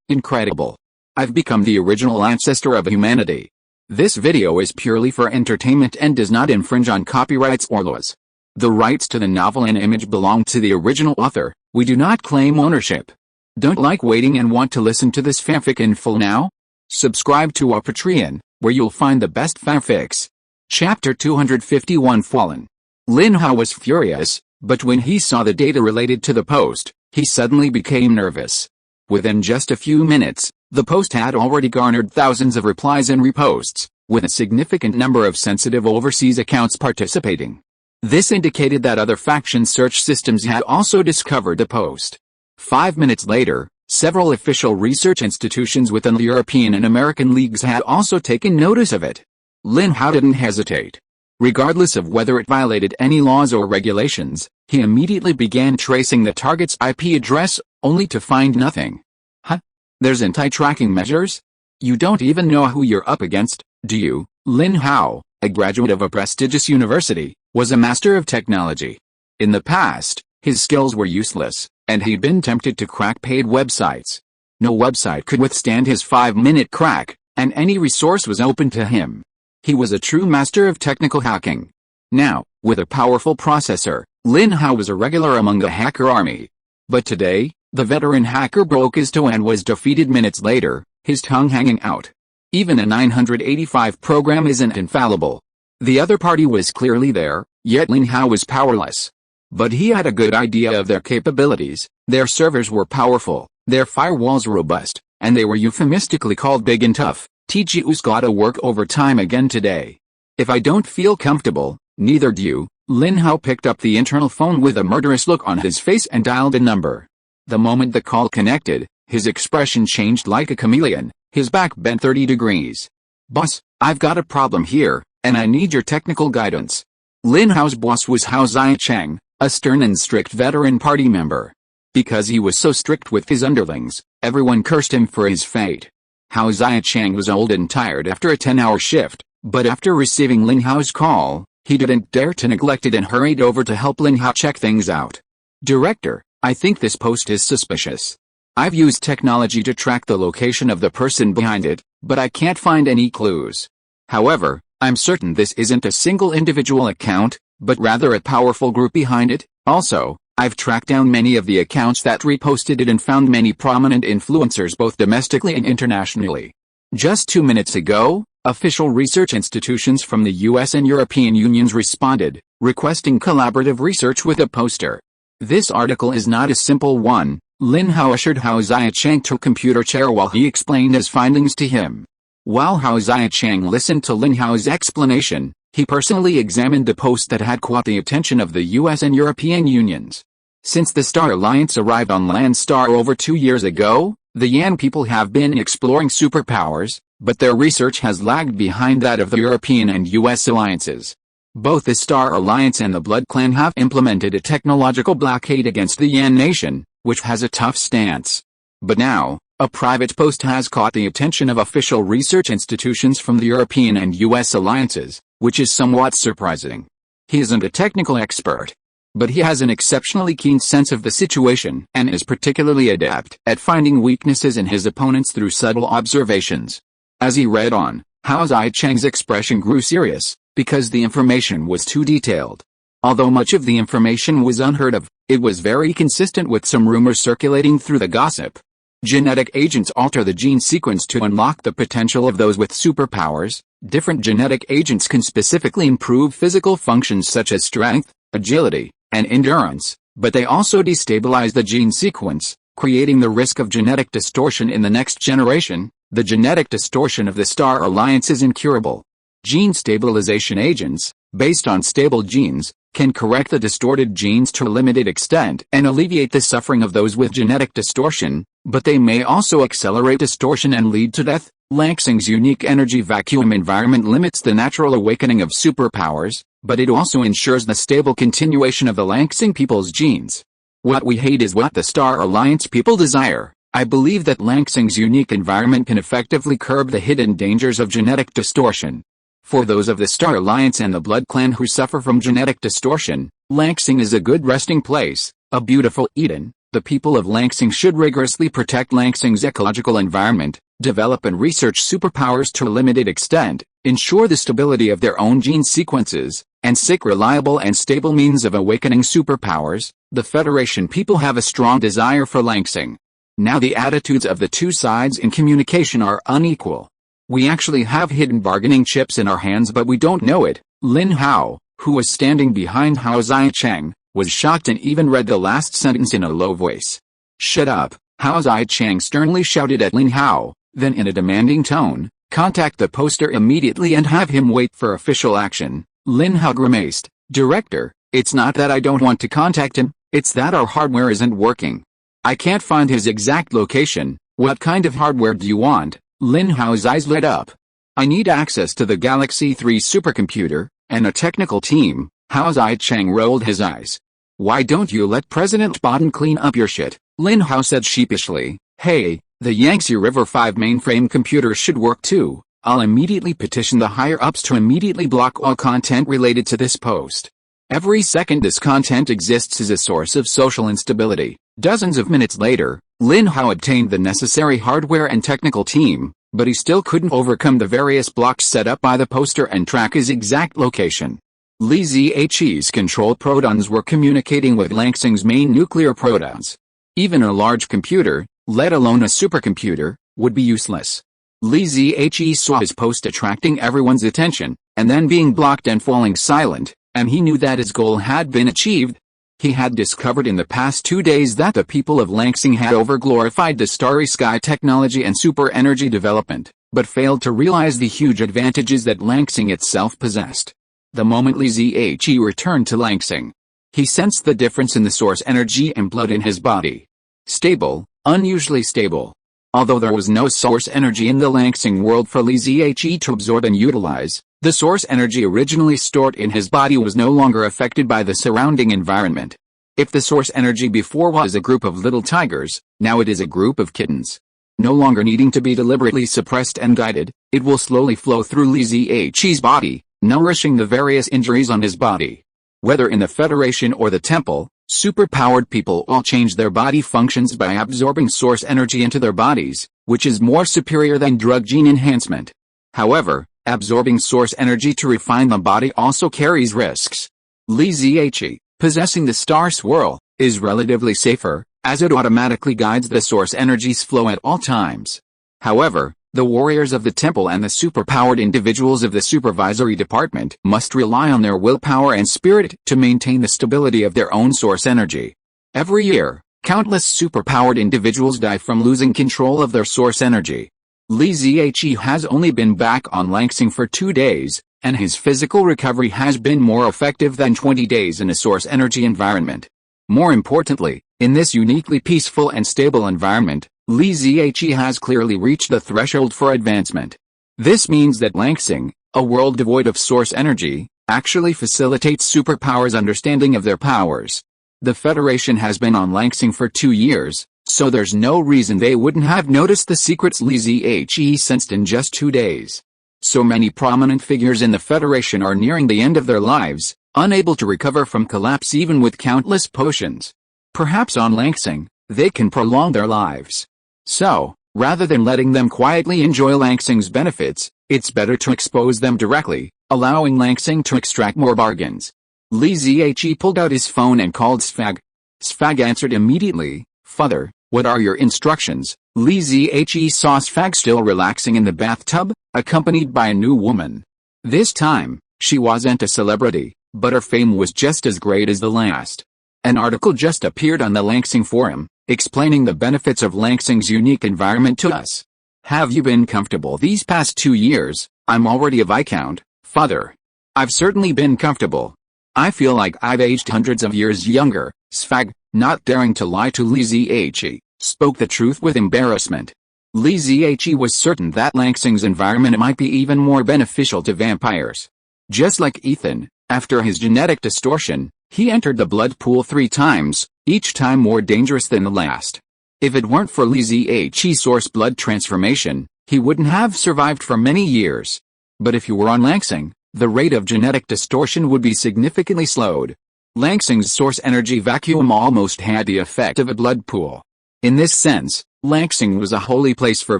Incredible. I've become the original ancestor of humanity. This video is purely for entertainment and does not infringe on copyrights or laws. The rights to the novel and image belong to the original author. We do not claim ownership. Don't like waiting and want to listen to this fanfic in full now? Subscribe to our Patreon, where you'll find the best fanfics. Chapter 251 Fallen. Lin Hao was furious, but when he saw the data related to the post, he suddenly became nervous. Within just a few minutes, the post had already garnered thousands of replies and reposts, with a significant number of sensitive overseas accounts participating. This indicated that other faction search systems had also discovered the post. 5 minutes later, several official research institutions within the European and American leagues had also taken notice of it. Lin Hao didn't hesitate. Regardless of whether it violated any laws or regulations, he immediately began tracing the target's IP address, only to find nothing. Huh? There's anti-tracking measures? You don't even know who you're up against, do you? Lin Hao, a graduate of a prestigious university, was a master of technology. In the past, his skills were useless, and he'd been tempted to crack paid websites. No website could withstand his 5-minute crack, and any resource was open to him. He was a true master of technical hacking. Now, with a powerful processor, Lin Hao was a regular among the hacker army. But today, the veteran hacker broke his toe and was defeated minutes later, his tongue hanging out. Even a 985 program isn't infallible. The other party was clearly there, yet Lin Hao was powerless. But he had a good idea of their capabilities. Their servers were powerful, their firewalls robust, and they were euphemistically called big and tough. TGU's gotta work overtime again today. If I don't feel comfortable, neither do you. Lin Hao picked up the internal phone with a murderous look on his face and dialed a number. The moment the call connected, his expression changed like a chameleon, his back bent 30 degrees. Boss, I've got a problem here, and I need your technical guidance. Lin Hao's boss was Hao Zicheng, a stern and strict veteran party member. Because he was so strict with his underlings, everyone cursed him for his fate. Hao Zicheng was old and tired after a 10-hour shift, but after receiving Lin Hao's call, he didn't dare to neglect it and hurried over to help Lin Hao check things out. Director, I think this post is suspicious. I've used technology to track the location of the person behind it, but I can't find any clues. However, I'm certain this isn't a single individual account, but rather a powerful group behind it. Also, I've tracked down many of the accounts that reposted it and found many prominent influencers both domestically and internationally. Just 2 minutes ago, official research institutions from the US and European Unions responded, requesting collaborative research with a poster. This article is not a simple one, Lin Hao assured Hao Zicheng to a computer chair while he explained his findings to him. While Hao Zicheng listened to Lin Hao's explanation, he personally examined the post that had caught the attention of the US and European Unions. Since the Star Alliance arrived on Landstar over 2 years ago, the Yan people have been exploring superpowers, but their research has lagged behind that of the European and US alliances. Both the Star Alliance and the Blood Clan have implemented a technological blockade against the Yan nation, which has a tough stance. But now, a private post has caught the attention of official research institutions from the European and US alliances, which is somewhat surprising. He isn't a technical expert, but he has an exceptionally keen sense of the situation and is particularly adept at finding weaknesses in his opponents through subtle observations. As he read on, Hao Zicheng's expression grew serious, because the information was too detailed. Although much of the information was unheard of, it was very consistent with some rumors circulating through the gossip. Genetic agents alter the gene sequence to unlock the potential of those with superpowers. Different genetic agents can specifically improve physical functions such as strength, agility, and endurance, but they also destabilize the gene sequence, creating the risk of genetic distortion in the next generation. The genetic distortion of the Star Alliance is incurable. Gene stabilization agents, based on stable genes, can correct the distorted genes to a limited extent and alleviate the suffering of those with genetic distortion, but they may also accelerate distortion and lead to death. Langsing's unique energy vacuum environment limits the natural awakening of superpowers, but it also ensures the stable continuation of the Langsing people's genes. What we hate is what the Star Alliance people desire. I believe that Langsing's unique environment can effectively curb the hidden dangers of genetic distortion. For those of the Star Alliance and the Blood Clan who suffer from genetic distortion, Langsing is a good resting place, a beautiful Eden, The people of Langsing should rigorously protect Langsing's ecological environment, develop and research superpowers to a limited extent, ensure the stability of their own gene sequences, and seek reliable and stable means of awakening superpowers. The Federation people have a strong desire for Langsing. Now the attitudes of the two sides in communication are unequal. We actually have hidden bargaining chips in our hands, but we don't know it. Lin Hao, who was standing behind Hao Zicheng, was shocked and even read the last sentence in a low voice. "Shut up," Hao Zicheng sternly shouted at Lin Hao, then in a demanding tone, "Contact the poster immediately and have him wait for official action." Lin Hao grimaced, "Director, it's not that I don't want to contact him, it's that our hardware isn't working. I can't find his exact location." "What kind of hardware do you want?" Lin Hao's eyes lit up. "I need access to the Galaxy 3 supercomputer, and a technical team." Hao Zicheng rolled his eyes. "Why don't you let President Baden clean up your shit?" Lin Hao said sheepishly. "Hey, the Yangtze River 5 mainframe computer should work too. I'll immediately petition the higher-ups to immediately block all content related to this post. Every second this content exists is a source of social instability." Dozens of minutes later, Lin Hao obtained the necessary hardware and technical team, but he still couldn't overcome the various blocks set up by the poster and track his exact location. Li Zhe's controlled protons were communicating with Langsing's main nuclear protons. Even a large computer, let alone a supercomputer, would be useless. Li Zhe saw his post attracting everyone's attention, and then being blocked and falling silent, and he knew that his goal had been achieved. He had discovered in the past 2 days that the people of Langsing had overglorified the starry sky technology and super energy development, but failed to realize the huge advantages that Langsing itself possessed. The moment Li Zhe returned to Langsing, he sensed the difference in the source energy and blood in his body. Stable, unusually stable. Although there was no source energy in the Langsing world for Li Zhe to absorb and utilize, the source energy originally stored in his body was no longer affected by the surrounding environment. If the source energy before was a group of little tigers, now it is a group of kittens. No longer needing to be deliberately suppressed and guided, it will slowly flow through Li Zhe's body, nourishing the various injuries on his body. Whether in the Federation or the Temple, superpowered people all change their body functions by absorbing source energy into their bodies, which is more superior than drug gene enhancement. However, absorbing source energy to refine the body also carries risks. Li Zhe, possessing the Star Swirl, is relatively safer, as it automatically guides the source energy's flow at all times. However, the warriors of the temple and the superpowered individuals of the supervisory department must rely on their willpower and spirit to maintain the stability of their own source energy. Every year, countless superpowered individuals die from losing control of their source energy. Li Zhe has only been back on Langsing for 2 days, and his physical recovery has been more effective than 20 days in a source energy environment. More importantly, in this uniquely peaceful and stable environment, Li Zhe has clearly reached the threshold for advancement. This means that Langsing, a world devoid of source energy, actually facilitates superpowers' understanding of their powers. The Federation has been on Langsing for 2 years, so there's no reason they wouldn't have noticed the secrets Li Zhe sensed in just 2 days. So many prominent figures in the Federation are nearing the end of their lives, unable to recover from collapse even with countless potions. Perhaps on Langsing, they can prolong their lives. So, rather than letting them quietly enjoy Langsing's benefits, it's better to expose them directly, allowing Langsing to extract more bargains. Li Zhe pulled out his phone and called Sfag. Sfag answered immediately. "Father, what are your instructions?" Li Zhe saw Sfag still relaxing in the bathtub, accompanied by a new woman. This time, she wasn't a celebrity, but her fame was just as great as the last. An article just appeared on the Langsing forum, explaining the benefits of Langsing's unique environment to us. "Have you been comfortable these past 2 years? I'm already a Viscount, Father. I've certainly been comfortable. I feel like I've aged hundreds of years younger." Sfag, not daring to lie to Li Zhe, spoke the truth with embarrassment. Li Zhe was certain that Langsing's environment might be even more beneficial to vampires. Just like Ethan, after his genetic distortion, he entered the blood pool 3 times, each time more dangerous than the last. If it weren't for Li Zhe's source blood transformation, he wouldn't have survived for many years. But if you were on Langsing, the rate of genetic distortion would be significantly slowed. Langsing's source energy vacuum almost had the effect of a blood pool. In this sense, Langsing was a holy place for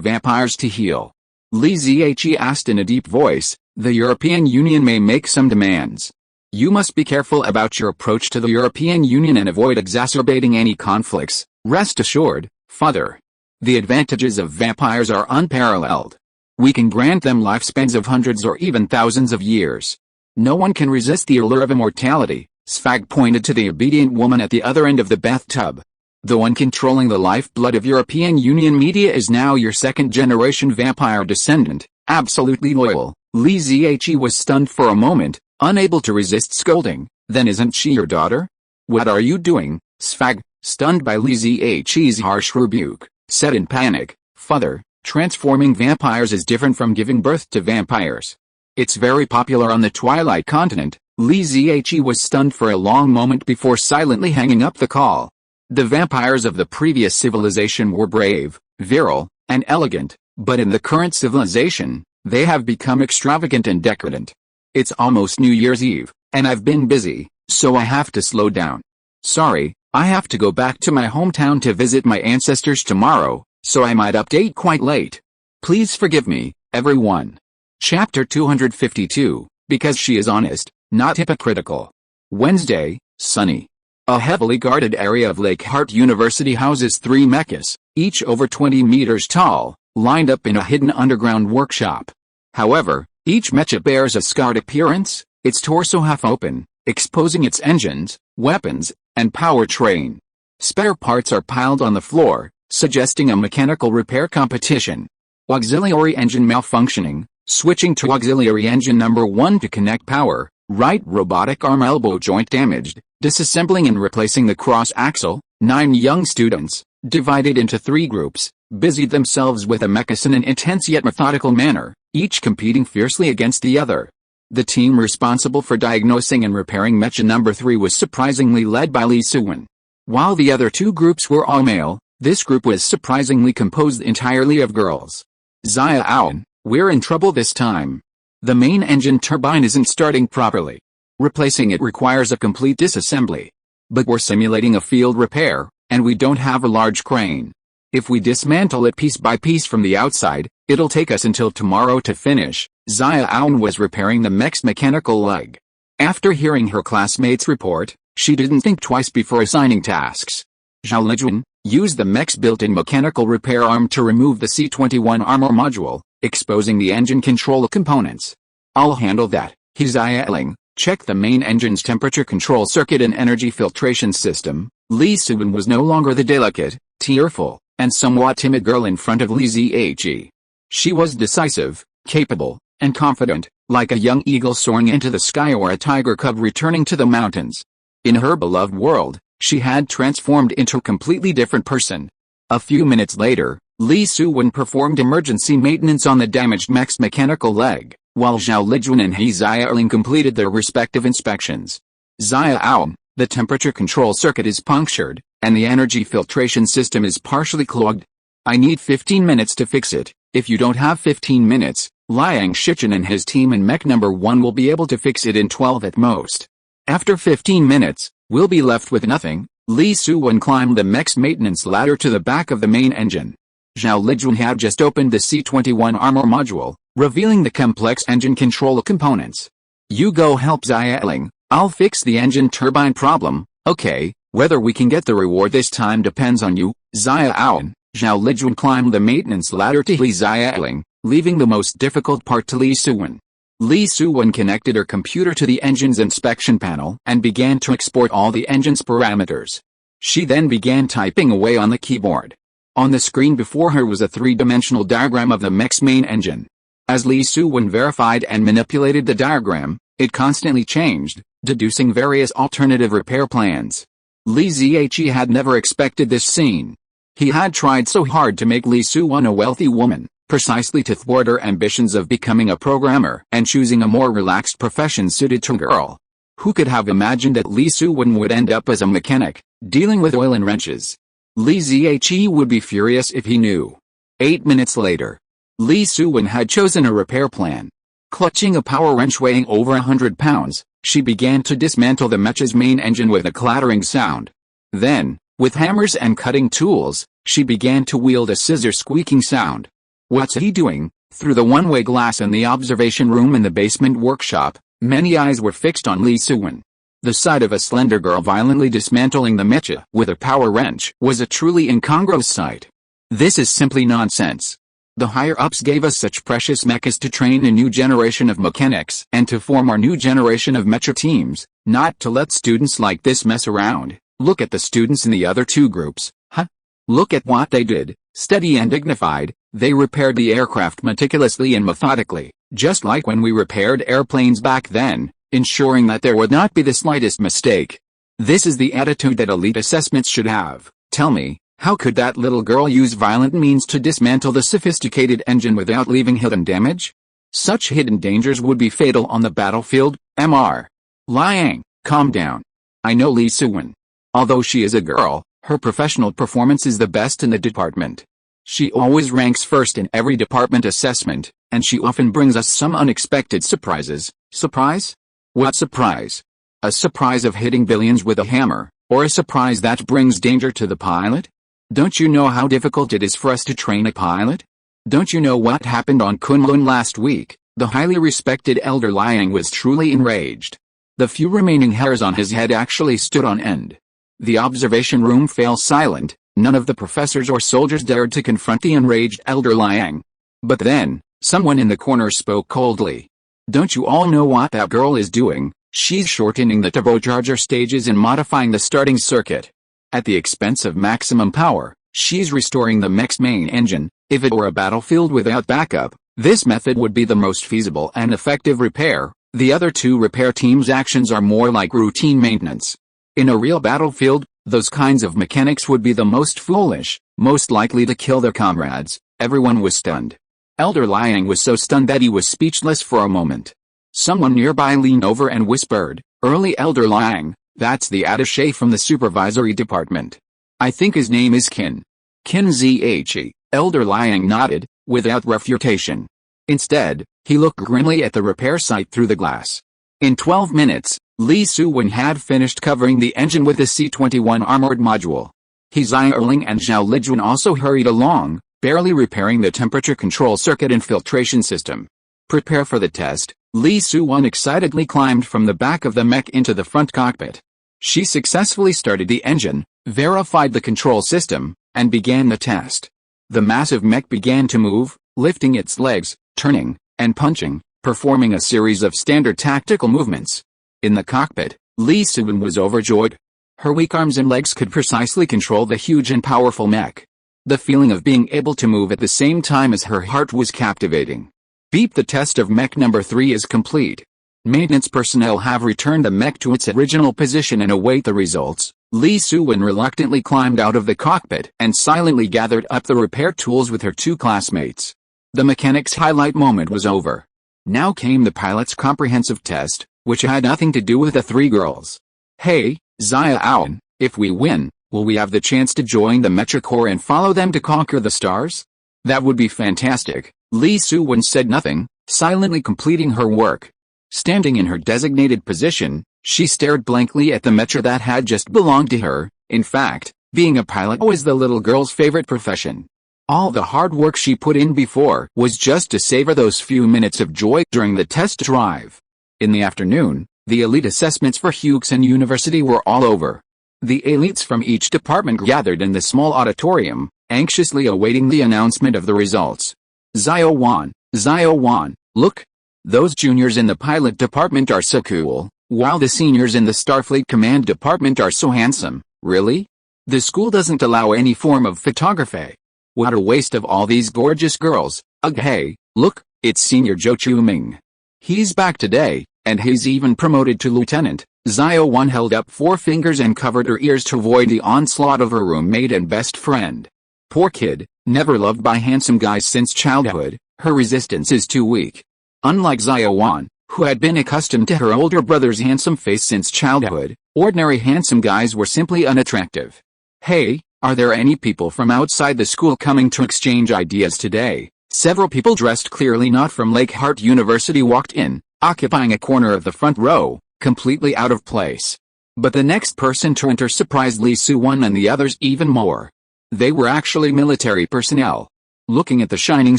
vampires to heal. Li Ziyi asked in a deep voice, "The European Union may make some demands. You must be careful about your approach to the European Union and avoid exacerbating any conflicts. Rest assured, Father. The advantages of vampires are unparalleled. We can grant them lifespans of hundreds or even thousands of years. No one can resist the allure of immortality." Svag pointed to the obedient woman at the other end of the bathtub. "The one controlling the lifeblood of European Union media is now your second-generation vampire descendant, absolutely loyal." Li Ziyi was stunned for a moment, unable to resist scolding. "Then isn't she your daughter?" "What are you doing?" Svag, stunned by Li Ziyi's harsh rebuke, said in panic. "Father, transforming vampires is different from giving birth to vampires. It's very popular on the Twilight continent." Li Ziyi was stunned for a long moment before silently hanging up the call. The vampires of the previous civilization were brave, virile, and elegant, but in the current civilization, they have become extravagant and decadent. "It's almost New Year's Eve, and I've been busy, so I have to slow down. Sorry, I have to go back to my hometown to visit my ancestors tomorrow, so I might update quite late. Please forgive me, everyone." Chapter 252, Because She is Honest, Not Hypocritical. Wednesday, sunny. A heavily guarded area of Lake Hart University houses 3 mechas, each over 20 meters tall, lined up in a hidden underground workshop. However, each mecha bears a scarred appearance, its torso half open, exposing its engines, weapons, and powertrain. Spare parts are piled on the floor, suggesting a mechanical repair competition. Auxiliary engine malfunctioning, switching to auxiliary engine number 1 to connect power. Right robotic arm elbow joint damaged, disassembling and replacing the cross axle. 9 young students, divided into 3 groups, busied themselves with a mecha in an intense yet methodical manner, each competing fiercely against the other. The team responsible for diagnosing and repairing mecha number 3 was surprisingly led by Xiaowan. While the other 2 groups were all male, this group was surprisingly composed entirely of girls. Xiaowan, we're in trouble this time. The main engine turbine isn't starting properly. Replacing it requires a complete disassembly. But we're simulating a field repair, and we don't have a large crane. If we dismantle it piece by piece from the outside, it'll take us until tomorrow to finish." Xiaowan was repairing the mech's mechanical leg. After hearing her classmates' report, she didn't think twice before assigning tasks. Xiaowan, use the mech's built-in mechanical repair arm to remove the C-21 armor module, exposing the engine control components. "I'll handle that." Xiaowan, check the main engine's temperature control circuit and energy filtration system. Li Xiaowan was no longer the delicate, tearful, and somewhat timid girl in front of Li Ziyi. She was decisive, capable, and confident, like a young eagle soaring into the sky or a tiger cub returning to the mountains. In her beloved world, she had transformed into a completely different person. A few minutes later, Li Xiaowan performed emergency maintenance on the damaged mech's mechanical leg, while Zhao Lijuan and He Xiaoling completed their respective inspections. "Xiaowan, the temperature control circuit is punctured, and the energy filtration system is partially clogged. I need 15 minutes to fix it. If you don't have 15 minutes, Liang Shichen and his team in mech number 1 will be able to fix it in 12 at most. After 15 minutes, we'll be left with nothing." Li Xiaowan climbed the mech's maintenance ladder to the back of the main engine. Zhao Lijuan had just opened the C-21 armor module, revealing the complex engine control components. "You go help Xiaoling, I'll fix the engine turbine problem." "Okay, whether we can get the reward this time depends on you." Xiaowan, Zhao Lijuan climbed the maintenance ladder to He Xiaoling, leaving the most difficult part to Li Xiaowan. Li Xiaowan connected her computer to the engine's inspection panel and began to export all the engine's parameters. She then began typing away on the keyboard. On the screen before her was a 3-dimensional diagram of the mech's main engine. As Li Xiaowan verified and manipulated the diagram, it constantly changed, deducing various alternative repair plans. Li Ziyi had never expected this scene. He had tried so hard to make Li Xiaowan a wealthy woman, precisely to thwart her ambitions of becoming a programmer and choosing a more relaxed profession suited to a girl. Who could have imagined that Li Xiaowan would end up as a mechanic, dealing with oil and wrenches? Li Ziyi would be furious if he knew. 8 minutes later, Li Xiaowan had chosen a repair plan. Clutching a power wrench weighing over 100 pounds, She began to dismantle the mecha's main engine with a clattering sound. Then, with hammers and cutting tools, she began to wield a scissor squeaking sound. What's he doing? Through the one-way glass in the observation room in the basement workshop, many eyes were fixed on Xiaowan. The sight of a slender girl violently dismantling the mecha with a power wrench was a truly incongruous sight. This is simply nonsense. The higher-ups gave us such precious mechas to train a new generation of mechanics and to form our new generation of mecha teams, not to let students like this mess around. Look at the students in the other two groups, huh? Look at what they did, steady and dignified. They repaired the aircraft meticulously and methodically, just like when we repaired airplanes back then, ensuring that there would not be the slightest mistake. This is the attitude that elite assessments should have. Tell me, how could that little girl use violent means to dismantle the sophisticated engine without leaving hidden damage? Such hidden dangers would be fatal on the battlefield. Mr. Liang, calm down. I know Xiaowan. Although she is a girl, her professional performance is the best in the department. She always ranks first in every department assessment, and she often brings us some unexpected surprises. Surprise? What surprise? A surprise of hitting billions with a hammer, or a surprise that brings danger to the pilot? Don't you know how difficult it is for us to train a pilot? Don't you know what happened on Kunlun last week? The highly respected Elder Liang was truly enraged. The few remaining hairs on his head actually stood on end. The observation room fell silent. None of the professors or soldiers dared to confront the enraged Elder Liang. But then, someone in the corner spoke coldly. Don't you all know what that girl is doing? She's shortening the turbocharger stages and modifying the starting circuit. At the expense of maximum power, she's restoring the mech's main engine. If it were a battlefield without backup, this method would be the most feasible and effective repair. The other two repair teams' actions are more like routine maintenance. In a real battlefield, those kinds of mechanics would be the most foolish, most likely to kill their comrades. Everyone was stunned. Elder Liang was so stunned that he was speechless for a moment. Someone nearby leaned over and whispered, "Early Elder Liang, that's the attaché from the supervisory department. I think his name is Qin." Qin Zhe. Elder Liang nodded, without refutation. Instead, he looked grimly at the repair site through the glass. In 12 minutes, Xiaowan had finished covering the engine with the C-21 armored module. Zhao Erling and Zhao Lijuan also hurried along, barely repairing the temperature control circuit and filtration system. Prepare for the test. Xiaowan excitedly climbed from the back of the mech into the front cockpit. She successfully started the engine, verified the control system, and began the test. The massive mech began to move, lifting its legs, turning, and punching, performing a series of standard tactical movements. In the cockpit, Xiaowan was overjoyed. Her weak arms and legs could precisely control the huge and powerful mech. The feeling of being able to move at the same time as her heart was captivating. Beep, the test of mech number 3 is complete. Maintenance personnel have returned the mech to its original position and await the results. Xiaowan reluctantly climbed out of the cockpit and silently gathered up the repair tools with her two classmates. The mechanic's highlight moment was over. Now came the pilot's comprehensive test, which had nothing to do with the three girls. Hey, Xiaowan, if we win, will we have the chance to join the Mecha Corps and follow them to conquer the stars? That would be fantastic. Xiaowan said nothing, silently completing her work. Standing in her designated position, she stared blankly at the mecha that had just belonged to her. In fact, being a pilot was the little girl's favorite profession. All the hard work she put in before was just to savor those few minutes of joy during the test drive. In the afternoon, the elite assessments for Xiaowan University were all over. The elites from each department gathered in the small auditorium, anxiously awaiting the announcement of the results. Xiaowan, look! Those juniors in the pilot department are so cool, while the seniors in the Starfleet Command department are so handsome. Really? The school doesn't allow any form of photography. What a waste of all these gorgeous girls. Ugh, hey, look, it's Senior Zhou Chuming. He's back today, and he's even promoted to lieutenant. Xiaowan held up 4 fingers and covered her ears to avoid the onslaught of her roommate and best friend. Poor kid, never loved by handsome guys since childhood, her resistance is too weak. Unlike Xiaowan, who had been accustomed to her older brother's handsome face since childhood, ordinary handsome guys were simply unattractive. Hey, are there any people from outside the school coming to exchange ideas today? Several people dressed clearly not from Lake Hart University walked in, occupying a corner of the front row. completely out of place. But the next person to enter surprised Li Xiaowan and the others even more. They were actually military personnel. Looking at the shining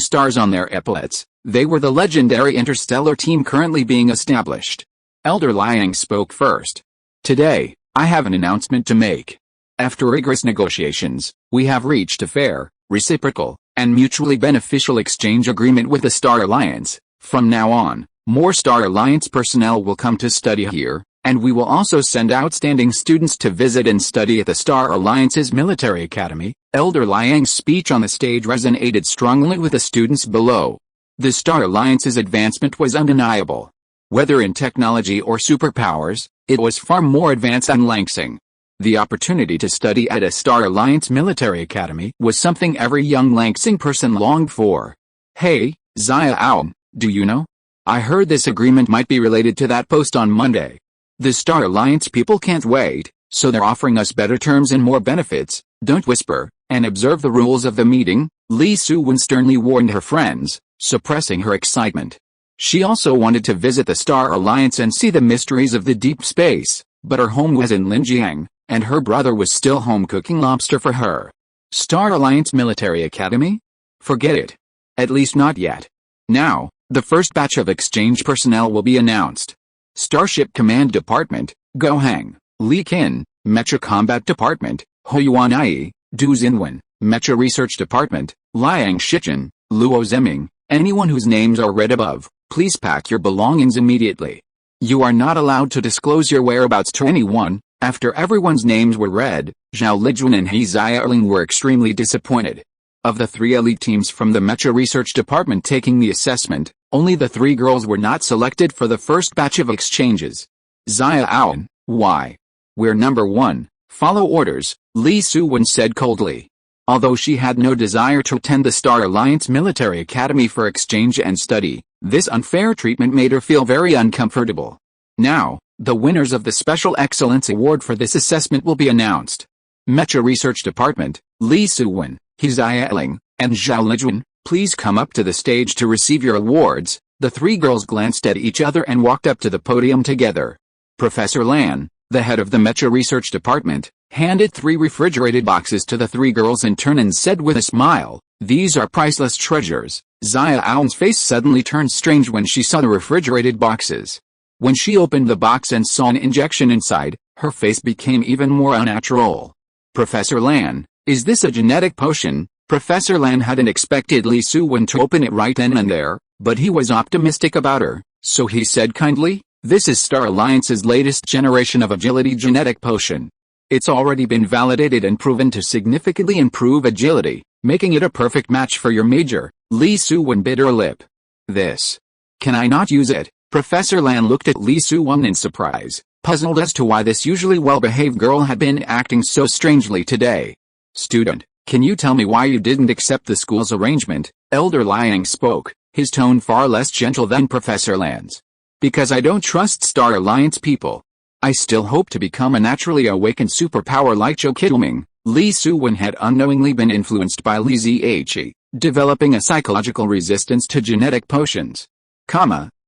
stars on their epaulets, they were the legendary interstellar team currently being established. Elder Liang spoke first. Today, I have an announcement to make. After rigorous negotiations, we have reached a fair, reciprocal, and mutually beneficial exchange agreement with the Star Alliance. From now on, more Star Alliance personnel will come to study here, and we will also send outstanding students to visit and study at the Star Alliance's military academy. Elder Liang's speech on the stage resonated strongly with the students below. The Star Alliance's advancement was undeniable. Whether in technology or superpowers, it was far more advanced than Langsing. The opportunity to study at a Star Alliance military academy was something every young Langsing person longed for. Hey, Xiaowan, do you know? I heard this agreement might be related to that post on Monday. The Star Alliance people can't wait, so they're offering us better terms and more benefits. Don't whisper, and observe the rules of the meeting, Li Xiaowan sternly warned her friends, suppressing her excitement. She also wanted to visit the Star Alliance and see the mysteries of the deep space, but her home was in Linjiang, and her brother was still home cooking lobster for her. Star Alliance Military Academy? Forget it. At least not yet. Now, the first batch of exchange personnel will be announced. Starship Command Department, Gohang, Li Qin, Mecha Combat Department, Huiyuanai, Du Xinwen, Mecha Research Department, Liang Shichen, Luo Zeming. Anyone whose names are read above, please pack your belongings immediately. You are not allowed to disclose your whereabouts to anyone. After everyone's names were read, Zhao Lijuan and He Xiaoling were extremely disappointed. Of the 3 elite teams from the Mecha Research Department taking the assessment, only the 3 girls were not selected for the first batch of exchanges. Xiaowan, why? We're number 1, follow orders, Li Xiaowan said coldly. Although she had no desire to attend the Star Alliance Military Academy for exchange and study, this unfair treatment made her feel very uncomfortable. Now, the winners of the Special Excellence Award for this assessment will be announced. Mecha Research Department, Li Xiaowan, He Xiaoling, and Zhao Lijuan, please come up to the stage to receive your awards. The 3 girls glanced at each other and walked up to the podium together. Professor Lan, the head of the Mecha Research Department, handed 3 refrigerated boxes to the 3 girls in turn and said with a smile, "These are priceless treasures." Xiaowan's face suddenly turned strange when she saw the refrigerated boxes. When she opened the box and saw an injection inside, her face became even more unnatural. Professor Lan, is this a genetic potion? Professor Lan hadn't expected Li Xiaowan to open it right then and there, but he was optimistic about her, so he said kindly, "This is Star Alliance's latest generation of agility genetic potion. It's already been validated and proven to significantly improve agility, making it a perfect match for your major." Li Xiaowan bit her lip. "This. Can I not use it?" Professor Lan looked at Li Xiaowan in surprise, puzzled as to why this usually well-behaved girl had been acting so strangely today. "Student, can you tell me why you didn't accept the school's arrangement?" Elder Liang spoke, his tone far less gentle than Professor Lan's. "Because I don't trust Star Alliance people. I still hope to become a naturally awakened superpower like Zhou Qilming." Li Xiaowan had unknowingly been influenced by Li Zhe, developing a psychological resistance to genetic potions.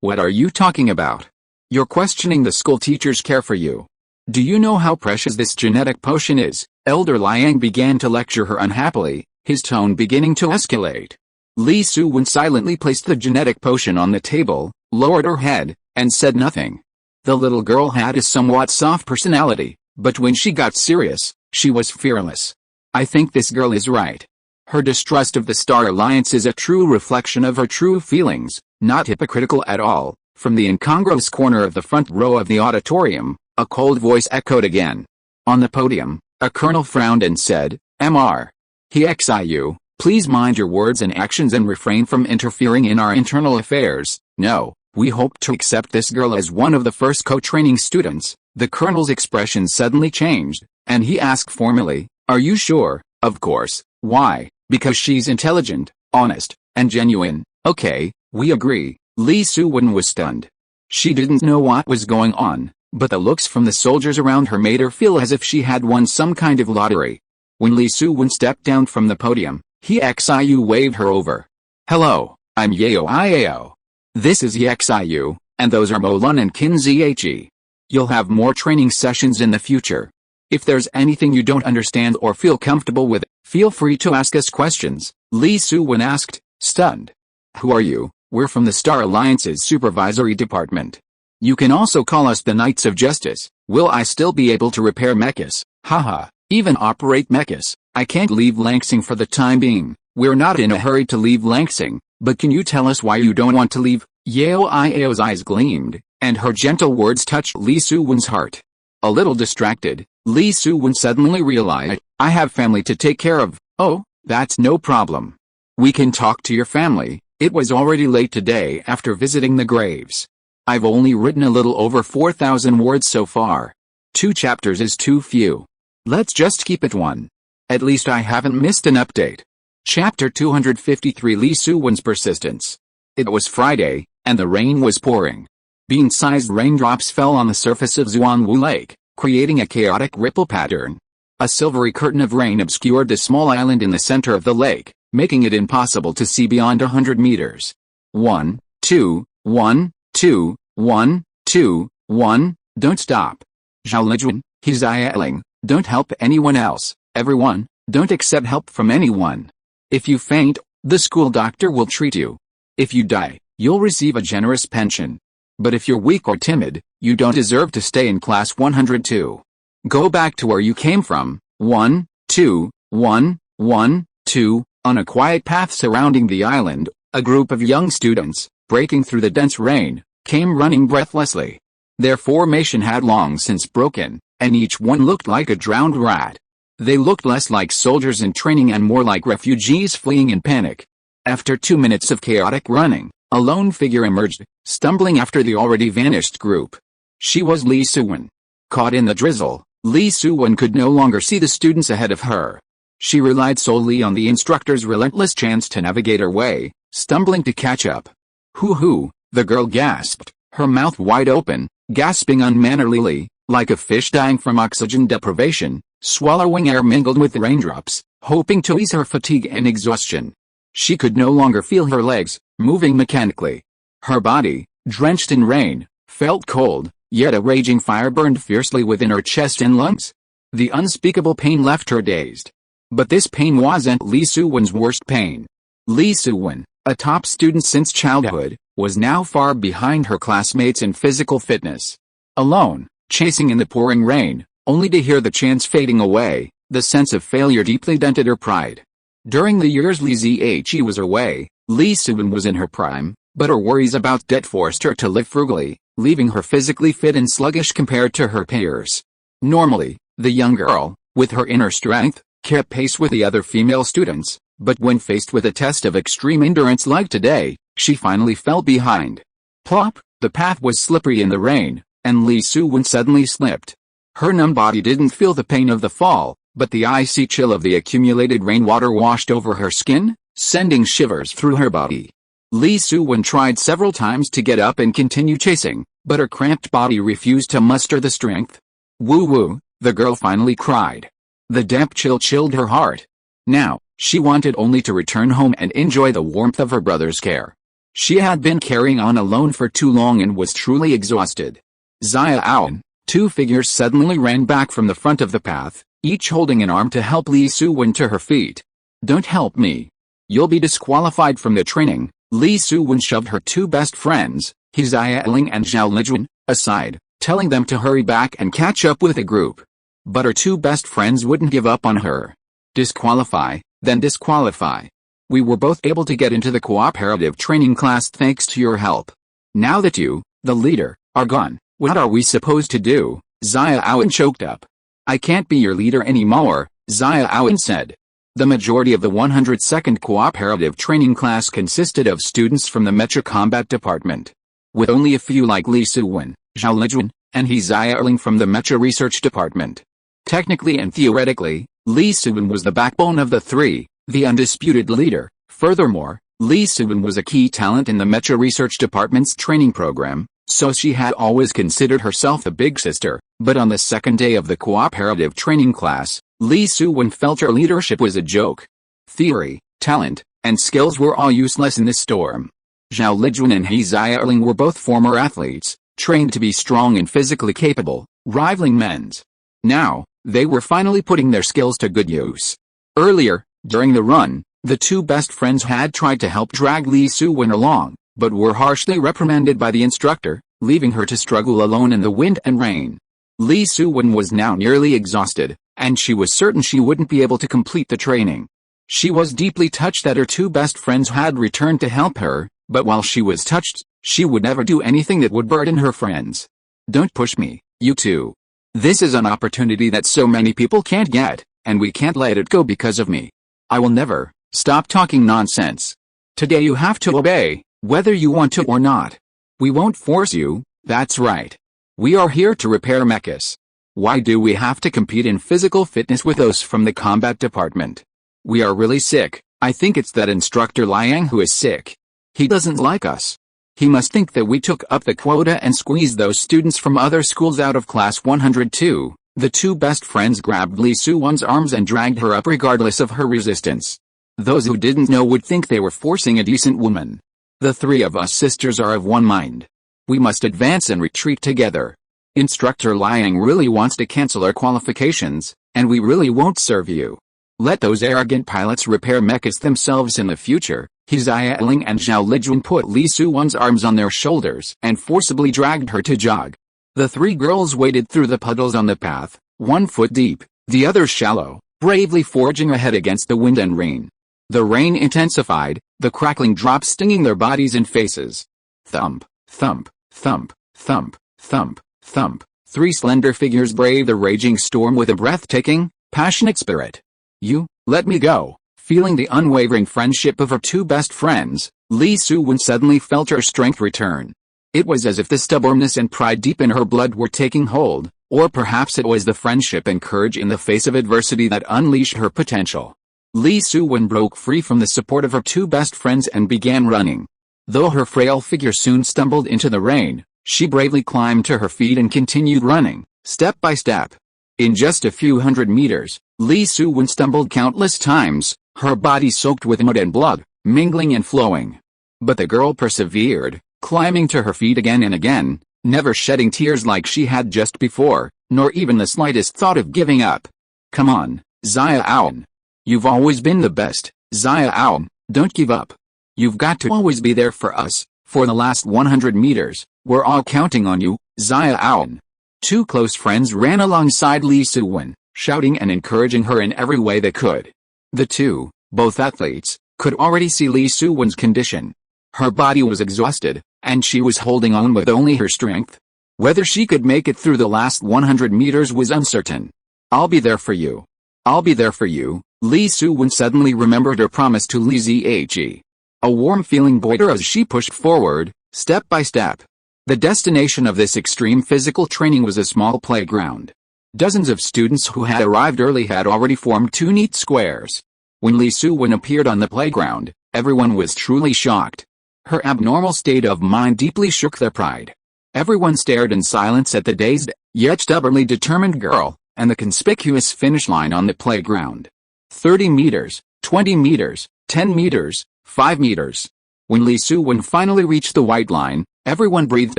What are you talking about? You're questioning the school teacher's care for you. Do you know how precious this genetic potion is? Elder Liang began to lecture her unhappily, his tone beginning to escalate. Li Xiaowan silently placed the genetic potion on the table, lowered her head, and said nothing. The little girl had a somewhat soft personality, but when she got serious, she was fearless. I think this girl is right. Her distrust of the Star Alliance is a true reflection of her true feelings, not hypocritical at all. From the incongruous corner of the front row of the auditorium, a cold voice echoed again. On the podium, a colonel frowned and said, "Mr. Xiu, please mind your words and actions and refrain from interfering in our internal affairs. No, we hope to accept this girl as one of the first co-training students." The colonel's expression suddenly changed, and he asked formally, "Are you sure?" "Of course. Why?" "Because she's intelligent, honest, and genuine." "Okay, we agree." Li Xiaowan was stunned. She didn't know what was going on, but the looks from the soldiers around her made her feel as if she had won some kind of lottery. When Li Xiaowan stepped down from the podium, He Xiu waved her over. "Hello, I'm Yao Iao. This is He Xiu, and those are Mo Lun and Qin Zhe. You'll have more training sessions in the future. If there's anything you don't understand or feel comfortable with, feel free to ask us questions, Li Suwen asked, stunned. Who are you? We're from the Star Alliance's supervisory department. You can also call us the Knights of Justice. Will I still be able to repair mechas? Haha, even operate mechas. I can't leave Langsing for the time being. We're not in a hurry to leave Langsing, but can you tell us why you don't want to leave? Yao Iao's eyes gleamed, and her gentle words touched Li Suwen's heart. A little distracted, Li Suwen suddenly realized, I have family to take care of. Oh, that's no problem. We can talk to your family. It was already late today after visiting the graves. I've only written a little over 4,000 words so far. 2 chapters is too few. Let's just keep it 1. At least I haven't missed an update. Chapter 253 Li Suwen's Persistence. It was Friday, and the rain was pouring. Bean-sized raindrops fell on the surface of Xuanwu Lake, creating a chaotic ripple pattern. A silvery curtain of rain obscured the small island in the center of the lake, making it impossible to see beyond 100 meters. 1, 2, 1, 2, 1, 2, 1, don't stop. Zhao Lijuan, he's yelling, don't help anyone else, everyone, don't accept help from anyone. If you faint, the school doctor will treat you. If you die, you'll receive a generous pension. But if you're weak or timid, you don't deserve to stay in class 102. Go back to where you came from. 1, 2, 1, 1, 2, on a quiet path surrounding the island, a group of young students, breaking through the dense rain, came running breathlessly. Their formation had long since broken, and each one looked like a drowned rat. They looked less like soldiers in training and more like refugees fleeing in panic. After 2 minutes of chaotic running, a lone figure emerged, stumbling after the already vanished group. She was Li Suwen. Caught in the drizzle, Li Suwen could no longer see the students ahead of her. She relied solely on the instructor's relentless chance to navigate her way, stumbling to catch up. Hoo-hoo, the girl gasped, her mouth wide open, gasping unmannerly, like a fish dying from oxygen deprivation, swallowing air mingled with raindrops, hoping to ease her fatigue and exhaustion. She could no longer feel her legs, moving mechanically. Her body, drenched in rain, felt cold, yet a raging fire burned fiercely within her chest and lungs. The unspeakable pain left her dazed. But this pain wasn't Li Suwen's worst pain. Li Suwen, a top student since childhood, was now far behind her classmates in physical fitness. Alone, chasing in the pouring rain, only to hear the chance fading away, the sense of failure deeply dented her pride. During the years Li Zhe was away, Li Suwen was in her prime, but her worries about debt forced her to live frugally, leaving her physically fit and sluggish compared to her peers. Normally, the young girl, with her inner strength, kept pace with the other female students, but when faced with a test of extreme endurance like today, she finally fell behind. Plop, the path was slippery in the rain, and Li Suwen suddenly slipped. Her numb body didn't feel the pain of the fall, but the icy chill of the accumulated rainwater washed over her skin, sending shivers through her body. Li Suwen tried several times to get up and continue chasing, but her cramped body refused to muster the strength. Woo-woo, the girl finally cried. The damp chill chilled her heart. Now, she wanted only to return home and enjoy the warmth of her brother's care. She had been carrying on alone for too long and was truly exhausted. Xiaowan, 2 figures suddenly ran back from the front of the path, each holding an arm to help Li Suwen to her feet. Don't help me. You'll be disqualified from the training. Li Suwen shoved her 2 best friends, Xiaowan and Zhao Lijuan, aside, telling them to hurry back and catch up with the group. But her 2 best friends wouldn't give up on her. Disqualify, then disqualify. We were both able to get into the cooperative training class thanks to your help. Now that you, the leader, are gone, what are we supposed to do? Xiaowan choked up. I can't be your leader anymore, Xiaowan said. The majority of the 102nd cooperative training class consisted of students from the mecha combat department. With only a few like Li Suwen, Zhao Lijuan, and He Xiaoling from the mecha research department. Technically and theoretically, Li Suwen was the backbone of the 3, the undisputed leader. Furthermore, Li Suwen was a key talent in the mecha research department's training program, so she had always considered herself a big sister. But on the second day of the cooperative training class, Li Suwen felt her leadership was a joke. Theory, talent, and skills were all useless in this storm. Zhao Lijuan and He Xiaoling were both former athletes, trained to be strong and physically capable, rivaling men's. Now, they were finally putting their skills to good use. Earlier, during the run, the two best friends had tried to help drag Li Suwen along, but were harshly reprimanded by the instructor, leaving her to struggle alone in the wind and rain. Li Suwen was now nearly exhausted, and she was certain she wouldn't be able to complete the training. She was deeply touched that her two best friends had returned to help her, but while she was touched, she would never do anything that would burden her friends. Don't push me, you two. This is an opportunity that so many people can't get, and we can't let it go because of me. I will never stop talking nonsense. Today you have to obey, whether you want to or not. We won't force you, that's right. We are here to repair mechas. Why do we have to compete in physical fitness with those from the combat department? We are really sick. I think it's that instructor Liang who is sick. He doesn't like us. He must think that we took up the quota and squeezed those students from other schools out of class 102. The two best friends grabbed Li Suwen's arms and dragged her up regardless of her resistance. Those who didn't know would think they were forcing a decent woman. The three of us sisters are of one mind. We must advance and retreat together. Instructor Liang really wants to cancel our qualifications, and we really won't serve you. Let those arrogant pilots repair mechas themselves in the future. Xiaowan and Zhao Lijun put Li Suwen's arms on their shoulders and forcibly dragged her to jog. The three girls waded through the puddles on the path, 1 foot deep, the other shallow, bravely forging ahead against the wind and rain. The rain intensified, the crackling drops stinging their bodies and faces. Thump, thump, thump, thump, thump, thump. Three slender figures braved the raging storm with a breathtaking, passionate spirit. You, let me go. Feeling the unwavering friendship of her two best friends, Li Suwen suddenly felt her strength return. It was as if the stubbornness and pride deep in her blood were taking hold, or perhaps it was the friendship and courage in the face of adversity that unleashed her potential. Li Suwen broke free from the support of her two best friends and began running. Though her frail figure soon stumbled into the rain, she bravely climbed to her feet and continued running, step by step. In just a few hundred meters, Li Suwen stumbled countless times, her body soaked with mud and blood, mingling and flowing. But the girl persevered, climbing to her feet again and again, never shedding tears like she had just before, nor even the slightest thought of giving up. Come on, Xiaowan. You've always been the best, Xiaowan, don't give up. You've got to always be there for us. For the last 100 meters, we're all counting on you, Xiaowan. Two close friends ran alongside Li Suwen, shouting and encouraging her in every way they could. The two, both athletes, could already see Li Suwen's condition. Her body was exhausted, and she was holding on with only her strength. Whether she could make it through the last 100 meters was uncertain. I'll be there for you. I'll be there for you. Li Suwen suddenly remembered her promise to Li Zhe. A warm feeling buoyed her as she pushed forward, step by step. The destination of this extreme physical training was a small playground. Dozens of students who had arrived early had already formed two neat squares. When Li Suwen appeared on the playground, everyone was truly shocked. Her abnormal state of mind deeply shook their pride. Everyone stared in silence at the dazed, yet stubbornly determined girl, and the conspicuous finish line on the playground. 30 meters, 20 meters, 10 meters, 5 meters. When Li Suwen finally reached the white line, everyone breathed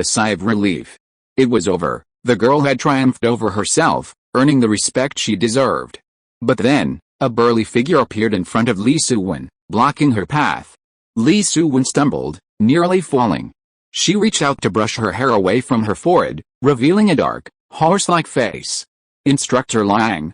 a sigh of relief. It was over. The girl had triumphed over herself, earning the respect she deserved. But then, a burly figure appeared in front of Li Suwen, blocking her path. Li Suwen stumbled, nearly falling. She reached out to brush her hair away from her forehead, revealing a dark, horse-like face. Instructor Liang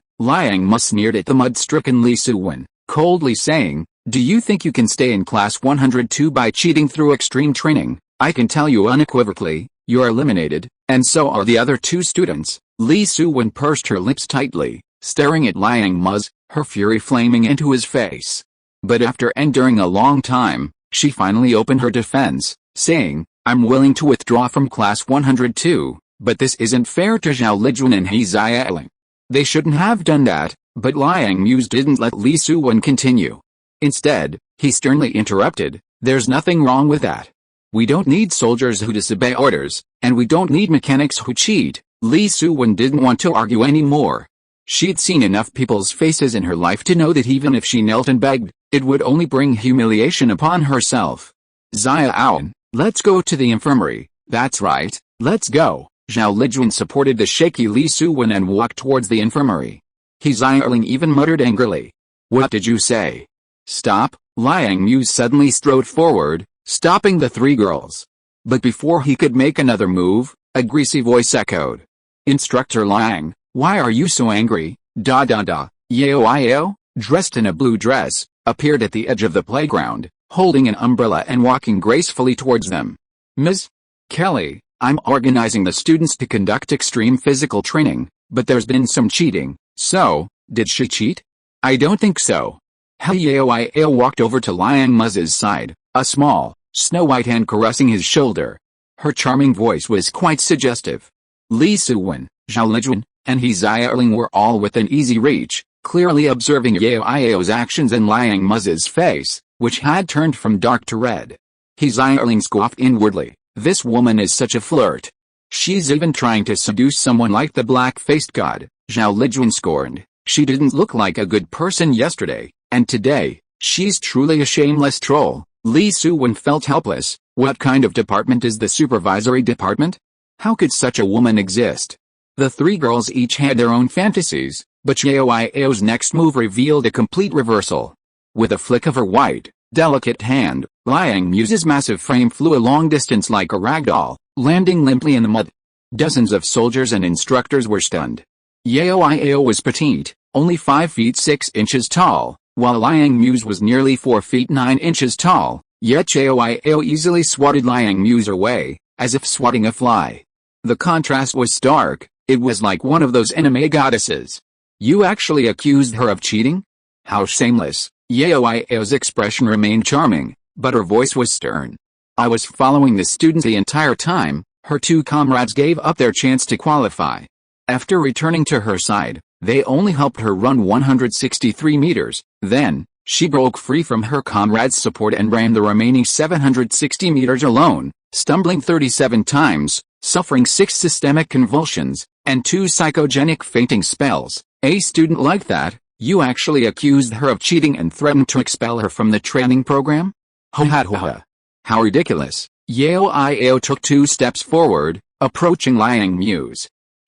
sneered at the mud-stricken Li Suwen, coldly saying, "Do you think you can stay in class 102 by cheating through extreme training? I can tell you unequivocally, you're eliminated, and so are the other two students." Li Suwen pursed her lips tightly, staring at Liang, her fury flaming into his face. But after enduring a long time, she finally opened her defense, saying, "I'm willing to withdraw from class 102, but this isn't fair to Zhao Lijun and Xiaowan. They shouldn't have done that." But Liang didn't let Li Suwen continue. Instead, he sternly interrupted, "There's nothing wrong with that. We don't need soldiers who disobey orders, and we don't need mechanics who cheat." Li Suwen didn't want to argue anymore. She'd seen enough people's faces in her life to know that even if she knelt and begged, it would only bring humiliation upon herself. "Xiaowan, let's go to the infirmary." "That's right, Let's go. Zhao Lijuan supported the shaky Li Suwen and walked towards the infirmary. Xiaowan even muttered angrily. What did you say? Stop. Liang Mu suddenly strode forward, stopping the three girls. But before he could make another move, a greasy voice echoed. Instructor Liang, why are you so angry? Yao, dressed in a blue dress, appeared at the edge of the playground, holding an umbrella and walking gracefully towards them. Ms. Kelly, I'm organizing the students to conduct extreme physical training, but there's been some cheating, so, did she cheat? I don't think so. Yao walked over to Liang Mu's side, a small, snow-white hand caressing his shoulder. Her charming voice was quite suggestive. Li Suwen, Zhao Lijuan, and Xiaowan were all within easy reach, clearly observing Yao's actions and Liang Mu's face, which had turned from dark to red. Xiaowan scoffed inwardly. This woman is such a flirt. She's even trying to seduce someone like the black-faced god, Zhao Lijuan scorned. She didn't look like a good person yesterday, and today, she's truly a shameless troll. Li Suwen felt helpless. What kind of department is the supervisory department? How could such a woman exist? The three girls each had their own fantasies, but Yao's next move revealed a complete reversal. With a flick of her white, delicate hand, Liang Mu's massive frame flew a long distance like a ragdoll, landing limply in the mud. Dozens of soldiers and instructors were stunned. Yao was petite, only 5 feet 6 inches tall, while Liang Mu was nearly 4 feet 9 inches tall, yet Yao easily swatted Liang Mu away, as if swatting a fly. The contrast was stark. It was like one of those anime goddesses. You actually accused her of cheating? How shameless. Yao's expression remained charming, but her voice was stern. I was following the students the entire time. Her two comrades gave up their chance to qualify. After returning to her side, they only helped her run 163 meters. Then, she broke free from her comrades' support and ran the remaining 760 meters alone, stumbling 37 times, suffering 6 systemic convulsions, and 2 psychogenic fainting spells. A student like that, you actually accused her of cheating and threatened to expel her from the training program? Ha. How ridiculous. Yao took 2 steps forward, approaching Liang Mu.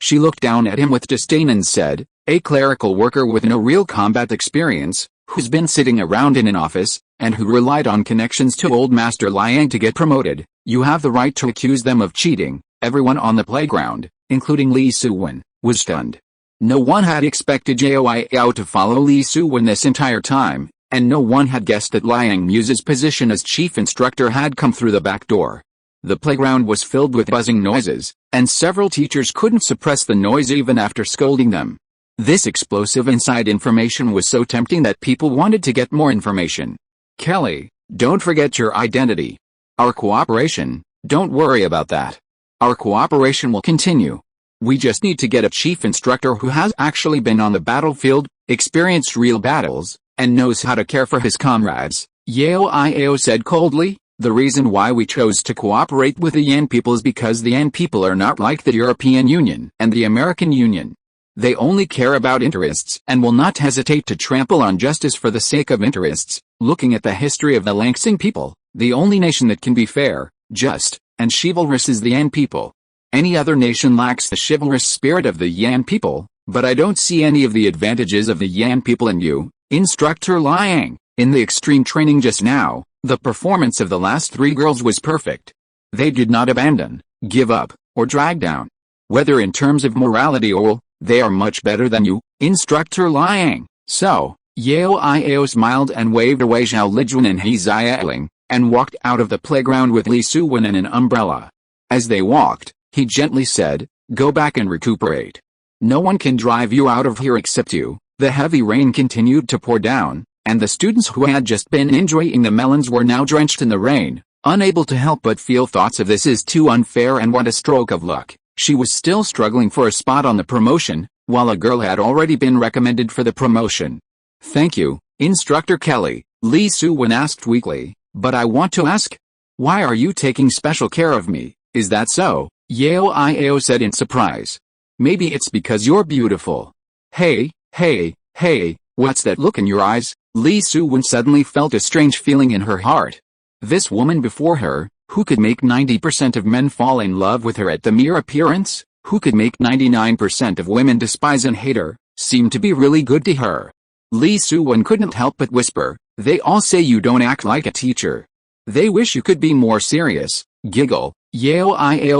She looked down at him with disdain and said, a clerical worker with no real combat experience, who's been sitting around in an office, and who relied on connections to old Master Liang to get promoted, you have the right to accuse them of cheating. Everyone on the playground, including Li Suwen, was stunned. No one had expected Yao to follow Li Suwen this entire time, and no one had guessed that Liang Mu's position as chief instructor had come through the back door. The playground was filled with buzzing noises, and several teachers couldn't suppress the noise even after scolding them. This explosive inside information was so tempting that people wanted to get more information. Kelly, don't forget your identity. Our cooperation, don't worry about that. Our cooperation will continue. We just need to get a chief instructor who has actually been on the battlefield, experienced real battles, and knows how to care for his comrades. Yao said coldly. The reason why we chose to cooperate with the Yan people is because the Yan people are not like the European Union and the American Union. They only care about interests and will not hesitate to trample on justice for the sake of interests. Looking at the history of the Langsing people, the only nation that can be fair, just, and chivalrous is the Yan people. Any other nation lacks the chivalrous spirit of the Yan people, but I don't see any of the advantages of the Yan people in you, Instructor Liang. In the extreme training just now, the performance of the last 3 girls was perfect. They did not abandon, give up, or drag down. Whether in terms of morality or will, they are much better than you, Instructor Liang. So, Yao smiled and waved away Zhao Lijuan and Xiaowan, and walked out of the playground with Li Suwen and an umbrella. As they walked, he gently said, go back and recuperate. No one can drive you out of here except you. The heavy rain continued to pour down, and the students who had just been enjoying the melons were now drenched in the rain, unable to help but feel thoughts of this is too unfair and what a stroke of luck. She was still struggling for a spot on the promotion, while a girl had already been recommended for the promotion. Thank you, Instructor Kelly, Li Suwen asked weakly, but I want to ask, why are you taking special care of me? Is that so? Yao said in surprise. Maybe it's because you're beautiful. Hey, what's that look in your eyes? Li Suwen suddenly felt a strange feeling in her heart. This woman before her, Who could make 90% of men fall in love with her at the mere appearance? Who could make 99% of women despise and hate her, seem to be really good to her? Lee Soo-won couldn't help but whisper, "They all say you don't act like a teacher. They wish you could be more serious." Giggle. Yeo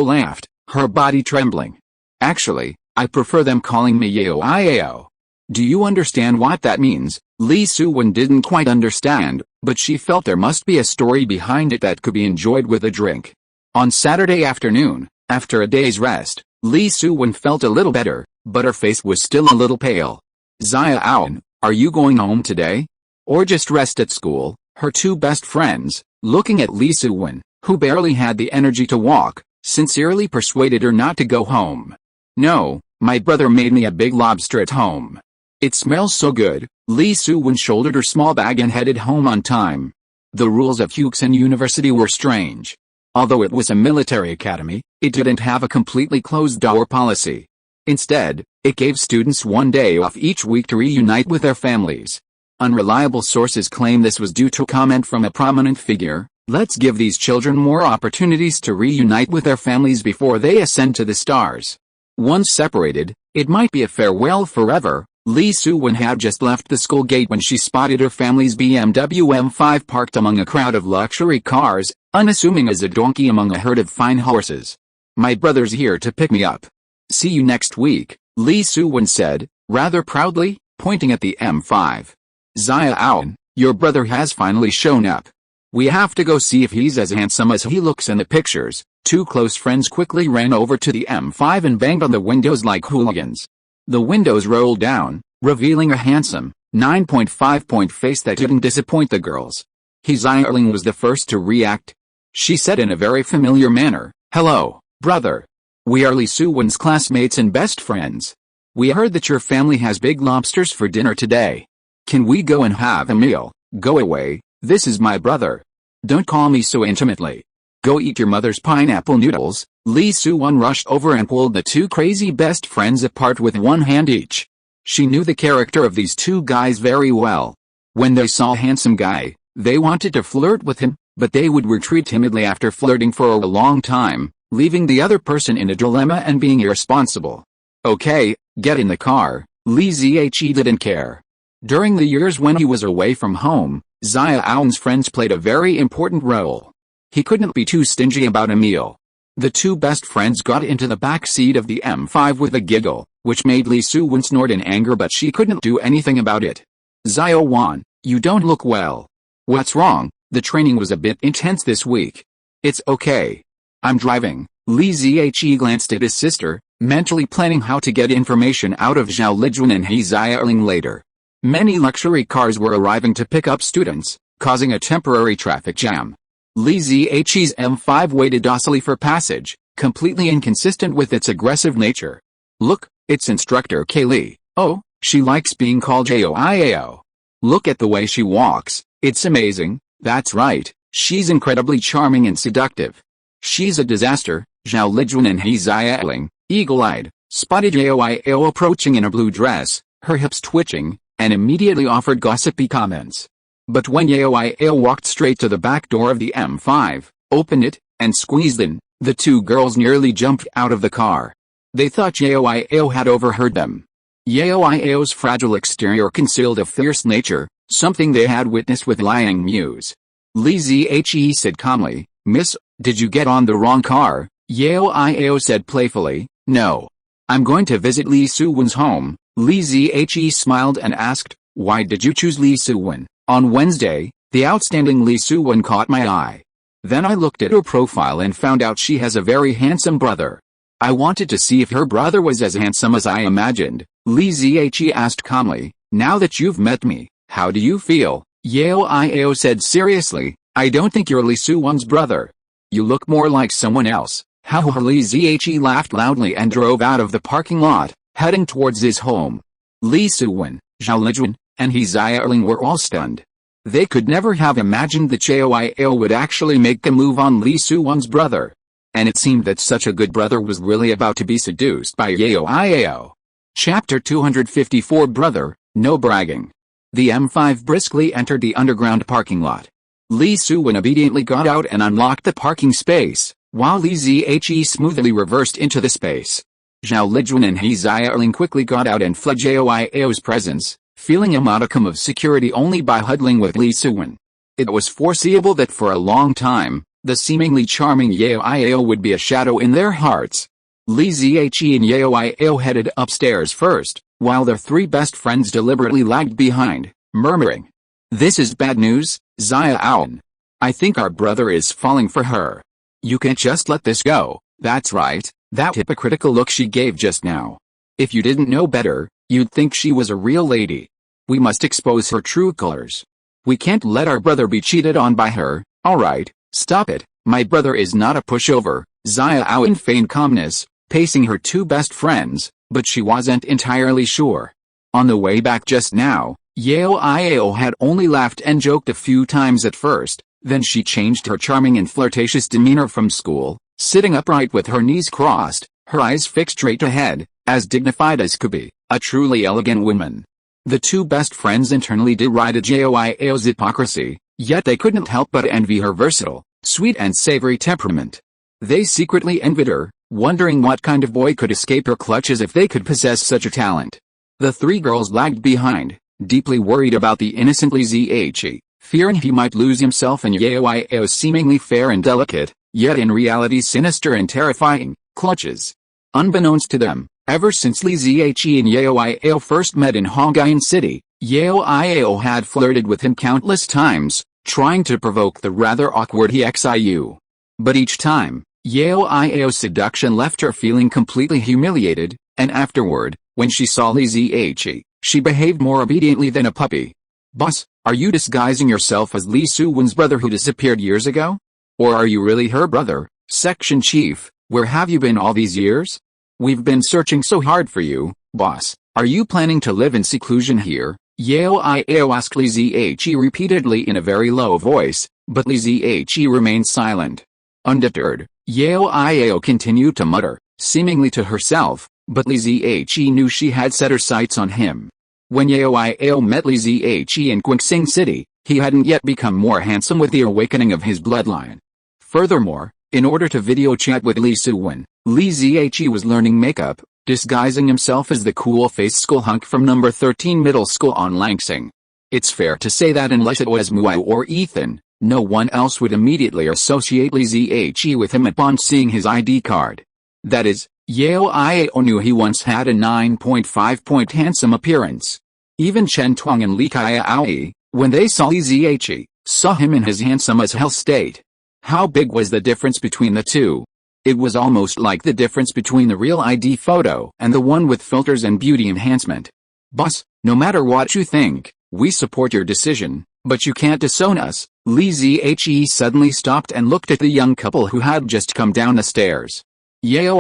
laughed, her body trembling. "Actually, I prefer them calling me Yeo. Do you understand what that means?" Lee Soo-won didn't quite understand, but she felt there must be a story behind it that could be enjoyed with a drink. On Saturday afternoon, after a day's rest, Lee Soo-won felt a little better, but her face was still a little pale. "Xiaowan, are you going home today? Or just rest at school?" Her two best friends, looking at Lee Soo-won, who barely had the energy to walk, sincerely persuaded her not to go home. "No, my brother made me a big lobster at home. It smells so good." Lee Soo-won shouldered her small bag and headed home on time. The rules of Huxin University were strange. Although it was a military academy, it didn't have a completely closed-door policy. Instead, it gave students one day off each week to reunite with their families. Unreliable sources claim this was due to a comment from a prominent figure, "Let's give these children more opportunities to reunite with their families before they ascend to the stars." Once separated, it might be a farewell forever. Lee Soo-won had just left the school gate when she spotted her family's BMW M5 parked among a crowd of luxury cars, unassuming as a donkey among a herd of fine horses. "My brother's here to pick me up. See you next week," Lee Soo-won said, rather proudly, pointing at the M5. "Xiaowan, your brother has finally shown up. We have to go see if he's as handsome as he looks in the pictures." Two close friends quickly ran over to the M5 and banged on the windows like hooligans. The windows rolled down, revealing a handsome, 9.5-point face that didn't disappoint the girls. Xiaowan was the first to react. She said in a very familiar manner, "Hello, brother. We are Lee Soo-won's classmates and best friends. We heard that your family has big lobsters for dinner today. Can we go and have a meal?" "Go away, this is my brother. Don't call me so intimately. Go eat your mother's pineapple noodles." Lee Soo-won rushed over and pulled the two crazy best friends apart with one hand each. She knew the character of these two guys very well. When they saw a handsome guy, they wanted to flirt with him, but they would retreat timidly after flirting for a long time, leaving the other person in a dilemma and being irresponsible. "Okay, get in the car." Lee Zhe didn't care. During the years when he was away from home, Xiaowan's friends played a very important role. He couldn't be too stingy about a meal. The two best friends got into the back seat of the M5 with a giggle, which made Lee Soo-won snort in anger, but she couldn't do anything about it. "Xiaowan, you don't look well. What's wrong?" "The training was a bit intense this week." "It's okay. I'm driving." Lee Zhe glanced at his sister, mentally planning how to get information out of Zhao Lijun and Xiaowan later. Many luxury cars were arriving to pick up students, causing a temporary traffic jam. Lee Zhe's M5 waited docilely for passage, completely inconsistent with its aggressive nature. "Look, it's Instructor Kaylee. Oh, she likes being called Jiao. Look at the way she walks, it's amazing." "That's right, she's incredibly charming and seductive." "She's a disaster." Zhao Lijun and Xiaowan, eagle-eyed, spotted Jiao approaching in a blue dress, her hips twitching, and immediately offered gossipy comments. But when Jiao walked straight to the back door of the M5, opened it, and squeezed in, the two girls nearly jumped out of the car. They thought Jiao had overheard them. Jiao's fragile exterior concealed a fierce nature, something they had witnessed with Liang Muse. Lee Zhe said calmly, "Miss, did you get on the wrong car?" Jiao said playfully, "No. I'm going to visit Lee Soo-won's home." Lee Zhe smiled and asked, "Why did you choose Lee Soo-won?" "On Wednesday, the outstanding Lee Soo-won caught my eye. Then I looked at her profile and found out she has a very handsome brother. I wanted to see if her brother was as handsome as I imagined." Lee Zhe asked calmly, "Now that you've met me, how do you feel?" Jiao said seriously, "I don't think you're Lee Soo-won's brother. You look more like someone else." How Lee Zhe laughed loudly and drove out of the parking lot, heading towards his home. Lee Soo-won, Zhao Lijun, and Xiaowan were all stunned. They could never have imagined that Jiao would actually make a move on Lee Soo-won's brother. And it seemed that such a good brother was really about to be seduced by Jiao. Chapter 254 Brother, No Bragging. The M5 briskly entered the underground parking lot. Li Suwen obediently got out and unlocked the parking space, while Li Zhe smoothly reversed into the space. Zhao Lijuan and He Xiaoling quickly got out and fled Jiao's presence, feeling a modicum of security only by huddling with Li Suwen. It was foreseeable that for a long time, the seemingly charming Yao would be a shadow in their hearts. Li Zhe and Yao headed upstairs first, while their three best friends deliberately lagged behind, murmuring, "This is bad news, Xiaowan. I think our brother is falling for her. You can't just let this go." That's right, that hypocritical look she gave just now. If you didn't know better, you'd think she was a real lady. We must expose her true colors. We can't let our brother be cheated on by her. Alright, stop it, my brother is not a pushover. Xiaowan feigned calmness, pacing her two best friends, but she wasn't entirely sure. On the way back just now, Yao had only laughed and joked a few times at first, then she changed her charming and flirtatious demeanor from school, sitting upright with her knees crossed, her eyes fixed straight ahead, as dignified as could be, a truly elegant woman. The two best friends internally derided Yao's hypocrisy, yet they couldn't help but envy her versatile, sweet and savory temperament. They secretly envied her, wondering what kind of boy could escape her clutches if they could possess such a talent. The three girls lagged behind, deeply worried about the innocent Li Zhe, fearing he might lose himself in Yao's seemingly fair and delicate, yet in reality sinister and terrifying, clutches. Unbeknownst to them, ever since Li Zhe and Yao first met in Hongyan City, Yao had flirted with him countless times, trying to provoke the rather awkward Xiu. But each time, Yao's seduction left her feeling completely humiliated, and afterward, when she saw Li Zhe, she behaved more obediently than a puppy. "Boss, are you disguising yourself as Li Suwen's brother who disappeared years ago? Or are you really her brother, Section Chief? Where have you been all these years? We've been searching so hard for you, boss. Are you planning to live in seclusion here?" Yao asked Li Zhe repeatedly in a very low voice, but Li Zhe remained silent. Undeterred, Yao continued to mutter, seemingly to herself, but Li Zhe knew she had set her sights on him. When Yao met Li Zhe in Qingxing City, he hadn't yet become more handsome with the awakening of his bloodline. Furthermore, in order to video chat with Li Suwen, Li Zhe was learning makeup, disguising himself as the cool-faced school hunk from number 13 middle school on Langsing. It's fair to say that unless it was Muai or Ethan, no one else would immediately associate Li Zhe with him upon seeing his ID card. That is, Yao knew he once had a 9.5-point handsome appearance. Even Chen Tuang and Li Kaiao, when they saw Li Zhe, saw him in his handsome as hell state. How big was the difference between the two? It was almost like the difference between the real ID photo and the one with filters and beauty enhancement. "Boss, no matter what you think, we support your decision, but you can't disown us." Li Zhe suddenly stopped and looked at the young couple who had just come down the stairs. Yao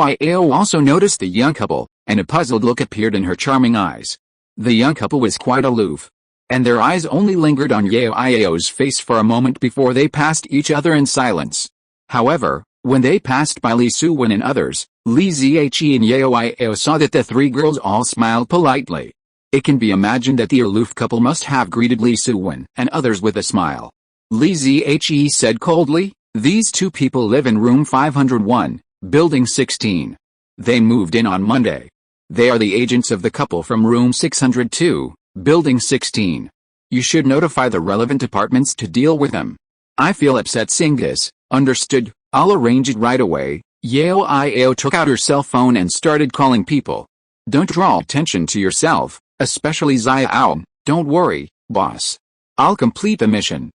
also noticed the young couple, and a puzzled look appeared in her charming eyes. The young couple was quite aloof, and their eyes only lingered on Yao's face for a moment before they passed each other in silence. However, when they passed by Li Suwen and others, Li Zhe and Yao saw that the three girls all smiled politely. It can be imagined that the aloof couple must have greeted Li Suwen and others with a smile. Li Zhe said coldly, "These two people live in room 501, building 16. They moved in on Monday. They are the agents of the couple from room 602, building 16. You should notify the relevant departments to deal with them." "I feel upset seeing this." "Understood, I'll arrange it right away." Yao took out her cell phone and started calling people. "Don't draw attention to yourself, especially Xiao. Don't worry, boss. I'll complete the mission."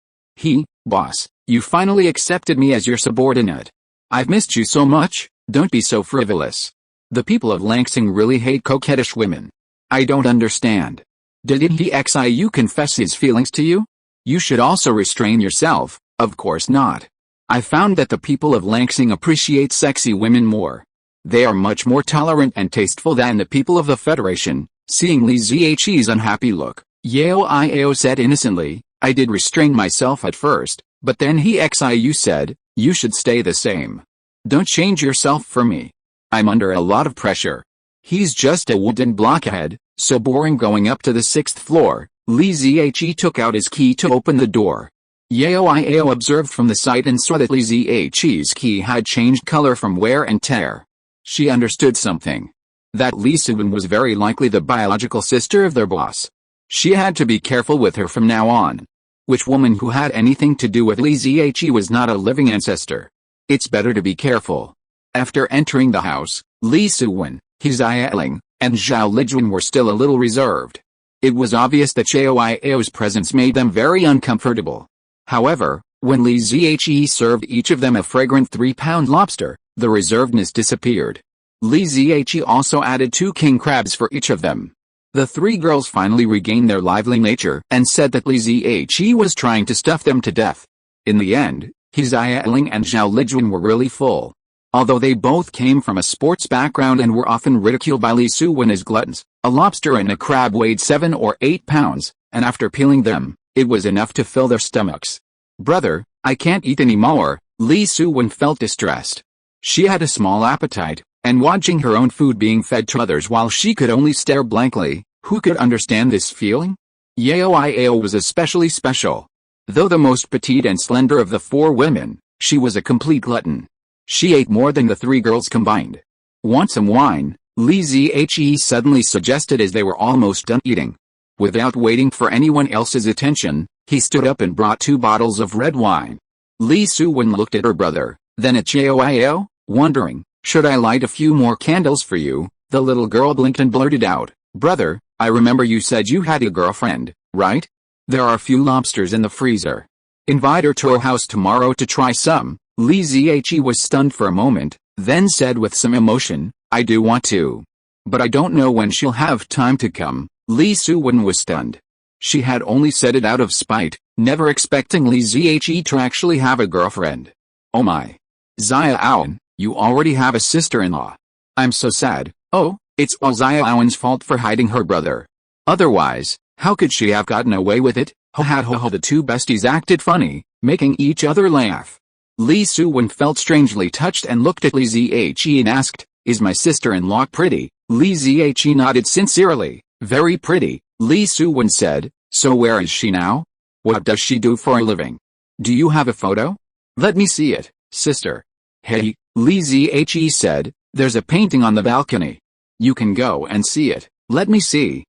"Boss, you finally accepted me as your subordinate. I've missed you so much, don't be so frivolous. The people of Langsing really hate coquettish women. I don't understand. Didn't Xiu confess his feelings to you? You should also restrain yourself." "Of course not. I found that the people of Langsing appreciate sexy women more. They are much more tolerant and tasteful than the people of the Federation." Seeing Li Zhe's unhappy look, Yao said innocently, "I did restrain myself at first, but then Xiu said, you should stay the same. Don't change yourself for me. I'm under a lot of pressure. He's just a wooden blockhead, so boring." Going up to the 6th floor, Li Zhe took out his key to open the door. Yao observed from the sight and saw that Li Ziqi's key had changed color from wear and tear. She understood something. That Li Xiaowan was very likely the biological sister of their boss. She had to be careful with her from now on. Which woman who had anything to do with Li Ziqi was not a living ancestor. It's better to be careful. After entering the house, Li Xiaowan, Xiaowan, and Zhao Lijuan were still a little reserved. It was obvious that Xiao's presence made them very uncomfortable. However, when Li Ziqi served each of them a fragrant 3-pound lobster, the reservedness disappeared. Li Ziqi also added 2 king crabs for each of them. The 3 girls finally regained their lively nature and said that Li Ziqi was trying to stuff them to death. In the end, Xiaowan and Zhao Lijuan were really full. Although they both came from a sports background and were often ridiculed by Li Xiaowan as gluttons, a lobster and a crab weighed 7 or 8 pounds, and after peeling them, it was enough to fill their stomachs. "Brother, I can't eat anymore," Li Xiaowan felt distressed. She had a small appetite, and watching her own food being fed to others while she could only stare blankly, who could understand this feeling? Yao was especially special. Though the most petite and slender of the 4 women, she was a complete glutton. She ate more than the 3 girls combined. "Want some wine?" Li Ziqi suddenly suggested as they were almost done eating. Without waiting for anyone else's attention, he stood up and brought 2 bottles of red wine. Li Xiaowan looked at her brother, then at Xiao, wondering, "Should I light a few more candles for you?" The little girl blinked and blurted out, "Brother, I remember you said you had a girlfriend, right? There are a few lobsters in the freezer. Invite her to our house tomorrow to try some." Li Ziqi was stunned for a moment, then said with some emotion, "I do want to. But I don't know when she'll have time to come." Li Xiaowan was stunned. She had only said it out of spite, never expecting Li Ziqi to actually have a girlfriend. "Oh my. Xiaowan, you already have a sister-in-law. I'm so sad." "Oh, it's all Xiaowan's fault for hiding her brother. Otherwise, how could she have gotten away with it?" The 2 besties acted funny, making each other laugh. Li Xiaowan felt strangely touched and looked at Li Ziqi and asked, "Is my sister-in-law pretty?" Li Ziqi nodded sincerely. "Very pretty," Li Xiaowan said. "So where is she now? What does she do for a living? Do you have a photo? Let me see it, sister." "Hey," Li Ziqi said, "there's a painting on the balcony. You can go and see it." Let me see,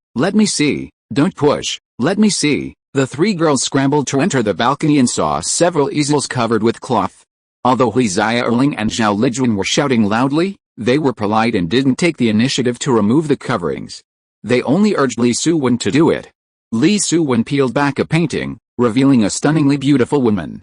don't push, let me see." The 3 girls scrambled to enter the balcony and saw several easels covered with cloth. Although Xiaowan and Zhao Lijuan were shouting loudly, they were polite and didn't take the initiative to remove the coverings. They only urged Li Xiaowan to do it. Li Xiaowan peeled back a painting, revealing a stunningly beautiful woman.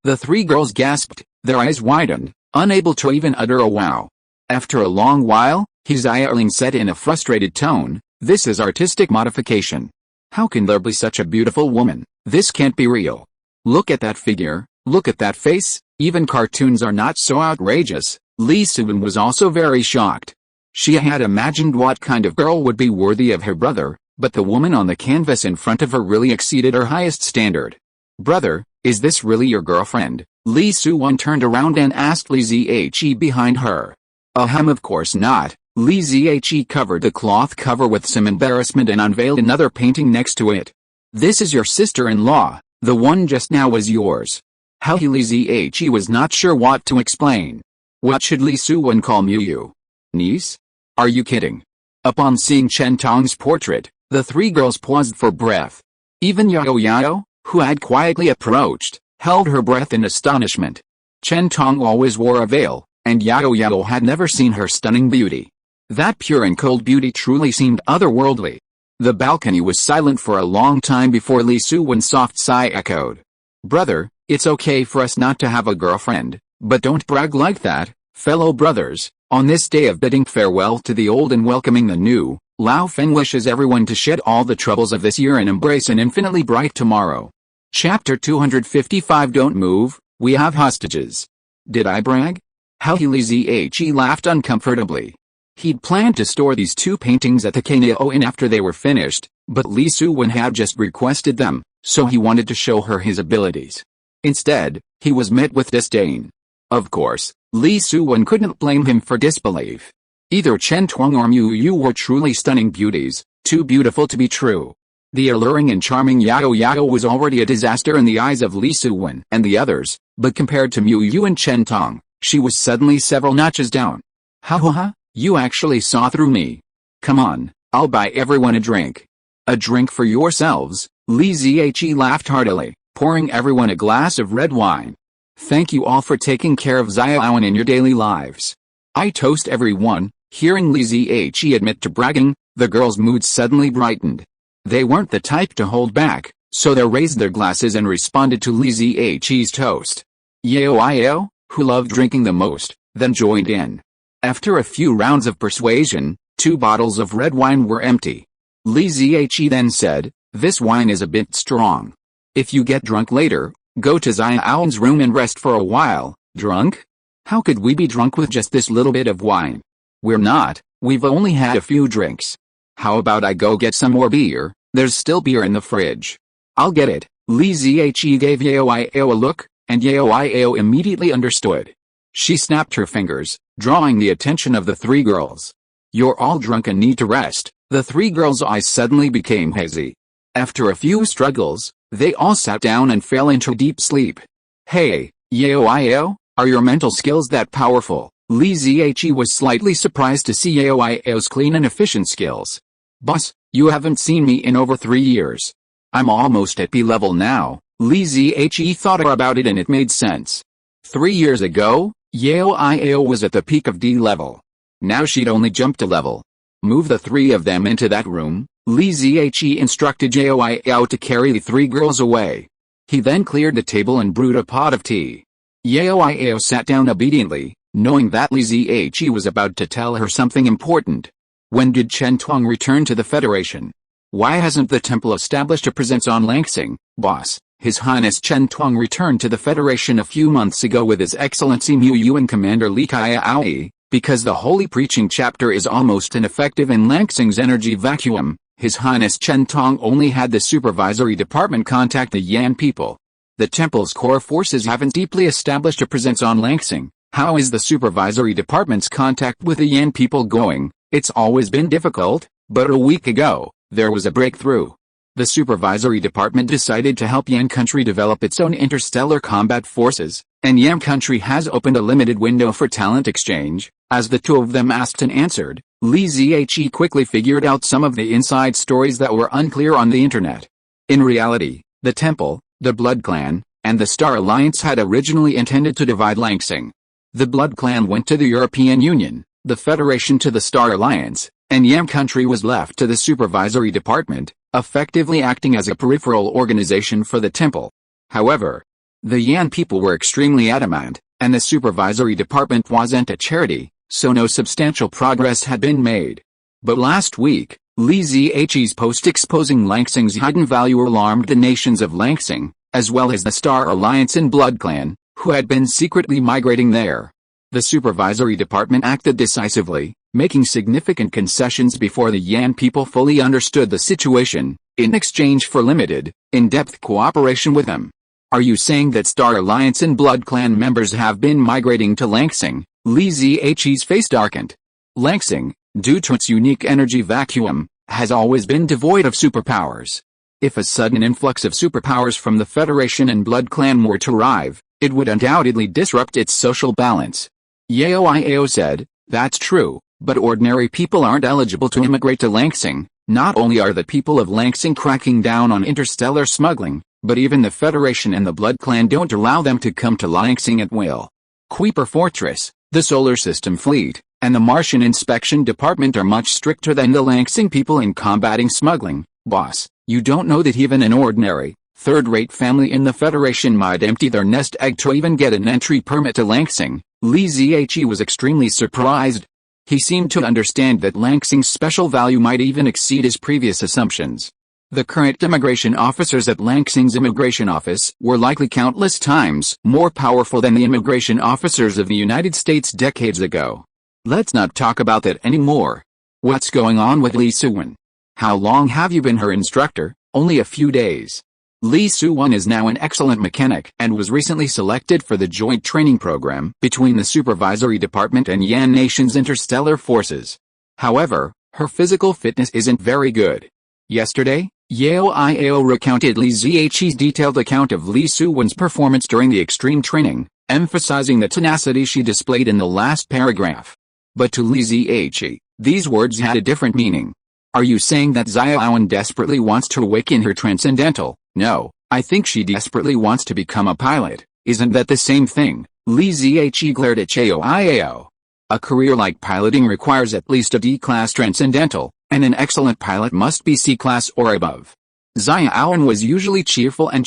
The 3 girls gasped, their eyes widened, unable to even utter a wow. After a long while, Xiaowan said in a frustrated tone, "This is artistic modification. How can there be such a beautiful woman? This can't be real. Look at that figure, look at that face, even cartoons are not so outrageous." Li Xiaowan was also very shocked. She had imagined what kind of girl would be worthy of her brother, but the woman on the canvas in front of her really exceeded her highest standard. "Brother, is this really your girlfriend?" Li Xiaowan turned around and asked Li Ziqi behind her. Of course not." Li Ziqi covered the cloth cover with some embarrassment and unveiled another painting next to it. "This is your sister-in-law, the one just now was yours." Li Ziqi was not sure what to explain. What should Li Xiaowan call Miyu? Niece? Are you kidding? Upon seeing Chen Tong's portrait, the 3 girls paused for breath. Even Yao, who had quietly approached, held her breath in astonishment. Chen Tong always wore a veil, and Yao had never seen her stunning beauty. That pure and cold beauty truly seemed otherworldly. The balcony was silent for a long time before Li Xiaowan's soft sigh echoed. "Brother, it's okay for us not to have a girlfriend, but don't brag like that, fellow brothers." On this day of bidding farewell to the old and welcoming the new, Lao Feng wishes everyone to shed all the troubles of this year and embrace an infinitely bright tomorrow. Chapter 255. Don't move, we have hostages. Did I brag? Li Ziqi laughed uncomfortably. He'd planned to store these 2 paintings at the Kanao Inn after they were finished, but Li Xiaowan had just requested them, so he wanted to show her his abilities. Instead, he was met with disdain. Of course, Li Xiaowan couldn't blame him for disbelief. Either Chen Tong or Miyu were truly stunning beauties, too beautiful to be true. The alluring and charming Yao Yao was already a disaster in the eyes of Li Suwen and the others, but compared to Mu Yu and Chen Tong, she was suddenly several notches down. Ha ha ha, you actually saw through me. Come on, I'll buy everyone a drink. A drink for yourselves, Li Zhe laughed heartily, pouring everyone a glass of red wine. Thank you all for taking care of Xiaowan in your daily lives. I toast everyone. Hearing Li Zhe admit to bragging, the girls' mood suddenly brightened. They weren't the type to hold back, so they raised their glasses and responded to Li Zhe's toast. Yao, who loved drinking the most, then joined in. After a few rounds of persuasion, 2 bottles of red wine were empty. Li Zhe then said, "This wine is a bit strong. If you get drunk later, go to Xiaowan's room and rest for a while." Drunk? How could we be drunk with just this little bit of wine? We're not, we've only had a few drinks. How about I go get some more beer? There's still beer in the fridge. I'll get it. Li Zhe gave Yao a look, and Yao immediately understood. She snapped her fingers, drawing the attention of the 3 girls. You're all drunk and need to rest. The 3 girls' eyes suddenly became hazy. After a few struggles, they all sat down and fell into deep sleep. Hey, Yao, are your mental skills that powerful? Li Zhe was slightly surprised to see Yao's clean and efficient skills. Boss, you haven't seen me in over 3 years. I'm almost at P level now. Li Zhe thought about it and it made sense. 3 years ago, Yao was at the peak of D level. Now she'd only jumped a level. Move the 3 of them into that room. Li Zhe instructed Yao to carry the 3 girls away. He then cleared the table and brewed a pot of tea. Yao sat down obediently, knowing that Li Zhe was about to tell her something important. When did Chen Tong return to the Federation? Why hasn't the temple established a presence on Langsing? Boss, His Highness Chen Tong returned to the Federation a few months ago with His Excellency Mu Yu and Commander Li Kai. Because the Holy Preaching Chapter is almost ineffective in Langsing's energy vacuum, His Highness Chen Tong only had the Supervisory Department contact the Yan people. The temple's core forces haven't deeply established a presence on Langsing. How is the Supervisory Department's contact with the Yan people going? It's always been difficult, but a week ago, there was a breakthrough. The Supervisory Department decided to help Yan country develop its own interstellar combat forces, and Yan country has opened a limited window for talent exchange. As the 2 of them asked and answered, Li Zhe quickly figured out some of the inside stories that were unclear on the internet. In reality, the Temple, the Blood Clan, and the Star Alliance had originally intended to divide Langsing. The Blood Clan went to the European Union, the Federation to the Star Alliance, and Yan country was left to the Supervisory Department, effectively acting as a peripheral organization for the Temple. However, the Yan people were extremely adamant, and the Supervisory Department wasn't a charity, so no substantial progress had been made. But last week, Li Zhe's post exposing Langsing's hidden value alarmed the nations of Langsing, as well as the Star Alliance and Blood Clan, who had been secretly migrating there. The Supervisory Department acted decisively, making significant concessions before the Yan people fully understood the situation, in exchange for limited, in-depth cooperation with them. Are you saying that Star Alliance and Blood Clan members have been migrating to Langsing? Li Zhe's face darkened. Langsing, due to its unique energy vacuum, has always been devoid of superpowers. If a sudden influx of superpowers from the Federation and Blood Clan were to arrive, it would undoubtedly disrupt its social balance. Yao said, that's true, but ordinary people aren't eligible to immigrate to Langsing. Not only are the people of Langsing cracking down on interstellar smuggling, but even the Federation and the Blood Clan don't allow them to come to Langsing at will. Kuiper Fortress, the Solar System Fleet, and the Martian Inspection Department are much stricter than the Langsing people in combating smuggling. Boss, you don't know that even an ordinary, third-rate family in the Federation might empty their nest egg to even get an entry permit to Langsing. Li Zhe was extremely surprised. He seemed to understand that Langsing's special value might even exceed his previous assumptions. The current immigration officers at Langsing's immigration office were likely countless times more powerful than the immigration officers of the United States decades ago. Let's not talk about that anymore. What's going on with Li Suwen? How long have you been her instructor? Only a few days. Li Suwen is now an excellent mechanic and was recently selected for the joint training program between the Supervisory Department and Yan Nation's interstellar forces. However, her physical fitness isn't very good. Yesterday, Yao Iao recounted Li Ziyi's detailed account of Li Suwan's performance during the extreme training, emphasizing the tenacity she displayed in the last paragraph. But to Li Ziyi, these words had a different meaning. Are you saying that Xiaowan desperately wants to awaken her transcendental? No, I think she desperately wants to become a pilot. Isn't that the same thing? Li Ziyi glared at Yao Iao. A career like piloting requires at least a D-class transcendental, and an excellent pilot must be C-class or above. Xiaowan was usually cheerful, and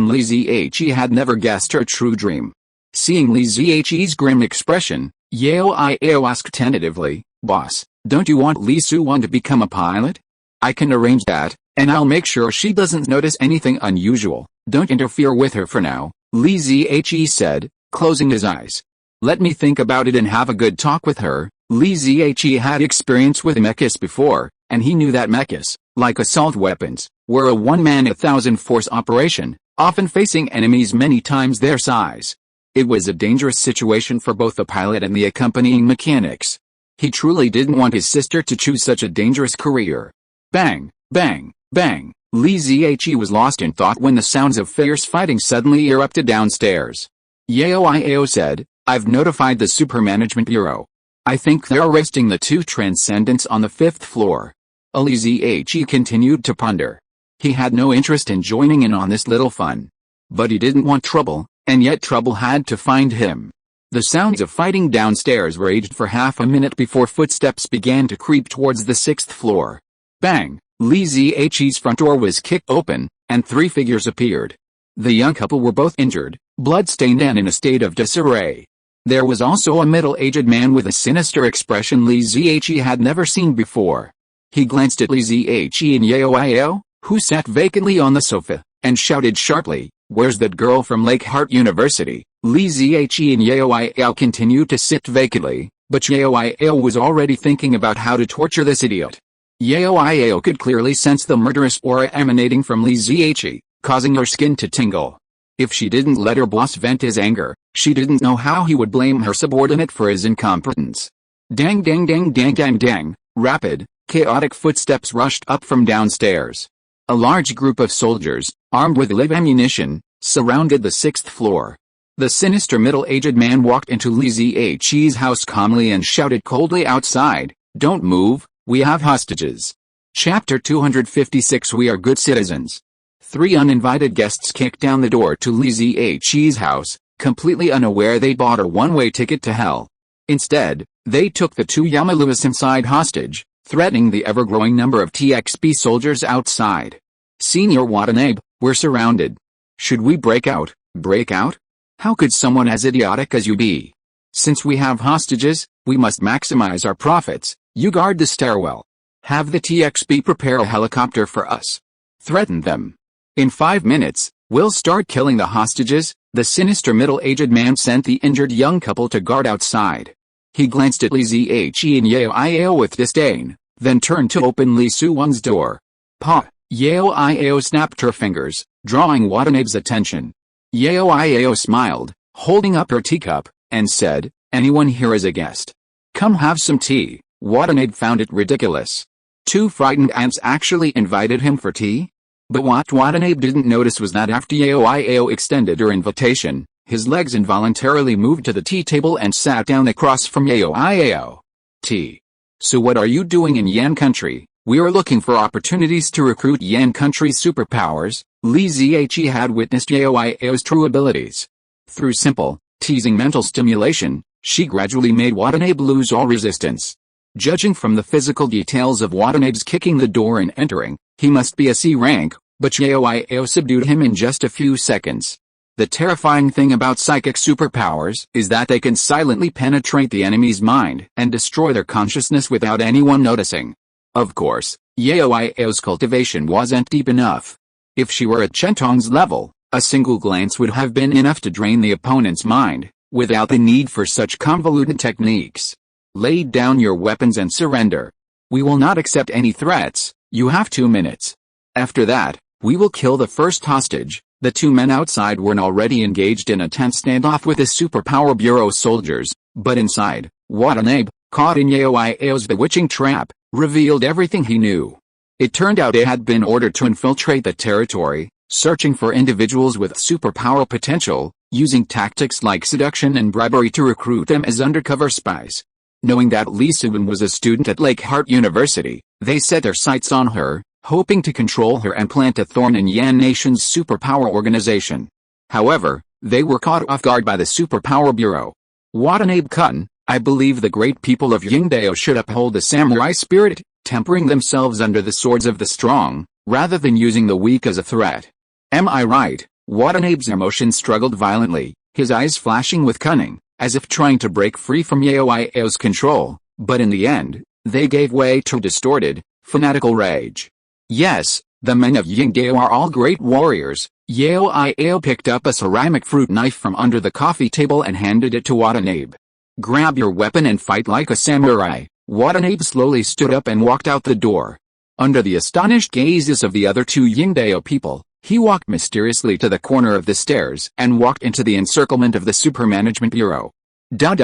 Li Ziyi had never guessed her true dream. Seeing Li Ziyi's grim expression, Yao Iao asked tentatively, "Boss, don't you want Li Suwan to become a pilot? I can arrange that, and I'll make sure she doesn't notice anything unusual. Don't interfere with her for now," Li Ziyi said, closing his eyes. "Let me think about it and have a good talk with her." Li Ziyi had experience with mechas before, and he knew that mechas, like assault weapons, were a one-man 1,000 force operation, often facing enemies many times their size. It was a dangerous situation for both the pilot and the accompanying mechanics. He truly didn't want his sister to choose such a dangerous career. Bang, bang, bang. Li Ziyi was lost in thought when the sounds of fierce fighting suddenly erupted downstairs. Yao Iao said, "I've notified the Super Management Bureau. I think they're arresting the two transcendents on the 5th floor." Li Ziyi continued to ponder. He had no interest in joining in on this little fun. But he didn't want trouble, and yet trouble had to find him. The sounds of fighting downstairs raged for half a minute before footsteps began to creep towards the 6th floor. Bang! Li Ziyi's front door was kicked open, and 3 figures appeared. The young couple were both injured, blood-stained and in a state of disarray. There was also a middle-aged man with a sinister expression Li Ziyi had never seen before. He glanced at Li Ziyi and Yao Iao, who sat vacantly on the sofa, and shouted sharply, "Where's that girl from Lake Heart University?" Li Ziyi and Yao Iao continued to sit vacantly, but Yao Iao was already thinking about how to torture this idiot. Yao Iao could clearly sense the murderous aura emanating from Li Ziyi, causing her skin to tingle. If she didn't let her boss vent his anger, she didn't know how he would blame her subordinate for his incompetence. Dang dang dang dang dang dang, rapid, chaotic footsteps rushed up from downstairs. A large group of soldiers, armed with live ammunition, surrounded the 6th floor. The sinister middle-aged man walked into Li Ziyi's house calmly and shouted coldly outside, "Don't move, we have hostages." Chapter 256 We are good citizens. 3 uninvited guests kicked down the door to Li Ziyi's house, completely unaware they bought a one-way ticket to hell. Instead, they took the 2 Yamaluas inside hostage, threatening the ever-growing number of TXP soldiers outside. "Senior Watanabe, we're surrounded. Should we break out?" "Break out? How could someone as idiotic as you be? Since we have hostages, we must maximize our profits. You guard the stairwell. Have the TXP prepare a helicopter for us. Threaten them. In 5 minutes, we'll start killing the hostages." The sinister middle-aged man sent the injured young couple to guard outside. He glanced at Li Ziyi and Yao Iao with disdain, then turned to open Li Suwan's door. "Pa!" Yao Iao snapped her fingers, drawing Watanabe's attention. Yao Iao smiled, holding up her teacup, and said, "Anyone here is a guest. Come have some tea." Watanabe found it ridiculous. 2 frightened ants actually invited him for tea? But what Watanabe didn't notice was that after Yao Iao extended her invitation, his legs involuntarily moved to the tea table and sat down across from Yao Iao. "Tea? So what are you doing in Yan country?" "We are looking for opportunities to recruit Yan country's superpowers." Li Ziyi had witnessed Yao Iao's true abilities. Through simple, teasing mental stimulation, she gradually made Watanabe lose all resistance. Judging from the physical details of Watanabe's kicking the door and entering, he must be a C rank, but Yao Iao subdued him in just a few seconds. The terrifying thing about psychic superpowers is that they can silently penetrate the enemy's mind and destroy their consciousness without anyone noticing. Of course, Yao Iao's cultivation wasn't deep enough. If she were at Chentong's level, a single glance would have been enough to drain the opponent's mind, without the need for such convoluted techniques. "Lay down your weapons and surrender. We will not accept any threats. You have 2 minutes. After that, we will kill the first hostage." The 2 men outside were already engaged in a tense standoff with the Superpower Bureau soldiers, but inside, Watanabe, caught in Yao Iao's bewitching trap, revealed everything he knew. It turned out they had been ordered to infiltrate the territory, searching for individuals with superpower potential, using tactics like seduction and bribery to recruit them as undercover spies. Knowing that Xiaowan was a student at Lakehart University, they set their sights on her, hoping to control her and plant a thorn in Yan Nation's superpower organization. However, they were caught off guard by the Superpower Bureau. Watanabe-kun, I believe the great people of Yingdao should uphold the samurai spirit, tempering themselves under the swords of the strong, rather than using the weak as a threat. Am I right? Watanabe's emotions struggled violently, his eyes flashing with cunning, as if trying to break free from Yao's control, but in the end, they gave way to distorted, fanatical rage. Yes, the men of Yingdao are all great warriors. Yao picked up a ceramic fruit knife from under the coffee table and handed it to Watanabe. Grab your weapon and fight like a samurai. Watanabe slowly stood up and walked out the door. Under the astonished gazes of the other two Yingdao people, he walked mysteriously to the corner of the stairs and walked into the encirclement of the Super Management Bureau. Da.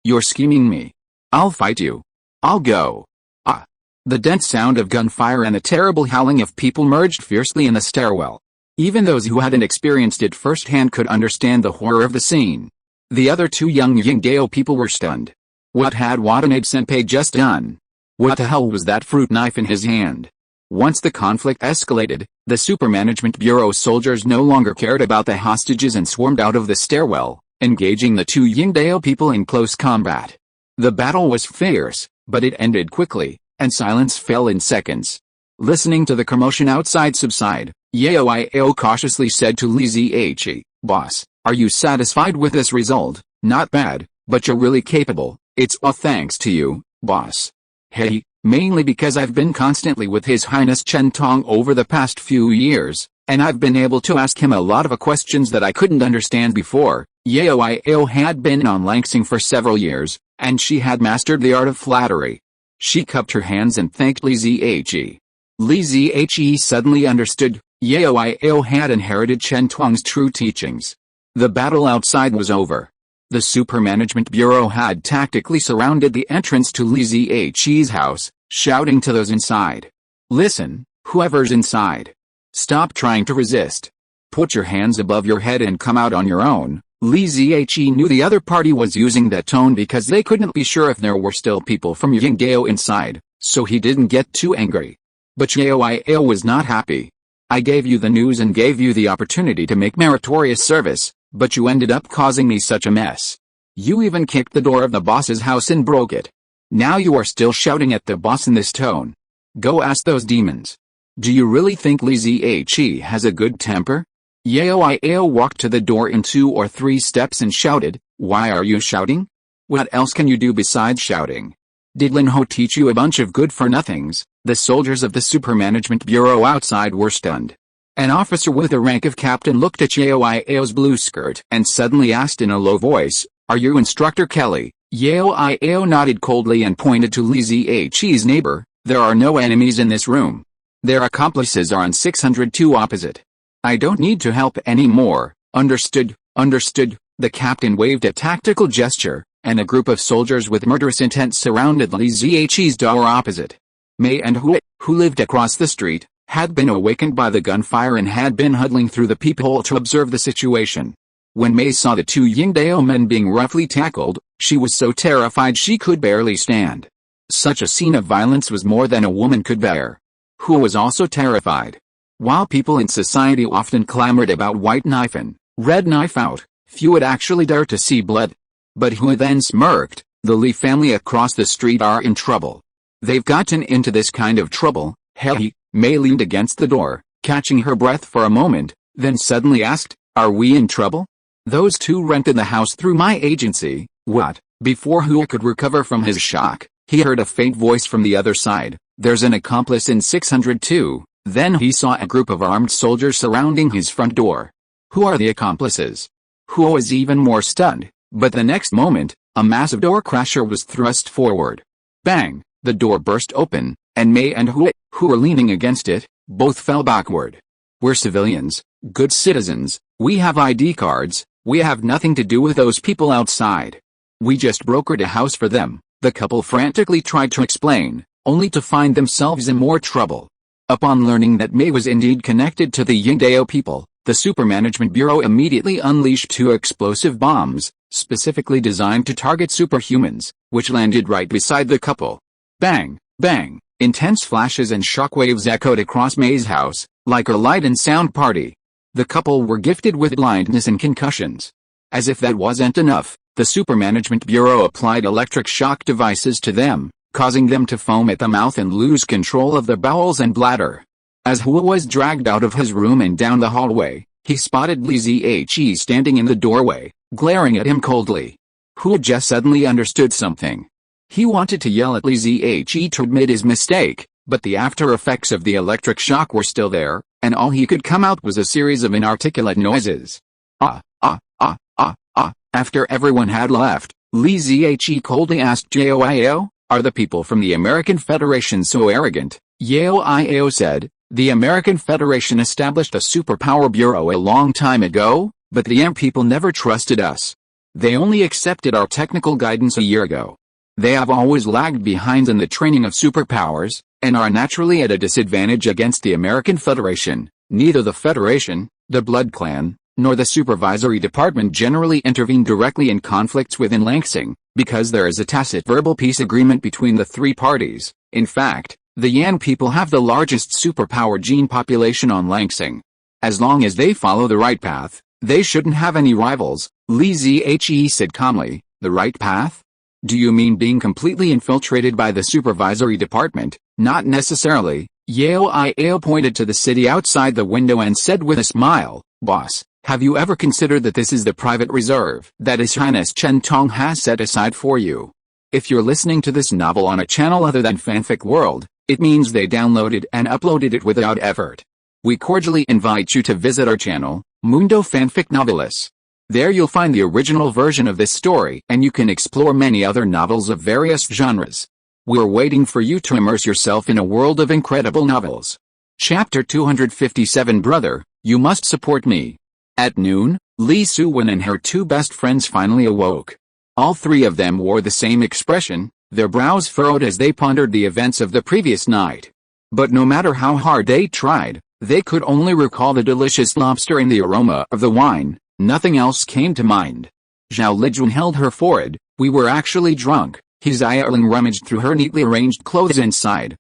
You're scheming me. I'll fight you. I'll go. Ah. The dense sound of gunfire and the terrible howling of people merged fiercely in the stairwell. Even those who hadn't experienced it firsthand could understand the horror of the scene. The other two young Yingdao people were stunned. What had Watanabe-senpai just done? What the hell was that fruit knife in his hand? Once the conflict escalated, the Super Management Bureau soldiers no longer cared about the hostages and swarmed out of the stairwell, engaging the two Yingdao people in close combat. The battle was fierce, but it ended quickly, and silence fell in seconds. Listening to the commotion outside subside, Yao cautiously said to Li Ziyi, "Boss, are you satisfied with this result? Not bad, but you're really capable. It's all thanks to you, boss." Hey, mainly because I've been constantly with His Highness Chen Tong over the past few years, and I've been able to ask him a lot of questions that I couldn't understand before. Yao had been on Langsing for several years, and she had mastered the art of flattery. She cupped her hands and thanked Li Ziyi. Li Ziyi suddenly understood, Yao had inherited Chen Tong's true teachings. The battle outside was over. The Super Management Bureau had tactically surrounded the entrance to Li Ziyi's house, shouting to those inside. "Listen, whoever's inside. Stop trying to resist. Put your hands above your head and come out on your own." Li Ziyi knew the other party was using that tone because they couldn't be sure if there were still people from Yingdao inside, so he didn't get too angry. But Yao was not happy. "I gave you the news and gave you the opportunity to make meritorious service, but you ended up causing me such a mess. You even kicked the door of the boss's house and broke it. Now you are still shouting at the boss in this tone. Go ask those demons. Do you really think Li Ziyi has a good temper?" Yao walked to the door in 2 or 3 steps and shouted, "Why are you shouting? What else can you do besides shouting? Did Lin Ho teach you a bunch of good-for-nothings?" The soldiers of the Super Management Bureau outside were stunned. An officer with the rank of captain looked at Yao's blue skirt and suddenly asked in a low voice, "Are you Instructor Kelly?" Yao nodded coldly and pointed to Li Ziyi's neighbor. "There are no enemies in this room. Their accomplices are on 602 opposite. I don't need to help anymore." Understood. The captain waved a tactical gesture, and a group of soldiers with murderous intent surrounded Li Ziyi's door opposite. Mei and Hui, who lived across the street, had been awakened by the gunfire and had been huddling through the peephole to observe the situation. When Mei saw the two Yingdao men being roughly tackled, she was so terrified she could barely stand. Such a scene of violence was more than a woman could bear. Hui was also terrified. While people in society often clamored about white knife in, red knife out, few would actually dare to see blood. But Hui then smirked, "The Li family across the street are in trouble. They've gotten into this kind of trouble." Hey, Mei leaned against the door, catching her breath for a moment, then suddenly asked, "Are we in trouble? Those two rented the house through my agency." "What?" Before Hui could recover from his shock, he heard a faint voice from the other side, "There's an accomplice in 602. Then he saw a group of armed soldiers surrounding his front door. "Who are the accomplices?" Hui was even more stunned, but the next moment, a massive door crasher was thrust forward. Bang! The door burst open, and Mei and Hui, who were leaning against it, both fell backward. "We're civilians, good citizens, we have ID cards, we have nothing to do with those people outside. We just brokered a house for them," the couple frantically tried to explain, only to find themselves in more trouble. Upon learning that Mei was indeed connected to the Yingdao people, the Super Management Bureau immediately unleashed 2 explosive bombs, specifically designed to target superhumans, which landed right beside the couple. Bang, bang, intense flashes and shockwaves echoed across Mei's house, like a light and sound party. The couple were gifted with blindness and concussions. As if that wasn't enough, the Super Management Bureau applied electric shock devices to them, causing them to foam at the mouth and lose control of their bowels and bladder. As Hua was dragged out of his room and down the hallway, he spotted Li Zhe standing in the doorway, glaring at him coldly. Hua just suddenly understood something. He wanted to yell at Li Zhe to admit his mistake, but the after effects of the electric shock were still there, and all he could come out was a series of inarticulate noises. Ah, ah, ah, ah, ah. After everyone had left, Li Zhe coldly asked Xiaowan, "Are the people from the American Federation so arrogant?" Xiaowan said, "The American Federation established a superpower bureau a long time ago, but the people never trusted us. They only accepted our technical guidance a year ago. They have always lagged behind in the training of superpowers, and are naturally at a disadvantage against the American Federation. Neither the Federation, the Blood Clan, nor the Supervisory Department generally intervene directly in conflicts within Lansing, because there is a tacit verbal peace agreement between the 3 parties. In fact, the Yan people have the largest superpower gene population on Lansing. As long as they follow the right path, they shouldn't have any rivals." Li Zhe said calmly. "The right path? Do you mean being completely infiltrated by the Supervisory Department?" "Not necessarily." Xiaowan pointed to the city outside the window and said with a smile, "Boss, have you ever considered that this is the private reserve that His Highness Chen Tong has set aside for you? If you're listening to this novel on a channel other than Fanfic World, it means they downloaded and uploaded it without effort. We cordially invite you to visit our channel, Mundo Fanfic Novelis. There you'll find the original version of this story, and you can explore many other novels of various genres. We're waiting for you to immerse yourself in a world of incredible novels." Chapter 257 Brother, you must support me. At noon, Li Xiaowan and her 2 best friends finally awoke. All 3 of them wore the same expression, their brows furrowed as they pondered the events of the previous night. But no matter how hard they tried, they could only recall the delicious lobster and the aroma of the wine. Nothing else came to mind. Zhao Lijun held her forehead. "We were actually drunk." His Xiaowan rummaged through her neatly arranged clothes and sighed.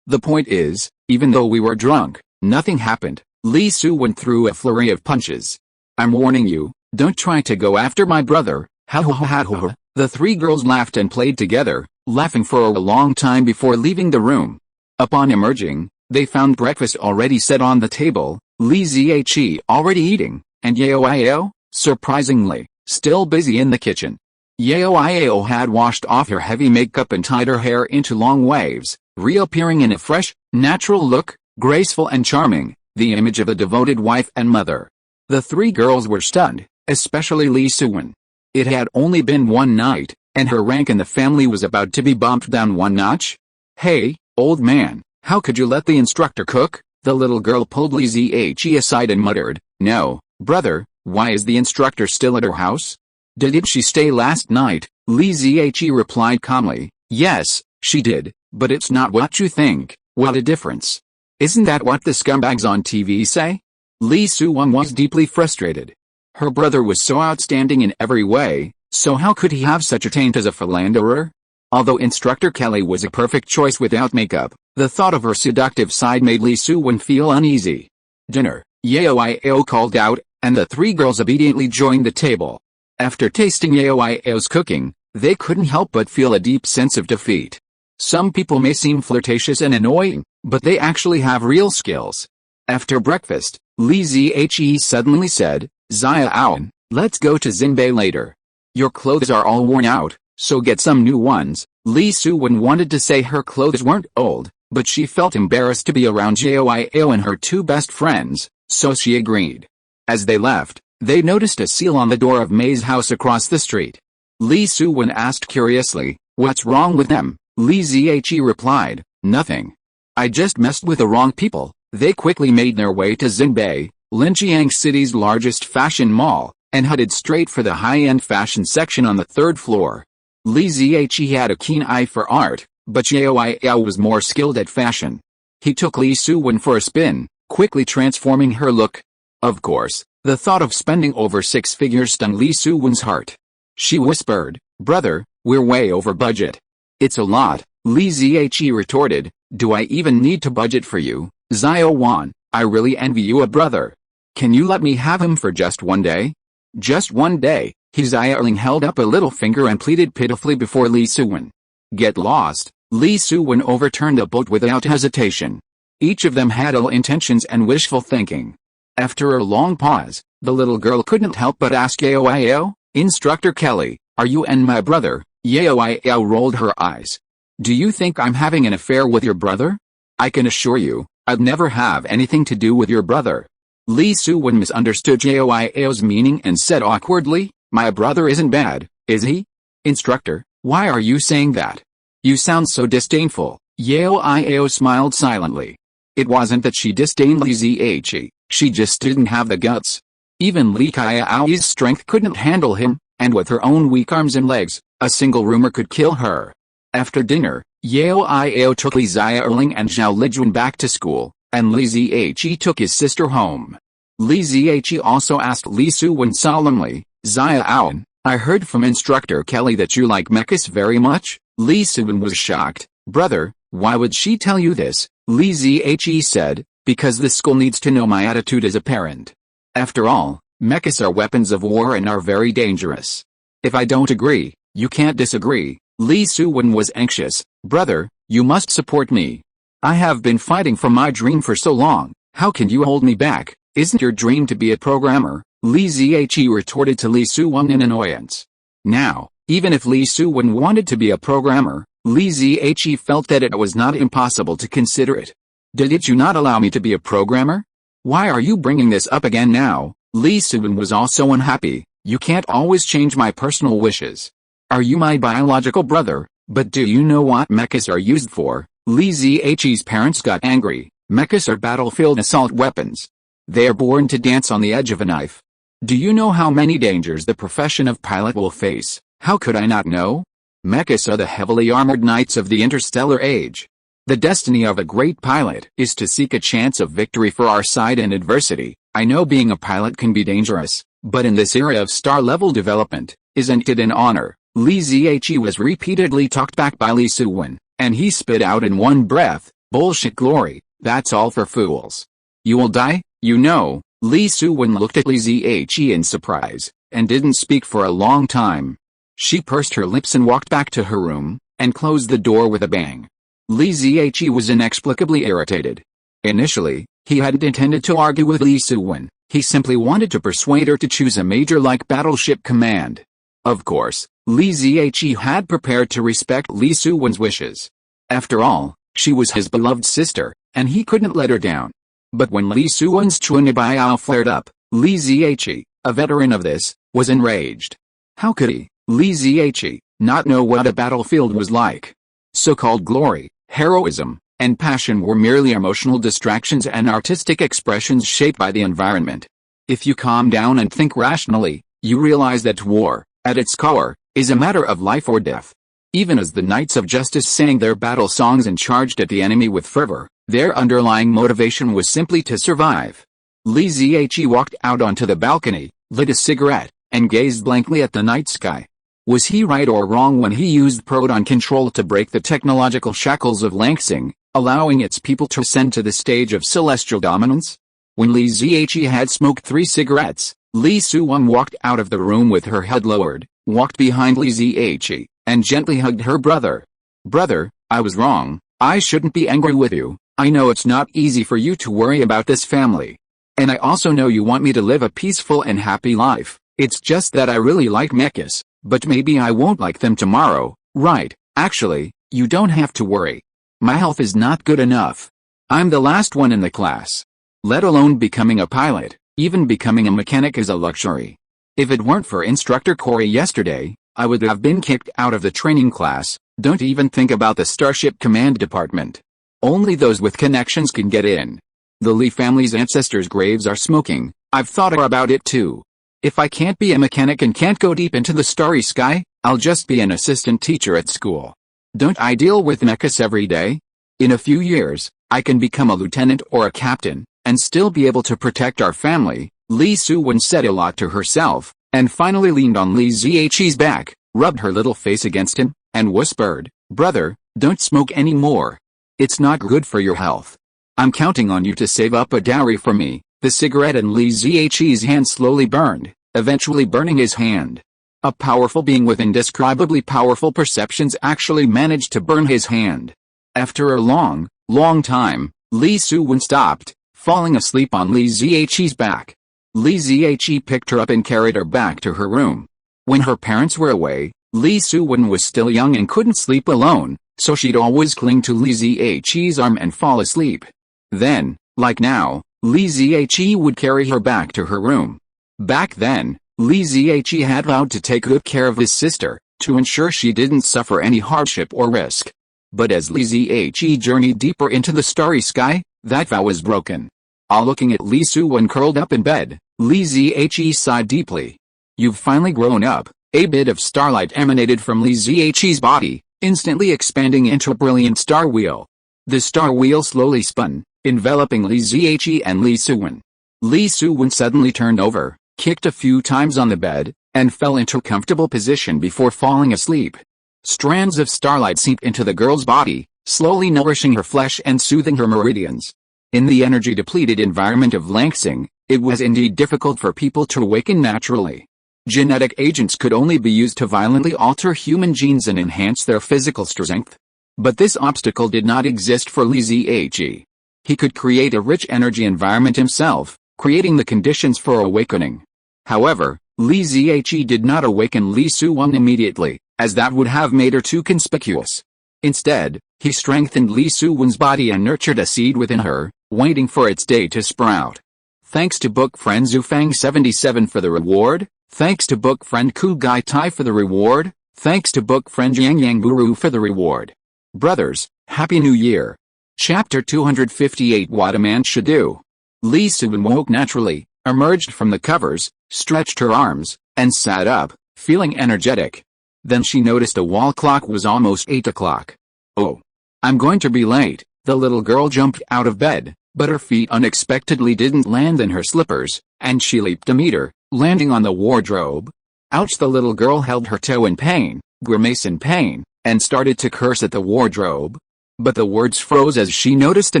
The point is, even though we were drunk, nothing happened." Li Xiaowan threw a flurry of punches. "I'm warning you, don't try to go after my brother." Ha ha ha ha ha. The 3 girls laughed and played together, laughing for a long time before leaving the room. Upon emerging, they found breakfast already set on the table, Li Zhe already eating, and Xiaowan, surprisingly, still busy in the kitchen. Xiaowan had washed off her heavy makeup and tied her hair into long waves, reappearing in a fresh, natural look, graceful and charming, the image of a devoted wife and mother. The 3 girls were stunned, especially Li Xiaowan. It had only been one night, and her rank in the family was about to be bumped down one notch. "Hey, old man, how could you let the instructor cook?" The little girl pulled Li Zhe aside and muttered, "No, brother, why is the instructor still at her house?" Did she stay last night?" Li Zhe replied calmly. "Yes, she did, but it's not what you think." "What a difference. Isn't that what the scumbags on TV say?" Li Xiaowan was deeply frustrated. Her brother was so outstanding in every way, so how could he have such a taint as a philanderer? Although Instructor Kelly was a perfect choice without makeup, the thought of her seductive side made Li Xiaowan feel uneasy. "Dinner," Xiaowan called out, and the 3 girls obediently joined the table. After tasting Xiaowan's cooking, they couldn't help but feel a deep sense of defeat. Some people may seem flirtatious and annoying, but they actually have real skills. After breakfast, Li Zhe suddenly said, "Xiaowan, let's go to Xinbei later. Your clothes are all worn out, so get some new ones." Li Xiaowan wanted to say her clothes weren't old, but she felt embarrassed to be around Xiaowan and her 2 best friends, so she agreed. As they left, they noticed a seal on the door of Mei's house across the street. Li Xiaowan asked curiously, "What's wrong with them?" Li Zhe replied, "Nothing. I just messed with the wrong people." They quickly made their way to Xinbei, Linjiang City's largest fashion mall, and headed straight for the high-end fashion section on the 3rd floor. Li Zhe had a keen eye for art, But Xiaowan was more skilled at fashion. He took Li Suwen for a spin, quickly transforming her look. Of course, the thought of spending over 6 figures stung Li Suwen's heart. She whispered, "Brother, we're way over budget." "It's a lot," Li Zhe retorted. "Do I even need to budget for you, Xiaowan? I really envy you a brother. Can you let me have him for just one day?" "Just one day?" Xiaoling held up a little finger and pleaded pitifully before Li Suwen. "Get lost." Li Suwen overturned the boat without hesitation. Each of them had ill intentions and wishful thinking. After a long pause, the little girl couldn't help but ask Yao, "Instructor Kelly, are you and my brother?" Yao rolled her eyes. "Do you think I'm having an affair with your brother? I can assure you, I'd never have anything to do with your brother." Li Suwen misunderstood Yao's meaning and said awkwardly, "My brother isn't bad, is he?" "Instructor, why are you saying that? You sound so disdainful." Yao smiled silently. It wasn't that she disdained Li Zhe, she just didn't have the guts. Even Li Kaiao's strength couldn't handle him, and with her own weak arms and legs, a single rumor could kill her. After dinner, Yao took Li Zierling and Zhao Lijun back to school, and Li Zhe took his sister home. Li Zhe also asked Li Suwen solemnly, "Xiaowan, I heard from Instructor Kelly that you like mechas very much?" Li Suwen was shocked. "Brother, why would she tell you this?" Li Zhe said, "Because the school needs to know my attitude as a parent. After all, mechas are weapons of war and are very dangerous. If I don't agree, you can't disagree." Li Suwen was anxious. "Brother, you must support me. I have been fighting for my dream for so long, how can you hold me back? Isn't your dream to be a programmer?" Li Zhe retorted to Li Suwen in annoyance. Now, even if Li Suwen wanted to be a programmer, Li Zhe felt that it was not impossible to consider it. "Did you not allow me to be a programmer? Why are you bringing this up again now?" Li Suwen was also unhappy. "You can't always change my personal wishes. Are you my biological brother? But do you know what mechas are used for?" Li Zhe's parents got angry. "Mechas are battlefield assault weapons. They are born to dance on the edge of a knife. Do you know how many dangers the profession of pilot will face?" "How could I not know? Mechas are the heavily armored knights of the interstellar age. The destiny of a great pilot is to seek a chance of victory for our side in adversity. I know being a pilot can be dangerous, but in this era of star-level development, isn't it an honor?" Li Zhe was repeatedly talked back by Li Suwen, and he spit out in one breath, "Bullshit glory, that's all for fools. You will die, you know." Li Suwen looked at Li Zhe in surprise, and didn't speak for a long time. She pursed her lips and walked back to her room, and closed the door with a bang. Li Zhe was inexplicably irritated. Initially, he hadn't intended to argue with Li Suwen, he simply wanted to persuade her to choose a major like Battleship Command. Of course, Li Zhe had prepared to respect Li Suwen's wishes. After all, she was his beloved sister, and he couldn't let her down. But when Li Suwen's Chuanibao flared up, Li Zhe, a veteran of this, was enraged. How could he, Li Zhe, not know what a battlefield was like? So-called glory, heroism, and passion were merely emotional distractions and artistic expressions shaped by the environment. If you calm down and think rationally, you realize that war, at its core, is a matter of life or death. Even as the Knights of Justice sang their battle songs and charged at the enemy with fervor, their underlying motivation was simply to survive. Li Zhe walked out onto the balcony, lit a cigarette, and gazed blankly at the night sky. Was he right or wrong when he used proton control to break the technological shackles of Langsing, allowing its people to ascend to the stage of celestial dominance? When Li Zhe had smoked 3 cigarettes, Li Suwen walked out of the room with her head lowered, walked behind Li Zhe, and gently hugged her brother. "Brother, I was wrong. I shouldn't be angry with you. I know it's not easy for you to worry about this family. And I also know you want me to live a peaceful and happy life. It's just that I really like mechas, but maybe I won't like them tomorrow." "Right, actually, you don't have to worry. My health is not good enough. I'm the last one in the class. Let alone becoming a pilot, even becoming a mechanic is a luxury. If it weren't for Instructor Corey yesterday, I would have been kicked out of the training class. Don't even think about the Starship Command Department. Only those with connections can get in. The Li family's ancestors' graves are smoking. I've thought about it too. If I can't be a mechanic and can't go deep into the starry sky, I'll just be an assistant teacher at school. Don't I deal with mechas every day? In a few years, I can become a lieutenant or a captain, and still be able to protect our family, Li Suwen said a lot to herself, and finally leaned on Li Ziqi's back, rubbed her little face against him, and whispered, "Brother, don't smoke anymore. It's not good for your health. I'm counting on you to save up a dowry for me." The cigarette in Li Ziqi's hand slowly burned, eventually burning his hand. A powerful being with indescribably powerful perceptions actually managed to burn his hand. After a long, long time, Li Suwen stopped, falling asleep on Li Ziqi's back. Li Ziqi picked her up and carried her back to her room. When her parents were away, Li Suwen was still young and couldn't sleep alone, so she'd always cling to Li Ziqi's arm and fall asleep. Then, like now, Li Ziqi would carry her back to her room. Back then, Li Ziqi had vowed to take good care of his sister, to ensure she didn't suffer any hardship or risk. But as Li Ziqi journeyed deeper into the starry sky, that vow was broken. All looking at Li Suwen curled up in bed, Li Ziqi sighed deeply. "You've finally grown up." A bit of starlight emanated from Li Ziqi's body, instantly expanding into a brilliant star wheel. The star wheel slowly spun, enveloping Li Ziqi and Li Suwen. Li Suwen suddenly turned over, kicked a few times on the bed, and fell into a comfortable position before falling asleep. Strands of starlight seeped into the girl's body, slowly nourishing her flesh and soothing her meridians. In the energy-depleted environment of Langsing, it was indeed difficult for people to awaken naturally. Genetic agents could only be used to violently alter human genes and enhance their physical strength. But this obstacle did not exist for Li Ziqi. He could create a rich energy environment himself, creating the conditions for awakening. However, Li Ziqi did not awaken Li Suwen immediately, as that would have made her too conspicuous. Instead, he strengthened Li Suwen's body and nurtured a seed within her, waiting for its day to sprout. Thanks to book friend Zufang77 for the reward. Thanks to book friend Kugai Tai for the reward. Thanks to book friend Yang Yang Buru for the reward. Brothers, Happy New Year. Chapter 258 What a Man Should Do. Li Suwen woke naturally, emerged from the covers, stretched her arms, and sat up, feeling energetic. Then she noticed a wall clock was almost 8 o'clock. "Oh, I'm going to be late." The little girl jumped out of bed, but her feet unexpectedly didn't land in her slippers, and she leaped a meter, landing on the wardrobe. Ouch! The little girl held her toe in pain, grimaced in pain, and started to curse at the wardrobe. But the words froze as she noticed a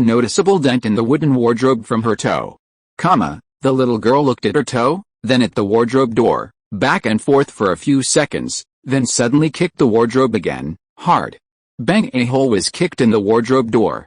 noticeable dent in the wooden wardrobe from her toe. The little girl looked at her toe, then at the wardrobe door, back and forth for a few seconds, then suddenly kicked the wardrobe again, hard. Bang! A hole was kicked in the wardrobe door.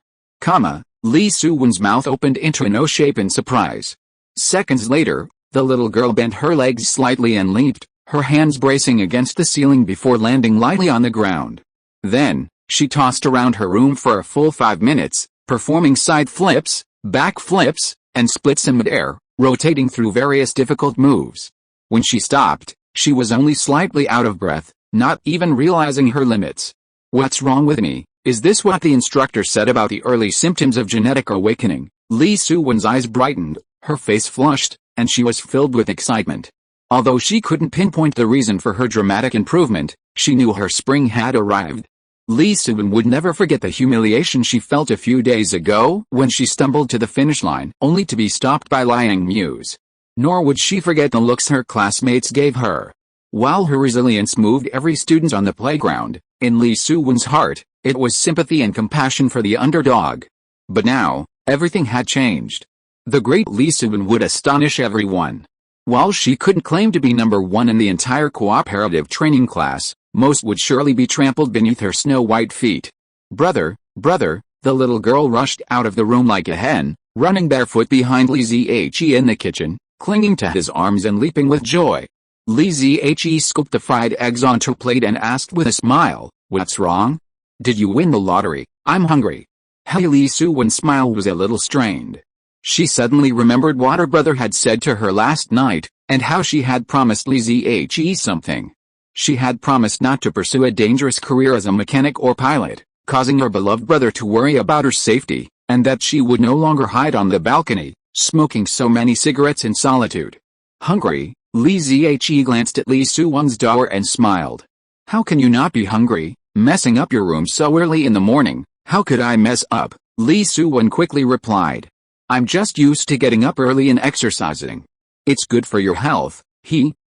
Li Suwen's mouth opened into an O shape in surprise. Seconds later, the little girl bent her legs slightly and leaped, her hands bracing against the ceiling before landing lightly on the ground. Then, she tossed around her room for a full 5 minutes, performing side flips, back flips, and splits in midair, rotating through various difficult moves. When she stopped, she was only slightly out of breath, not even realizing her limits. "What's wrong with me?" Is this what the instructor said about the early symptoms of genetic awakening? Li Suwen's eyes brightened, her face flushed, and she was filled with excitement. Although she couldn't pinpoint the reason for her dramatic improvement, she knew her spring had arrived. Li Suwen would never forget the humiliation she felt a few days ago when she stumbled to the finish line only to be stopped by Liang Muse. Nor would she forget the looks her classmates gave her. While her resilience moved every student on the playground, in Li Suwen's heart, it was sympathy and compassion for the underdog. But now, everything had changed. The great Li Suwen would astonish everyone. While she couldn't claim to be number one in the entire cooperative training class, most would surely be trampled beneath her snow-white feet. Brother, the little girl rushed out of the room like a hen, running barefoot behind Li Ziqi in the kitchen, clinging to his arms and leaping with joy. Li Ziqi scooped the fried eggs onto a plate and asked with a smile, "What's wrong? Did you win the lottery? I'm hungry." Li Suwen's smile was a little strained. She suddenly remembered what her brother had said to her last night, and how she had promised Li Ziqi something. She had promised not to pursue a dangerous career as a mechanic or pilot, causing her beloved brother to worry about her safety, and that she would no longer hide on the balcony, smoking so many cigarettes in solitude. Hungry, Li Ziqi glanced at Li Suwen's door and smiled. "How can you not be hungry, Messing up your room so early in the morning, how could I mess up? Li Suwan quickly replied. I'm just used to getting up early and exercising. It's good for your health.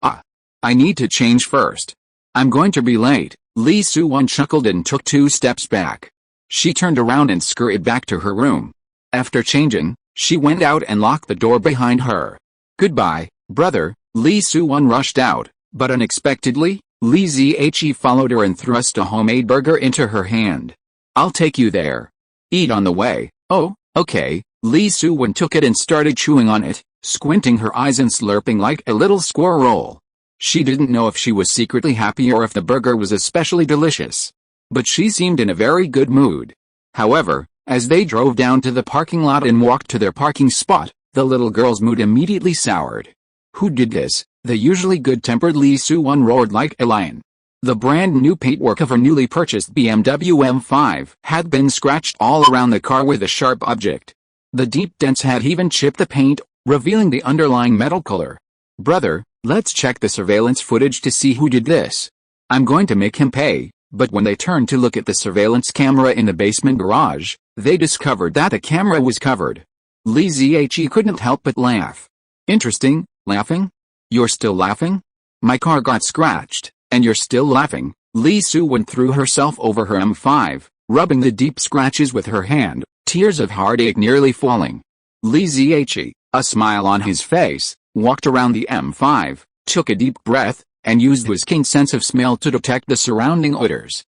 I need to change first. I'm going to be late. Li Suwan chuckled and took 2 steps back. She turned around and scurried back to her room. After changing, she went out and locked the door behind her. Goodbye, brother. Li Suwan rushed out, but unexpectedly, Li Zhe followed her and thrust a homemade burger into her hand. I'll take you there. Eat on the way. Oh, okay. Li Suwan took it and started chewing on it, squinting her eyes and slurping like a little squirrel. She didn't know if she was secretly happy or if the burger was especially delicious. But she seemed in a very good mood. However, as they drove down to the parking lot and walked to their parking spot, the little girl's mood immediately soured. Who did this? The usually good-tempered Li Suwan roared like a lion. The brand new paintwork of her newly purchased BMW M5 had been scratched all around the car with a sharp object. The deep dents had even chipped the paint, revealing the underlying metal color. Brother, let's check the surveillance footage to see who did this. I'm going to make him pay. But when they turned to look at the surveillance camera in the basement garage, they discovered that the camera was covered. Li Zhe couldn't help but laugh. Interesting, laughing? You're still laughing? My car got scratched, and you're still laughing. Li Suwan threw herself over her M5, rubbing the deep scratches with her hand, tears of heartache nearly falling. Li Zhe, a smile on his face, walked around the M5, took a deep breath, and used his keen sense of smell to detect the surrounding odors.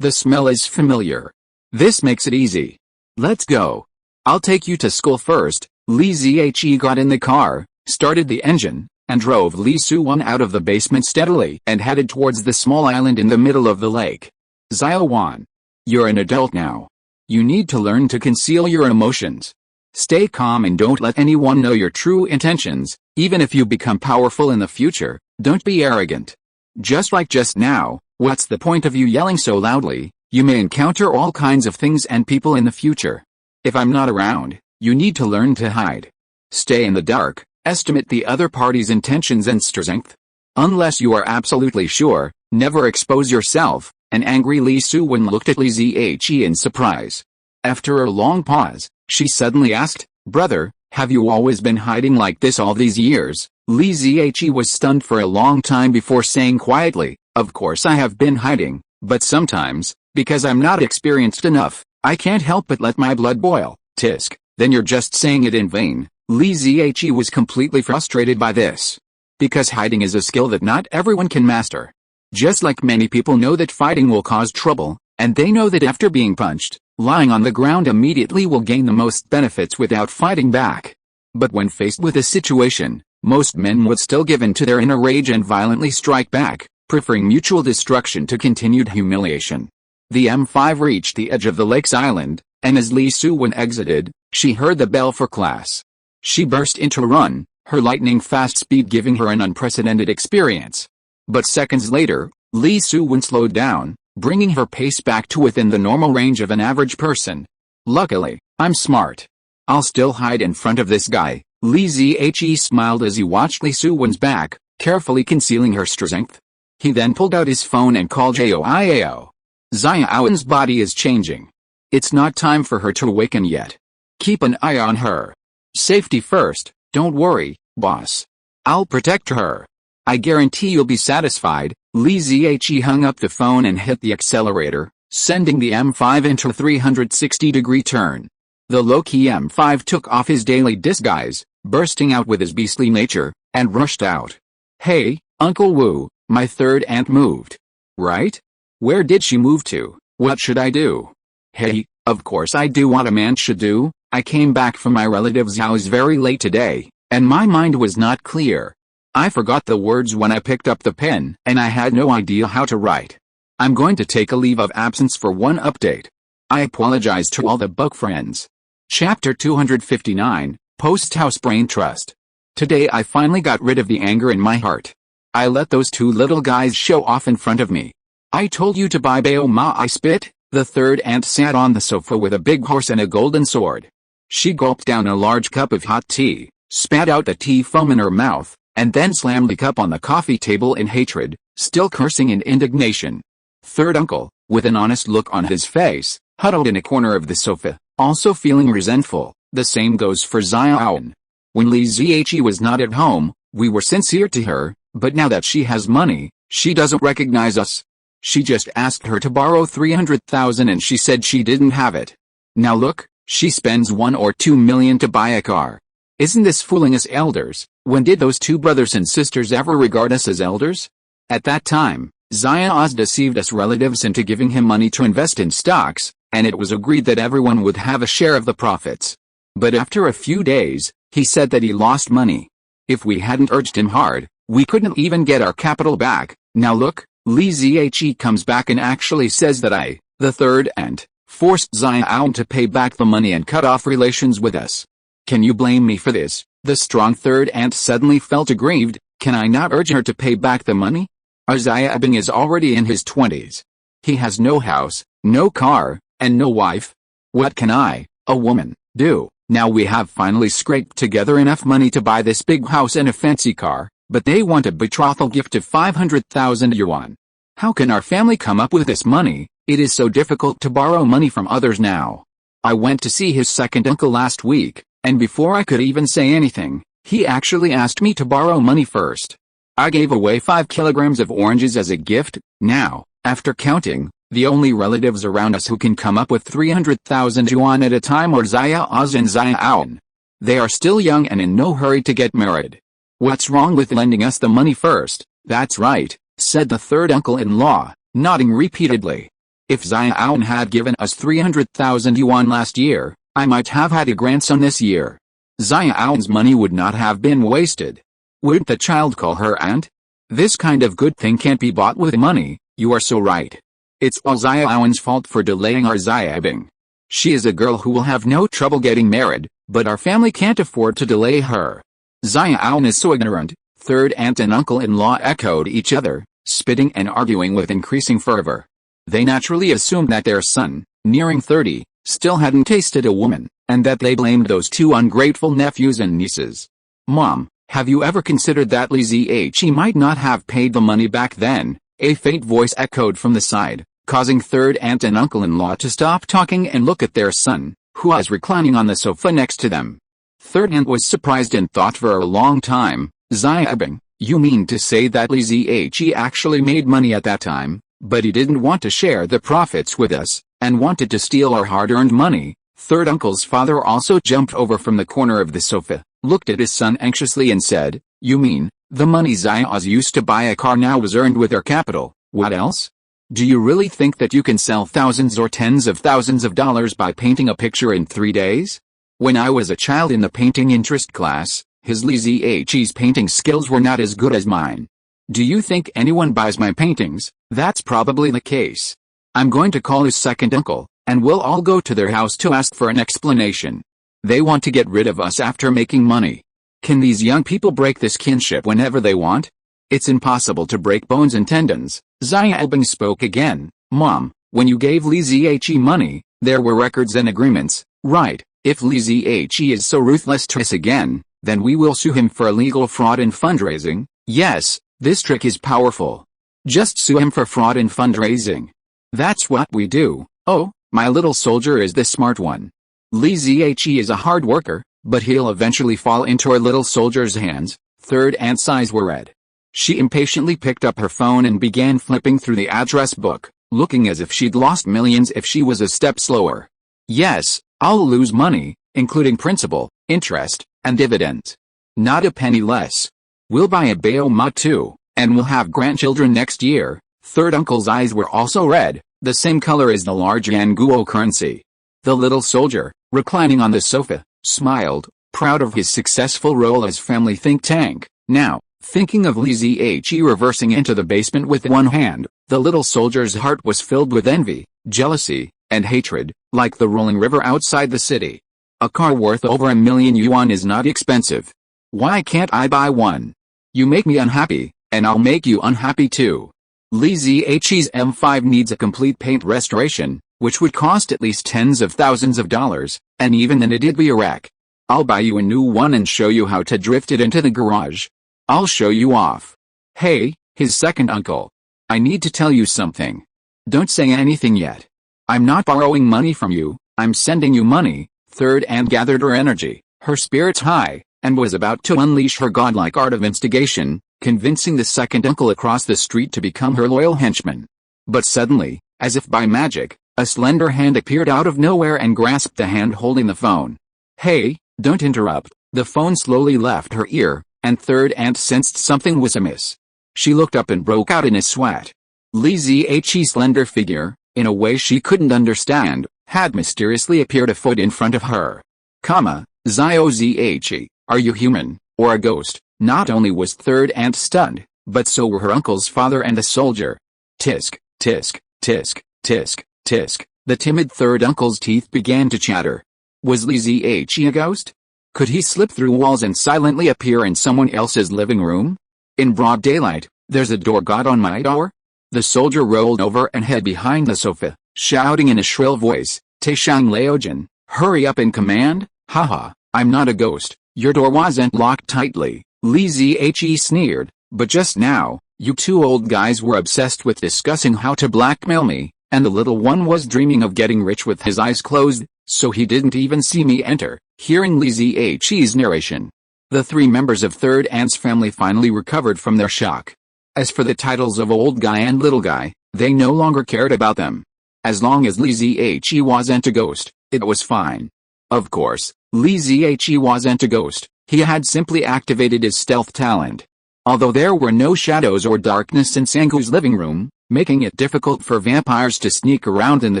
The smell is familiar. This makes it easy. Let's go. I'll take you to school first. Li Zhe got in the car, started the engine, and drove Li Suwan out of the basement steadily and headed towards the small island in the middle of the lake. Xiaowan. You're an adult now. You need to learn to conceal your emotions. Stay calm and don't let anyone know your true intentions, even if you become powerful in the future. Don't be arrogant. Just like just now, what's the point of you yelling so loudly? You may encounter all kinds of things and people in the future. If I'm not around, you need to learn to hide. Stay in the dark, estimate the other party's intentions and strength. Unless you are absolutely sure, never expose yourself. An angry Li Suwan looked at Li Zhe in surprise. After a long pause, she suddenly asked, Brother, have you always been hiding like this all these years? Li Zhe was stunned for a long time before saying quietly, Of course I have been hiding, but sometimes, because I'm not experienced enough, I can't help but let my blood boil. Tisk, then you're just saying it in vain. Li Zhe was completely frustrated by this. Because hiding is a skill that not everyone can master. Just like many people know that fighting will cause trouble, and they know that after being punched, lying on the ground immediately will gain the most benefits without fighting back. But when faced with a situation, most men would still give in to their inner rage and violently strike back, preferring mutual destruction to continued humiliation. The M5 reached the edge of the lake's island, and as Li Suwan exited, she heard the bell for class. She burst into a run, her lightning-fast speed giving her an unprecedented experience. But seconds later, Li Suwan slowed down, bringing her pace back to within the normal range of an average person. Luckily, I'm smart. I'll still hide in front of this guy. Li Zhe smiled as he watched Li Suwan's back, carefully concealing her strength. He then pulled out his phone and called Xiaowan. Xiaowan's body is changing. It's not time for her to awaken yet. Keep an eye on her. Safety first, don't worry, boss. I'll protect her. I guarantee you'll be satisfied. Li Zhe hung up the phone and hit the accelerator, sending the M5 into a 360-degree turn. The low-key M5 took off his daily disguise, bursting out with his beastly nature, and rushed out. Hey, Uncle Wu, my third aunt moved. Right? Where did she move to? What should I do? Hey, of course I do what a man should do. I came back from my relative's house very late today, and my mind was not clear. I forgot the words when I picked up the pen, and I had no idea how to write. I'm going to take a leave of absence for one update. I apologize to all the book friends. Chapter 259, Post-House Brain Trust. Today I finally got rid of the anger in my heart. I let those two little guys show off in front of me. I told you to buy Bao Ma I spit. The third aunt sat on the sofa with a big horse and a golden sword. She gulped down a large cup of hot tea, spat out the tea foam in her mouth, and then slammed the cup on the coffee table in hatred, still cursing in indignation. Third uncle, with an honest look on his face, huddled in a corner of the sofa, also feeling resentful. The same goes for Xiaowan. When Li Zhe was not at home, we were sincere to her, but now that she has money, she doesn't recognize us. She just asked her to borrow 300,000 and she said she didn't have it. Now look, she spends 1 or 2 million to buy a car. Isn't this fooling us elders? When did those two brothers and sisters ever regard us as elders? At that time, Xiaowan deceived us relatives into giving him money to invest in stocks, and it was agreed that everyone would have a share of the profits. But after a few days, he said that he lost money. If we hadn't urged him hard, we couldn't even get our capital back. Now look, Li Zhe comes back and actually says that I, the third aunt, forced Xiaowan to pay back the money and cut off relations with us. Can you blame me for this? The strong third aunt suddenly felt aggrieved. Can I not urge her to pay back the money? Our Xiaowan is already in his 20s. He has no house, no car, and no wife. What can I, a woman, do? Now we have finally scraped together enough money to buy this big house and a fancy car, but they want a betrothal gift of 500,000 yuan. How can our family come up with this money? It is so difficult to borrow money from others now. I went to see his second uncle last week, and before I could even say anything, he actually asked me to borrow money first. I gave away 5 kilograms of oranges as a gift. Now, after counting, the only relatives around us who can come up with 300,000 yuan at a time are Xiaoz and Xiaowan. They are still young and in no hurry to get married. What's wrong with lending us the money first? That's right, said the third uncle-in-law, nodding repeatedly. If Xiaowan had given us 300,000 yuan last year, I might have had a grandson this year. Xiaowan's money would not have been wasted. Wouldn't the child call her aunt? This kind of good thing can't be bought with money. You are so right. It's all Xiaowan's fault for delaying our Xiaowan. She is a girl who will have no trouble getting married, but our family can't afford to delay her. Xiaowan is so ignorant. Third aunt and uncle-in-law echoed each other, spitting and arguing with increasing fervor. They naturally assumed that their son, nearing 30, still hadn't tasted a woman, and that they blamed those two ungrateful nephews and nieces. Mom, have you ever considered that Li Zhe might not have paid the money back then? A faint voice echoed from the side, causing third aunt and uncle-in-law to stop talking and look at their son, who was reclining on the sofa next to them. Third aunt was surprised and thought for a long time. Xiaowan, you mean to say that Li Zhe actually made money at that time, but he didn't want to share the profits with us, and wanted to steal our hard-earned money? Third uncle's father also jumped over from the corner of the sofa, looked at his son anxiously and said, you mean, the money Xiaoz used to buy a car now was earned with her capital? What else? Do you really think that you can sell thousands or tens of thousands of dollars by painting a picture in 3 days? When I was a child in the painting interest class, his Li Zhe's painting skills were not as good as mine. Do you think anyone buys my paintings? That's probably the case. I'm going to call his second uncle, and we'll all go to their house to ask for an explanation. They want to get rid of us after making money. Can these young people break this kinship whenever they want? It's impossible to break bones and tendons. Xiaowan spoke again. Mom, when you gave Li Zhe money, there were records and agreements, right? If Li Zhe is so ruthless to us again, then we will sue him for illegal fraud in fundraising. Yes, this trick is powerful. Just sue him for fraud in fundraising. That's what we do. Oh, my little soldier is the smart one. Li Zhe is a hard worker, but he'll eventually fall into our little soldier's hands. Third aunt's eyes were red. She impatiently picked up her phone and began flipping through the address book, looking as if she'd lost millions if she was a step slower. Yes, I'll lose money, including principal, interest, and dividends. Not a penny less. We'll buy a Baoma too, and we'll have grandchildren next year. Third uncle's eyes were also red, the same color as the large Yanguo currency. The little soldier, reclining on the sofa, smiled, proud of his successful role as family think tank. Now, thinking of Li Zhe reversing into the basement with one hand, the little soldier's heart was filled with envy, jealousy, and hatred, like the rolling river outside the city. A car worth over 1 million yuan is not expensive. Why can't I buy one? You make me unhappy, and I'll make you unhappy too. Li Zhe's M5 needs a complete paint restoration, which would cost at least tens of thousands of dollars, and even then it'd be a wreck. I'll buy you a new one and show you how to drift it into the garage. I'll show you off. Hey, his second uncle. I need to tell you something. Don't say anything yet. I'm not borrowing money from you, I'm sending you money. Third aunt gathered her energy, her spirits high, and was about to unleash her godlike art of instigation, convincing the second uncle across the street to become her loyal henchman. But suddenly, as if by magic, a slender hand appeared out of nowhere and grasped the hand holding the phone. Hey, don't interrupt. The phone slowly left her ear, and third aunt sensed something was amiss. She looked up and broke out in a sweat. Li Zhe's slender figure, in a way she couldn't understand, had mysteriously appeared a foot in front of her. Xiao Zhe, are you human, or a ghost? Not only was third aunt stunned, but so were her uncle's father and the soldier. Tisk, tisk, tisk, tisk, tisk. The timid third uncle's teeth began to chatter. Was Li Zhe a ghost? Could he slip through walls and silently appear in someone else's living room? In broad daylight, there's a door god on my door? The soldier rolled over and hid behind the sofa, shouting in a shrill voice, Taishang Laojin, hurry up and command? Haha, I'm not a ghost, your door wasn't locked tightly. Li Zhe sneered, but just now, you two old guys were obsessed with discussing how to blackmail me, and the little one was dreaming of getting rich with his eyes closed, so he didn't even see me enter. Hearing Li Zhe's narration, the three members of third aunt's family finally recovered from their shock. As for the titles of old guy and little guy, they no longer cared about them. As long as Li Zhe wasn't a ghost, it was fine. Of course, Li Zhe wasn't a ghost, he had simply activated his stealth talent. Although there were no shadows or darkness in Sangu's living room, making it difficult for vampires to sneak around in the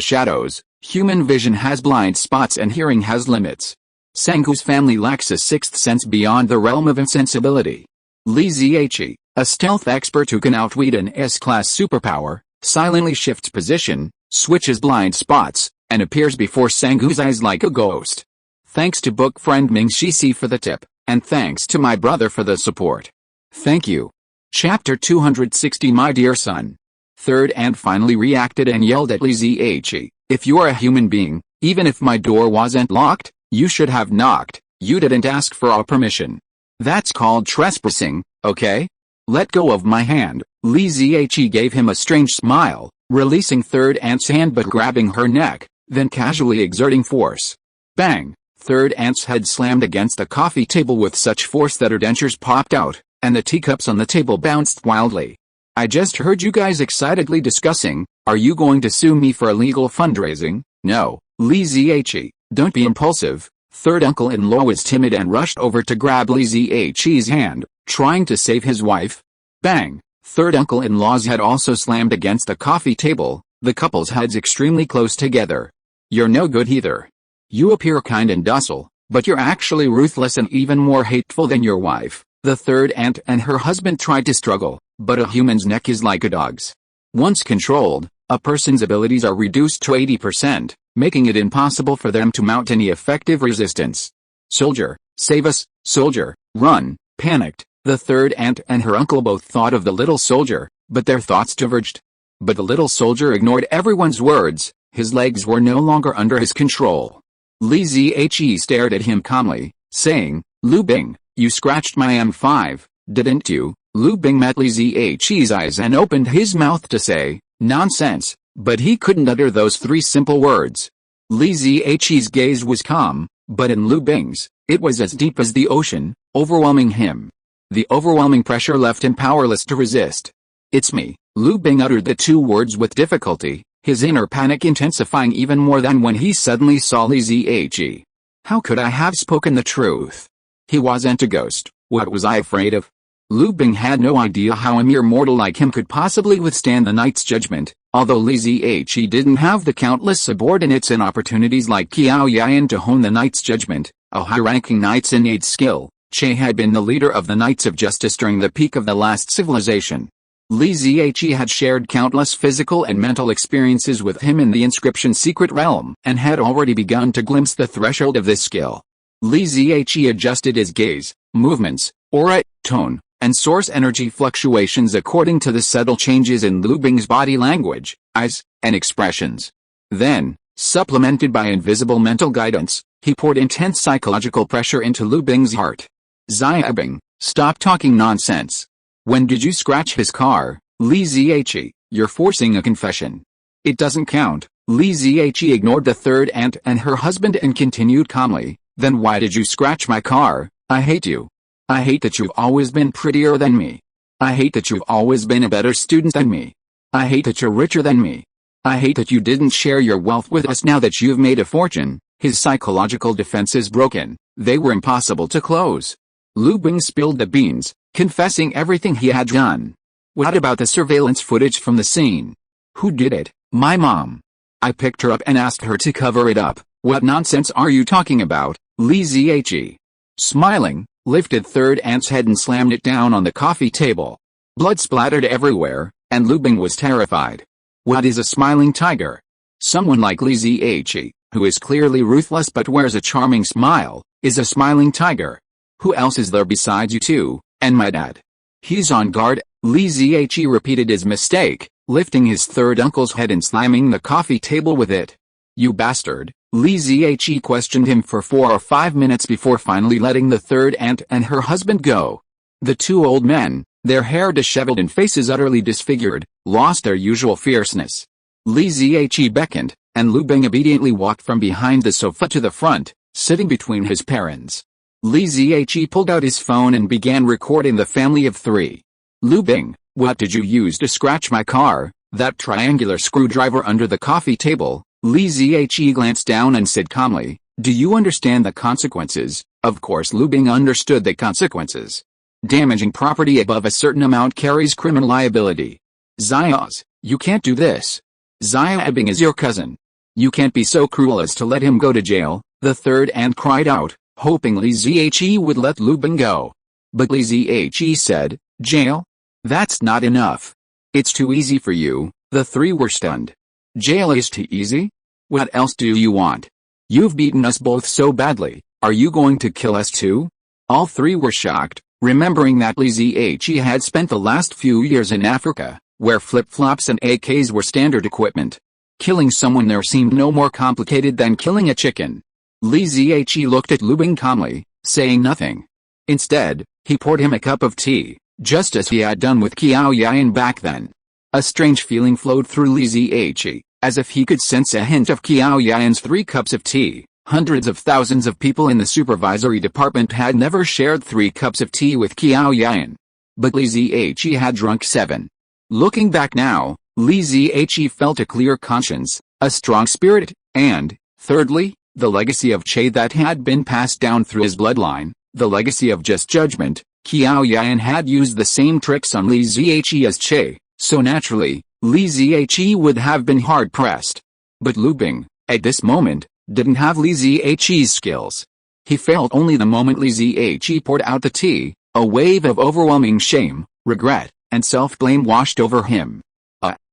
shadows, human vision has blind spots and hearing has limits. Sangu's family lacks a sixth sense beyond the realm of insensibility. Li Zhe, a stealth expert who can outwit an S-class superpower, silently shifts position, switches blind spots, and appears before Sangu's eyes like a ghost. Thanks to book friend Ming Shixi for the tip, and thanks to my brother for the support. Thank you. Chapter 260 My dear son. Third aunt finally reacted and yelled at Li Zhe, if you are a human being, even if my door wasn't locked, you should have knocked, you didn't ask for our permission. That's called trespassing, okay? Let go of my hand. Li Zhe gave him a strange smile, releasing third aunt's hand but grabbing her neck, then casually exerting force. Bang! Third aunt's head slammed against the coffee table with such force that her dentures popped out, and the teacups on the table bounced wildly. I just heard you guys excitedly discussing, are you going to sue me for illegal fundraising? No, Li Zhe, don't be impulsive. Third uncle-in-law was timid and rushed over to grab Li Zhe's hand, trying to save his wife. Bang! Third uncle-in-law's head also slammed against the coffee table, the couple's heads extremely close together. You're no good either. You appear kind and docile, but you're actually ruthless and even more hateful than your wife. The third aunt and her husband tried to struggle, but a human's neck is like a dog's. Once controlled, a person's abilities are reduced to 80%, making it impossible for them to mount any effective resistance. Soldier, save us, soldier, run! Panicked, the third aunt and her uncle both thought of the little soldier, but their thoughts diverged. But the little soldier ignored everyone's words, his legs were no longer under his control. Li Zhe stared at him calmly, saying, Lu Bing, you scratched my M5, didn't you? Lu Bing met Li Zhe's eyes and opened his mouth to say, nonsense, but he couldn't utter those three simple words. Li Zhe's gaze was calm, but in Lu Bing's, it was as deep as the ocean, overwhelming him. The overwhelming pressure left him powerless to resist. It's me, Lu Bing uttered the two words with difficulty, his inner panic intensifying even more than when he suddenly saw Li Zhe. How could I have spoken the truth? He wasn't a ghost, what was I afraid of? Lu Bing had no idea how a mere mortal like him could possibly withstand the knight's judgment, although Li Zhe didn't have the countless subordinates and opportunities like Xiaowan to hone the knight's judgment, a high-ranking knight's innate skill. Che had been the leader of the Knights of Justice during the peak of the last civilization. Li Zhe had shared countless physical and mental experiences with him in the inscription secret realm and had already begun to glimpse the threshold of this skill. Li Zhe adjusted his gaze, movements, aura, tone, and source energy fluctuations according to the subtle changes in Lu Bing's body language, eyes, and expressions. Then, supplemented by invisible mental guidance, he poured intense psychological pressure into Lu Bing's heart. Xiaobing, stop talking nonsense. When did you scratch his car? Li Zhe, you're forcing a confession. It doesn't count. Li Ziyi ignored the third aunt and her husband and continued calmly, then why did you scratch my car? I hate you. I hate that you've always been prettier than me. I hate that you've always been a better student than me. I hate that you're richer than me. I hate that you didn't share your wealth with us now that you've made a fortune. His psychological defenses broken, they were impossible to close. Lu Bing spilled the beans, confessing everything he had done. What about the surveillance footage from the scene? Who did it? My mom. I picked her up and asked her to cover it up. What nonsense are you talking about? Li Ziyi, smiling, lifted third aunt's head and slammed it down on the coffee table. Blood splattered everywhere, and Lu Bing was terrified. What is a smiling tiger? Someone like Li Ziyi, who is clearly ruthless but wears a charming smile, is a smiling tiger. Who else is there besides you two, and my dad? He's on guard. Li Ziyi repeated his mistake, lifting his third uncle's head and slamming the coffee table with it. You bastard. Li Ziyi questioned him for 4 or 5 minutes before finally letting the third aunt and her husband go. The two old men, their hair disheveled and faces utterly disfigured, lost their usual fierceness. Li Ziyi beckoned, and Lu Bing obediently walked from behind the sofa to the front, sitting between his parents. Li Ziyi pulled out his phone and began recording the family of 3. Lu Bing, what did you use to scratch my car? That triangular screwdriver under the coffee table. Li Ziyi glanced down and said calmly, do you understand the consequences? Of course Lu Bing understood the consequences. Damaging property above a certain amount carries criminal liability. Xiaowan, you can't do this. Xiaowan is your cousin. You can't be so cruel as to let him go to jail, the third aunt cried out, hoping Li Ziyi would let Lu Bing go. But Li Ziyi said, jail? That's not enough. It's too easy for you. The 3 were stunned. Jail is too easy? What else do you want? You've beaten us both so badly, are you going to kill us too? All 3 were shocked, remembering that Li Ziyi had spent the last few years in Africa, where flip-flops and AKs were standard equipment. Killing someone there seemed no more complicated than killing a chicken. Li Ziyi looked at Lu Bing calmly, saying nothing. Instead, he poured him a cup of tea, just as he had done with Xiaowan back then. A strange feeling flowed through Li Ziyi, as if he could sense a hint of Xiaowan's 3 cups of tea. Hundreds of thousands of people in the supervisory department had never shared 3 cups of tea with Xiaowan. But Li Ziyi had drunk 7. Looking back now, Li Ziyi felt a clear conscience, a strong spirit, and, thirdly, the legacy of Che that had been passed down through his bloodline, the legacy of just judgment. Xiaowan had used the same tricks on Li Ziyi as Che, so naturally, Li Ziyi would have been hard-pressed. But Lu Bing, at this moment, didn't have Li Ziyi's skills. He failed only the moment Li Ziyi poured out the tea. A wave of overwhelming shame, regret, and self-blame washed over him.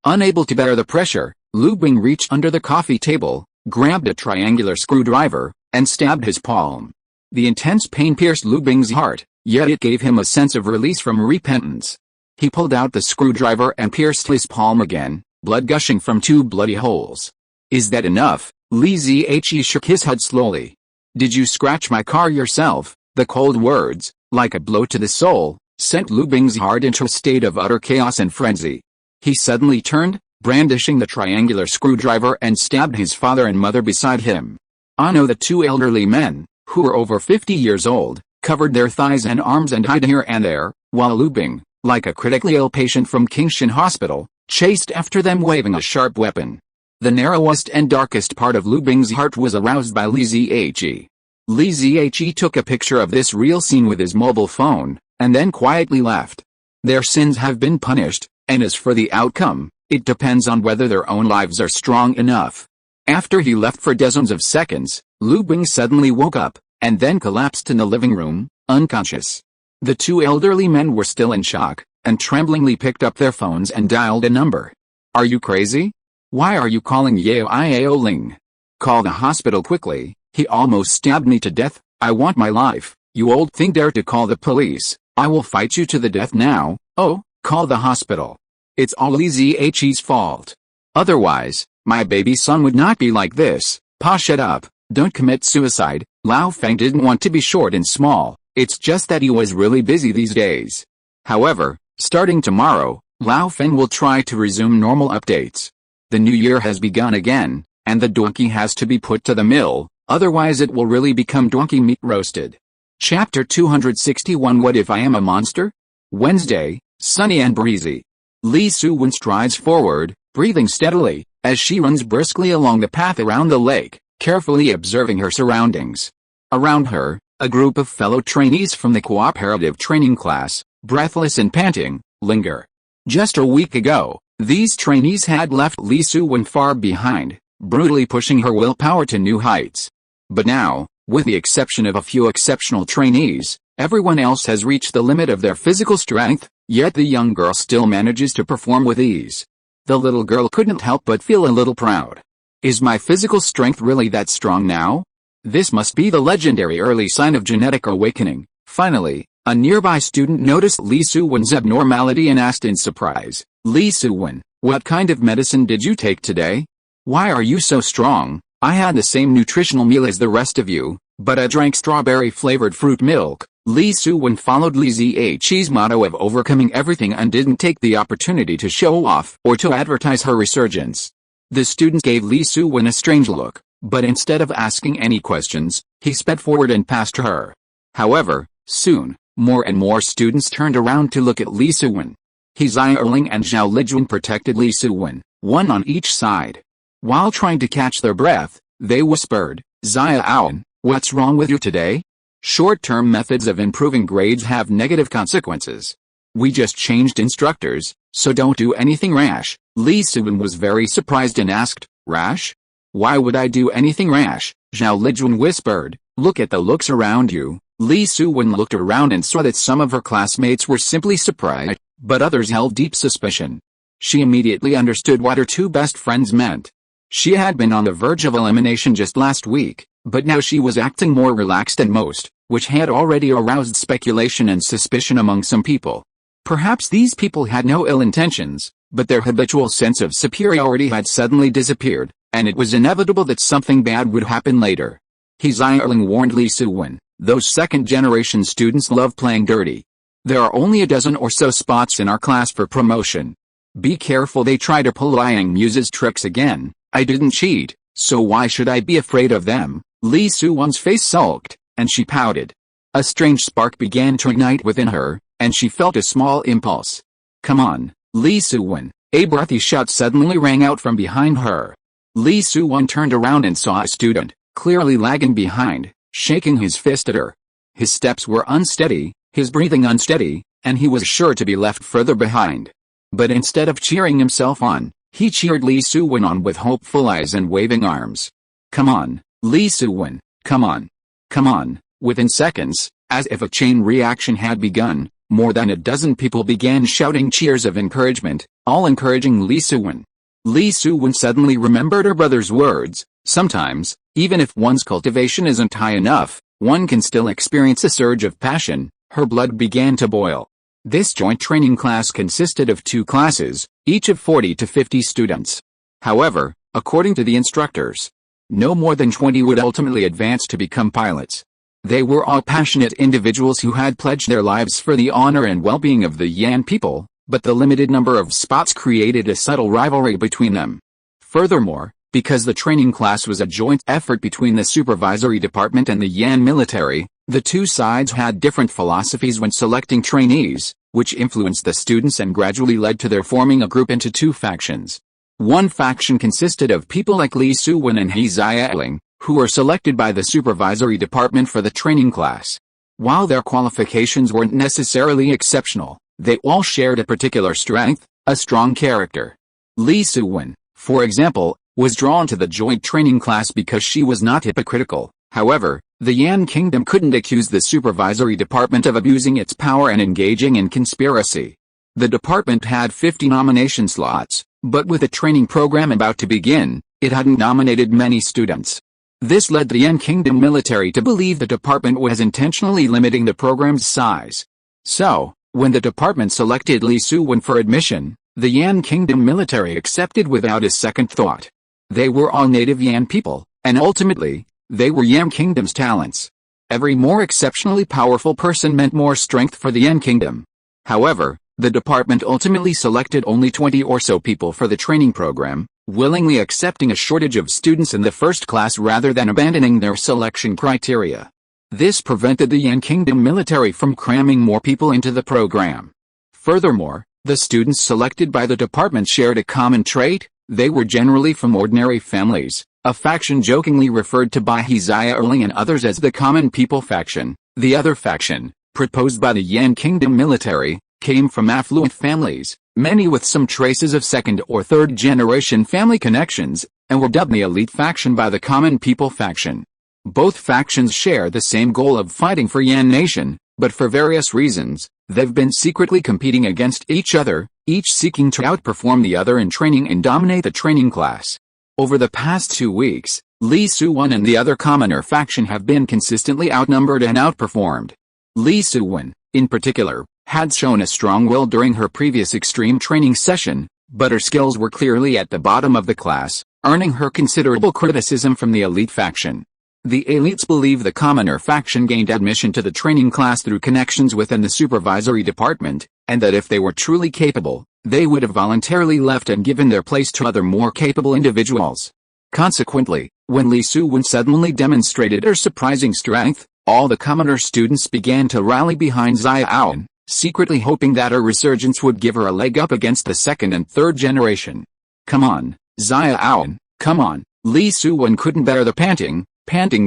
Unable to bear the pressure, Lu Bing reached under the coffee table, grabbed a triangular screwdriver, and stabbed his palm. The intense pain pierced Lu Bing's heart, yet it gave him a sense of release from repentance. He pulled out the screwdriver and pierced his palm again, blood gushing from 2 bloody holes. Is that enough? Li Ziyi shook his head slowly. Did you scratch my car yourself? The cold words, like a blow to the soul, sent Lu Bing's heart into a state of utter chaos and frenzy. He suddenly turned, brandishing the triangular screwdriver and stabbed his father and mother beside him. The 2 elderly men, who were over 50 years old, covered their thighs and arms and hid here and there, while Lu Bing, like a critically ill patient from Kingshan Hospital, chased after them waving a sharp weapon. The narrowest and darkest part of Lu Bing's heart was aroused by Li Ziyi. Li Ziyi took a picture of this real scene with his mobile phone, and then quietly left. Their sins have been punished, and as for the outcome, it depends on whether their own lives are strong enough. After he left for dozens of seconds, Lu Bing suddenly woke up, and then collapsed in the living room, unconscious. The 2 elderly men were still in shock, and tremblingly picked up their phones and dialed a number. Are you crazy? Why are you calling Yao Ling? Call the hospital quickly, he almost stabbed me to death. I want my life. You old thing, dare to call the police. I will fight you to the death now. Oh, call the hospital. It's all Li Ziyi's fault. Otherwise, my baby son would not be like this. Pa, shut up. Don't commit suicide. Lao Feng didn't want to be short and small. It's just that he was really busy these days. However, starting tomorrow, Lao Feng will try to resume normal updates. The new year has begun again, and the donkey has to be put to the mill, otherwise it will really become donkey meat roasted. Chapter 261 What if I am a monster? Wednesday, sunny and breezy. Li Suwen strides forward, breathing steadily, as she runs briskly along the path around the lake, carefully observing her surroundings. Around her, a group of fellow trainees from the cooperative training class, breathless and panting, linger. Just a week ago, these trainees had left Li Suwen far behind, brutally pushing her willpower to new heights. But now, with the exception of a few exceptional trainees, everyone else has reached the limit of their physical strength, yet the young girl still manages to perform with ease. The little girl couldn't help but feel a little proud. Is my physical strength really that strong now? This must be the legendary early sign of genetic awakening. Finally, a nearby student noticed Li Suwen's abnormality and asked in surprise, Li Suwen, what kind of medicine did you take today? Why are you so strong? I had the same nutritional meal as the rest of you, but I drank strawberry-flavored fruit milk. Li Suwen followed Li Zhi's motto of overcoming everything and didn't take the opportunity to show off or to advertise her resurgence. The student gave Li Suwen a strange look, but instead of asking any questions, he sped forward and passed her. However, soon, more and more students turned around to look at Li Suwen. Xiaowan and Zhao Lijuan protected Li Suwen, one on each side. While trying to catch their breath, they whispered, Xiaowan, what's wrong with you today? Short-term methods of improving grades have negative consequences. We just changed instructors, so don't do anything rash. Li Suwen was very surprised and asked, rash? Why would I do anything rash? Zhao Lijuan whispered, look at the looks around you. Li Suwen looked around and saw that some of her classmates were simply surprised, but others held deep suspicion. She immediately understood what her two best friends meant. She had been on the verge of elimination just last week, but now she was acting more relaxed than most, which had already aroused speculation and suspicion among some people. Perhaps these people had no ill intentions, but their habitual sense of superiority had suddenly disappeared, and it was inevitable that something bad would happen later. Xiaowan warned Li Suwen, those second-generation students love playing dirty. There are only a dozen or so spots in our class for promotion. Be careful they try to pull Liang Muse's tricks again. I didn't cheat, so why should I be afraid of them? Li Suwen's face sulked, and she pouted. A strange spark began to ignite within her, and she felt a small impulse. Come on, Li Suwen, a breathy shout suddenly rang out from behind her. Li Suwen turned around and saw a student, clearly lagging behind, shaking his fist at her. His steps were unsteady, his breathing unsteady, and he was sure to be left further behind. But instead of cheering himself on, he cheered Li Suwen on with hopeful eyes and waving arms. Come on, Li Suwen, come on. Come on. Within seconds, as if a chain reaction had begun, more than a dozen people began shouting cheers of encouragement, all encouraging Li Suwen. Li Suwen suddenly remembered her brother's words, sometimes, even if one's cultivation isn't high enough, one can still experience a surge of passion. Her blood began to boil. This joint training class consisted of two classes, each of 40 to 50 students. However, according to the instructors, no more than 20 would ultimately advance to become pilots. They were all passionate individuals who had pledged their lives for the honor and well-being of the Yan people, but the limited number of spots created a subtle rivalry between them. Furthermore, because the training class was a joint effort between the supervisory department and the Yan military, the two sides had different philosophies when selecting trainees, which influenced the students and gradually led to their forming a group into two factions. One faction consisted of people like Li Suwen and Xiaowan, who were selected by the supervisory department for the training class. While their qualifications weren't necessarily exceptional, they all shared a particular strength, a strong character. Li Suwen, for example, was drawn to the joint training class because she was not hypocritical. However, the Yan Kingdom couldn't accuse the supervisory department of abusing its power and engaging in conspiracy. The department had 50 nomination slots, but with a training program about to begin, it hadn't nominated many students. This led the Yan Kingdom military to believe the department was intentionally limiting the program's size. So, when the department selected Li Suwen for admission, the Yan Kingdom military accepted without a second thought. They were all native Yan people, and ultimately, they were Yan Kingdom's talents. Every more exceptionally powerful person meant more strength for the Yan Kingdom. However, the department ultimately selected only 20 or so people for the training program, willingly accepting a shortage of students in the first class rather than abandoning their selection criteria. This prevented the Yan Kingdom military from cramming more people into the program. Furthermore, the students selected by the department shared a common trait: they were generally from ordinary families, a faction jokingly referred to by Xia Erling and others as the Common People faction. The other faction, proposed by the Yan Kingdom military, came from affluent families, many with some traces of second or third generation family connections, and were dubbed the elite faction by the Common People faction. Both factions share the same goal of fighting for Yan Nation, but for various reasons, they've been secretly competing against each other, each seeking to outperform the other in training and dominate the training class. Over the past 2 weeks, Li Suwan and the other commoner faction have been consistently outnumbered and outperformed. Li Suwan, in particular, had shown a strong will during her previous extreme training session, but her skills were clearly at the bottom of the class, earning her considerable criticism from the elite faction. The elites believe the commoner faction gained admission to the training class through connections within the supervisory department, and that if they were truly capable, they would have voluntarily left and given their place to other more capable individuals. Consequently, when Li Suwan suddenly demonstrated her surprising strength, all the commoner students began to rally behind Xiaowan, secretly hoping that her resurgence would give her a leg up against the second and third generation. "Come on, Xiaowan, come on," Li Suwan couldn't bear the panting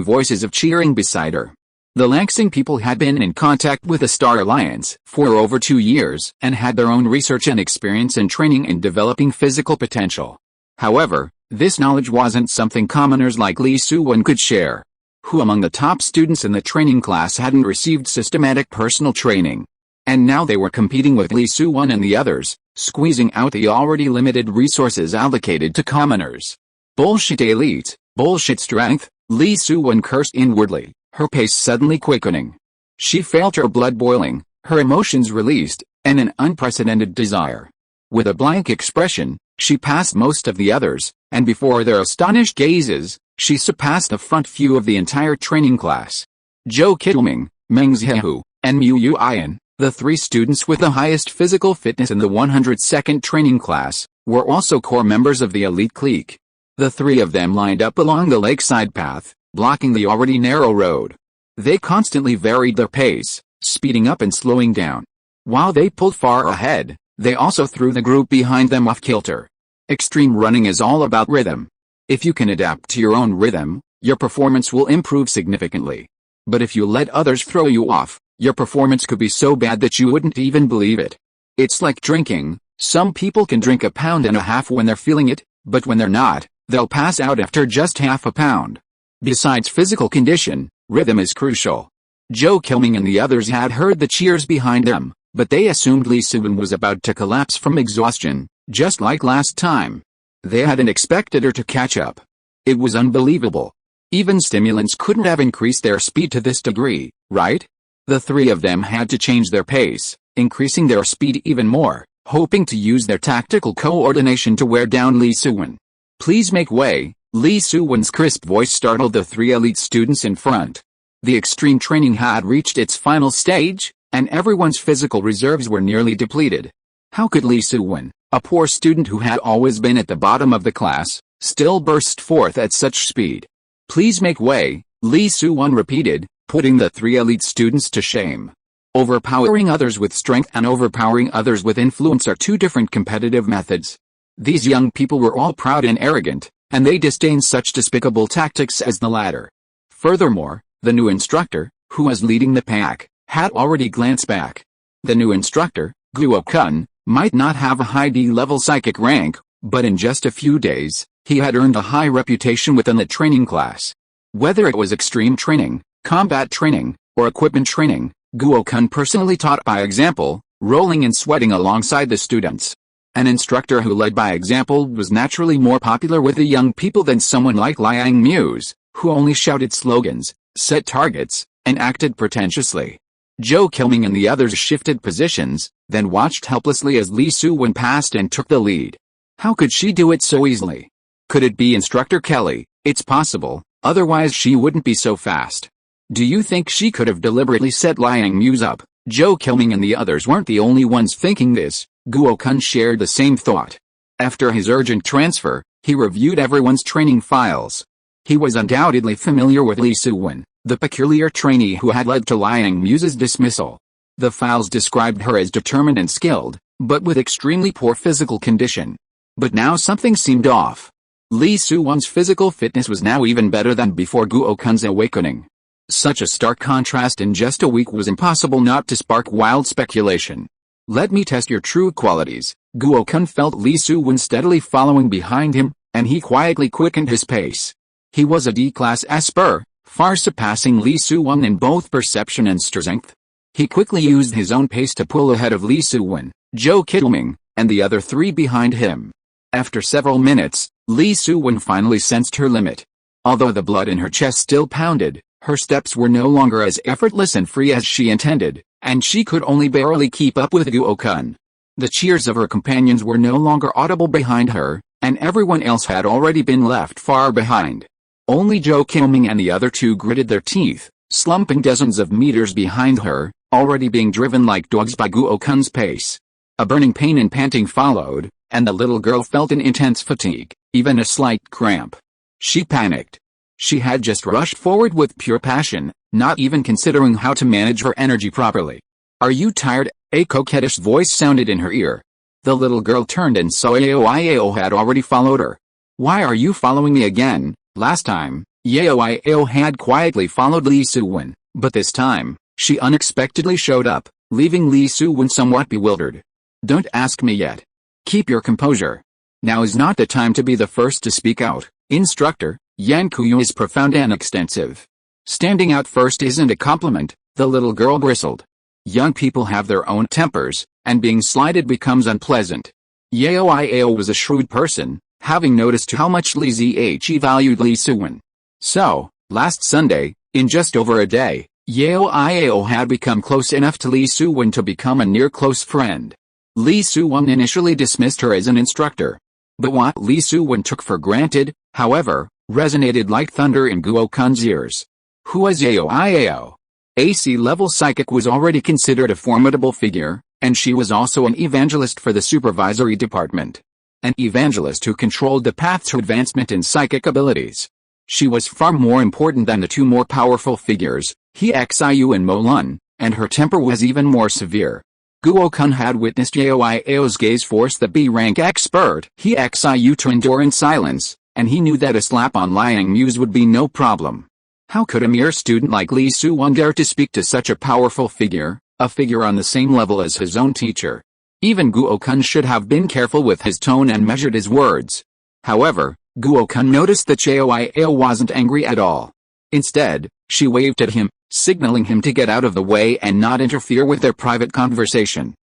voices of cheering beside her. The Langsing people had been in contact with the Star Alliance for over 2 years and had their own research and experience in training and developing physical potential. However, this knowledge wasn't something commoners like Li Suwan could share. Who among the top students in the training class hadn't received systematic personal training? And now they were competing with Li Suwan and the others, squeezing out the already limited resources allocated to commoners. Bullshit elite, bullshit strength, Li Suwan cursed inwardly, her pace suddenly quickening. She felt her blood boiling, her emotions released, and an unprecedented desire. With a blank expression, she passed most of the others, and before their astonished gazes, she surpassed the front few of the entire training class. Zhou Qiuming, Meng Zhehu, and Mu Yuan, the 3 students with the highest physical fitness in the 102nd training class, were also core members of the elite clique. The 3 of them lined up along the lakeside path, blocking the already narrow road. They constantly varied their pace, speeding up and slowing down. While they pulled far ahead, they also threw the group behind them off kilter. Extreme running is all about rhythm. If you can adapt to your own rhythm, your performance will improve significantly. But if you let others throw you off, your performance could be so bad that you wouldn't even believe it. It's like drinking. Some people can drink 1.5 pounds when they're feeling it, but when they're not, they'll pass out after just half a pound. Besides physical condition, rhythm is crucial. Zhou Qiuming and the others had heard the cheers behind them, but they assumed Li Suwan was about to collapse from exhaustion, just like last time. They hadn't expected her to catch up. It was unbelievable. Even stimulants couldn't have increased their speed to this degree, right? The 3 of them had to change their pace, increasing their speed even more, hoping to use their tactical coordination to wear down Li Suwan. "Please make way," Li Suwan's crisp voice startled the 3 elite students in front. The extreme training had reached its final stage, and everyone's physical reserves were nearly depleted. How could Li Suwan, a poor student who had always been at the bottom of the class, still burst forth at such speed? "Please make way," Li Suwan repeated, putting the 3 elite students to shame. Overpowering others with strength and overpowering others with influence are 2 different competitive methods. These young people were all proud and arrogant, and they disdained such despicable tactics as the latter. Furthermore, the new instructor, who was leading the pack, had already glanced back. The new instructor, Guo Kun, might not have a high D-level psychic rank, but in just a few days, he had earned a high reputation within the training class. Whether it was extreme training, combat training, or equipment training, Guo Kun personally taught by example, rolling and sweating alongside the students. An instructor who led by example was naturally more popular with the young people than someone like Liang Muse, who only shouted slogans, set targets, and acted pretentiously. Zhou Qiuming and the others shifted positions, then watched helplessly as Li Suwan passed and took the lead. How could she do it so easily? Could it be Instructor Kelly? It's possible, otherwise she wouldn't be so fast. Do you think she could have deliberately set Liang Muse up? Zhou Qiuming and the others weren't the only ones thinking this. Guo Kun shared the same thought. After his urgent transfer, He reviewed everyone's training files. He was undoubtedly familiar with Xiaowan, the peculiar trainee who had led to Liang Muse's dismissal. The files described her as determined and skilled, but with extremely poor physical condition. But now something seemed off. Xiaowan's physical fitness was now even better than before Guokun's awakening. Such a stark contrast in just a week was impossible not to spark wild speculation. Let me test your true qualities. Guokun felt Xiaowan steadily following behind him, and he quietly quickened his pace. He was a D-class esper, far surpassing Xiaowan in both perception and strength. He quickly used his own pace to pull ahead of Xiaowan, Zhou Qilming, and the other three behind him. After several minutes, Xiaowan finally sensed her limit. Although the blood in her chest still pounded, her steps were no longer as effortless and free as she intended, and she could only barely keep up with Guokun. The cheers of her companions were no longer audible behind her, and everyone else had already been left far behind. Only Zhou Qilming and the other two gritted their teeth, slumping dozens of meters behind her, already being driven like dogs by Guokun's pace. A burning pain and panting followed, and the little girl felt an intense fatigue, even a slight cramp. She panicked. She had just rushed forward with pure passion, not even considering how to manage her energy properly. "Are you tired?" A coquettish voice sounded in her ear. The little girl turned and saw Yao had already followed her. "Why are you following me again?" Last time, Yao had quietly followed Xiaowan, but this time, she unexpectedly showed up, leaving Xiaowan somewhat bewildered. "Don't ask me yet. Keep your composure. Now is not the time to be the first to speak out, instructor. Yan Kuyu is profound and extensive. Standing out first isn't a compliment," the little girl bristled. "Young people have their own tempers, and being slighted becomes unpleasant." Yao was a shrewd person, having noticed how much Li Zihe valued Xiaowan. So, last Sunday, in just over a day, Yao had become close enough to Xiaowan to become a near close friend. Xiaowan initially dismissed her as an instructor. But what Xiaowan took for granted, however, resonated like thunder in Guokun's ears. Who was Yao? AC-level psychic was already considered a formidable figure, and she was also an evangelist for the supervisory department. An evangelist who controlled the path to advancement in psychic abilities. She was far more important than the two more powerful figures, He Xiu and Mo Lun, and her temper was even more severe. Guokun had witnessed Yao's gaze force the B-rank expert He Xiu to endure in silence, and he knew that a slap on Liang Muse would be no problem. How could a mere student like Xiaowan dare to speak to such a powerful figure, a figure on the same level as his own teacher? Even Guokun should have been careful with his tone and measured his words. However, Guokun noticed that Yao wasn't angry at all. Instead, she waved at him, signaling him to get out of the way and not interfere with their private conversation.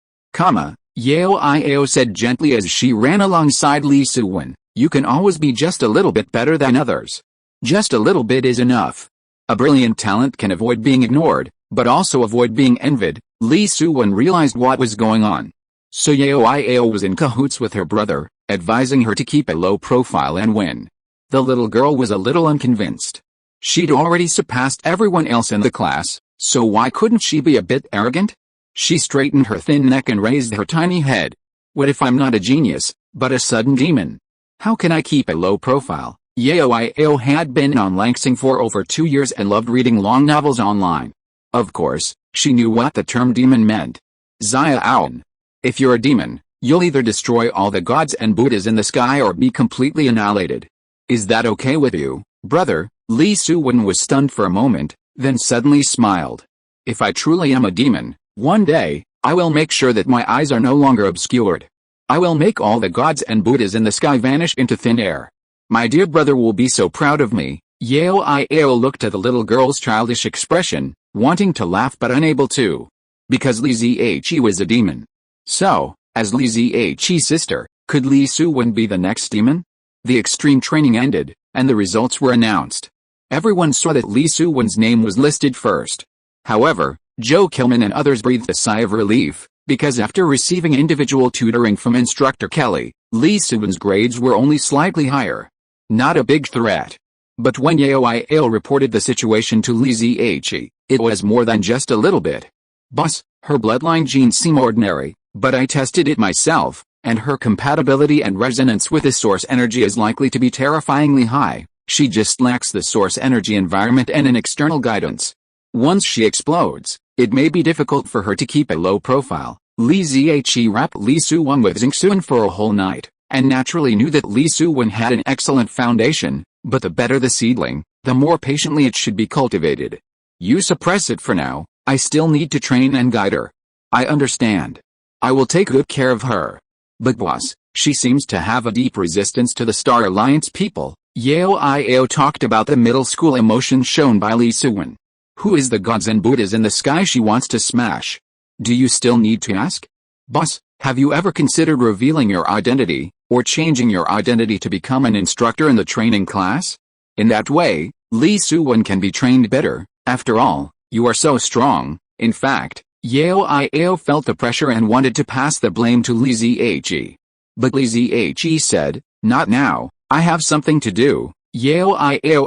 Yao said gently as she ran alongside Xiaowan, "You can always be just a little bit better than others. Just a little bit is enough. A brilliant talent can avoid being ignored, but also avoid being envied." Xiaowan realized what was going on. So Yao was in cahoots with her brother, advising her to keep a low profile and win. The little girl was a little unconvinced. She'd already surpassed everyone else in the class, so why couldn't she be a bit arrogant? She straightened her thin neck and raised her tiny head. "What if I'm not a genius, but a sudden demon? How can I keep a low profile?" Yao had been on Langsing for over 2 years and loved reading long novels online. Of course, she knew what the term demon meant. Xiaowan. If you're a demon, you'll either destroy all the gods and Buddhas in the sky or be completely annihilated. Is that okay with you, brother? Xiaowan was stunned for a moment, then suddenly smiled. "If I truly am a demon, one day, I will make sure that my eyes are no longer obscured. I will make all the gods and Buddhas in the sky vanish into thin air. My dear brother will be so proud of me." Yao looked at the little girl's childish expression, wanting to laugh but unable to. Because Li Zihe was a demon. So, as Li Zihe's sister, could Xiaowan be the next demon? The extreme training ended, and the results were announced. Everyone saw that Xiaowan's name was listed first. However, Zhou Qilming and others breathed a sigh of relief, because after receiving individual tutoring from instructor Kelly, Xiaowan's grades were only slightly higher. Not a big threat. But when Yao reported the situation to Li Zihe, it was more than just a little bit. "Boss, her bloodline genes seem ordinary, but I tested it myself, and her compatibility and resonance with the source energy is likely to be terrifyingly high. She just lacks the source energy environment and an external guidance. Once she explodes, it may be difficult for her to keep a low profile. Li Zihe wrapped Li Suwan with Xingxuan for a whole night, and naturally knew that Li Suwan had an excellent foundation, but the better the seedling, the more patiently it should be cultivated. You suppress it for now. I still need to train and guide her. I understand. I will take good care of her. But boss, she seems to have a deep resistance to the Star Alliance people. Yao talked about the middle school emotions shown by Li Suwan. Who is the gods and Buddhas in the sky she wants to smash? Do you still need to ask? Boss, have you ever considered revealing your identity, or changing your identity to become an instructor in the training class? In that way, Li Suwan can be trained better. After all, you are so strong. In fact, Yao felt the pressure and wanted to pass the blame to Li Zihe. But Li Zihe said, not now, I have something to do. Yao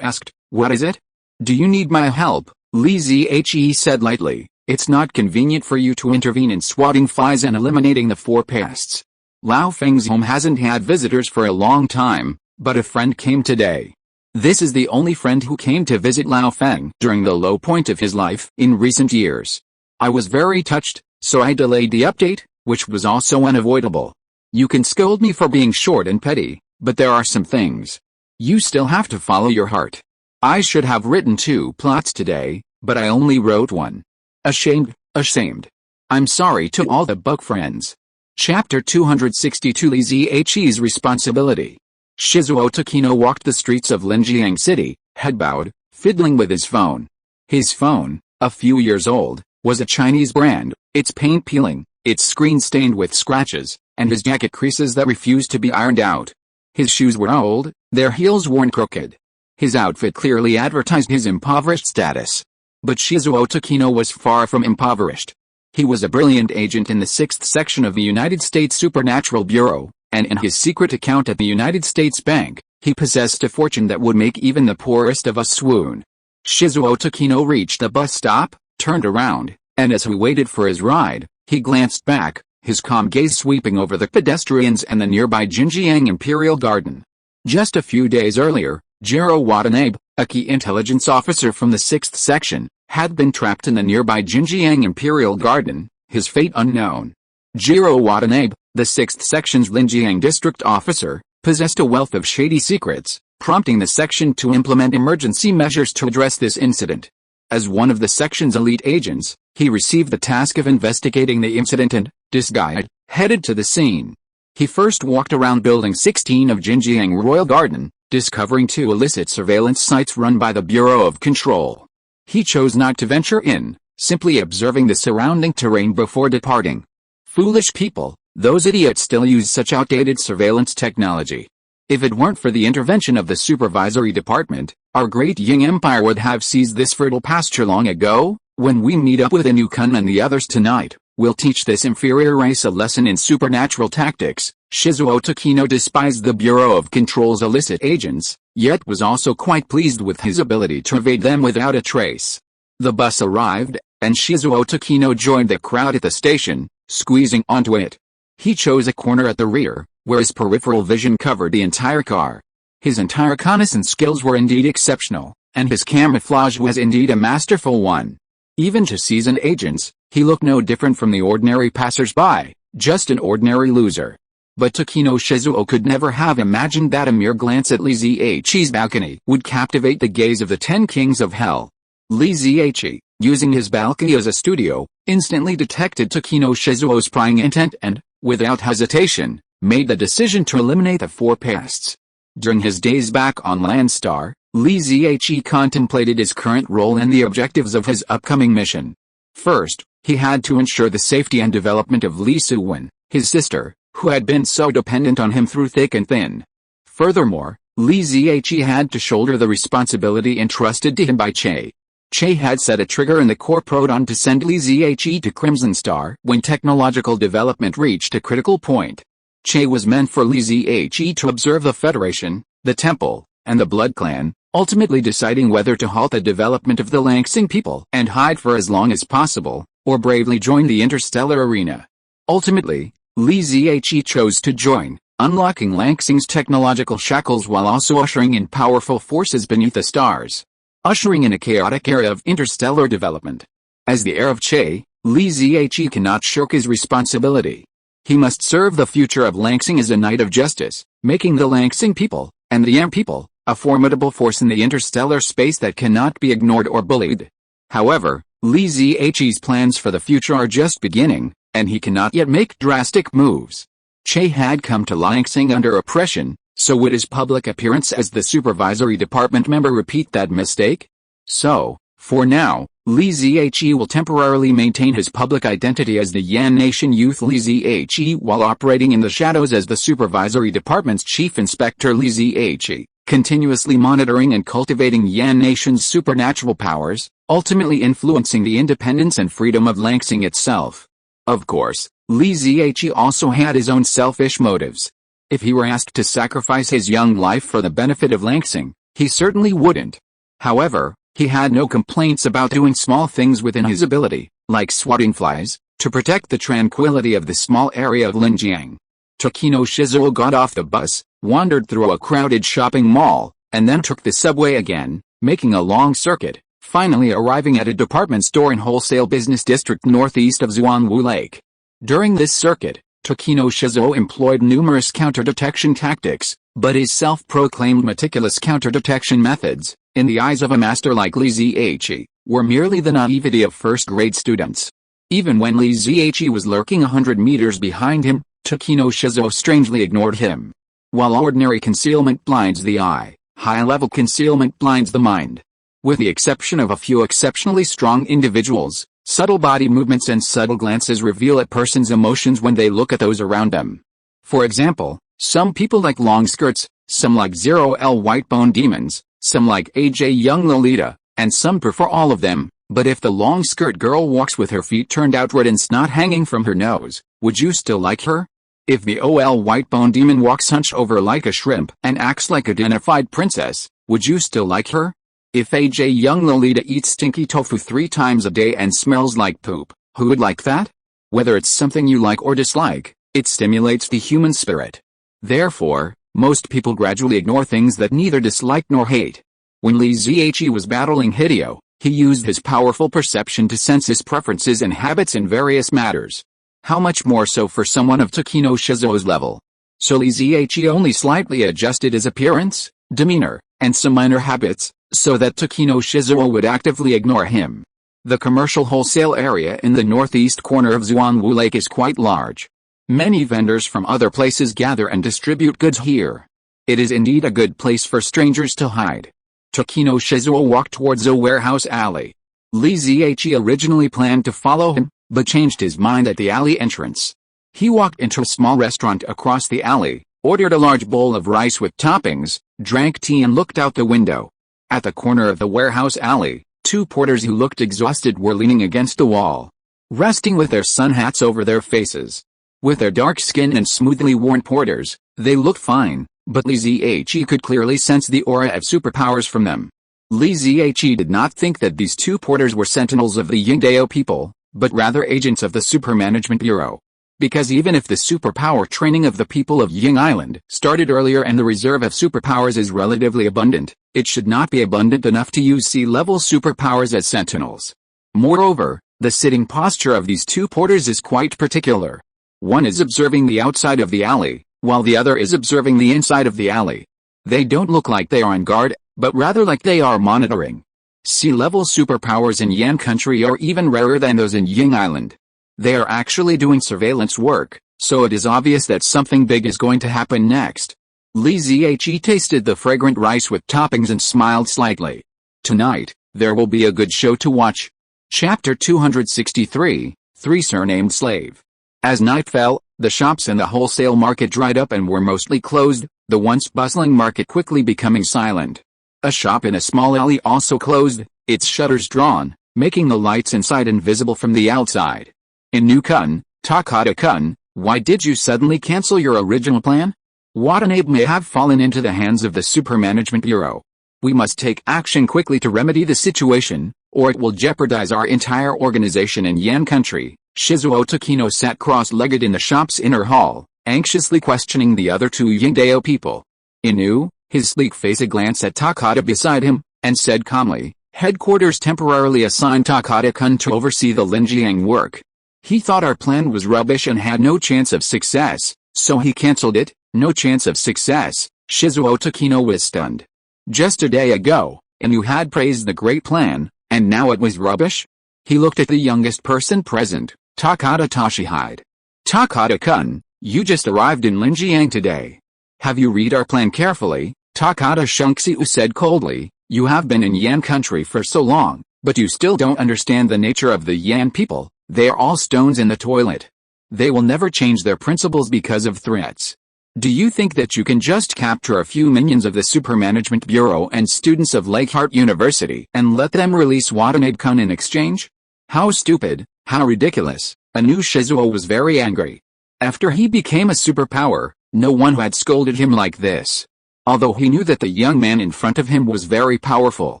asked, what is it? Do you need my help? Li Zihe said lightly, it's not convenient for you to intervene in swatting flies and eliminating the 4 pests. Lao Feng's home hasn't had visitors for a long time, but a friend came today. This is the only friend who came to visit Lao Feng during the low point of his life in recent years. I was very touched, so I delayed the update, which was also unavoidable. You can scold me for being short and petty, but there are some things. You still have to follow your heart. I should have written 2 plots today, but I only wrote 1. Ashamed. I'm sorry to all the bug friends. Chapter 262 Li Zihe's responsibility. Shizuo Takino walked the streets of Linjiang City, head bowed, fiddling with his phone. His phone, a few years old, was a Chinese brand, its paint peeling, its screen stained with scratches, and his jacket creases that refused to be ironed out. His shoes were old, their heels worn crooked. His outfit clearly advertised his impoverished status. But Shizuo Takino was far from impoverished. He was a brilliant agent in the 6th section of the United States Supernatural Bureau, and in his secret account at the United States Bank, he possessed a fortune that would make even the poorest of us swoon. Shizuo Takino reached a bus stop, turned around, and as he waited for his ride, he glanced back, his calm gaze sweeping over the pedestrians and the nearby Jinjiang Imperial Garden. Just a few days earlier, Jiro Watanabe, a key intelligence officer from the 6th section, had been trapped in the nearby Jinjiang Imperial Garden, his fate unknown. Jiro Watanabe, the 6th section's Linjiang district officer, possessed a wealth of shady secrets, prompting the section to implement emergency measures to address this incident. As one of the section's elite agents, he received the task of investigating the incident and, disguised, headed to the scene. He first walked around Building 16 of Jinjiang Royal Garden, discovering 2 illicit surveillance sites run by the Bureau of Control. He chose not to venture in, simply observing the surrounding terrain before departing. Foolish people, those idiots still use such outdated surveillance technology. If it weren't for the intervention of the supervisory department, our great Ying Empire would have seized this fertile pasture long ago. When we meet up with Inu Kun and the others tonight, we'll teach this inferior race a lesson in supernatural tactics. Shizuo Takino despised the Bureau of Control's illicit agents, yet was also quite pleased with his ability to evade them without a trace. The bus arrived, and Shizuo Takino joined the crowd at the station, squeezing onto it. He chose a corner at the rear, where his peripheral vision covered the entire car. His entire reconnaissance skills were indeed exceptional, and his camouflage was indeed a masterful one. Even to seasoned agents, he looked no different from the ordinary passers-by, just an ordinary loser. But Takino Shizuo could never have imagined that a mere glance at Li Zihe's balcony would captivate the gaze of the 10 kings of hell. Li Zihe, using his balcony as a studio, instantly detected Takino Shizuo's prying intent and, without hesitation, made the decision to eliminate the 4 pests. During his days back on Landstar, Li Zihe contemplated his current role and the objectives of his upcoming mission. First, he had to ensure the safety and development of Li Suwan, his sister, who had been so dependent on him through thick and thin. Furthermore, Li Zihe had to shoulder the responsibility entrusted to him by Che. Che had set a trigger in the core proton to send Li Zihe to Crimson Star when technological development reached a critical point. Che was meant for Li Zihe to observe the Federation, the Temple, and the Blood Clan, ultimately deciding whether to halt the development of the Langsing people and hide for as long as possible, or bravely join the interstellar arena. Ultimately, Li Zihe chose to join, unlocking Langsing's technological shackles while also ushering in powerful forces beneath the stars, ushering in a chaotic era of interstellar development. As the heir of Che, Li Zihe cannot shirk his responsibility. He must serve the future of Langsing as a knight of justice, making the Langsing people, and the Yang people, a formidable force in the interstellar space that cannot be ignored or bullied. However, Li Zihe's plans for the future are just beginning, and he cannot yet make drastic moves. Che had come to Langsing under oppression, so would his public appearance as the supervisory department member repeat that mistake? So, for now, Li Zihe will temporarily maintain his public identity as the Yan Nation Youth Li Zihe while operating in the shadows as the supervisory department's chief inspector Li Zihe, continuously monitoring and cultivating Yan Nation's supernatural powers, ultimately influencing the independence and freedom of Langsing itself. Of course, Li Zihe also had his own selfish motives. If he were asked to sacrifice his young life for the benefit of Langsing, he certainly wouldn't. However, he had no complaints about doing small things within his ability, like swatting flies, to protect the tranquility of the small area of Linjiang. Takino Shizuo got off the bus, wandered through a crowded shopping mall, and then took the subway again, making a long circuit, finally arriving at a department store in wholesale business district northeast of Xuanwu Lake. During this circuit, Takino Shizuo employed numerous counter-detection tactics, but his self-proclaimed meticulous counter-detection methods, in the eyes of a master like Li Zihe, were merely the naivety of first-grade students. Even when Li Zihe was lurking 100 meters behind him, Takino Shizuo strangely ignored him. While ordinary concealment blinds the eye, high-level concealment blinds the mind. With the exception of a few exceptionally strong individuals, subtle body movements and subtle glances reveal a person's emotions when they look at those around them. For example, some people like long skirts, some like 0L white bone demons, some like AJ young Lolita, and some prefer all of them. But if the long skirt girl walks with her feet turned outward and snot hanging from her nose, would you still like her? If the OL white bone demon walks hunched over like a shrimp and acts like a dignified princess, would you still like her? If AJ young Lolita eats stinky tofu 3 times a day and smells like poop, who would like that? Whether it's something you like or dislike, it stimulates the human spirit. Therefore, most people gradually ignore things that neither dislike nor hate. When Li Zihe was battling Hideo, he used his powerful perception to sense his preferences and habits in various matters. How much more so for someone of Takino Shizuo's level? So Li Zihe only slightly adjusted his appearance, demeanor, and some minor habits, so that Takino Shizuo would actively ignore him. The commercial wholesale area in the northeast corner of Xuanwu Lake is quite large. Many vendors from other places gather and distribute goods here. It is indeed a good place for strangers to hide. Takino Shizuo walked towards a warehouse alley. Li Zihe originally planned to follow him, but changed his mind at the alley entrance. He walked into a small restaurant across the alley, ordered a large bowl of rice with toppings, drank tea and looked out the window. At the corner of the warehouse alley, 2 porters who looked exhausted were leaning against the wall, resting with their sun hats over their faces. With their dark skin and smoothly worn porters, they looked fine, but Li Zihe could clearly sense the aura of superpowers from them. Li Zihe did not think that these 2 porters were sentinels of the Yingdao people, but rather agents of the Super Management Bureau. Because even if the superpower training of the people of Ying Island started earlier and the reserve of superpowers is relatively abundant, it should not be abundant enough to use sea-level superpowers as sentinels. Moreover, the sitting posture of these 2 porters is quite particular. One is observing the outside of the alley, while the other is observing the inside of the alley. They don't look like they are on guard, but rather like they are monitoring. Sea-level superpowers in Yan country are even rarer than those in Ying Island. They are actually doing surveillance work, so it is obvious that something big is going to happen next. Li Zihe tasted the fragrant rice with toppings and smiled slightly. Tonight, there will be a good show to watch. Chapter 263, 3 Surnamed Slave. As night fell, the shops in the wholesale market dried up and were mostly closed, the once bustling market quickly becoming silent. A shop in a small alley also closed, its shutters drawn, making the lights inside invisible from the outside. Inu-kun, Takada-kun, why did you suddenly cancel your original plan? Watanabe may have fallen into the hands of the Super Management Bureau. We must take action quickly to remedy the situation, or it will jeopardize our entire organization in Yan country, Shizuo Takino sat cross-legged in the shop's inner hall, anxiously questioning the other two Yingdao people. Inu, his sleek face a glance at Takada beside him, and said calmly, "Headquarters temporarily assigned Takada-kun to oversee the Linjiang work. He thought our plan was rubbish and had no chance of success, so he cancelled it." No chance of success. Shizuo Takino was stunned. Just a day ago, Inu had praised the great plan, and now it was rubbish? He looked at the youngest person present, Takada Toshihide. "Takada-kun, you just arrived in Linjiang today. Have you read our plan carefully?" Takada Shunxiu said coldly. "You have been in Yan country for so long, but you still don't understand the nature of the Yan people. They are all stones in the toilet. They will never change their principles because of threats. Do you think that you can just capture a few minions of the Super Management Bureau and students of Lakeheart University and let them release Watanabe-kun in exchange? How stupid, how ridiculous." Anu Shizuo was very angry. After he became a superpower, no one had scolded him like this. Although he knew that the young man in front of him was very powerful,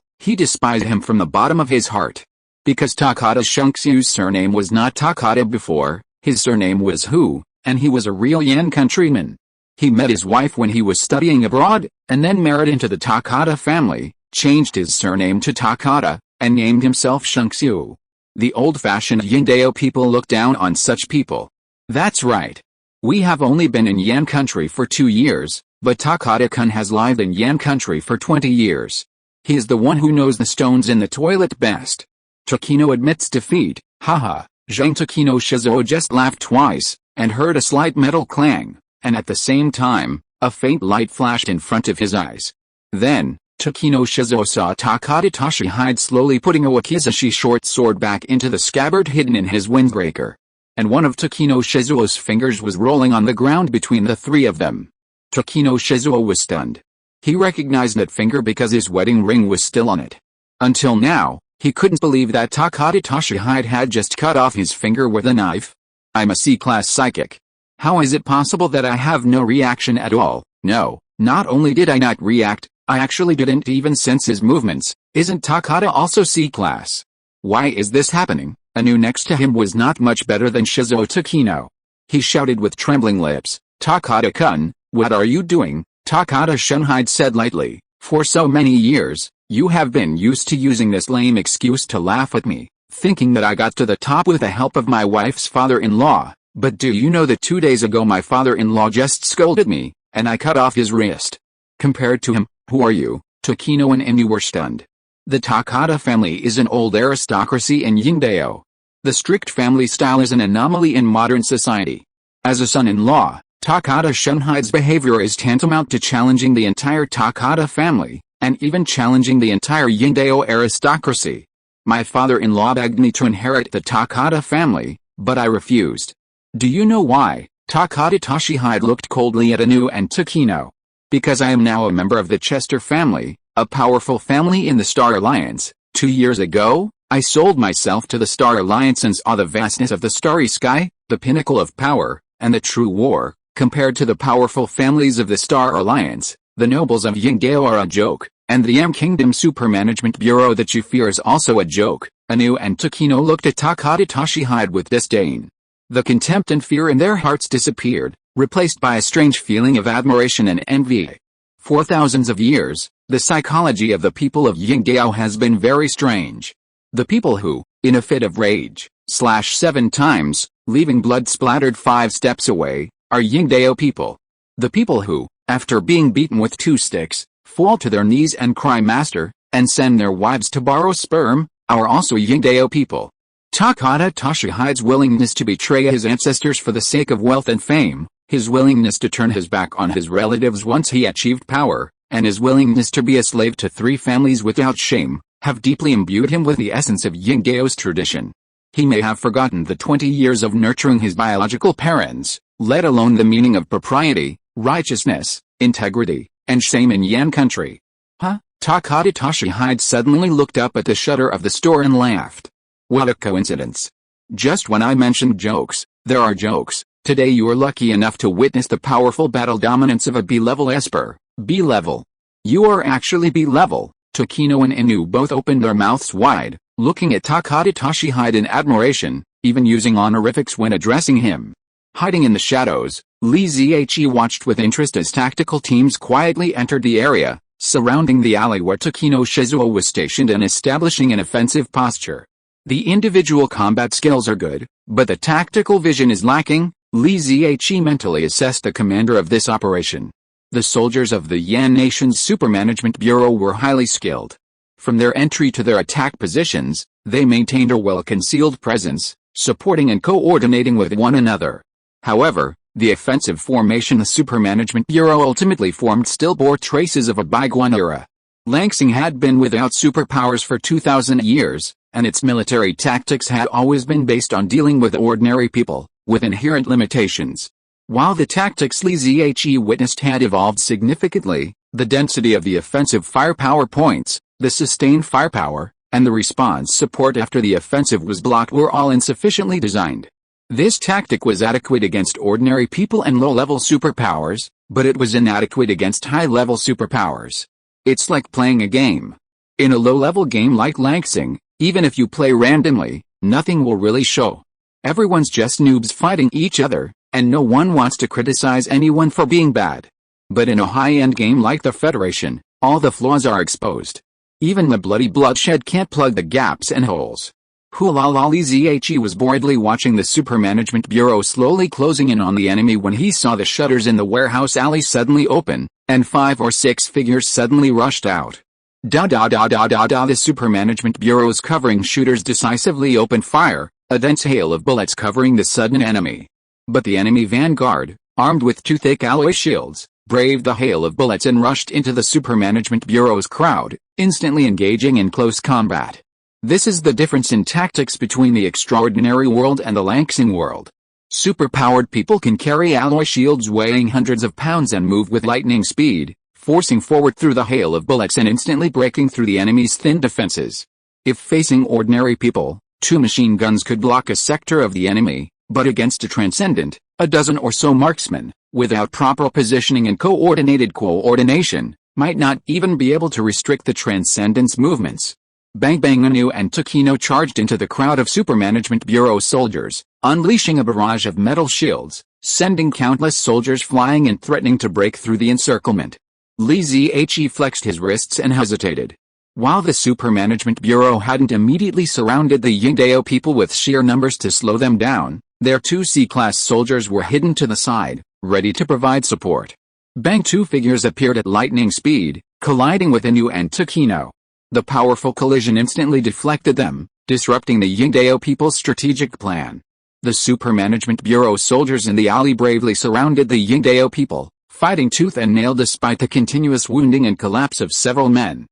he despised him from the bottom of his heart. Because Takada Shunxiu's surname was not Takada before, his surname was Hu, and he was a real Yan countryman. He met his wife when he was studying abroad, and then married into the Takada family, changed his surname to Takada, and named himself Shunxiu. The old-fashioned Yingdao people look down on such people. That's right. We have only been in Yan country for 2 years, but Takada-kun has lived in Yan country for 20 years. He is the one who knows the stones in the toilet best. Takino admits defeat. Haha. Zhang Takino Shizuo just laughed twice, and heard a slight metal clang. And at the same time, a faint light flashed in front of his eyes. Then, Takino Shizuo saw Takada Toshihide slowly putting a wakizashi short sword back into the scabbard hidden in his windbreaker. And one of Takino Shizuo's fingers was rolling on the ground between the three of them. Takino Shizuo was stunned. He recognized that finger because his wedding ring was still on it. Until now, he couldn't believe that Takada Toshihide had just cut off his finger with a knife. "I'm a C-class psychic. How is it possible that I have no reaction at all?" No, not only did I not react, I actually didn't even sense his movements. Isn't Takada also C-class? Why is this happening? Anu next to him was not much better than Shizuo Takino. He shouted with trembling lips, "Takada-kun, what are you doing?" Takada Shunhide said lightly, "For so many years, you have been used to using this lame excuse to laugh at me, thinking that I got to the top with the help of my wife's father-in-law. But do you know that 2 days ago my father-in-law just scolded me, and I cut off his wrist? Compared to him, who are you?" Takino and Inu were stunned. The Takada family is an old aristocracy in Yingdao. The strict family style is an anomaly in modern society. As a son-in-law, Takada Shunhide's behavior is tantamount to challenging the entire Takada family, and even challenging the entire Yingdao aristocracy. My father-in-law begged me to inherit the Takada family, but I refused. Do you know why? Takada Toshihide looked coldly at Anu and Takino. Because I am now a member of the Chester family, a powerful family in the Star Alliance. 2 years ago, I sold myself to the Star Alliance and saw the vastness of the starry sky, the pinnacle of power, and the true war. Compared to the powerful families of the Star Alliance, the nobles of Yingdao are a joke, and the M Kingdom Super Management Bureau that you fear is also a joke. Anu and Takino looked at Takada Toshihide with disdain. The contempt and fear in their hearts disappeared, replaced by a strange feeling of admiration and envy. For thousands of years, the psychology of the people of Yingdao has been very strange. The people who, in a fit of rage, slash 7 times, leaving blood splattered 5 steps away, are Yingdao people. The people who, after being beaten with 2 sticks, fall to their knees and cry master, and send their wives to borrow sperm, are also Yingdao people. Takada Toshihide's willingness to betray his ancestors for the sake of wealth and fame, his willingness to turn his back on his relatives once he achieved power, and his willingness to be a slave to 3 families without shame, have deeply imbued him with the essence of Yingdao's tradition. He may have forgotten the 20 years of nurturing his biological parents, let alone the meaning of propriety, righteousness, integrity, and shame in Yan country. Huh? Takada Toshihide suddenly looked up at the shutter of the store and laughed. What a coincidence. Just when I mentioned jokes, there are jokes. Today you are lucky enough to witness the powerful battle dominance of a B-level Esper. B-level. You are actually B-level. Takino and Inu both opened their mouths wide, looking at Takada Toshihide in admiration. even using honorifics when addressing him. Hiding in the shadows, Li Zihe watched with interest as tactical teams quietly entered the area, surrounding the alley where Takino Shizuo was stationed and establishing an offensive posture. The individual combat skills are good, but the tactical vision is lacking. Li Zihe mentally assessed the commander of this operation. The soldiers of the Yan Nation's Super Management Bureau were highly skilled. From their entry to their attack positions, they maintained a well-concealed presence, supporting and coordinating with one another. However, the offensive formation the Super Management Bureau ultimately formed still bore traces of a bygone era. Langsing had been without superpowers for 2,000 years, and its military tactics had always been based on dealing with ordinary people, with inherent limitations. While the tactics Li Zihe witnessed had evolved significantly, the density of the offensive firepower points, the sustained firepower, and the response support after the offensive was blocked were all insufficiently designed. This tactic was adequate against ordinary people and low-level superpowers, but it was inadequate against high-level superpowers. It's like playing a game. In a low-level game like Langsing, even if you play randomly, nothing will really show. Everyone's just noobs fighting each other, and no one wants to criticize anyone for being bad. But in a high-end game like the Federation, all the flaws are exposed. Even the bloody bloodshed can't plug the gaps and holes. Hulala Li Zihe was boredly watching the Super Management Bureau slowly closing in on the enemy when he saw the shutters in the warehouse alley suddenly open, and 5 or 6 figures suddenly rushed out. The Super Management Bureau's covering shooters decisively opened fire, a dense hail of bullets covering the sudden enemy. But the enemy vanguard, armed with 2 thick alloy shields, braved the hail of bullets and rushed into the Super Management Bureau's crowd, instantly engaging in close combat. This is the difference in tactics between the extraordinary world and the Langsing world. Superpowered people can carry alloy shields weighing hundreds of pounds and move with lightning speed, forcing forward through the hail of bullets and instantly breaking through the enemy's thin defenses. If facing ordinary people, 2 machine guns could block a sector of the enemy, but against a transcendent, a dozen or so marksmen, without proper positioning and coordination, might not even be able to restrict the transcendent's movements. Bang Bang Anu and Takino charged into the crowd of Super Management Bureau soldiers, unleashing a barrage of metal shields, sending countless soldiers flying and threatening to break through the encirclement. Li Zihe flexed his wrists and hesitated. While the Super Management Bureau hadn't immediately surrounded the Yingdao people with sheer numbers to slow them down, their 2 C-class soldiers were hidden to the side, ready to provide support. Bang 2 figures appeared at lightning speed, colliding with Anu and Takino. The powerful collision instantly deflected them, disrupting the Yingdao people's strategic plan. The Super Management Bureau soldiers in the alley bravely surrounded the Yingdao people, fighting tooth and nail despite the continuous wounding and collapse of several men.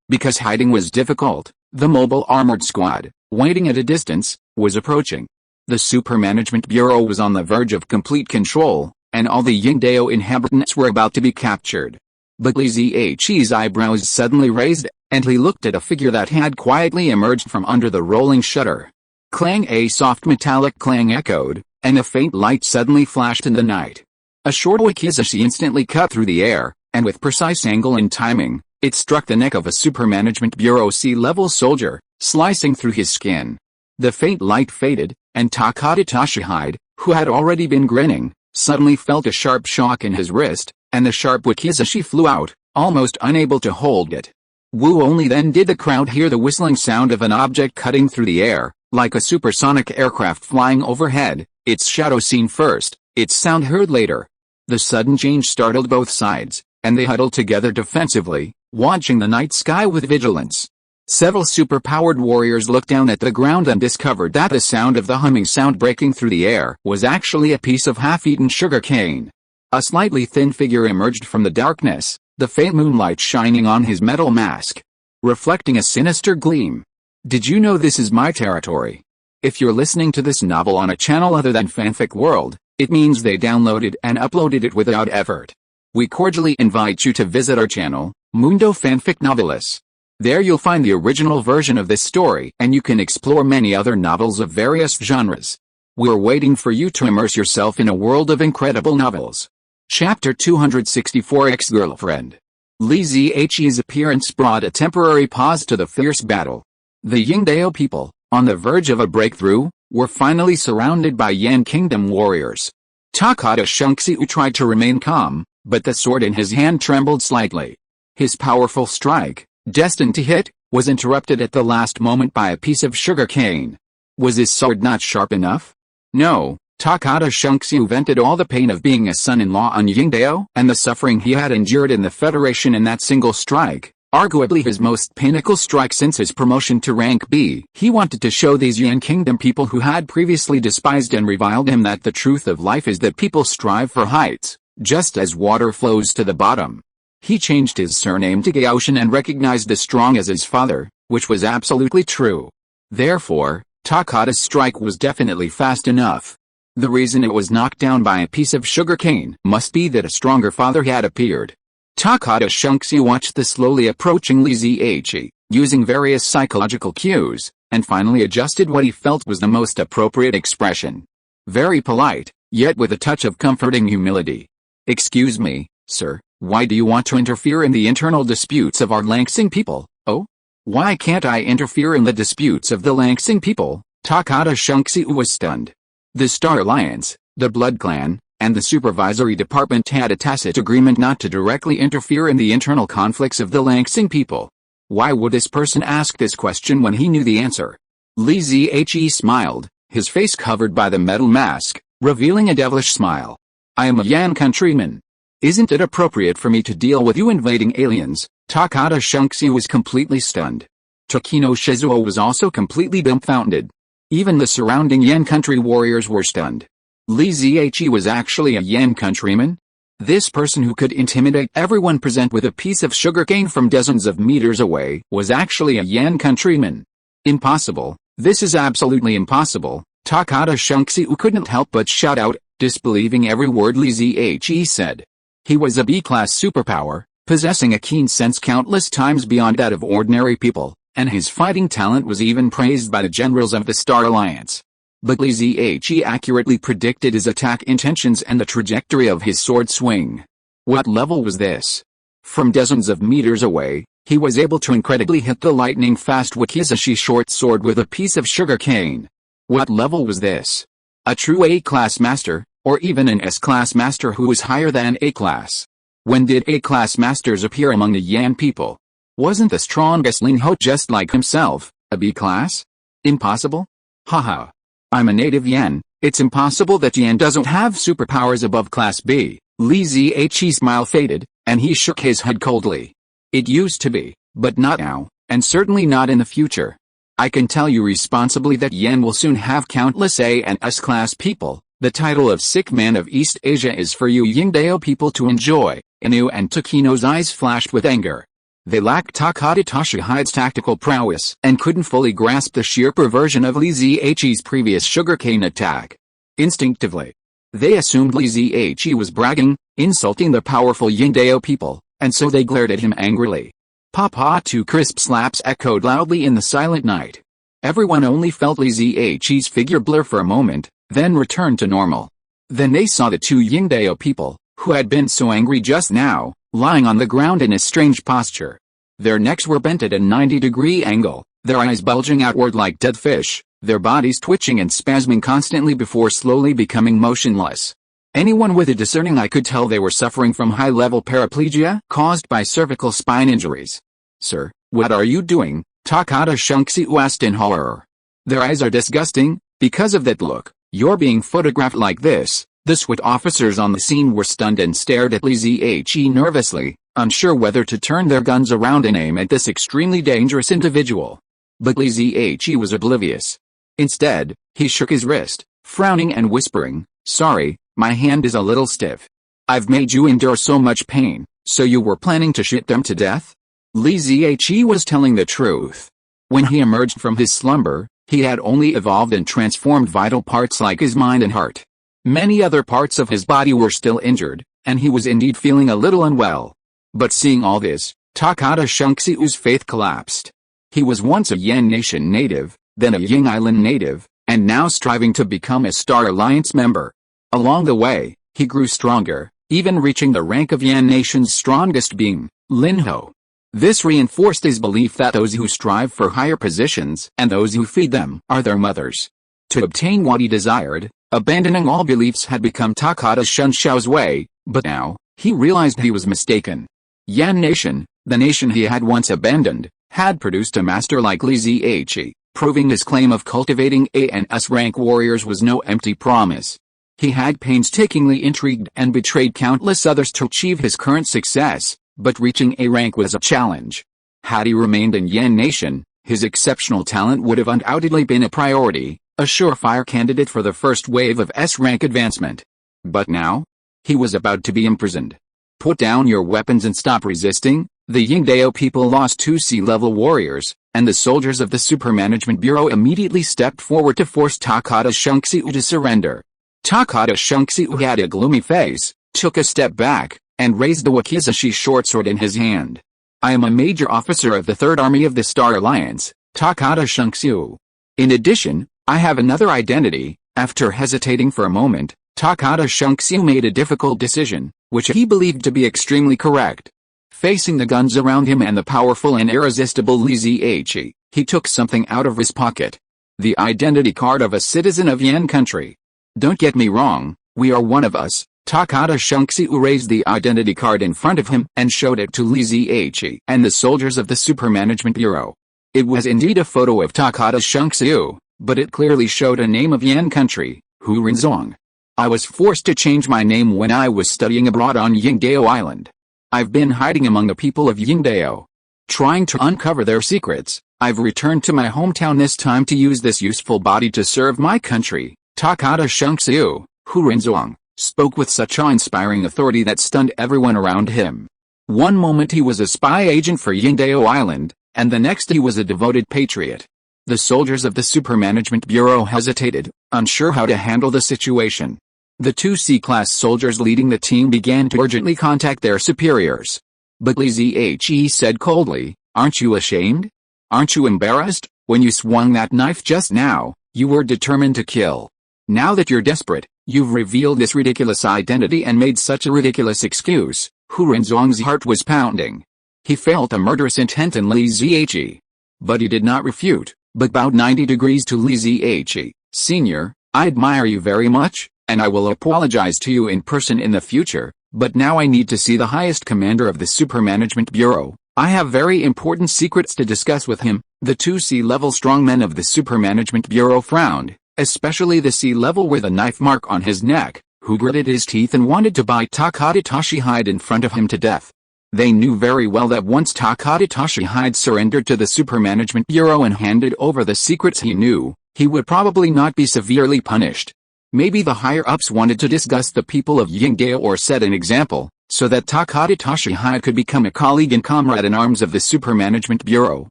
Because hiding was difficult, the mobile armored squad, waiting at a distance, was approaching. The Super Management Bureau was on the verge of complete control, and all the Yingdao inhabitants were about to be captured. But Li Zihe's eyebrows suddenly raised, and he looked at a figure that had quietly emerged from under the rolling shutter. Clang! A soft metallic clang echoed, and a faint light suddenly flashed in the night. A short wakizashi instantly cut through the air, and with precise angle and timing, it struck the neck of a Super Management Bureau C-level soldier, slicing through his skin. The faint light faded, and Takada Toshihide, who had already been grinning, suddenly felt a sharp shock in his wrist, and the sharp wakizashi flew out, almost unable to hold it. Woo! Only then did the crowd hear the whistling sound of an object cutting through the air, like a supersonic aircraft flying overhead, its shadow seen first, its sound heard later. The sudden change startled both sides, and they huddled together defensively, watching the night sky with vigilance. Several super-powered warriors looked down at the ground and discovered that the sound of the humming sound breaking through the air was actually a piece of half-eaten sugar cane. A slightly thin figure emerged from the darkness, the faint moonlight shining on his metal mask, reflecting a sinister gleam. Did you know this is my territory? If you're listening to this novel on a channel other than Fanfic World, it means they downloaded and uploaded it without effort. We cordially invite you to visit our channel, Mundo Fanfic Novelis. There you'll find the original version of this story and you can explore many other novels of various genres. We're waiting for you to immerse yourself in a world of incredible novels. Chapter 264 Ex-Girlfriend. Li Zihe's appearance brought a temporary pause to the fierce battle. The Yingdao people, On the verge of a breakthrough, were finally surrounded by Yan Kingdom warriors. Takada Shunxiu tried to remain calm, but the sword in his hand trembled slightly. His powerful strike, destined to hit, was interrupted at the last moment by a piece of sugar cane. Was his sword not sharp enough? No, Takada Shunxiu vented all the pain of being a son-in-law on Yingdao and the suffering he had endured in the Federation in that single strike, arguably his most pinnacle strike since his promotion to rank B. He wanted to show these Yan Kingdom people who had previously despised and reviled him that the truth of life is that people strive for heights, just as water flows to the bottom. He changed his surname to Gaoshan and recognized the strong as his father, which was absolutely true. Therefore, Takada's strike was definitely fast enough. The reason it was knocked down by a piece of sugar cane must be that a stronger father had appeared. Takada Shunxiu watched the slowly approaching Li Ziyi, using various psychological cues, and finally adjusted what he felt was the most appropriate expression. Very polite, yet with a touch of comforting humility. "Excuse me, sir, why do you want to interfere in the internal disputes of our Langsing people?" "Oh? Why can't I interfere in the disputes of the Langsing people?" Takada Shunxiu was stunned. The Star Alliance, the Blood Clan, and the Supervisory Department had a tacit agreement not to directly interfere in the internal conflicts of the Langsing people. Why would this person ask this question when he knew the answer? Li Ziyi smiled, his face covered by the metal mask, revealing a devilish smile. "I am a Yan countryman. Isn't it appropriate for me to deal with you invading aliens?" Takada Shunxiu was completely stunned. Tokino Shizuo was also completely dumbfounded. Even the surrounding Yan country warriors were stunned. Li Ziyi was actually a Yan countryman? This person who could intimidate everyone present with a piece of sugarcane from dozens of meters away was actually a Yan countryman. Impossible, this is absolutely impossible, Takada Shunxiu couldn't help but shout out, disbelieving every word Li Ziyi said. He was a B-class superpower, possessing a keen sense countless times beyond that of ordinary people, and his fighting talent was even praised by the generals of the Star Alliance. But Li Ziyi accurately predicted his attack intentions and the trajectory of his sword swing. What level was this? From dozens of meters away, he was able to incredibly hit the lightning-fast wakizashi short sword with a piece of sugar cane. What level was this? A true A-class master, or even an S-class master who was higher than A-class. When did A-class masters appear among the Yan people? Wasn't the strongest Lin Ho just like himself, a B-class? Impossible? Haha. I'm a native Yan, it's impossible that Yan doesn't have superpowers above Class B. Li Ziyi's smile faded, and he shook his head coldly. It used to be, but not now, and certainly not in the future. I can tell you responsibly that Yan will soon have countless A and S-class people. The title of Sick Man of East Asia is for you Yingdao people to enjoy. Inu and Tokino's eyes flashed with anger. They lacked Takada Toshihide's tactical prowess and couldn't fully grasp the sheer perversion of Li Ziyi's previous sugarcane attack. Instinctively, they assumed Li Ziyi was bragging, insulting the powerful Yingdao people, and so they glared at him angrily. Papa! Two crisp slaps echoed loudly in the silent night. Everyone only felt Li Ziyi's figure blur for a moment, then return to normal. Then they saw the two Yingdao people, who had been so angry just now, lying on the ground in a strange posture. Their necks were bent at a 90-degree angle, their eyes bulging outward like dead fish, their bodies twitching and spasming constantly before slowly becoming motionless. Anyone with a discerning eye could tell they were suffering from high-level paraplegia caused by cervical spine injuries. "Sir, what are you doing?" Takada Shunxiu asked in horror. "Their eyes are disgusting, because of that look. You're being photographed like this." The SWAT officers on the scene were stunned and stared at Li Ziyi nervously, unsure whether to turn their guns around and aim at this extremely dangerous individual. But Li Ziyi was oblivious. Instead, he shook his wrist, frowning and whispering, "Sorry, my hand is a little stiff. I've made you endure so much pain, so you were planning to shoot them to death?" Li Ziyi was telling the truth. When he emerged from his slumber, he had only evolved and transformed vital parts like his mind and heart. Many other parts of his body were still injured, and he was indeed feeling a little unwell. But seeing all this, Takada Shunxiu's faith collapsed. He was once a Yan Nation native, then a Ying Island native, and now striving to become a Star Alliance member. Along the way, he grew stronger, even reaching the rank of Yan Nation's strongest being, Lin Ho. This reinforced his belief that those who strive for higher positions and those who feed them are their mothers. To obtain what he desired, abandoning all beliefs had become Takada Shunshao's way, but now, he realized he was mistaken. Yan Nation, the nation he had once abandoned, had produced a master like Li Ziyi, proving his claim of cultivating A and S rank warriors was no empty promise. He had painstakingly intrigued and betrayed countless others to achieve his current success, but reaching A rank was a challenge. Had he remained in Yan Nation, his exceptional talent would have undoubtedly been a priority, a surefire candidate for the first wave of S rank advancement. But now? He was about to be imprisoned. Put down your weapons and stop resisting. The Yingdao people lost 2 C-level warriors, and the soldiers of the Super Management Bureau immediately stepped forward to force Takada Shunxiu to surrender. Takada Shunxiu had a gloomy face, took a step back, and raised the wakizashi short sword in his hand. I am a major officer of the 3rd Army of the Star Alliance, Takada Shunxiu. In addition, I have another identity. After hesitating for a moment, Takada Shunxiu made a difficult decision, which he believed to be extremely correct. Facing the guns around him and the powerful and irresistible Li Ziyi, he took something out of his pocket. The identity card of a citizen of Yan country. Don't get me wrong, we are one of us. Takada Shunxiu raised the identity card in front of him and showed it to Li Ziyi and the soldiers of the Super Management Bureau. It was indeed a photo of Takada Shunxiu, but it clearly showed a name of Yan country, Hu Rinzong. I was forced to change my name when I was studying abroad on Yingdao Island. I've been hiding among the people of Yingdao, trying to uncover their secrets. I've returned to my hometown this time to use this useful body to serve my country. Takada Shunxiu, Hu Rinzong, spoke with such awe-inspiring authority that stunned everyone around him. One moment he was a spy agent for Yingdao Island, and the next he was a devoted patriot. The soldiers of the Super Management Bureau hesitated, unsure how to handle the situation. The 2 C-class soldiers leading the team began to urgently contact their superiors. But Li Ziyi said coldly, "Aren't you ashamed? Aren't you embarrassed? When you swung that knife just now, you were determined to kill. Now that you're desperate, you've revealed this ridiculous identity and made such a ridiculous excuse." Hu Rinzong's heart was pounding. He felt a murderous intent in Li Ziyi. But he did not refute, but bowed 90 degrees to Li Ziyi. "Senior, I admire you very much, and I will apologize to you in person in the future, but now I need to see the highest commander of the Super Management Bureau. I have very important secrets to discuss with him." The 2 C-level strongmen of the Super Management Bureau frowned, especially the C-level with a knife mark on his neck, who gritted his teeth and wanted to bite Takada Toshihide in front of him to death. They knew very well that once Takada Toshihide surrendered to the Super Management Bureau and handed over the secrets he knew, he would probably not be severely punished. Maybe the higher-ups wanted to disgust the people of Yingdao or set an example, so that Takada Toshihide could become a colleague and comrade in arms of the Super Management Bureau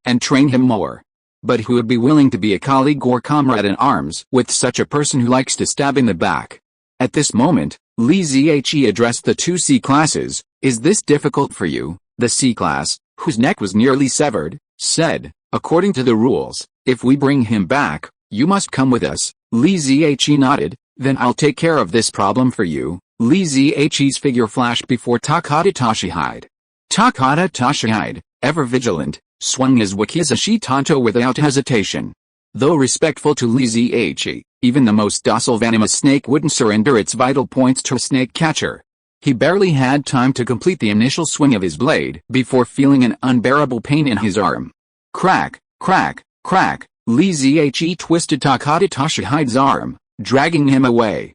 and train him more. But who would be willing to be a colleague or comrade in arms with such a person who likes to stab in the back? At this moment, Li Ziyi addressed the 2 C-classes. "Is this difficult for you?" The C-class, whose neck was nearly severed, said, "According to the rules, if we bring him back, you must come with us." Li Ziyi nodded. "Then I'll take care of this problem for you." Li Ziyi's figure flashed before Takada Toshihide. Takada Toshihide, ever vigilant, swung his wakizashi tanto without hesitation. Though respectful to Li Ziyi, even the most docile venomous snake wouldn't surrender its vital points to a snake catcher. He barely had time to complete the initial swing of his blade before feeling an unbearable pain in his arm. Crack, crack, crack, Li Ziyi twisted Takada Toshihide's arm, dragging him away.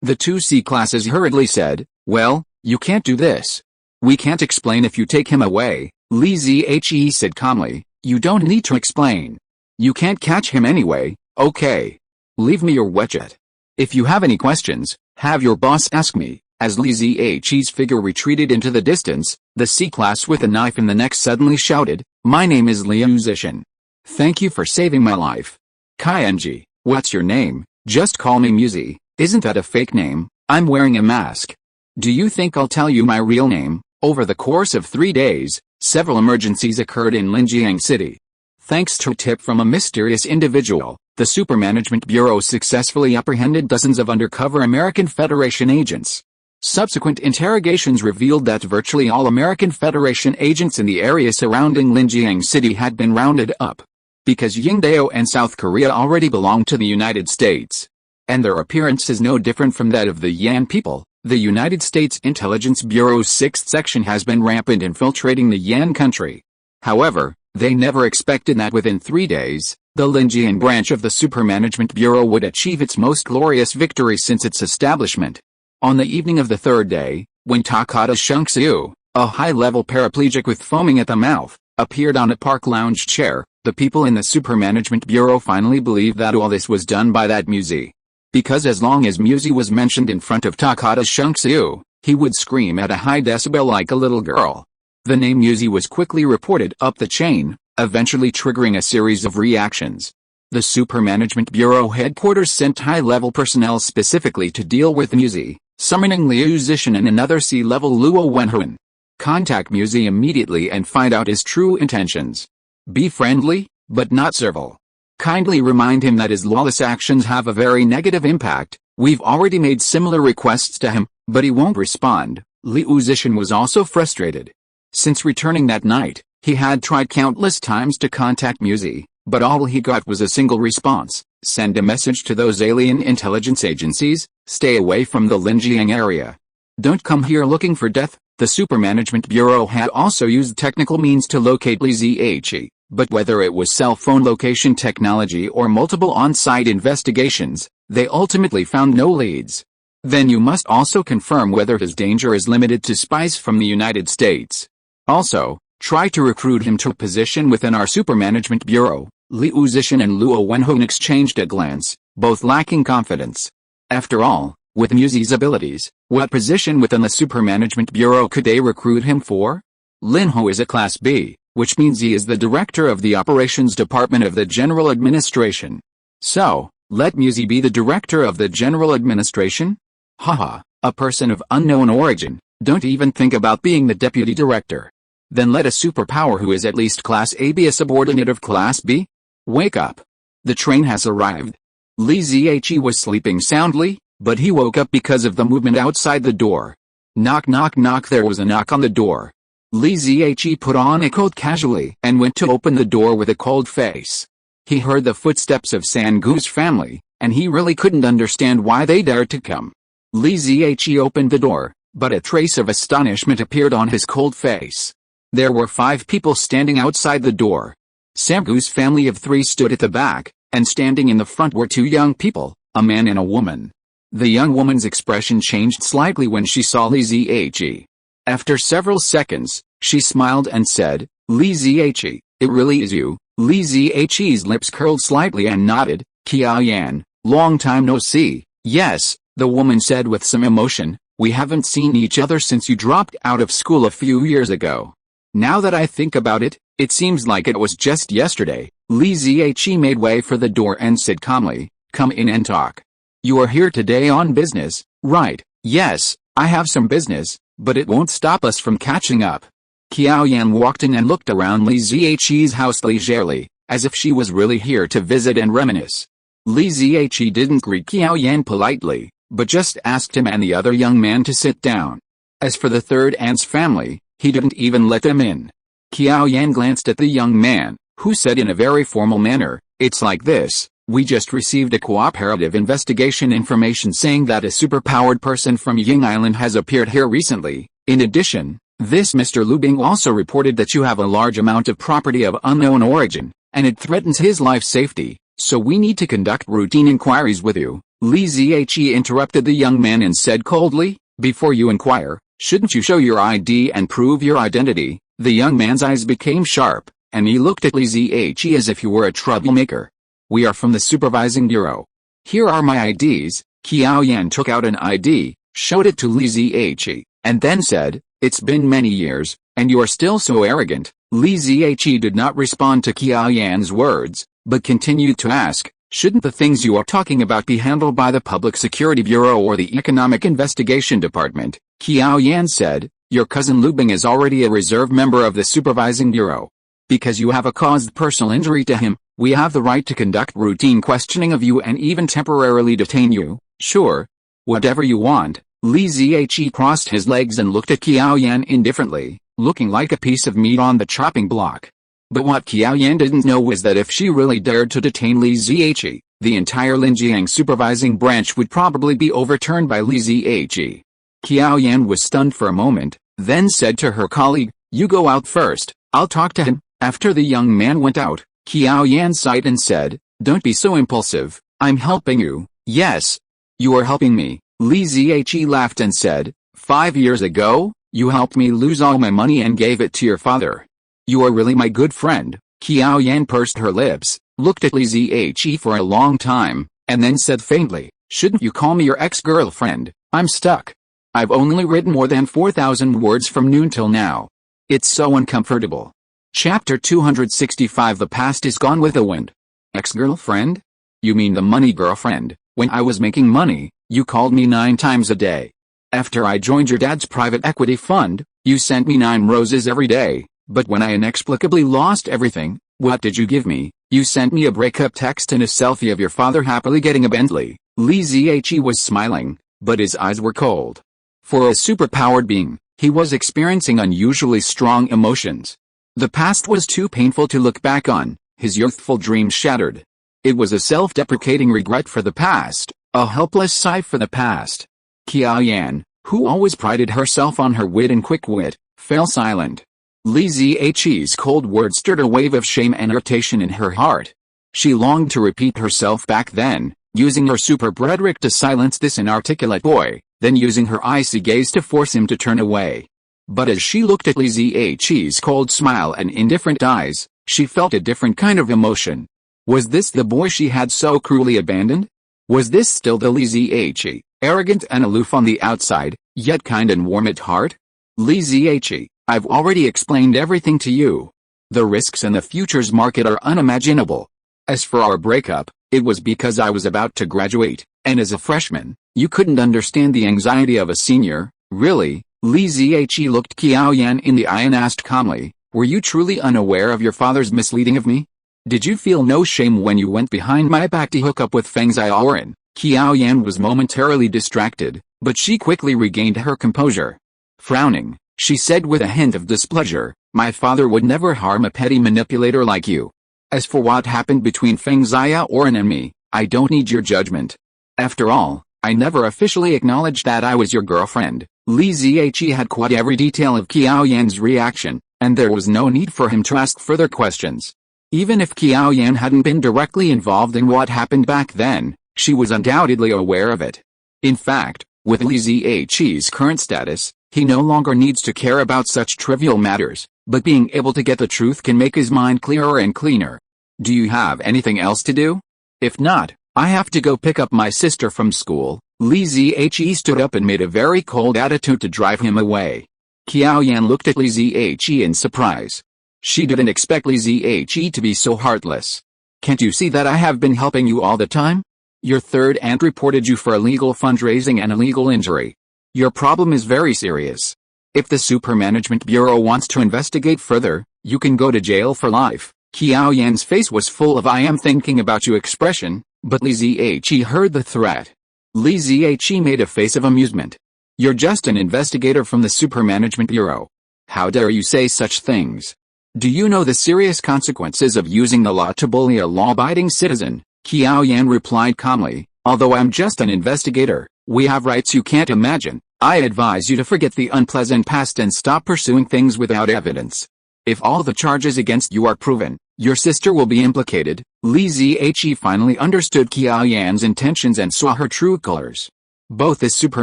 The 2 C-classes hurriedly said, "Well, you can't do this. We can't explain if you take him away." Li Ziyi said calmly, "You don't need to explain. You can't catch him anyway, okay? Leave me your widget. If you have any questions, have your boss ask me." As Li Ziyi's figure retreated into the distance, the C-class with a knife in the neck suddenly shouted, "My name is Liu Zishan. Thank you for saving my life. Kainji, what's your name? Just call me Muzi. Isn't that a fake name? I'm wearing a mask. Do you think I'll tell you my real name?" Over the course of 3 days, several emergencies occurred in Linjiang City. Thanks to a tip from a mysterious individual, the Super Management Bureau successfully apprehended dozens of undercover American Federation agents. Subsequent interrogations revealed that virtually all American Federation agents in the area surrounding Linjiang City had been rounded up. Because Yingdao and South Korea already belonged to the United States, and their appearance is no different from that of the Yan people, the United States Intelligence Bureau's 6th section has been rampant infiltrating the Yan country. However, they never expected that within 3 days, the Linjiang branch of the Supermanagement Bureau would achieve its most glorious victory since its establishment. On the evening of the 3rd day, when Takada Shunxiu, a high-level paraplegic with foaming at the mouth, appeared on a park lounge chair, the people in the Supermanagement Bureau finally believed that all this was done by that Muzi. Because as long as Muzi was mentioned in front of Takada Shunxiu, he would scream at a high decibel like a little girl. The name Muzi was quickly reported up the chain, eventually triggering a series of reactions. The Supermanagement Bureau headquarters sent high-level personnel specifically to deal with Muzi, summoning Liu Zixin and another C-level Luo Wenhuan. Contact Muzi immediately and find out his true intentions. Be friendly, but not servile. Kindly remind him that his lawless actions have a very negative impact. We've already made similar requests to him, but he won't respond. Liu Zixin was also frustrated. Since returning that night, he had tried countless times to contact Muzi, but all he got was a single response: send a message to those alien intelligence agencies, stay away from the Linjiang area. Don't come here looking for death. The Supermanagement Bureau had also used technical means to locate Li Zihe, but whether it was cell phone location technology or multiple on-site investigations, they ultimately found no leads. Then you must also confirm whether his danger is limited to spies from the United States. Also, try to recruit him to a position within our Supermanagement Bureau. Liu Zixin and Luo Wenhuan exchanged a glance, both lacking confidence. After all, with Muzi's abilities, what position within the Supermanagement Bureau could they recruit him for? Linho is a Class B, which means he is the director of the Operations Department of the General Administration. So, let Muzi be the director of the General Administration? Haha, a person of unknown origin. Don't even think about being the deputy director. Then let a superpower who is at least Class A be a subordinate of Class B? Wake up. The train has arrived. Li Zihe was sleeping soundly, but he woke up because of the movement outside the door. Knock knock knock. There was a knock on the door. Li Zihe put on a coat casually and went to open the door with a cold face. He heard the footsteps of Sangu's family, and he really couldn't understand why they dared to come. Li Zihe opened the door, but a trace of astonishment appeared on his cold face. There were 5 people standing outside the door. Sangu's family of 3 stood at the back, and standing in the front were 2 young people, a man and a woman. The young woman's expression changed slightly when she saw Li Zihe. After several seconds, she smiled and said, Li Zihe, it really is you. Li Zihe's lips curled slightly and nodded. Xiaowan, long time no see. Yes, the woman said with some emotion, we haven't seen each other since you dropped out of school a few years ago. Now that I think about it, it seems like it was just yesterday. Li Zihe made way for the door and said calmly, come in and talk. You are here today on business, right? Yes, I have some business, but it won't stop us from catching up. Xiaowan walked in and looked around Li Zihe's house leisurely, as if she was really here to visit and reminisce. Li Zihe didn't greet Xiaowan politely, but just asked him and the other young man to sit down. As for the third aunt's family, he didn't even let them in. Xiaowan glanced at the young man, who said in a very formal manner, it's like this. We just received a cooperative investigation information saying that a superpowered person from Ying Island has appeared here recently. In addition, this Mr. Lu Bing also reported that you have a large amount of property of unknown origin, and it threatens his life safety, so we need to conduct routine inquiries with you. Li Zihe interrupted the young man and said coldly, before you inquire, shouldn't you show your ID and prove your identity? The young man's eyes became sharp, and he looked at Li Zihe as if he were a troublemaker. We are from the Supervising Bureau. Here are my IDs. Xiaowan took out an ID, showed it to Li Zihe, and then said, it's been many years, and you are still so arrogant. Li Zihe did not respond to Xiaowan's words, but continued to ask, shouldn't the things you are talking about be handled by the Public Security Bureau or the Economic Investigation Department? Xiaowan said, your cousin Lu Bing is already a reserve member of the Supervising Bureau. Because you have caused personal injury to him, we have the right to conduct routine questioning of you and even temporarily detain you. Sure. Whatever you want. Li Ziyi crossed his legs and looked at Xiaowan indifferently, looking like a piece of meat on the chopping block. But what Xiaowan didn't know was that if she really dared to detain Li Ziyi, the entire Linjiang supervising branch would probably be overturned by Li Ziyi. Xiaowan was stunned for a moment, then said to her colleague, "You go out first, I'll talk to him." After the young man went out, Xiaowan sighed and said, "Don't be so impulsive, I'm helping you." "Yes, you are helping me," Li Ziyi laughed and said, "5 years ago, you helped me lose all my money and gave it to your father. You are really my good friend." Xiaowan pursed her lips, looked at Li Ziyi for a long time, and then said faintly, "Shouldn't you call me your ex-girlfriend? I'm stuck. I've only written more than 4,000 words from noon till now. It's so uncomfortable." Chapter 265. The past is gone with the wind. Ex-girlfriend? You mean the money girlfriend? When I was making money, you called me 9 times a day. After I joined your dad's private equity fund, you sent me 9 roses every day, but when I inexplicably lost everything, what did you give me? You sent me a breakup text and a selfie of your father happily getting a Bentley. Li Ziyi was smiling, but his eyes were cold. For a superpowered being, he was experiencing unusually strong emotions. The past was too painful to look back on, his youthful dreams shattered. It was a self-deprecating regret for the past, a helpless sigh for the past. Xiaowan, who always prided herself on her wit and quick wit, fell silent. Li Ziyi's cold words stirred a wave of shame and irritation in her heart. She longed to repeat herself back then, using her super rhetoric to silence this inarticulate boy, then using her icy gaze to force him to turn away. But as she looked at Li Ziyi's cold smile and indifferent eyes, she felt a different kind of emotion. Was this the boy she had so cruelly abandoned? Was this still the Li Ziyi, arrogant and aloof on the outside, yet kind and warm at heart? Li Ziyi, I've already explained everything to you. The risks in the futures market are unimaginable. As for our breakup, it was because I was about to graduate, and as a freshman, you couldn't understand the anxiety of a senior, really? Li Ziyi looked Xiaowan in the eye and asked calmly, "Were you truly unaware of your father's misleading of me? Did you feel no shame when you went behind my back to hook up with Feng Xiaowan?" Xiaowan was momentarily distracted, but she quickly regained her composure. Frowning, she said with a hint of displeasure, "My father would never harm a petty manipulator like you. As for what happened between Feng Xiaowan and me, I don't need your judgment. After all, I never officially acknowledged that I was your girlfriend." Li Ziyi had caught every detail of Xiaowan's reaction, and there was no need for him to ask further questions. Even if Xiaowan hadn't been directly involved in what happened back then, she was undoubtedly aware of it. In fact, with Li Ziyi's current status, he no longer needs to care about such trivial matters, but being able to get the truth can make his mind clearer and cleaner. "Do you have anything else to do? If not, I have to go pick up my sister from school." Li Ziyi stood up and made a very cold attitude to drive him away. Xiaowan looked at Li Ziyi in surprise. She didn't expect Li Ziyi to be so heartless. "Can't you see that I have been helping you all the time? Your third aunt reported you for illegal fundraising and illegal injury. Your problem is very serious. If the Super Management Bureau wants to investigate further, you can go to jail for life." Xiaowan's face was full of "I am thinking about you" expression, but Li Ziyi heard the threat. Li Ziyi made a face of amusement. "You're just an investigator from the Super Management Bureau. How dare you say such things? Do you know the serious consequences of using the law to bully a law-abiding citizen?" Xiaowan replied calmly, "Although I'm just an investigator, we have rights you can't imagine. I advise you to forget the unpleasant past and stop pursuing things without evidence. If all the charges against you are proven, your sister will be implicated." Li Ziyi finally understood Xiaowan's intentions and saw her true colors. Both the Super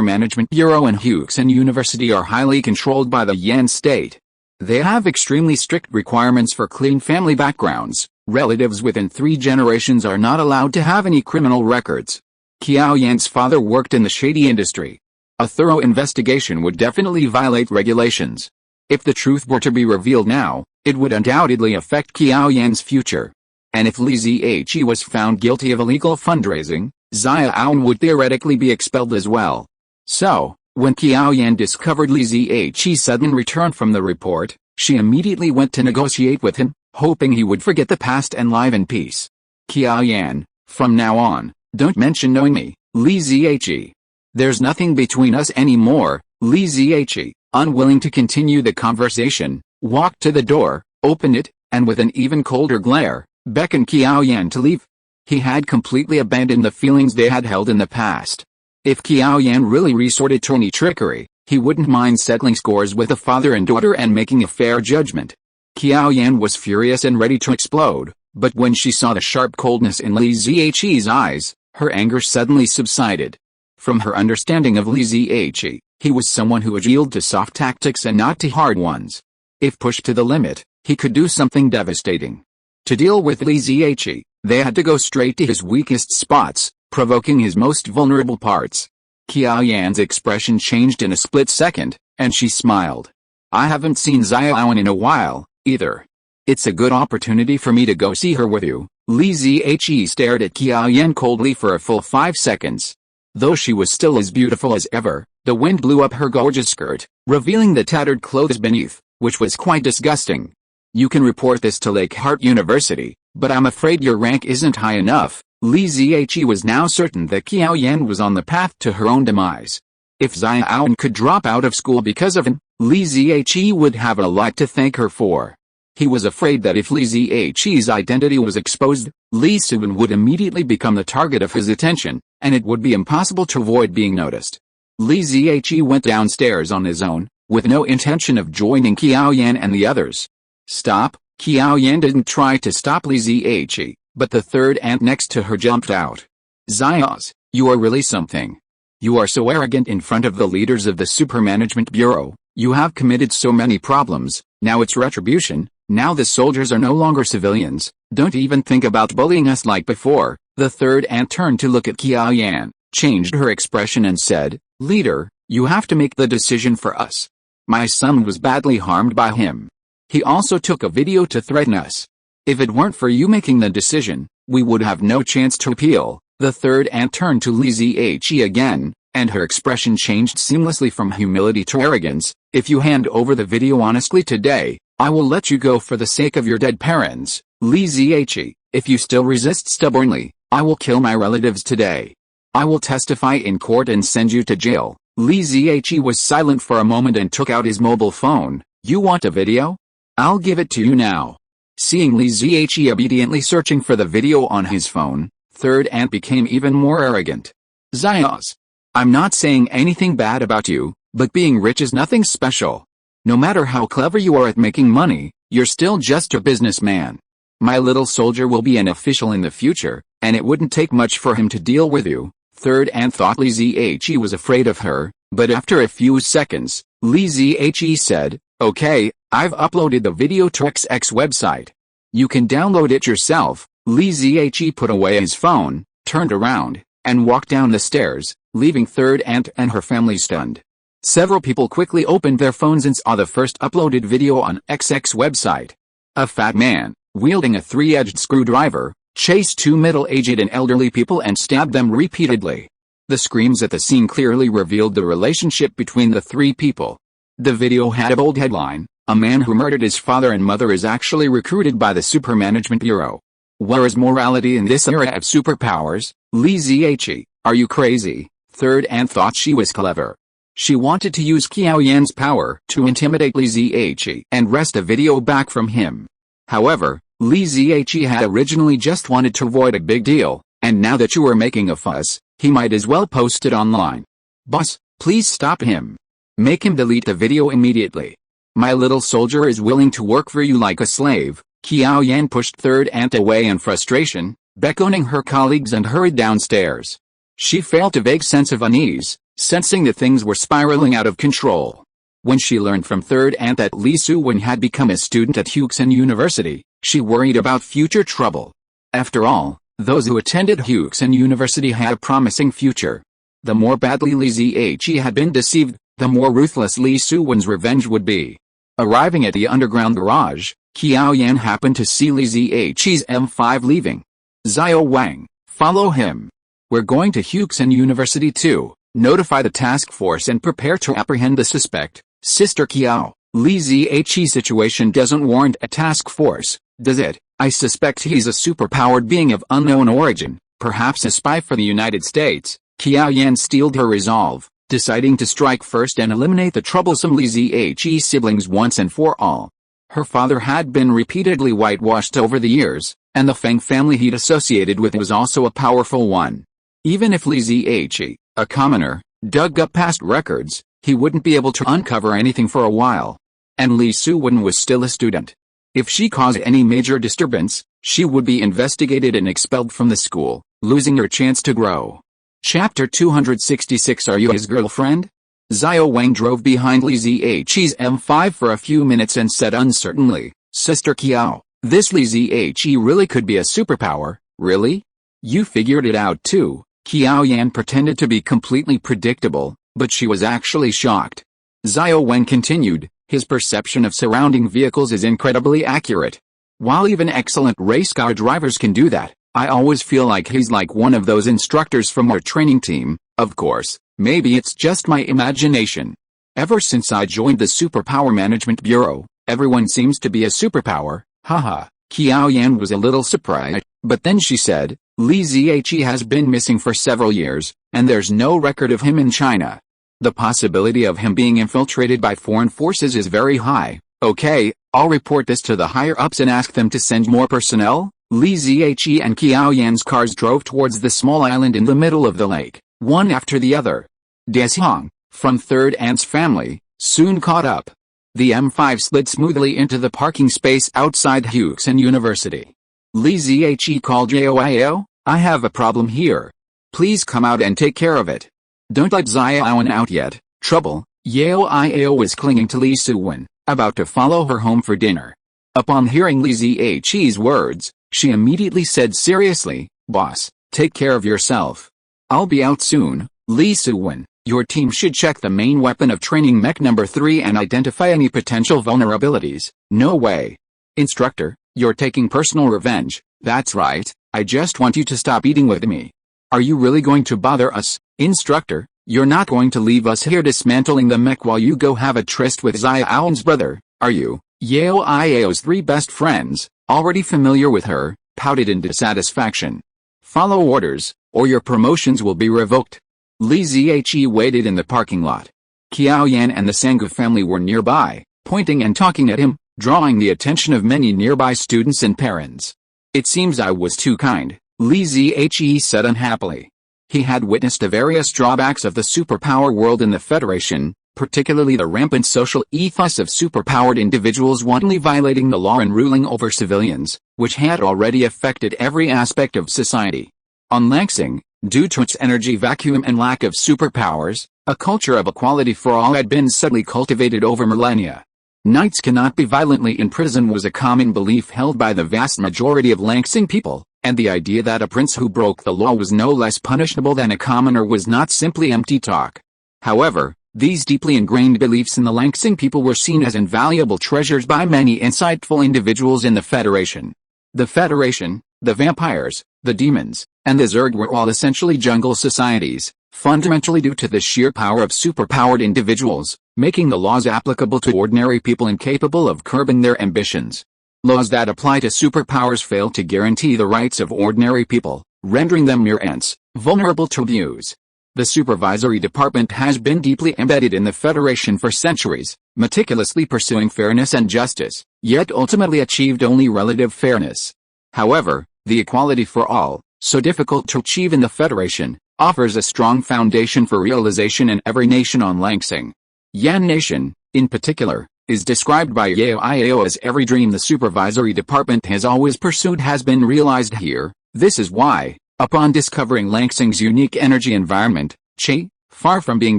Management Bureau and Huxin University are highly controlled by the Yan state. They have extremely strict requirements for clean family backgrounds. Relatives within 3 generations are not allowed to have any criminal records. Xiaowan's father worked in the shady industry. A thorough investigation would definitely violate regulations. If the truth were to be revealed now, it would undoubtedly affect Xiaowan's future. And if Li Ziyi was found guilty of illegal fundraising, Xiaowan would theoretically be expelled as well. So, when Xiaowan discovered Li Ziyi's sudden return from the report, she immediately went to negotiate with him, hoping he would forget the past and live in peace. "Xiaowan, from now on, don't mention knowing me," Li Ziyi There's nothing between us anymore. Li Ziyi, unwilling to continue the conversation, walked to the door, opened it, and with an even colder glare, beckoned Xiaowan to leave. He had completely abandoned the feelings they had held in the past. If Xiaowan really resorted to any trickery, he wouldn't mind settling scores with the father and daughter and making a fair judgment. Xiaowan was furious and ready to explode, but when she saw the sharp coldness in Li Ziyi's eyes, her anger suddenly subsided. From her understanding of Li Ziyi, he was someone who would yield to soft tactics and not to hard ones. If pushed to the limit, he could do something devastating. To deal with Li Ziyi, they had to go straight to his weakest spots, provoking his most vulnerable parts. Xiaowan's expression changed in a split second, and she smiled. I haven't seen Xiaowan in a while, either. It's a good opportunity for me to go see her with you. Li Ziyi stared at Xiaowan coldly for a full 5 seconds. Though she was still as beautiful as ever, the wind blew up her gorgeous skirt, revealing the tattered clothes beneath, which was quite disgusting. You can report this to Lakehart University, but I'm afraid your rank isn't high enough. Li Ziyi was now certain that Xiaowan was on the path to her own demise. If Xiaowan could drop out of school because of him, Li Ziyi would have a lot to thank her for. He was afraid that if Li Ziyi's identity was exposed, Li Suwen would immediately become the target of his attention, and it would be impossible to avoid being noticed. Li Ziyi went downstairs on his own, with no intention of joining Xiaowan and the others. Stop! Xiaowan didn't try to stop Li Ziyi, but the third aunt next to her jumped out. Xiaowan, you are really something. You are so arrogant in front of the leaders of the Super Management Bureau. You have committed so many problems, now it's retribution. Now the soldiers are no longer civilians. Don't even think about bullying us like before. The third aunt turned to look at Xiaowan, changed her expression and said, Leader, you have to make the decision for us. My son was badly harmed by him. He also took a video to threaten us. If it weren't for you making the decision, we would have no chance to appeal. The third aunt turned to Li Ziyi again, and her expression changed seamlessly from humility to arrogance. If you hand over the video honestly today, I will let you go for the sake of your dead parents. Li Ziyi, if you still resist stubbornly, I will kill my relatives today. I will testify in court and send you to jail. Li Ziyi was silent for a moment and took out his mobile phone. You want a video? I'll give it to you now. Seeing Li Ziyi obediently searching for the video on his phone, third aunt became even more arrogant. Xiaowan, I'm not saying anything bad about you, but being rich is nothing special. No matter how clever you are at making money, you're still just a businessman. My little soldier will be an official in the future, and it wouldn't take much for him to deal with you. Third aunt thought Li Ziyi was afraid of her, but after a few seconds, Li Ziyi said, Okay, I've uploaded the video to XX website. You can download it yourself. Li Ziyi put away his phone, turned around, and walked down the stairs, leaving third aunt and her family stunned. Several people quickly opened their phones and saw the first uploaded video on XX website. A fat man, wielding a 3-edged screwdriver, chased 2 middle-aged and elderly people and stabbed them repeatedly. The screams at the scene clearly revealed the relationship between the 3 people. The video had a bold headline, A man who murdered his father and mother is actually recruited by the Super Management Bureau. Where is morality in this era of superpowers? Li Ziyi, are you crazy? Third aunt thought she was clever. She wanted to use Xiaowan's power to intimidate Li Ziyi and wrest a video back from him. However, Li Ziyi had originally just wanted to avoid a big deal, and now that you are making a fuss, he might as well post it online. Boss, please stop him. Make him delete the video immediately. My little soldier is willing to work for you like a slave. Xiaowan pushed third aunt away in frustration, beckoning her colleagues and hurried downstairs. She felt a vague sense of unease, sensing that things were spiraling out of control. When she learned from third aunt that Li Suwen had become a student at Xiaowan University, she worried about future trouble. After all, those who attended Xiaowan University had a promising future. The more badly Li Ziyi had been deceived, the more ruthless Li Suwen's revenge would be. Arriving at the underground garage, Xiaowan happened to see Li Ziyi's M5 leaving. Xiaowan, follow him. We're going to Xiaowan University too. Notify the task force and prepare to apprehend the suspect. Sister Xiao, Li Ziyi's situation doesn't warrant a task force, does it? I suspect he's a superpowered being of unknown origin, perhaps a spy for the United States. Xiaowan steeled her resolve, deciding to strike first and eliminate the troublesome Li Zihe siblings once and for all. Her father had been repeatedly whitewashed over the years, and the Feng family he'd associated with was also a powerful one. Even if Li Zihe, a commoner, dug up past records, he wouldn't be able to uncover anything for a while. And Li Suwen was still a student. If she caused any major disturbance, she would be investigated and expelled from the school, losing her chance to grow. Chapter 266. Are you his girlfriend? Xiaowan drove behind Li Zihe's M5 for a few minutes and said uncertainly, Sister Qiao, this Li Zihe really could be a superpower, really? You figured it out too. Xiaowan pretended to be completely predictable, but she was actually shocked. Xiaowan continued, his perception of surrounding vehicles is incredibly accurate. While even excellent race car drivers can do that, I always feel like he's like one of those instructors from our training team. Of course, maybe it's just my imagination. Ever since I joined the Superpower Management Bureau, everyone seems to be a superpower, haha. Xiaowan was a little surprised, but then she said, Li Zihe has been missing for several years, and there's no record of him in China. The possibility of him being infiltrated by foreign forces is very high. Okay, I'll report this to the higher-ups and ask them to send more personnel. Li Zihe and Xiaowan's cars drove towards the small island in the middle of the lake, one after the other. Deshong, from Third Ant's family, soon caught up. The M5 slid smoothly into the parking space outside Huxin University. Li Zihe called Xiaowan, I have a problem here. Please come out and take care of it. Don't let Xiaowan out yet. Trouble. Xiaowan was clinging to Li Suwen, about to follow her home for dinner. Upon hearing Li Zihe's words, she immediately said seriously, Boss, take care of yourself. I'll be out soon. Li Suwen, your team should check the main weapon of training mech number 3 and identify any potential vulnerabilities. No way. Instructor, you're taking personal revenge. That's right, I just want you to stop eating with me. Are you really going to bother us? Instructor, you're not going to leave us here dismantling the mech while you go have a tryst with Xiaowan's brother, are you? Xiaowan's 3 best friends, already familiar with her, pouted in dissatisfaction. Follow orders, or your promotions will be revoked. Li Zihe waited in the parking lot. Xiaowan and the Sangha family were nearby, pointing and talking at him, drawing the attention of many nearby students and parents. It seems I was too kind, Li Zihe said unhappily. He had witnessed the various drawbacks of the superpower world in the Federation, particularly the rampant social ethos of superpowered individuals wantonly violating the law and ruling over civilians, which had already affected every aspect of society. On Langsing, due to its energy vacuum and lack of superpowers, a culture of equality for all had been subtly cultivated over millennia. Knights cannot be violently in prison was a common belief held by the vast majority of Langsing people, and the idea that a prince who broke the law was no less punishable than a commoner was not simply empty talk. However, these deeply ingrained beliefs in the Langsing people were seen as invaluable treasures by many insightful individuals in the Federation. The Federation, the vampires, the demons, and the Zerg were all essentially jungle societies, fundamentally due to the sheer power of superpowered individuals, making the laws applicable to ordinary people incapable of curbing their ambitions. Laws that apply to superpowers fail to guarantee the rights of ordinary people, rendering them mere ants, vulnerable to abuse. The supervisory department has been deeply embedded in the Federation for centuries, meticulously pursuing fairness and justice, yet ultimately achieved only relative fairness. However, the equality for all, so difficult to achieve in the Federation, offers a strong foundation for realization in every nation on Langsing. Yan Nation, in particular, is described by Xiaowan as every dream the supervisory department has always pursued has been realized here. This is why, upon discovering Langsing's unique energy environment, Qi, far from being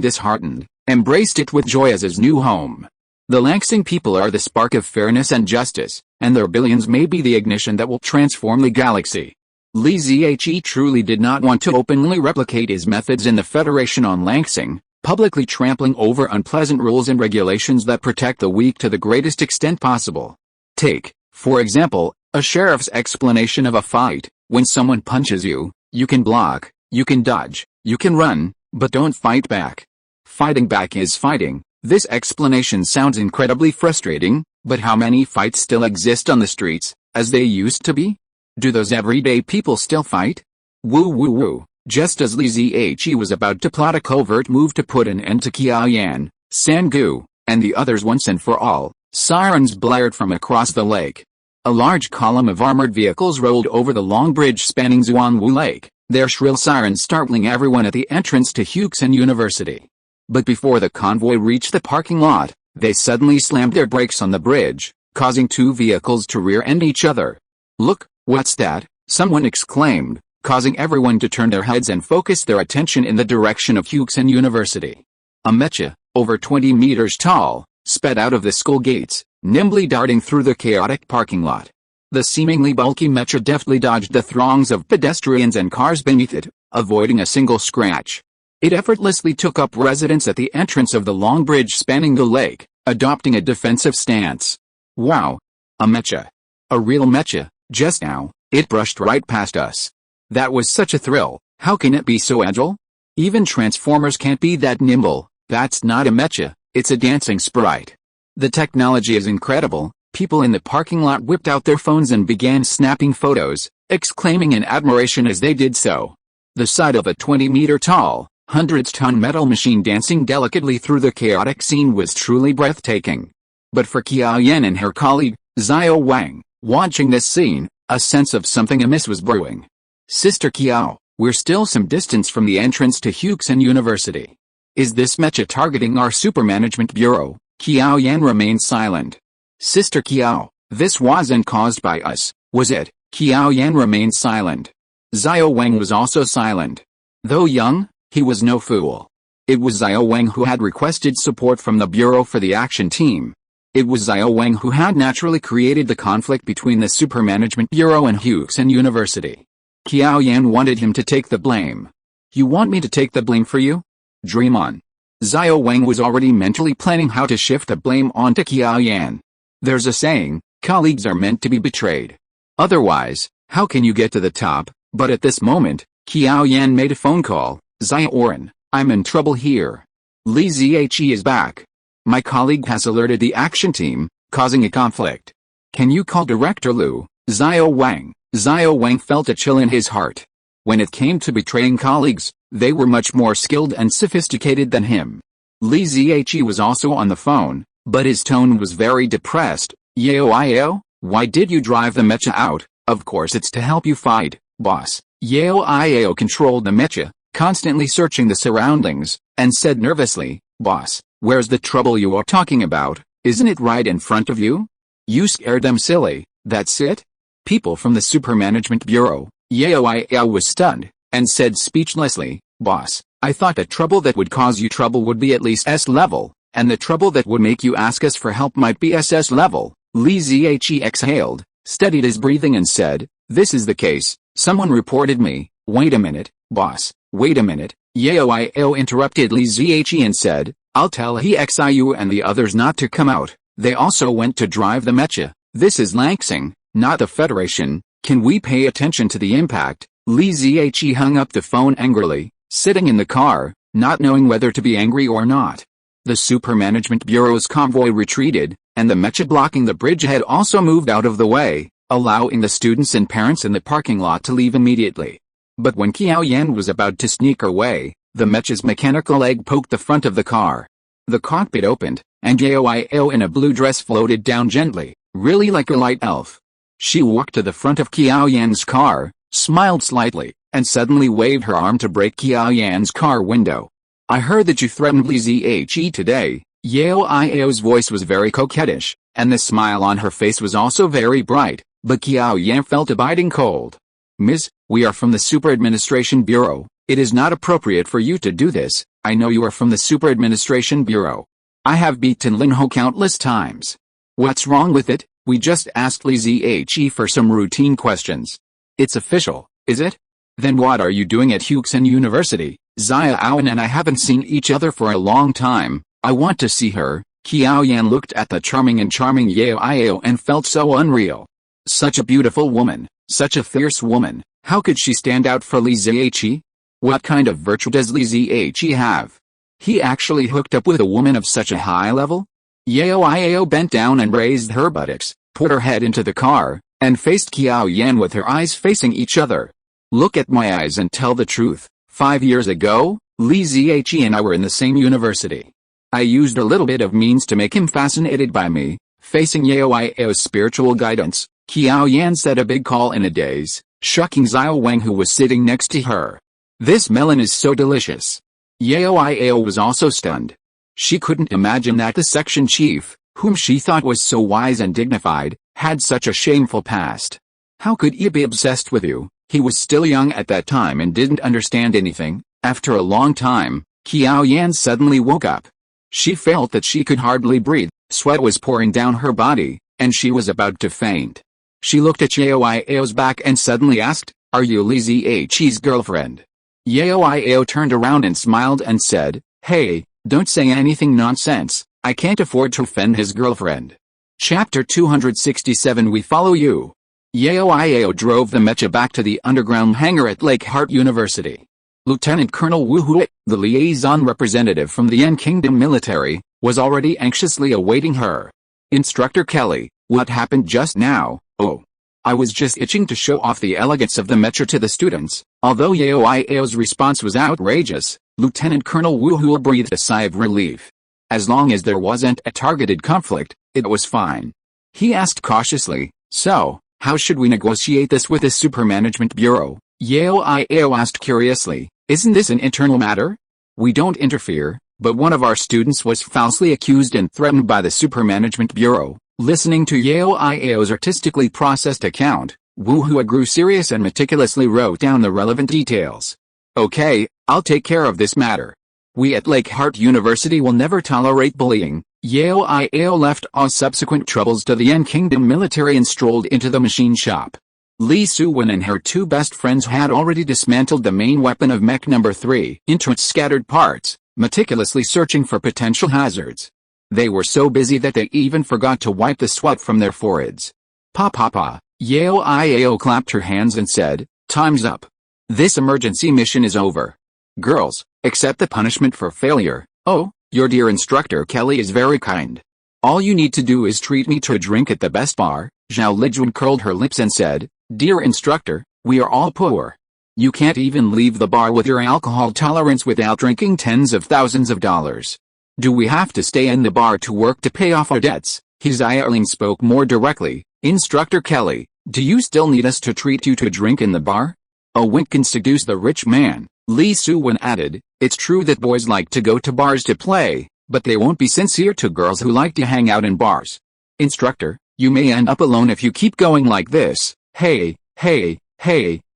disheartened, embraced it with joy as his new home. The Langsing people are the spark of fairness and justice, and their billions may be the ignition that will transform the galaxy. Li Zihe truly did not want to openly replicate his methods in the Federation on Langsing, publicly trampling over unpleasant rules and regulations that protect the weak to the greatest extent possible. Take, for example, a sheriff's explanation of a fight. When someone punches you, you can block, you can dodge, you can run, but don't fight back. Fighting back is fighting. This explanation sounds incredibly frustrating, but how many fights still exist on the streets, as they used to be? Do those everyday people still fight? Woo woo woo. Just as Li Ziyi was about to plot a covert move to put an end to Xiaowan, Sangu, and the others once and for all, sirens blared from across the lake. A large column of armored vehicles rolled over the long bridge spanning Xuanwu Lake, their shrill sirens startling everyone at the entrance to Xiaowan University. But before the convoy reached the parking lot, they suddenly slammed their brakes on the bridge, causing two vehicles to rear-end each other. "Look, what's that?" someone exclaimed, causing everyone to turn their heads and focus their attention in the direction of Xiaowan University. A mecha, over 20 meters tall, sped out of the school gates, nimbly darting through the chaotic parking lot. The seemingly bulky mecha deftly dodged the throngs of pedestrians and cars beneath it, avoiding a single scratch. It effortlessly took up residence at the entrance of the long bridge spanning the lake, adopting a defensive stance. Wow! A mecha. A real mecha. Just now, it brushed right past us. That was such a thrill. How can it be so agile? Even Transformers can't be that nimble. That's not a mecha, it's a dancing sprite. The technology is incredible. People in the parking lot whipped out their phones and began snapping photos, exclaiming in admiration as they did so. The sight of a 20-meter-tall, hundreds-ton metal machine dancing delicately through the chaotic scene was truly breathtaking. But for Xiaoyan and her colleague, Xiaowan, watching this scene, a sense of something amiss was brewing. "Sister Xiao, we're still some distance from the entrance to Xiaowan University. Is this mecha targeting our super management bureau?" Xiaoyan remained silent. "Sister Xiao, this wasn't caused by us, was it?" Xiaoyan remained silent. Xiaowan was also silent. Though young, he was no fool. It was Xiaowan who had requested support from the bureau for the action team. It was Xiaowan who had naturally created the conflict between the Super Management Bureau and Xiaowan University. Xiaoyan wanted him to take the blame. "You want me to take the blame for you? Dream on." Xiaowan was already mentally planning how to shift the blame onto Xiaoyan. There's a saying, colleagues are meant to be betrayed. Otherwise, how can you get to the top? But at this moment, Xiaoyan made a phone call. "Xiaowan, I'm in trouble here. Li Ziyi is back. My colleague has alerted the action team, causing a conflict. Can you call Director Liu?" Xiaowan felt a chill in his heart. When it came to betraying colleagues, they were much more skilled and sophisticated than him. Li Ziyi was also on the phone, but his tone was very depressed. "Yao, why did you drive the mecha out?" "Of course it's to help you fight, boss." Yao controlled the mecha, constantly searching the surroundings, and said nervously, "Boss, where's the trouble you are talking about? Isn't it right in front of you? You scared them silly, that's it?" People from the Super Management Bureau, Yao was stunned, and said speechlessly, "Boss, I thought the trouble that would cause you trouble would be at least S level, and the trouble that would make you ask us for help might be SS level." Li Ziyi exhaled, steadied his breathing and said, "This is the case, someone reported me." "Wait a minute, boss, wait a minute." Yao interrupted Li Ziyi and said, "I'll tell Xiu and the others not to come out. They also went to drive the mecha. This is Langsing, not the Federation. Can we pay attention to the impact?" Li Ziyi hung up the phone angrily, sitting in the car, not knowing whether to be angry or not. The Super Management Bureau's convoy retreated, and the mecha blocking the bridge had also moved out of the way, allowing the students and parents in the parking lot to leave immediately. But when Xiaoyan was about to sneak away, the mecha's mechanical leg poked the front of the car. The cockpit opened, and Yao in a blue dress floated down gently, really like a light elf. She walked to the front of Xiaoyan's car, smiled slightly, and suddenly waved her arm to break Xiaoyan's car window. "I heard that you threatened Li Ziyi today." Yao's voice was very coquettish, and the smile on her face was also very bright, but Xiaoyan felt a biting cold. "Miss, we are from the Super Administration Bureau. It is not appropriate for you to do this. I know you are from the Super Administration Bureau. I have beaten Linho countless times." "What's wrong with it? We just asked Li Ziyi for some routine questions." "It's official, is it? Then what are you doing at Xiaowan University?" "Xiaowan and I haven't seen each other for a long time. I want to see her." Xiaoyan looked at the charming Yao and felt so unreal. Such a beautiful woman, such a fierce woman. How could she stand out for Li Ziyi? What kind of virtue does Li Ziyi have? He actually hooked up with a woman of such a high level? Yao bent down and raised her buttocks, put her head into the car, and faced Xiaoyan with her eyes facing each other. Look at my eyes and tell the truth. 5 years ago, Li Zhe and I were in the same university. I used a little bit of means to make him fascinated by me. Facing Yao's spiritual guidance, Xiaowan said a big call in a daze, shucking Xiaowan who was sitting next to her. This melon is so delicious. Yao was also stunned. She couldn't imagine that the section chief, whom she thought was so wise and dignified, had such a shameful past. How could he be obsessed with you? He was still young at that time and didn't understand anything. After a long time, Xiaowan suddenly woke up. She felt that she could hardly breathe, sweat was pouring down her body, and she was about to faint. She looked at Yao's back and suddenly asked, "Are you Li Zhe's girlfriend?" Yao turned around and smiled and said, "Hey, don't say anything nonsense, I can't afford to offend his girlfriend." Chapter 267 We Follow You. Yao drove the mecha back to the underground hangar at Lakehart University. Lieutenant Colonel Wu Hui, the liaison representative from the Yan Kingdom military, was already anxiously awaiting her. "Instructor Kelly, what happened just now?" "Oh. I was just itching to show off the elegance of the mecha to the students." Although Yao's response was outrageous, Lieutenant Colonel Wu Hui breathed a sigh of relief. As long as there wasn't a targeted conflict, it was fine. He asked cautiously, "So, how should we negotiate this with the Supermanagement Bureau?" Yao asked curiously, "Isn't this an internal matter?" "We don't interfere, but one of our students was falsely accused and threatened by the Supermanagement Bureau." Listening to Yao's artistically processed account, Wu Hui grew serious and meticulously wrote down the relevant details. "Okay, I'll take care of this matter. We at Lakehart University will never tolerate bullying." Yao left all subsequent troubles to the Yan Kingdom military and strolled into the machine shop. Li Suwen and her two best friends had already dismantled the main weapon of Mech No. 3 into its scattered parts, meticulously searching for potential hazards. They were so busy that they even forgot to wipe the sweat from their foreheads. Pa. Yao clapped her hands and said, "Time's up. This emergency mission is over. Girls, accept the punishment for failure." "Oh, your dear instructor Kelly is very kind. All you need to do is treat me to a drink at the best bar." Zhao Lijun curled her lips and said, "Dear instructor, we are all poor. You can't even leave the bar with your alcohol tolerance without drinking tens of thousands of dollars. Do we have to stay in the bar to work to pay off our debts?" Xiaowan spoke more directly. "Instructor Kelly, do you still need us to treat you to a drink in the bar? A wink can seduce the rich man." Li Suwen added, "It's true that boys like to go to bars to play, but they won't be sincere to girls who like to hang out in bars. Instructor, you may end up alone if you keep going like this." Hey,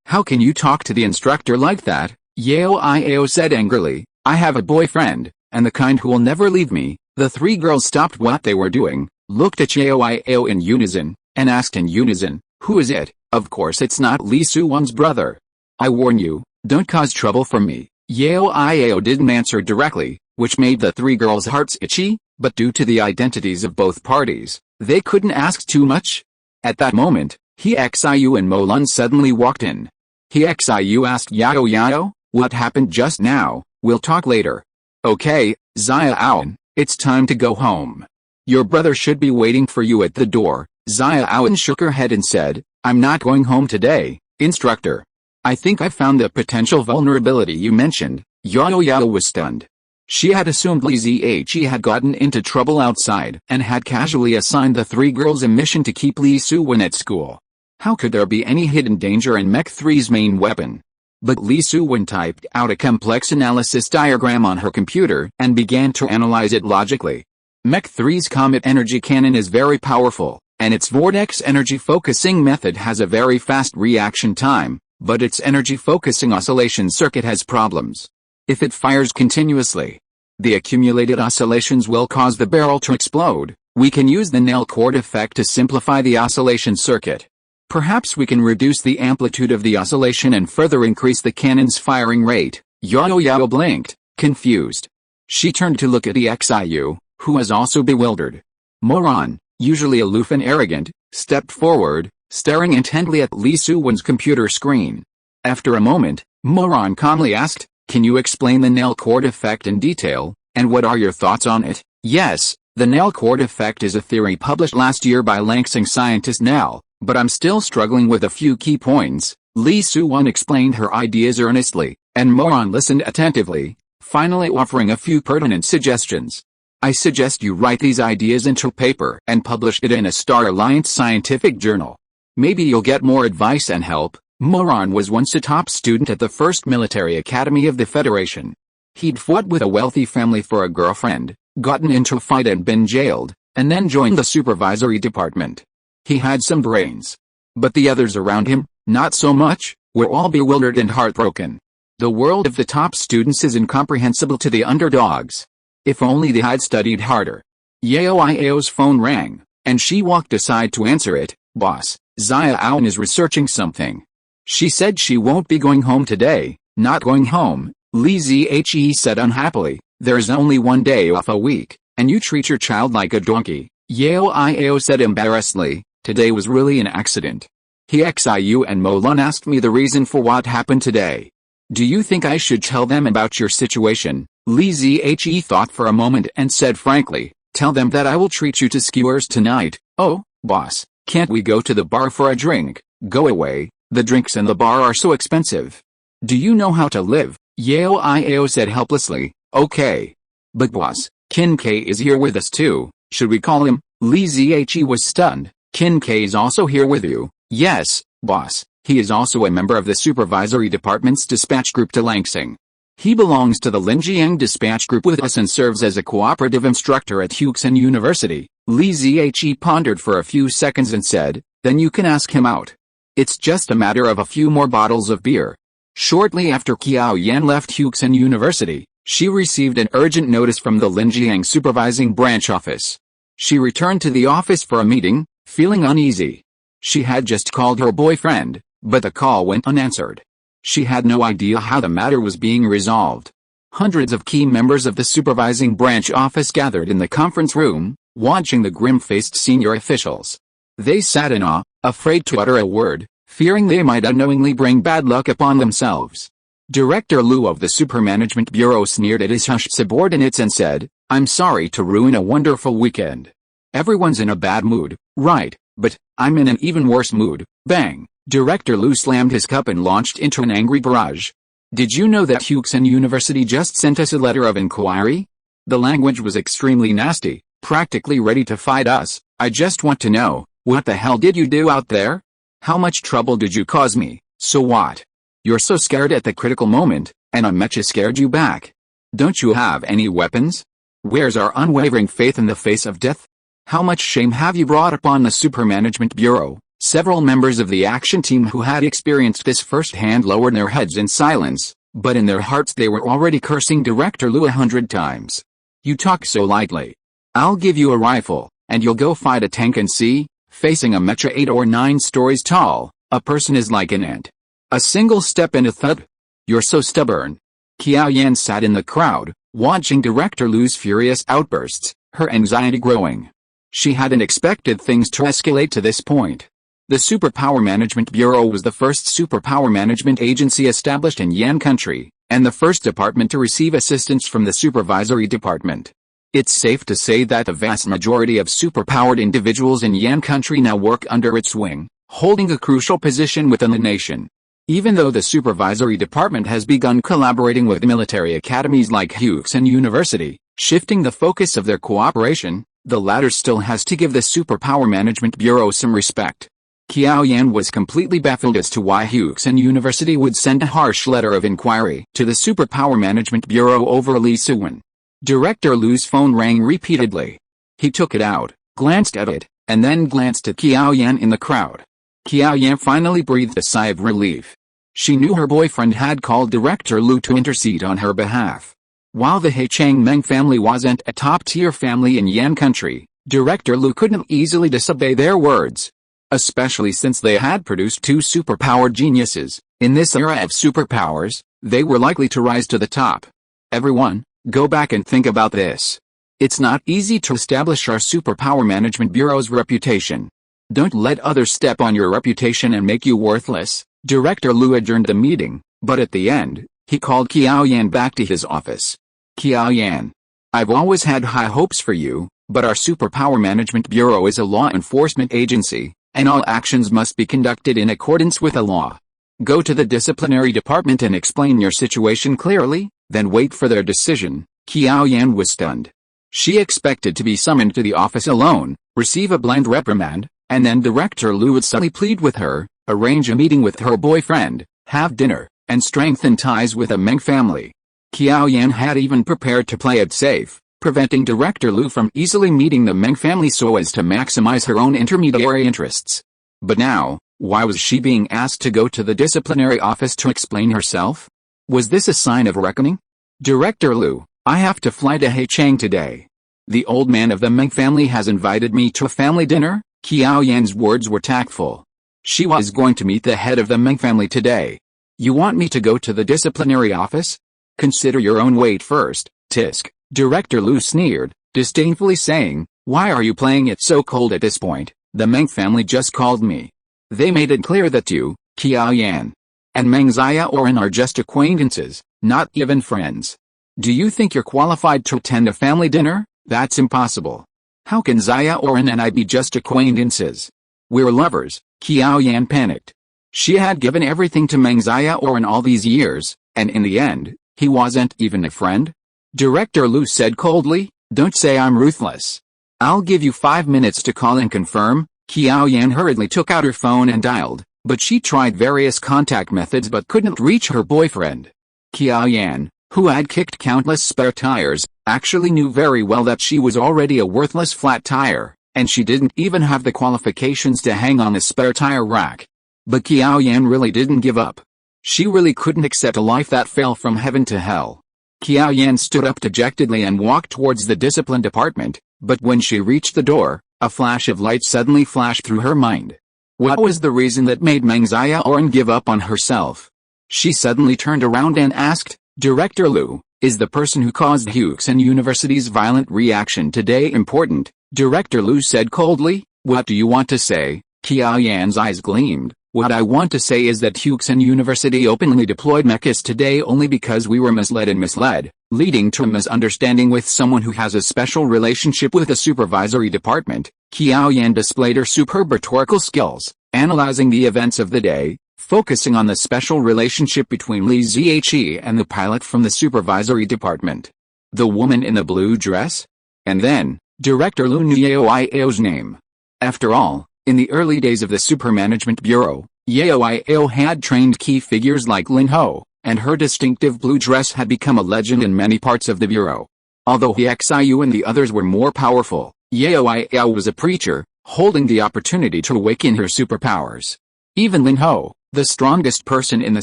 how can you talk to the instructor like that?" Yao said angrily. "I have a boyfriend, and the kind who will never leave me." The three girls stopped what they were doing, looked at Yao in unison, and asked in unison, "Who is it?" "Of course it's not Li Suwen's brother. I warn you, don't cause trouble for me." Yao didn't answer directly, which made the three girls' hearts itchy, but due to the identities of both parties, they couldn't ask too much. At that moment, Xiu and Molun suddenly walked in. Xiu asked Yao, "What happened just now? We'll talk later." "Okay, Xiaowan, it's time to go home. Your brother should be waiting for you at the door." Xiaowan shook her head and said, "I'm not going home today, instructor. I think I found the potential vulnerability you mentioned." Yao was stunned. She had assumed Li Zhe had gotten into trouble outside and had casually assigned the three girls a mission to keep Li Suwen at school. How could there be any hidden danger in Mech 3's main weapon? But Li Suwen typed out a complex analysis diagram on her computer and began to analyze it logically. Mech 3's Comet energy cannon is very powerful, and its vortex energy focusing method has a very fast reaction time, but its energy focusing oscillation circuit has problems. If it fires continuously, the accumulated oscillations will cause the barrel to explode. We can use the nail cord effect to simplify the oscillation circuit. Perhaps we can reduce the amplitude of the oscillation and further increase the cannon's firing rate. Yao blinked, confused. She turned to look at Xiu, who was also bewildered. Moron, usually aloof and arrogant, stepped forward, staring intently at Li Suwen's computer screen. After a moment, Moron calmly asked, "Can you explain the nail cord effect in detail, and what are your thoughts on it?" "Yes, the nail cord effect is a theory published last year by Langsing scientist Nell, but I'm still struggling with a few key points." Li Suwan explained her ideas earnestly, and Moron listened attentively, finally offering a few pertinent suggestions. I suggest you write these ideas into paper and publish it in a Star Alliance scientific journal. Maybe you'll get more advice and help. Moron was once a top student at the first military academy of the Federation. He'd fought with a wealthy family for a girlfriend, gotten into a fight and been jailed, and then joined the supervisory department. He had some brains. But the others around him, not so much, were all bewildered and heartbroken. The world of the top students is incomprehensible to the underdogs. If only they had studied harder. Xiaowan's phone rang, and she walked aside to answer it. Boss, Xiaowan is researching something. She said she won't be going home today. Not going home, Li Zhe said unhappily. There's only one day off a week, and you treat your child like a donkey. Xiao said embarrassedly. Today was really an accident. Xiu and Molun asked me the reason for what happened today. Do you think I should tell them about your situation? Li Zhe thought for a moment and said frankly, tell them that I will treat you to skewers tonight. Oh, boss, can't we go to the bar for a drink? Go away, the drinks in the bar are so expensive. Do you know how to live? Xiao said helplessly. Okay. But boss, Qin Ke is here with us too. Should we call him? Li Zhe was stunned. Qin Ke is also here with you? Yes, boss. He is also a member of the supervisory department's dispatch group to Langsing. He belongs to the Linjiang dispatch group with us and serves as a cooperative instructor at Huxin University. Li Zhe pondered for a few seconds and said, then you can ask him out. It's just a matter of a few more bottles of beer. Shortly after Xiaowan left Huxin University, she received an urgent notice from the Linjiang supervising branch office. She returned to the office for a meeting, feeling uneasy. She had just called her boyfriend, but the call went unanswered. She had no idea how the matter was being resolved. Hundreds of key members of the supervising branch office gathered in the conference room, watching the grim-faced senior officials. They sat in awe, afraid to utter a word, fearing they might unknowingly bring bad luck upon themselves. Director Liu of the Super Management Bureau sneered at his hushed subordinates and said, I'm sorry to ruin a wonderful weekend. Everyone's in a bad mood, right, but I'm in an even worse mood. Bang! Director Liu slammed his cup and launched into an angry barrage. Did you know that Huxin University just sent us a letter of inquiry? The language was extremely nasty, practically ready to fight us. I just want to know, what the hell did you do out there? How much trouble did you cause me? So what? You're so scared at the critical moment, and a mecha scared you back. Don't you have any weapons? Where's our unwavering faith in the face of death? How much shame have you brought upon the Super Management Bureau? Several members of the action team who had experienced this firsthand lowered their heads in silence, but in their hearts they were already cursing Director Liu 100 times. You talk so lightly. I'll give you a rifle, and you'll go fight a tank and see. Facing a mecha 8 or 9 stories tall, a person is like an ant. A single step and a thud. You're so stubborn. Xiaowan sat in the crowd, watching Director Liu's furious outbursts, her anxiety growing. She hadn't expected things to escalate to this point. The Superpower Management Bureau was the first superpower management agency established in Yan country, and the first department to receive assistance from the supervisory department. It's safe to say that the vast majority of superpowered individuals in Yan country now work under its wing, holding a crucial position within the nation. Even though the supervisory department has begun collaborating with military academies like Huxin University, shifting the focus of their cooperation, the latter still has to give the Superpower Management Bureau some respect. Xiaowan was completely baffled as to why Huxin University would send a harsh letter of inquiry to the Superpower Management Bureau over Li Suwan. Director Liu's phone rang repeatedly. He took it out, glanced at it, and then glanced at Xiaowan in the crowd. Xiaowan finally breathed a sigh of relief. She knew her boyfriend had called Director Liu to intercede on her behalf. While the He Changmeng family wasn't a top-tier family in Yan country, Director Liu couldn't easily disobey their words. Especially since they had produced 2 superpowered geniuses. In this era of superpowers, they were likely to rise to the top. Everyone, go back and think about this. It's not easy to establish our Superpower Management Bureau's reputation. Don't let others step on your reputation and make you worthless. Director Liu adjourned the meeting, but at the end, he called Xiaowan back to his office. Xiaowan, I've always had high hopes for you, but our Superpower Management Bureau is a law enforcement agency, and all actions must be conducted in accordance with the law. Go to the disciplinary department and explain your situation clearly, then wait for their decision." Xiaowan was stunned. She expected to be summoned to the office alone, receive a bland reprimand, and then Director Lu would subtly plead with her, arrange a meeting with her boyfriend, have dinner, and strengthen ties with the Meng family. Xiaowan had even prepared to play it safe, preventing Director Lu from easily meeting the Meng family so as to maximize her own intermediary interests. But now, why was she being asked to go to the disciplinary office to explain herself? Was this a sign of reckoning? "Director Lu, I have to fly to Haichang today. The old man of the Meng family has invited me to a family dinner." Xiaoyan's words were tactful. She was going to meet the head of the Meng family today. "You want me to go to the disciplinary office? Consider your own weight first, Tisk." Director Lu sneered, disdainfully saying, "Why are you playing it so cold at this point? The Meng family just called me. They made it clear that you, Xiaowan, and Meng Xiaowan are just acquaintances, not even friends. Do you think you're qualified to attend a family dinner? That's impossible. How can Xiaowan and I be just acquaintances? We're lovers." Xiaowan panicked. She had given everything to Meng Xiaowan all these years, and in the end, he wasn't even a friend? Director Lu said coldly, "Don't say I'm ruthless. I'll give you 5 minutes to call and confirm." Xiaowan hurriedly took out her phone and dialed, but she tried various contact methods but couldn't reach her boyfriend. Xiaowan, who had kicked countless spare tires, actually knew very well that she was already a worthless flat tire, and she didn't even have the qualifications to hang on the spare tire rack. But Xiaowan really didn't give up. She really couldn't accept a life that fell from heaven to hell. Xiaowan stood up dejectedly and walked towards the discipline department, but when she reached the door, a flash of light suddenly flashed through her mind. What was the reason that made Meng Xiaowan give up on herself? She suddenly turned around and asked, "Director Lu, is the person who caused Huxin University's violent reaction today important?" Director Lu said coldly, "What do you want to say?" Xiaoyan's eyes gleamed. "What I want to say is that Huxin University openly deployed mechas today only because we were misled, leading to a misunderstanding with someone who has a special relationship with the supervisory department." Xiaowan displayed her superb rhetorical skills, analyzing the events of the day, focusing on the special relationship between Li Zhe and the pilot from the supervisory department. The woman in the blue dress? And then, Director Lu knew Yao's name. After all, in the early days of the Super Management Bureau, Yao had trained key figures like Lin Ho, and her distinctive blue dress had become a legend in many parts of the Bureau. Although Xiu and the others were more powerful, Yao was a preacher, holding the opportunity to awaken her superpowers. Even Lin Ho, the strongest person in the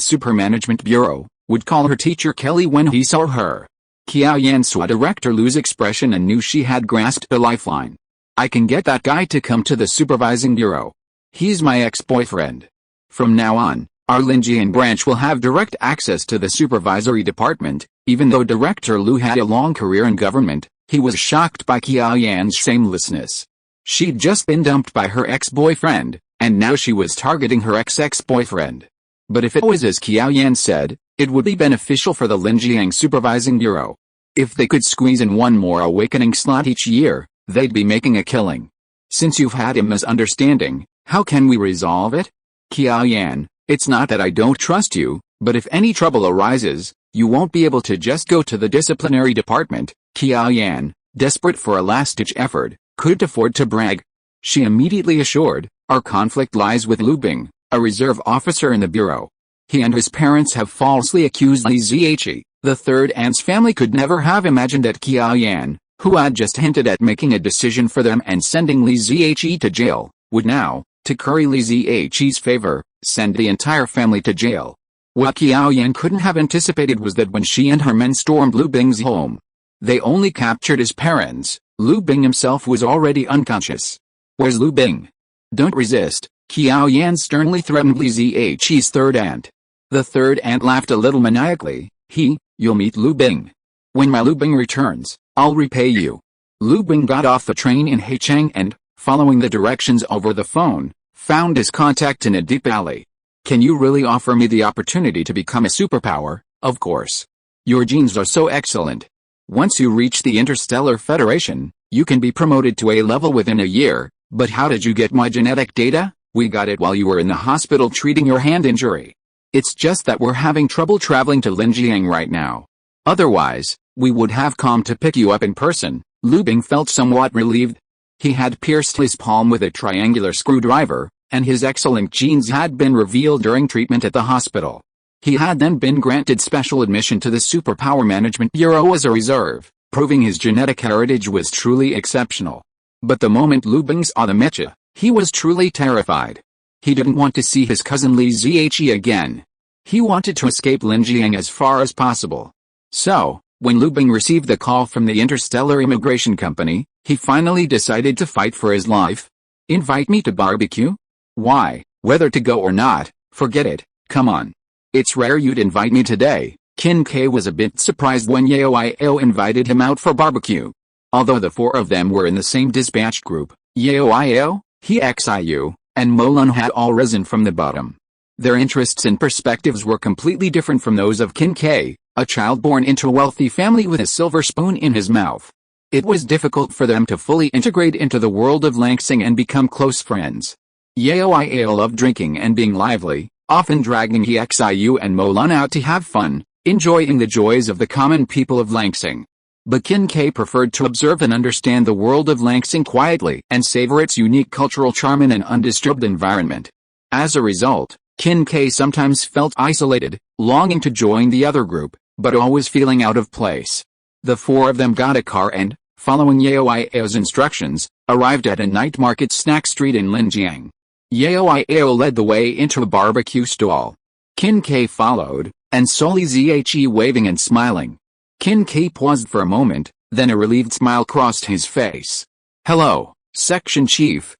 Super Management Bureau, would call her teacher Kelly when he saw her. Xiaowan saw Director Lu's expression and knew she had grasped a lifeline. "I can get that guy to come to the supervising bureau. He's my ex-boyfriend. From now on, our Lineage branch will have direct access to the supervisory department." Even though Director Lu had a long career in government, he was shocked by Xiaoyan's shamelessness. She'd just been dumped by her ex-boyfriend, and now she was targeting her ex-boyfriend. But if it was as Xiaowan said, it would be beneficial for the Lineage supervising bureau. If they could squeeze in one more awakening slot each year, they'd be making a killing. "Since you've had a misunderstanding, how can we resolve it?" "Xiaowan, it's not that I don't trust you, but if any trouble arises, you won't be able to just go to the disciplinary department." Xiaowan, desperate for a last-ditch effort, couldn't afford to brag. She immediately assured, "Our conflict lies with Lu Bing, a reserve officer in the bureau. He and his parents have falsely accused Li Zhe. The third aunt's family could never have imagined that Xiaowan, who had just hinted at making a decision for them and sending Li Zhe to jail, would now, to curry Li Zhe's favor, send the entire family to jail." What Xiaowan couldn't have anticipated was that when she and her men stormed Lu Bing's home, they only captured his parents. Lu Bing himself was already unconscious. "Where's Lu Bing? Don't resist," Xiaowan sternly threatened Li Zhe's third aunt. The third aunt laughed a little maniacally. "You'll meet Lu Bing. When my Lu Bing returns, I'll repay you." Lu Bing got off the train in Haichang and, following the directions over the phone, found his contact in a deep alley. "Can you really offer me the opportunity to become a superpower?" "Of course. Your genes are so excellent. Once you reach the Interstellar Federation, you can be promoted to A level within a year. But how did you get my genetic data?" "We got it while you were in the hospital treating your hand injury." It's just that we're having trouble traveling to Linjiang right now. Otherwise, we would have come to pick you up in person." Lu Bing felt somewhat relieved. He had pierced his palm with a triangular screwdriver, and his excellent genes had been revealed during treatment at the hospital. He had then been granted special admission to the Superpower Management Bureau as a reserve, proving his genetic heritage was truly exceptional. But the moment Lu Bing saw the mecha, he was truly terrified. He didn't want to see his cousin Li Ziyi again. He wanted to escape Linjiang as far as possible. So, when Lu Bing received the call from the Interstellar Immigration Company, he finally decided to fight for his life. "Invite me to barbecue? Why, whether to go or not, forget it, come on. It's rare you'd invite me today." Qin Kai was a bit surprised when Yao invited him out for barbecue. Although the four of them were in the same dispatched group, Yao, Xiu, and Molun had all risen from the bottom. Their interests and perspectives were completely different from those of Qin Kai, a child born into a wealthy family with a silver spoon in his mouth. It was difficult for them to fully integrate into the world of Langsing and become close friends. Yao loved drinking and being lively, often dragging Xiu and Molun out to have fun, enjoying the joys of the common people of Langsing. But Qin Kai preferred to observe and understand the world of Langsing quietly and savor its unique cultural charm in an undisturbed environment. As a result, Qin Kai sometimes felt isolated, longing to join the other group, but always feeling out of place. The four of them got a car and, following Yao's instructions, arrived at a night market snack street in Linjiang. Yao led the way into a barbecue stall. Qin Kai followed, and saw Li Ziyi waving and smiling. Qin Kai paused for a moment, then a relieved smile crossed his face. "Hello, Section Chief,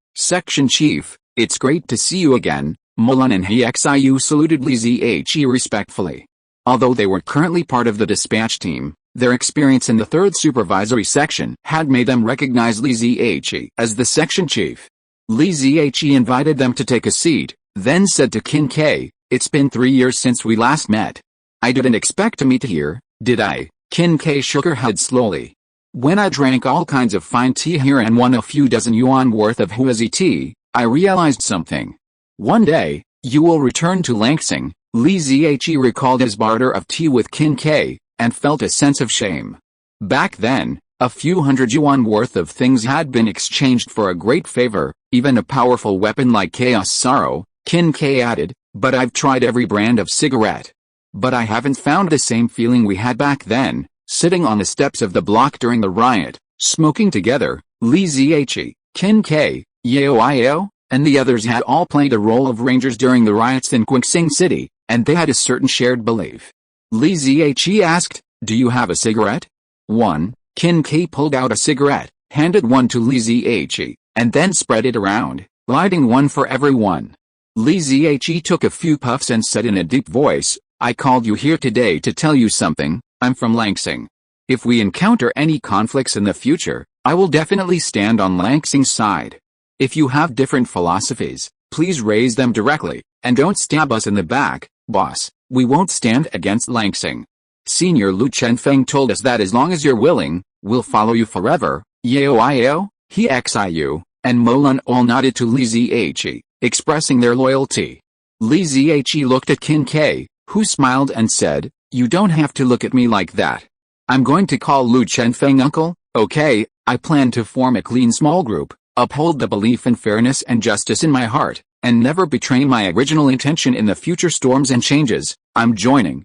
it's great to see you again." Molun and Xiu saluted Li Ziyi respectfully. Although they were currently part of the dispatch team, their experience in the 3rd Supervisory Section had made them recognize Li Ziyi as the section chief. Li Ziyi invited them to take a seat, then said to Qin Kai, "It's been 3 years since we last met. I didn't expect to meet here, did I?" Qin Kai shook her head slowly. "When I drank all kinds of fine tea here and won a few dozen yuan worth of huizi tea, I realized something. One day, you will return to Langsing." Li Ziyi recalled his barter of tea with Qin Kai, and felt a sense of shame. Back then, a few hundred yuan worth of things had been exchanged for a great favor, even a powerful weapon like Chaos Sorrow. Qin Kai added, "But I've tried every brand of cigarette. But I haven't found the same feeling we had back then, sitting on the steps of the block during the riot, smoking together." Li Ziyi, Qin Kai, Yao, and the others had all played a role of rangers during the riots in Qixing City, and they had a certain shared belief. Li Ziyi asked, "Do you have a cigarette?" "One." Qin Kai pulled out a cigarette, handed one to Li Ziyi, and then spread it around, lighting one for everyone. Li Ziyi took a few puffs and said in a deep voice, "I called you here today to tell you something. I'm from Langsing. If we encounter any conflicts in the future, I will definitely stand on Langsing's side. If you have different philosophies, please raise them directly, and don't stab us in the back, boss. We won't stand against Langsing. Senior Lu Chenfeng told us that as long as you're willing, we'll follow you forever." Yao, Xiu, and Molun all nodded to Li Ziyi, expressing their loyalty. Li Ziyi looked at Qin Kai, who smiled and said, "You don't have to look at me like that. I'm going to call Lu Chenfeng uncle, okay? I plan to form a clean small group, uphold the belief in fairness and justice in my heart, and never betray my original intention in the future storms and changes. I'm joining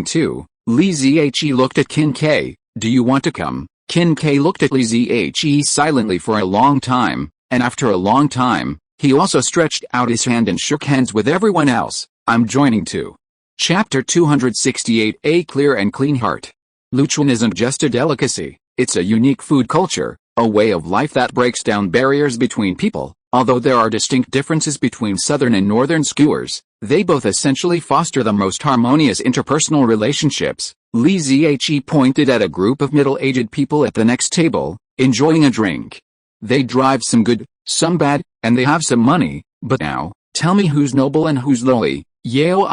too." Li Ziyi looked at Qin Kai, "Do you want to come?" Qin Kai looked at Li Ziyi silently for a long time, and after a long time, he also stretched out his hand and shook hands with everyone else. "I'm joining too." Chapter 268, A Clear and Clean Heart. Luchuan isn't just a delicacy, it's a unique food culture, a way of life that breaks down barriers between people. Although there are distinct differences between southern and northern skewers, they both essentially foster the most harmonious interpersonal relationships. Li Ziyi pointed at a group of middle-aged people at the next table, enjoying a drink. "They drive some good, some bad, and they have some money, but now, tell me who's noble and who's lowly." Yao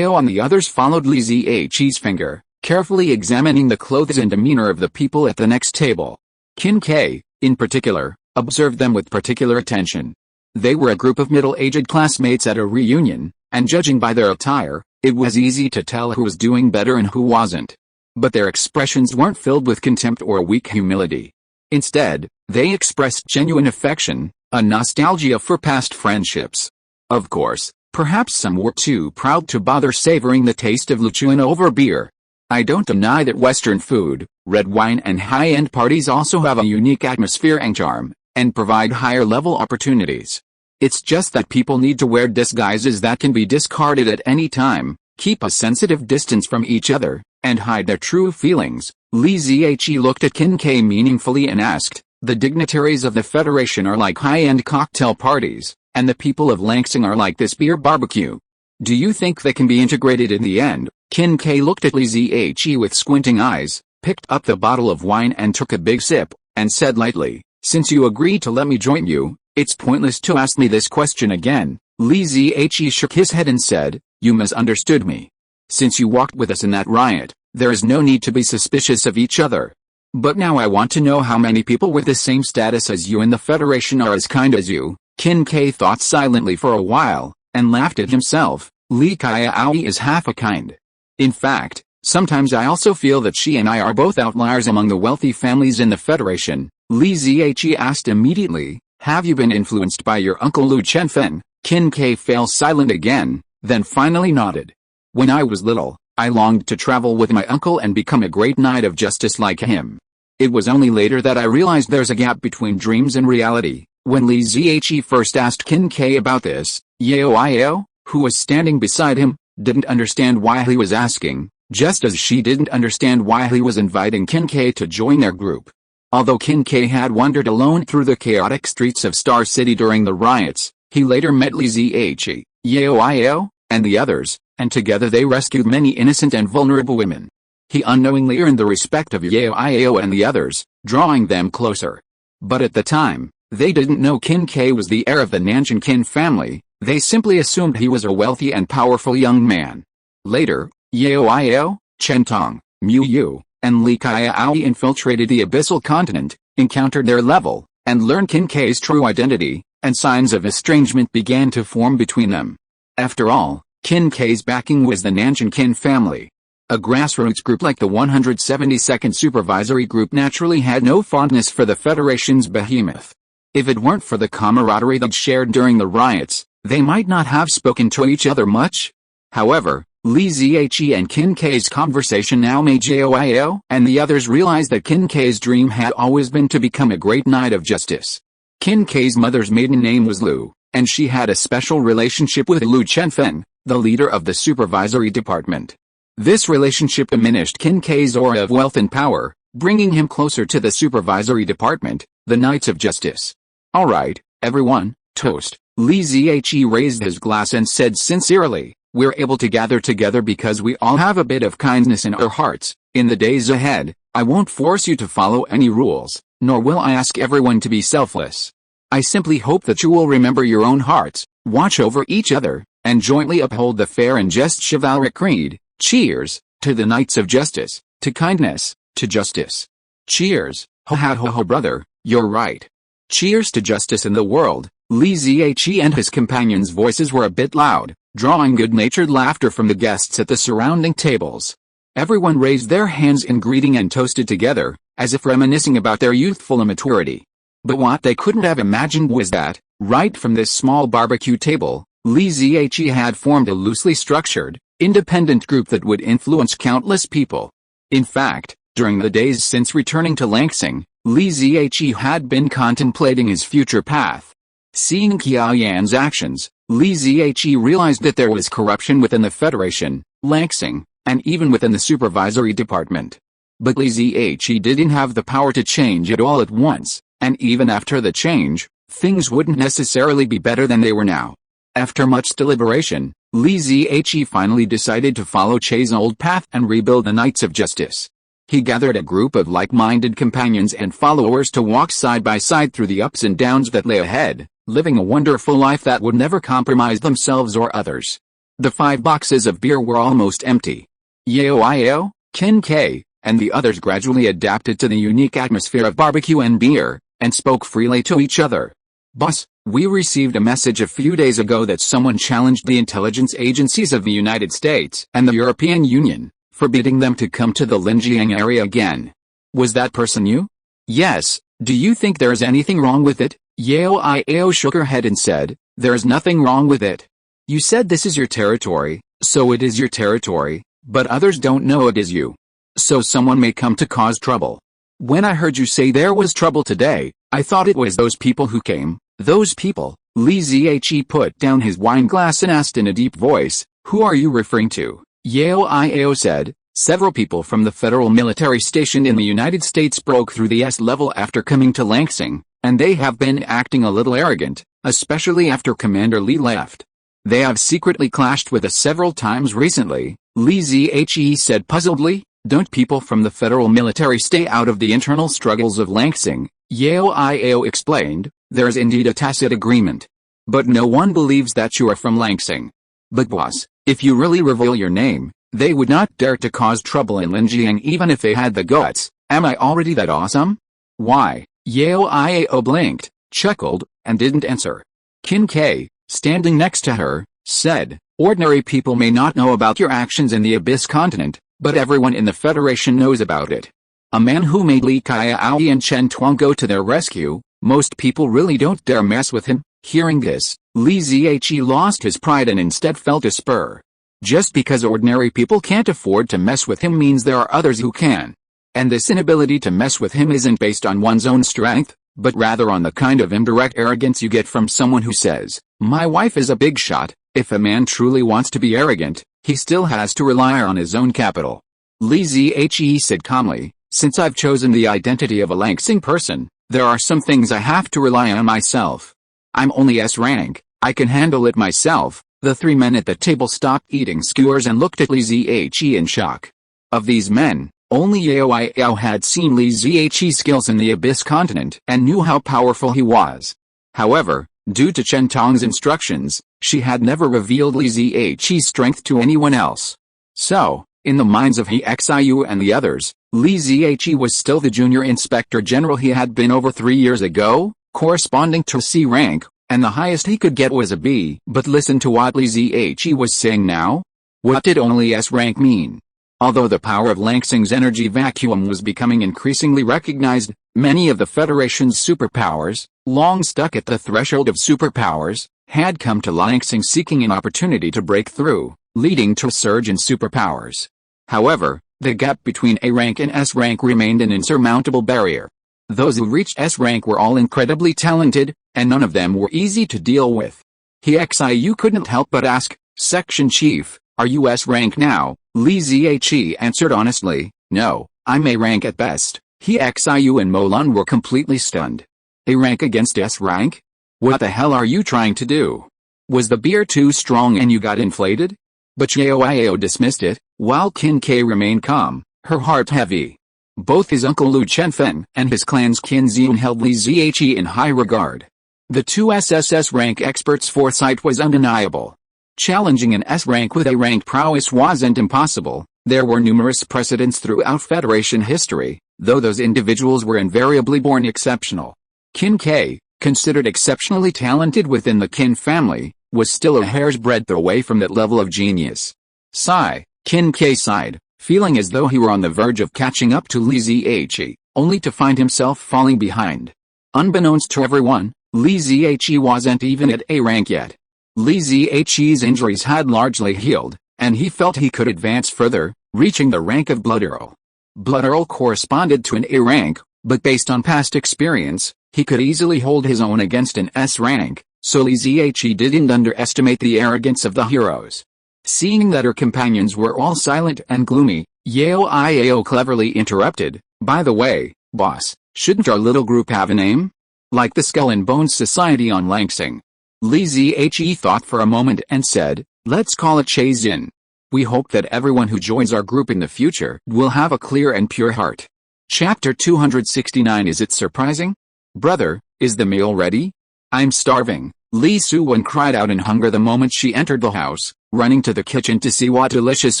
and the others followed Li Ziyi's finger, carefully examining the clothes and demeanor of the people at the next table. Qin Kai, in particular, observed them with particular attention. They were a group of middle-aged classmates at a reunion, and judging by their attire, It was easy to tell who was doing better and who wasn't. But their expressions weren't filled with contempt or weak humility. Instead, they expressed genuine affection, a nostalgia for past friendships. Of course, perhaps some were too proud to bother savoring the taste of Luchuan over beer. I don't deny that Western food, red wine and high-end parties also have a unique atmosphere and charm, and provide higher-level opportunities. It's just that people need to wear disguises that can be discarded at any time, keep a sensitive distance from each other, and hide their true feelings. Li Zihe looked at Qin Kai meaningfully and asked, "The dignitaries of the Federation are like high-end cocktail parties, and the people of Langsing are like this beer barbecue. Do you think they can be integrated in the end?" Qin Kai looked at Li Zihe with squinting eyes, picked up the bottle of wine and took a big sip, and said lightly, "Since you agreed to let me join you, it's pointless to ask me this question again." Li Zihe shook his head and said, "You misunderstood me. Since you walked with us in that riot, there is no need to be suspicious of each other. But now I want to know how many people with the same status as you in the Federation are as kind as you." Qin Kai thought silently for a while, and laughed at himself. Li Xiaowan is half a kind. In fact, sometimes I also feel that she and I are both outliers among the wealthy families in the Federation. Li Zihe asked immediately, "Have you been influenced by your uncle Lu Chenfen?" Qin Kai fell silent again, then finally nodded. "When I was little, I longed to travel with my uncle and become a great knight of justice like him. It was only later that I realized there's a gap between dreams and reality." When Li Zihe first asked Qin Kai about this, Yao, who was standing beside him, didn't understand why he was asking, just as she didn't understand why he was inviting Qin Kai to join their group. Although Qin Kai had wandered alone through the chaotic streets of Star City during the riots, he later met Li Zihe, Yao, and the others, and together they rescued many innocent and vulnerable women. He unknowingly earned the respect of Yao and the others, drawing them closer. But at the time, they didn't know Qin Kai was the heir of the Nanjing Qin family. They simply assumed he was a wealthy and powerful young man. Later, Yao, Chen Tong, Mu Yu, and Li Xiaowan infiltrated the abyssal continent, encountered their level, and learned Qin Kai's true identity, and signs of estrangement began to form between them. After all, Qin Kai's backing was the Nanjing Qin family. A grassroots group like the 172nd Supervisory Group naturally had no fondness for the Federation's behemoth. If it weren't for the camaraderie they'd shared during the riots, they might not have spoken to each other much. However, Li Zihe and Qin Kai's conversation now made Xiaowan and the others realize that Qin Kai's dream had always been to become a great knight of justice. Qin Kai's mother's maiden name was Lu, and she had a special relationship with Lu Chenfen, the leader of the supervisory department. This relationship diminished Qin Kai's aura of wealth and power, bringing him closer to the supervisory department, the Knights of Justice. "All right, everyone, toast." Li Zihe raised his glass and said sincerely, "We're able to gather together because we all have a bit of kindness in our hearts. In the days ahead, I won't force you to follow any rules, nor will I ask everyone to be selfless. I simply hope that you will remember your own hearts, watch over each other, and jointly uphold the fair and just chivalric creed. Cheers, to the Knights of Justice, to kindness, to justice. Cheers, ho ha ho ho brother, you're right. Cheers to justice in the world." Li Zihe and his companions' voices were a bit loud, drawing good-natured laughter from the guests at the surrounding tables. Everyone raised their hands in greeting and toasted together, as if reminiscing about their youthful immaturity. But what they couldn't have imagined was that, right from this small barbecue table, Li Zihe had formed a loosely structured, independent group that would influence countless people. In fact, during the days since returning to Langsing, Li Zihe had been contemplating his future path. Seeing Xiaowan's actions, Li Zihe realized that there was corruption within the Federation, Langsing, and even within the supervisory department. But Li Zihe didn't have the power to change it all at once, and even after the change, things wouldn't necessarily be better than they were now. After much deliberation, Li Zihe finally decided to follow Che's old path and rebuild the Knights of Justice. He gathered a group of like-minded companions and followers to walk side by side through the ups and downs that lay ahead, living a wonderful life that would never compromise themselves or others. The 5 boxes of beer were almost empty. Yao, Qin Kai, and the others gradually adapted to the unique atmosphere of barbecue and beer, and spoke freely to each other. Boss, we received a message a few days ago that someone challenged the intelligence agencies of the United States and the European Union, forbidding them to come to the Linjiang area again. Was that person you? Yes. Do you think there is anything wrong with it? Xiaowan shook her head and said, there's nothing wrong with it. You said this is your territory, so it is your territory, but others don't know it is you. So someone may come to cause trouble. When I heard you say there was trouble today, I thought it was those people who came. Those people. Li Zhe put down his wine glass and asked in a deep voice, who are you referring to? Xiaowan said, several people from the federal military station in the United States broke through the S-level after coming to Langsing, and they have been acting a little arrogant, especially after Commander Li left. They have secretly clashed with us several times recently, Li Zhe said puzzledly. Don't people from the federal military stay out of the internal struggles of Langsing? Xiaowan explained, there is indeed a tacit agreement. But no one believes that you are from Langsing. But boss, if you really reveal your name, they would not dare to cause trouble in Linjiang even if they had the guts. Am I already that awesome? Why? Xiaowan blinked, chuckled, and didn't answer. Qin Kai, standing next to her, said, ordinary people may not know about your actions in the Abyss continent, but everyone in the Federation knows about it. A man who made Li Qiao and Chen Tuang go to their rescue, most people really don't dare mess with him. Hearing this, Li Zhe lost his pride and instead felt a spur. Just because ordinary people can't afford to mess with him means there are others who can. And this inability to mess with him isn't based on one's own strength, but rather on the kind of indirect arrogance you get from someone who says, my wife is a big shot. If a man truly wants to be arrogant, he still has to rely on his own capital. Li Zhe said calmly, since I've chosen the identity of a Langsing person, there are some things I have to rely on myself. I'm only S rank, I can handle it myself. The three men at the table stopped eating skewers and looked at Li Zhe in shock. Of these men, only Xiaowan had seen Li Zhe's skills in the Abyss continent and knew how powerful he was. However, due to Chen Tong's instructions, she had never revealed Li Zhe's strength to anyone else. So, in the minds of He Xiu and the others, Li Zhe was still the junior inspector general he had been over 3 years ago, corresponding to C rank, and the highest he could get was a B. But listen to what Li Zhe was saying now. What did only S rank mean? Although the power of Langsing's energy vacuum was becoming increasingly recognized, many of the Federation's superpowers, long stuck at the threshold of superpowers, had come to Langsing seeking an opportunity to break through, leading to a surge in superpowers. However, the gap between A rank and S rank remained an insurmountable barrier. Those who reached S rank were all incredibly talented, and none of them were easy to deal with. He Xiu couldn't help but ask, Section Chief, are you S rank now? Li Zhe answered honestly, no, I'm A rank at best. He Xiu and Molun were completely stunned. A rank against S rank? What the hell are you trying to do? Was the beer too strong and you got inflated? But Xiaowan dismissed it, while Qin Kai remained calm, her heart heavy. Both his uncle Lu Chenfen and his clan's Qin Ziyun held Li Zhe in high regard. The two SSS rank experts' foresight was undeniable. Challenging an S rank with A rank prowess wasn't impossible. There were numerous precedents throughout Federation history, though those individuals were invariably born exceptional. Qin Kai, considered exceptionally talented within the Qin family, was still a hair's breadth away from that level of genius. Sigh, Qin Kai sighed, feeling as though he were on the verge of catching up to Li Zhe, only to find himself falling behind. Unbeknownst to everyone, Li Zhe wasn't even at A rank yet. Li Zhe's injuries had largely healed, and he felt he could advance further, reaching the rank of Blood Earl. Blood Earl corresponded to an A rank, but based on past experience, he could easily hold his own against an S rank, so Li Zhe didn't underestimate the arrogance of the heroes. Seeing that her companions were all silent and gloomy, Xiaowan cleverly interrupted, by the way, boss, shouldn't our little group have a name? Like the Skull and Bones Society on Langsing. Li Zhe thought for a moment and said, let's call it Chazin. We hope that everyone who joins our group in the future will have a clear and pure heart. Chapter 269. Is it surprising? Brother, is the meal ready? I'm starving, Li Suwen cried out in hunger the moment she entered the house, running to the kitchen to see what delicious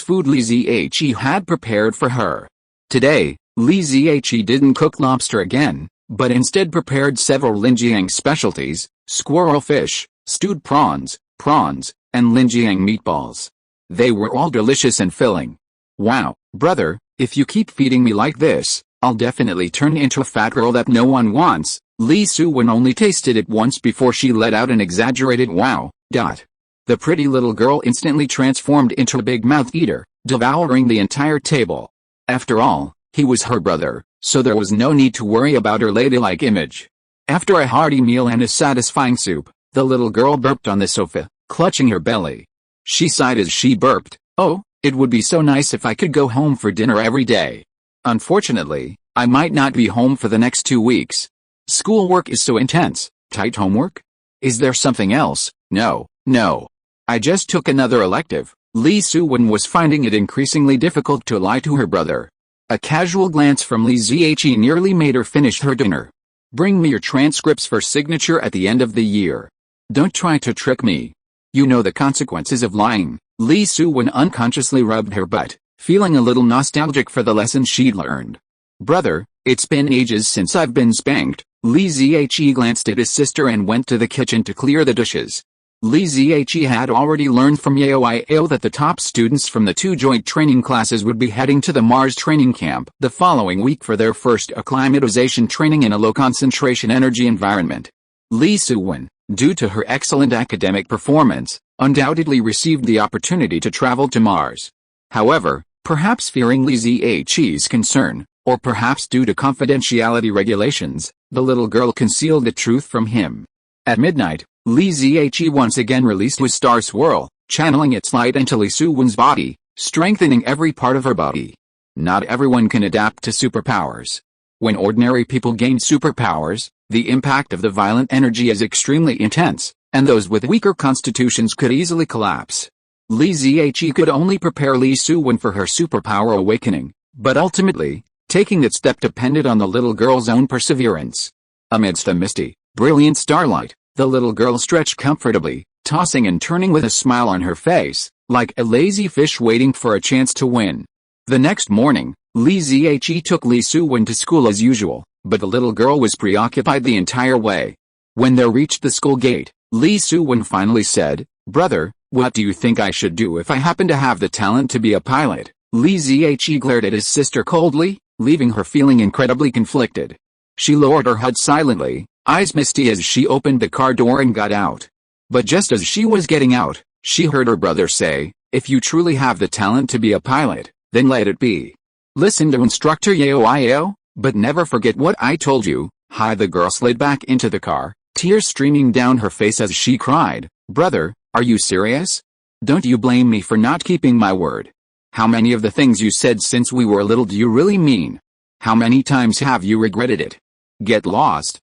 food Li Zhe had prepared for her. Today, Li Zhe didn't cook lobster again, but instead prepared several Linjiang specialties, squirrel fish, stewed prawns, and Linjiang meatballs. They were all delicious and filling. Wow, brother, if you keep feeding me like this, I'll definitely turn into a fat girl that no one wants. Li Suwen only tasted it once before she let out an exaggerated wow. The pretty little girl instantly transformed into a big-mouthed eater, devouring the entire table. After all, he was her brother, so there was no need to worry about her ladylike image. After a hearty meal and a satisfying soup, the little girl burped on the sofa, clutching her belly. She sighed as she burped. Oh, it would be so nice if I could go home for dinner every day. Unfortunately, I might not be home for the next 2 weeks. Schoolwork is so intense. Tight homework? Is there something else? No. I just took another elective. Li Suwen was finding it increasingly difficult to lie to her brother. A casual glance from Li Zhe nearly made her finish her dinner. Bring me your transcripts for signature at the end of the year. Don't try to trick me. You know the consequences of lying. Li Suwen unconsciously rubbed her butt, feeling a little nostalgic for the lessons she'd learned. Brother, it's been ages since I've been spanked. Li Zhe glanced at his sister and went to the kitchen to clear the dishes. Li Zhe had already learned from Yao that the top students from the 2 joint training classes would be heading to the Mars training camp the following week for their first acclimatization training in a low-concentration energy environment. Li Suwen, due to her excellent academic performance, undoubtedly received the opportunity to travel to Mars. However, perhaps fearing Li Zhe's concern, or perhaps due to confidentiality regulations, the little girl concealed the truth from him. At midnight, Li Zhe once again released his star swirl, channeling its light into Li Suwen's body, strengthening every part of her body. Not everyone can adapt to superpowers. When ordinary people gain superpowers, the impact of the violent energy is extremely intense, and those with weaker constitutions could easily collapse. Li Zhe could only prepare Li Suwen for her superpower awakening, but ultimately, taking that step depended on the little girl's own perseverance. Amidst the misty, brilliant starlight, the little girl stretched comfortably, tossing and turning with a smile on her face, like a lazy fish waiting for a chance to win. The next morning, Li Zhe took Li Suwen to school as usual, but the little girl was preoccupied the entire way. When they reached the school gate, Li Suwen finally said, "Brother, what do you think I should do if I happen to have the talent to be a pilot?" Li Zhe glared at his sister coldly, leaving her feeling incredibly conflicted. She lowered her head silently, eyes misty as she opened the car door and got out. But just as she was getting out, she heard her brother say, "If you truly have the talent to be a pilot, then let it be. Listen to instructor Yao, but never forget what I told you." Hi, the girl slid back into the car, tears streaming down her face as she cried, "Brother, are you serious? Don't you blame me for not keeping my word? How many of the things you said since we were little do you really mean? How many times have you regretted it? Get lost.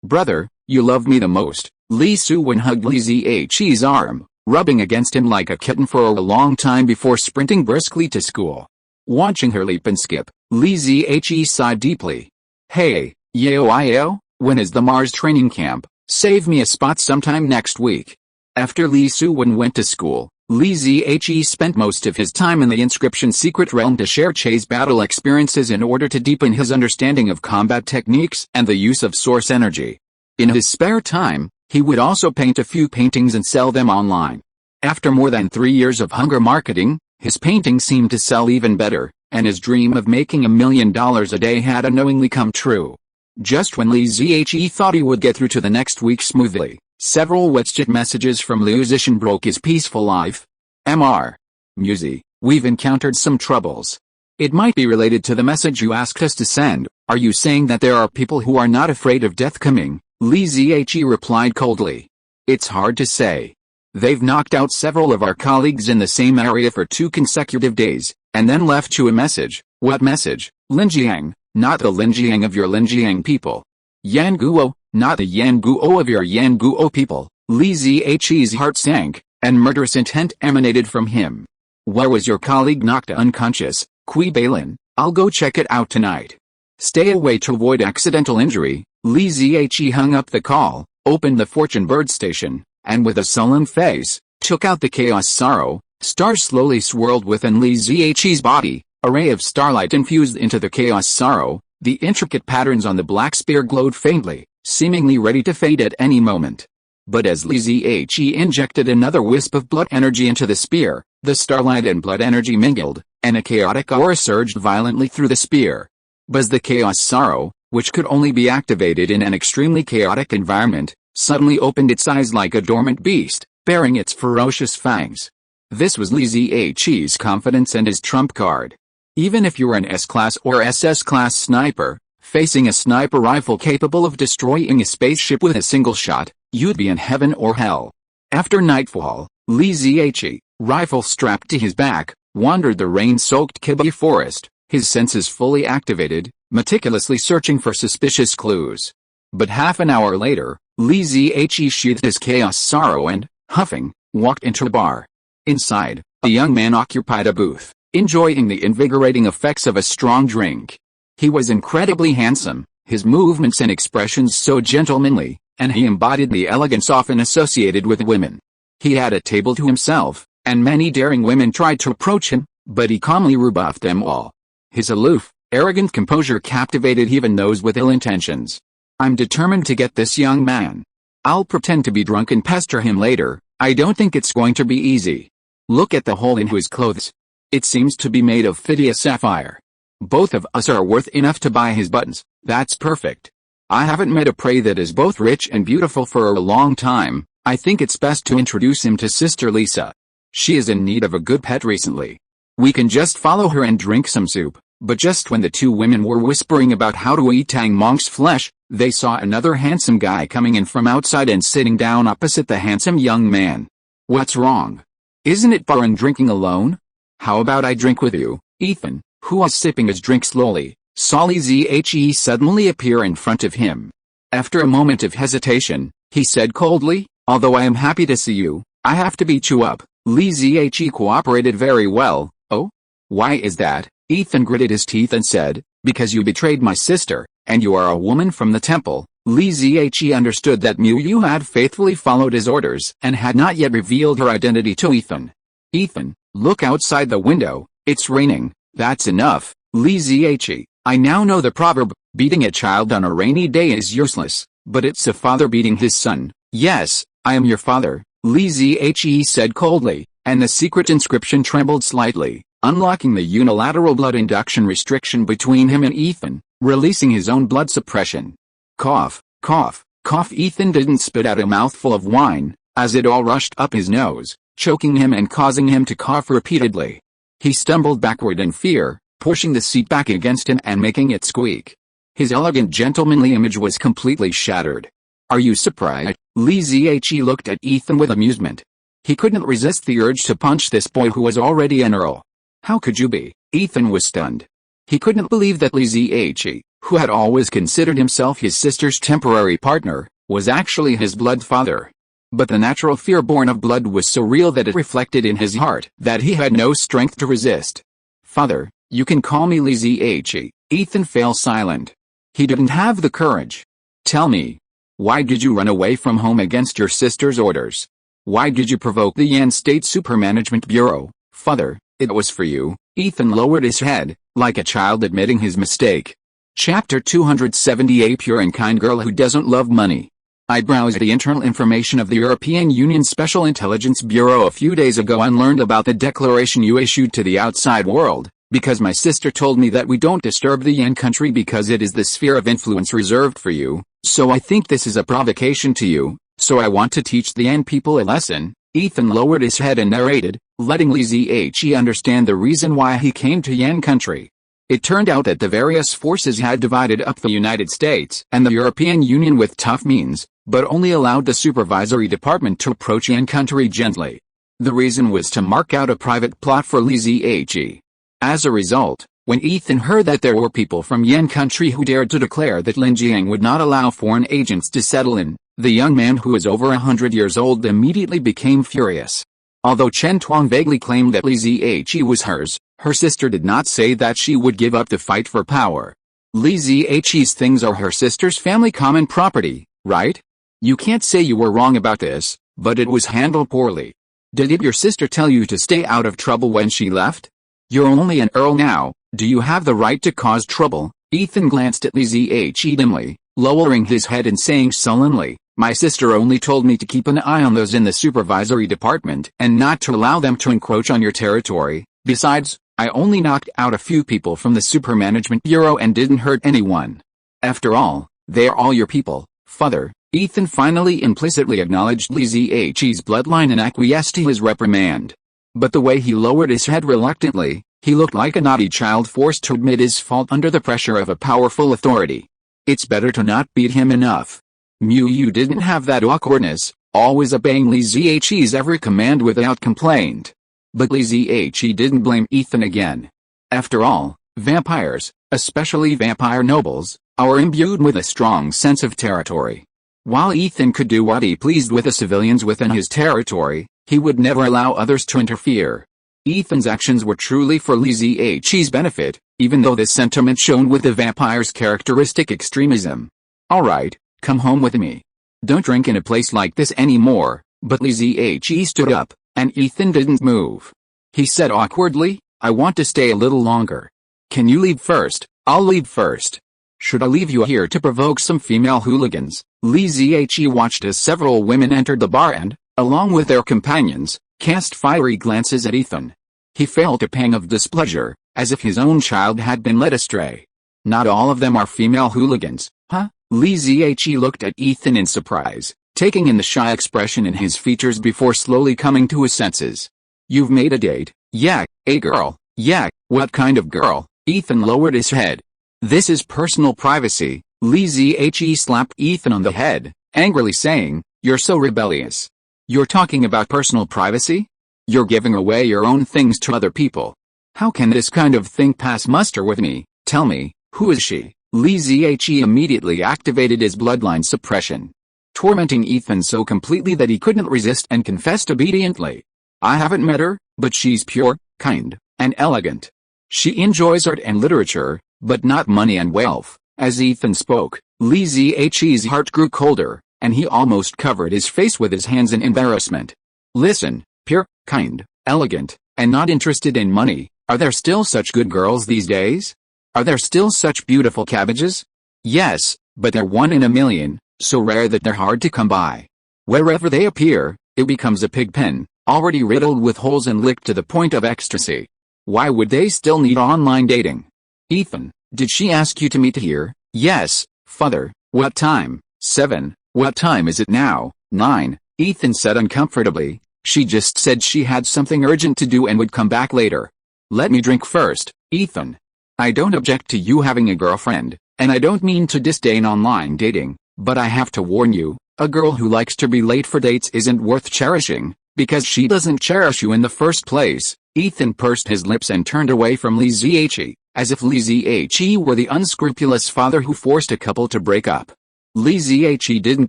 Brother, you love me the most." Li Suwen hugged Li Zhe's arm, rubbing against him like a kitten for a long time before sprinting briskly to school. Watching her leap and skip, Li Zhe sighed deeply. "Hey, Yao, when is the Mars training camp? Save me a spot sometime next week." After Li Suwen went to school, Li Zhe spent most of his time in the inscription secret realm to share chase battle experiences in order to deepen his understanding of combat techniques and the use of source energy. In his spare time, he would also paint a few paintings and sell them online. After more than 3 years of hunger marketing, his paintings seemed to sell even better, and his dream of making $1 million a day had unknowingly come true. Just when Li Zhe thought he would get through to the next week smoothly, several WhatsApp messages from Liu Zishan broke his peaceful life. "Mr. Musi, we've encountered some troubles. It might be related to the message you asked us to send. Are you saying that there are people who are not afraid of death coming?" Li Zhe replied coldly. "It's hard to say. They've knocked out several of our colleagues in the same area for 2 consecutive days, and then left you a message." "What message?" "Linjiang, not the Linjiang of your Linjiang people. Yanguo, not the Yanguo of your Yanguo people." Li Zhe's heart sank, and murderous intent emanated from him. "Where was your colleague knocked unconscious?" "Kui Balin, I'll go check it out tonight. Stay away to avoid accidental injury." Li Zhe hung up the call, opened the Fortune Bird station, and with a sullen face, took out the Chaos Sorrow. Stars slowly swirled within Li Zhe's body, a ray of starlight infused into the Chaos Sorrow. The intricate patterns on the black spear glowed faintly, seemingly ready to fade at any moment. But as Li Zihe injected another wisp of blood energy into the spear, the starlight and blood energy mingled, and a chaotic aura surged violently through the spear. But the chaos sorrow, which could only be activated in an extremely chaotic environment, suddenly opened its eyes like a dormant beast, baring its ferocious fangs. This was Li Zihe's confidence and his trump card. Even if you were an S-class or SS-class sniper, facing a sniper rifle capable of destroying a spaceship with a single shot, you'd be in heaven or hell. After nightfall, Li Zihe, rifle strapped to his back, wandered the rain-soaked Kibi forest, his senses fully activated, meticulously searching for suspicious clues. But half an hour later, Li Zihe sheathed his chaos sorrow and, huffing, walked into a bar. Inside, a young man occupied a booth, enjoying the invigorating effects of a strong drink. He was incredibly handsome, his movements and expressions so gentlemanly, and he embodied the elegance often associated with women. He had a table to himself, and many daring women tried to approach him, but he calmly rebuffed them all. His aloof, arrogant composure captivated even those with ill intentions. I'm determined to get this young man. I'll pretend to be drunk and pester him later. I don't think it's going to be easy. Look at the hole in his clothes. It seems to be made of Phidia sapphire. Both of us are worth enough to buy his buttons. That's perfect. I haven't met a prey that is both rich and beautiful for a long time. I think it's best to introduce him to Sister Lisa. She is in need of a good pet recently. We can just follow her and drink some soup. But just when the two women were whispering about how to eat Tang Monk's flesh, they saw another handsome guy coming in from outside and sitting down opposite the handsome young man. What's wrong? Isn't it boring drinking alone? How about I drink with you? Ethan, who was sipping his drink slowly, saw Li Zihe suddenly appear in front of him. After a moment of hesitation, he said coldly, although I am happy to see you, I have to beat you up. Li Zihe cooperated very well. Oh? Why is that? Ethan gritted his teeth and said, because you betrayed my sister, and you are a woman from the temple. Li Zihe understood that Yu had faithfully followed his orders and had not yet revealed her identity to Ethan. Ethan, look outside the window, it's raining. That's enough, Li Zihe. I now know the proverb, beating a child on a rainy day is useless, but it's a father beating his son. Yes, I am your father, Li Zihe said coldly, and the secret inscription trembled slightly, unlocking the unilateral blood induction restriction between him and Ethan, releasing his own blood suppression. Cough, cough, cough. Ethan didn't spit out a mouthful of wine, as it all rushed up his nose, choking him and causing him to cough repeatedly. He stumbled backward in fear, pushing the seat back against him and making it squeak. His elegant gentlemanly image was completely shattered. Are you surprised? Li Zihe looked at Ethan with amusement. He couldn't resist the urge to punch this boy who was already an earl. How could you be? Ethan was stunned. He couldn't believe that Li Zihe, who had always considered himself his sister's temporary partner, was actually his blood father. But the natural fear born of blood was so real that it reflected in his heart that he had no strength to resist. Father, you can call me Li Zihe. Ethan fell silent. He didn't have the courage. Tell me, why did you run away from home against your sister's orders? Why did you provoke the Yan State Supermanagement Bureau? Father, it was for you. Ethan lowered his head, like a child admitting his mistake. Chapter 270. A pure and kind girl who doesn't love money. I browsed the internal information of the European Union Special Intelligence Bureau a few days ago and learned about the declaration you issued to the outside world, because my sister told me that we don't disturb the Yan country because it is the sphere of influence reserved for you, so I think this is a provocation to you, so I want to teach the Yan people a lesson. Ethan lowered his head and narrated, letting Li Zihe understand the reason why he came to Yan country. It turned out that the various forces had divided up the United States and the European Union with tough means, but only allowed the supervisory department to approach Yan country gently. The reason was to mark out a private plot for Li Zihe. As a result, when Ethan heard that there were people from Yan country who dared to declare that Linjiang would not allow foreign agents to settle in, the young man who was over 100 years old immediately became furious. Although Chen Tuang vaguely claimed that Li Zihe was hers, her sister did not say that she would give up the fight for power. Li Zihe's things are her sister's family common property, right? You can't say you were wrong about this, but it was handled poorly. Did your sister tell you to stay out of trouble when she left? You're only an earl now, do you have the right to cause trouble? Ethan glanced at Li Zihe dimly, lowering his head and saying sullenly, My sister only told me to keep an eye on those in the supervisory department and not to allow them to encroach on your territory. Besides, I only knocked out a few people from the Super Management Bureau and didn't hurt anyone. After all, they're all your people, father." Ethan finally implicitly acknowledged Lineage's bloodline and acquiesced to his reprimand. But the way he lowered his head reluctantly, he looked like a naughty child forced to admit his fault under the pressure of a powerful authority. It's better to not beat him enough. You didn't have that awkwardness, always obeying Lineage's every command without complaint. But Lineage didn't blame Ethan again. After all, vampires, especially vampire nobles, are imbued with a strong sense of territory. While Ethan could do what he pleased with the civilians within his territory, he would never allow others to interfere. Ethan's actions were truly for Lineage's benefit, even though this sentiment shone with the vampire's characteristic extremism. "Alright, come home with me. Don't drink in a place like this anymore." But Lineage stood up, and Ethan didn't move. He said awkwardly, "I want to stay a little longer." "Can you leave first?" "I'll leave first." "Should I leave you here to provoke some female hooligans?" Lineage watched as several women entered the bar and, along with their companions, cast fiery glances at Ethan. He felt a pang of displeasure, as if his own child had been led astray. "Not all of them are female hooligans, huh?" Lineage looked at Ethan in surprise, taking in the shy expression in his features before slowly coming to his senses. "You've made a date?" "Yeah, a girl." "Yeah, what kind of girl?" Ethan lowered his head. "This is personal privacy." Lineage slapped Ethan on the head, angrily saying, "You're so rebellious. You're talking about personal privacy? You're giving away your own things to other people. How can this kind of thing pass muster with me? Tell me, who is she?" Lineage immediately activated his bloodline suppression, tormenting Ethan so completely that he couldn't resist and confessed obediently. "I haven't met her, but she's pure, kind, and elegant. She enjoys art and literature, but not money and wealth." As Ethan spoke, Lineage's heart grew colder, and he almost covered his face with his hands in embarrassment. "Listen, pure, kind, elegant, and not interested in money, are there still such good girls these days? Are there still such beautiful cabbages?" "Yes, but they're one in a million, so rare that they're hard to come by. Wherever they appear, it becomes a pig pen, already riddled with holes and licked to the point of ecstasy. Why would they still need online dating?" "Ethan, did she ask you to meet here?" "Yes, father." "What time?" 7. "What time is it now?" 9. Ethan said uncomfortably. "She just said she had something urgent to do and would come back later." "Let me drink first, Ethan. I don't object to you having a girlfriend, and I don't mean to disdain online dating, but I have to warn you, a girl who likes to be late for dates isn't worth cherishing, because she doesn't cherish you in the first place." Ethan pursed his lips and turned away from Lineage, as if Lineage were the unscrupulous father who forced a couple to break up. Lineage didn't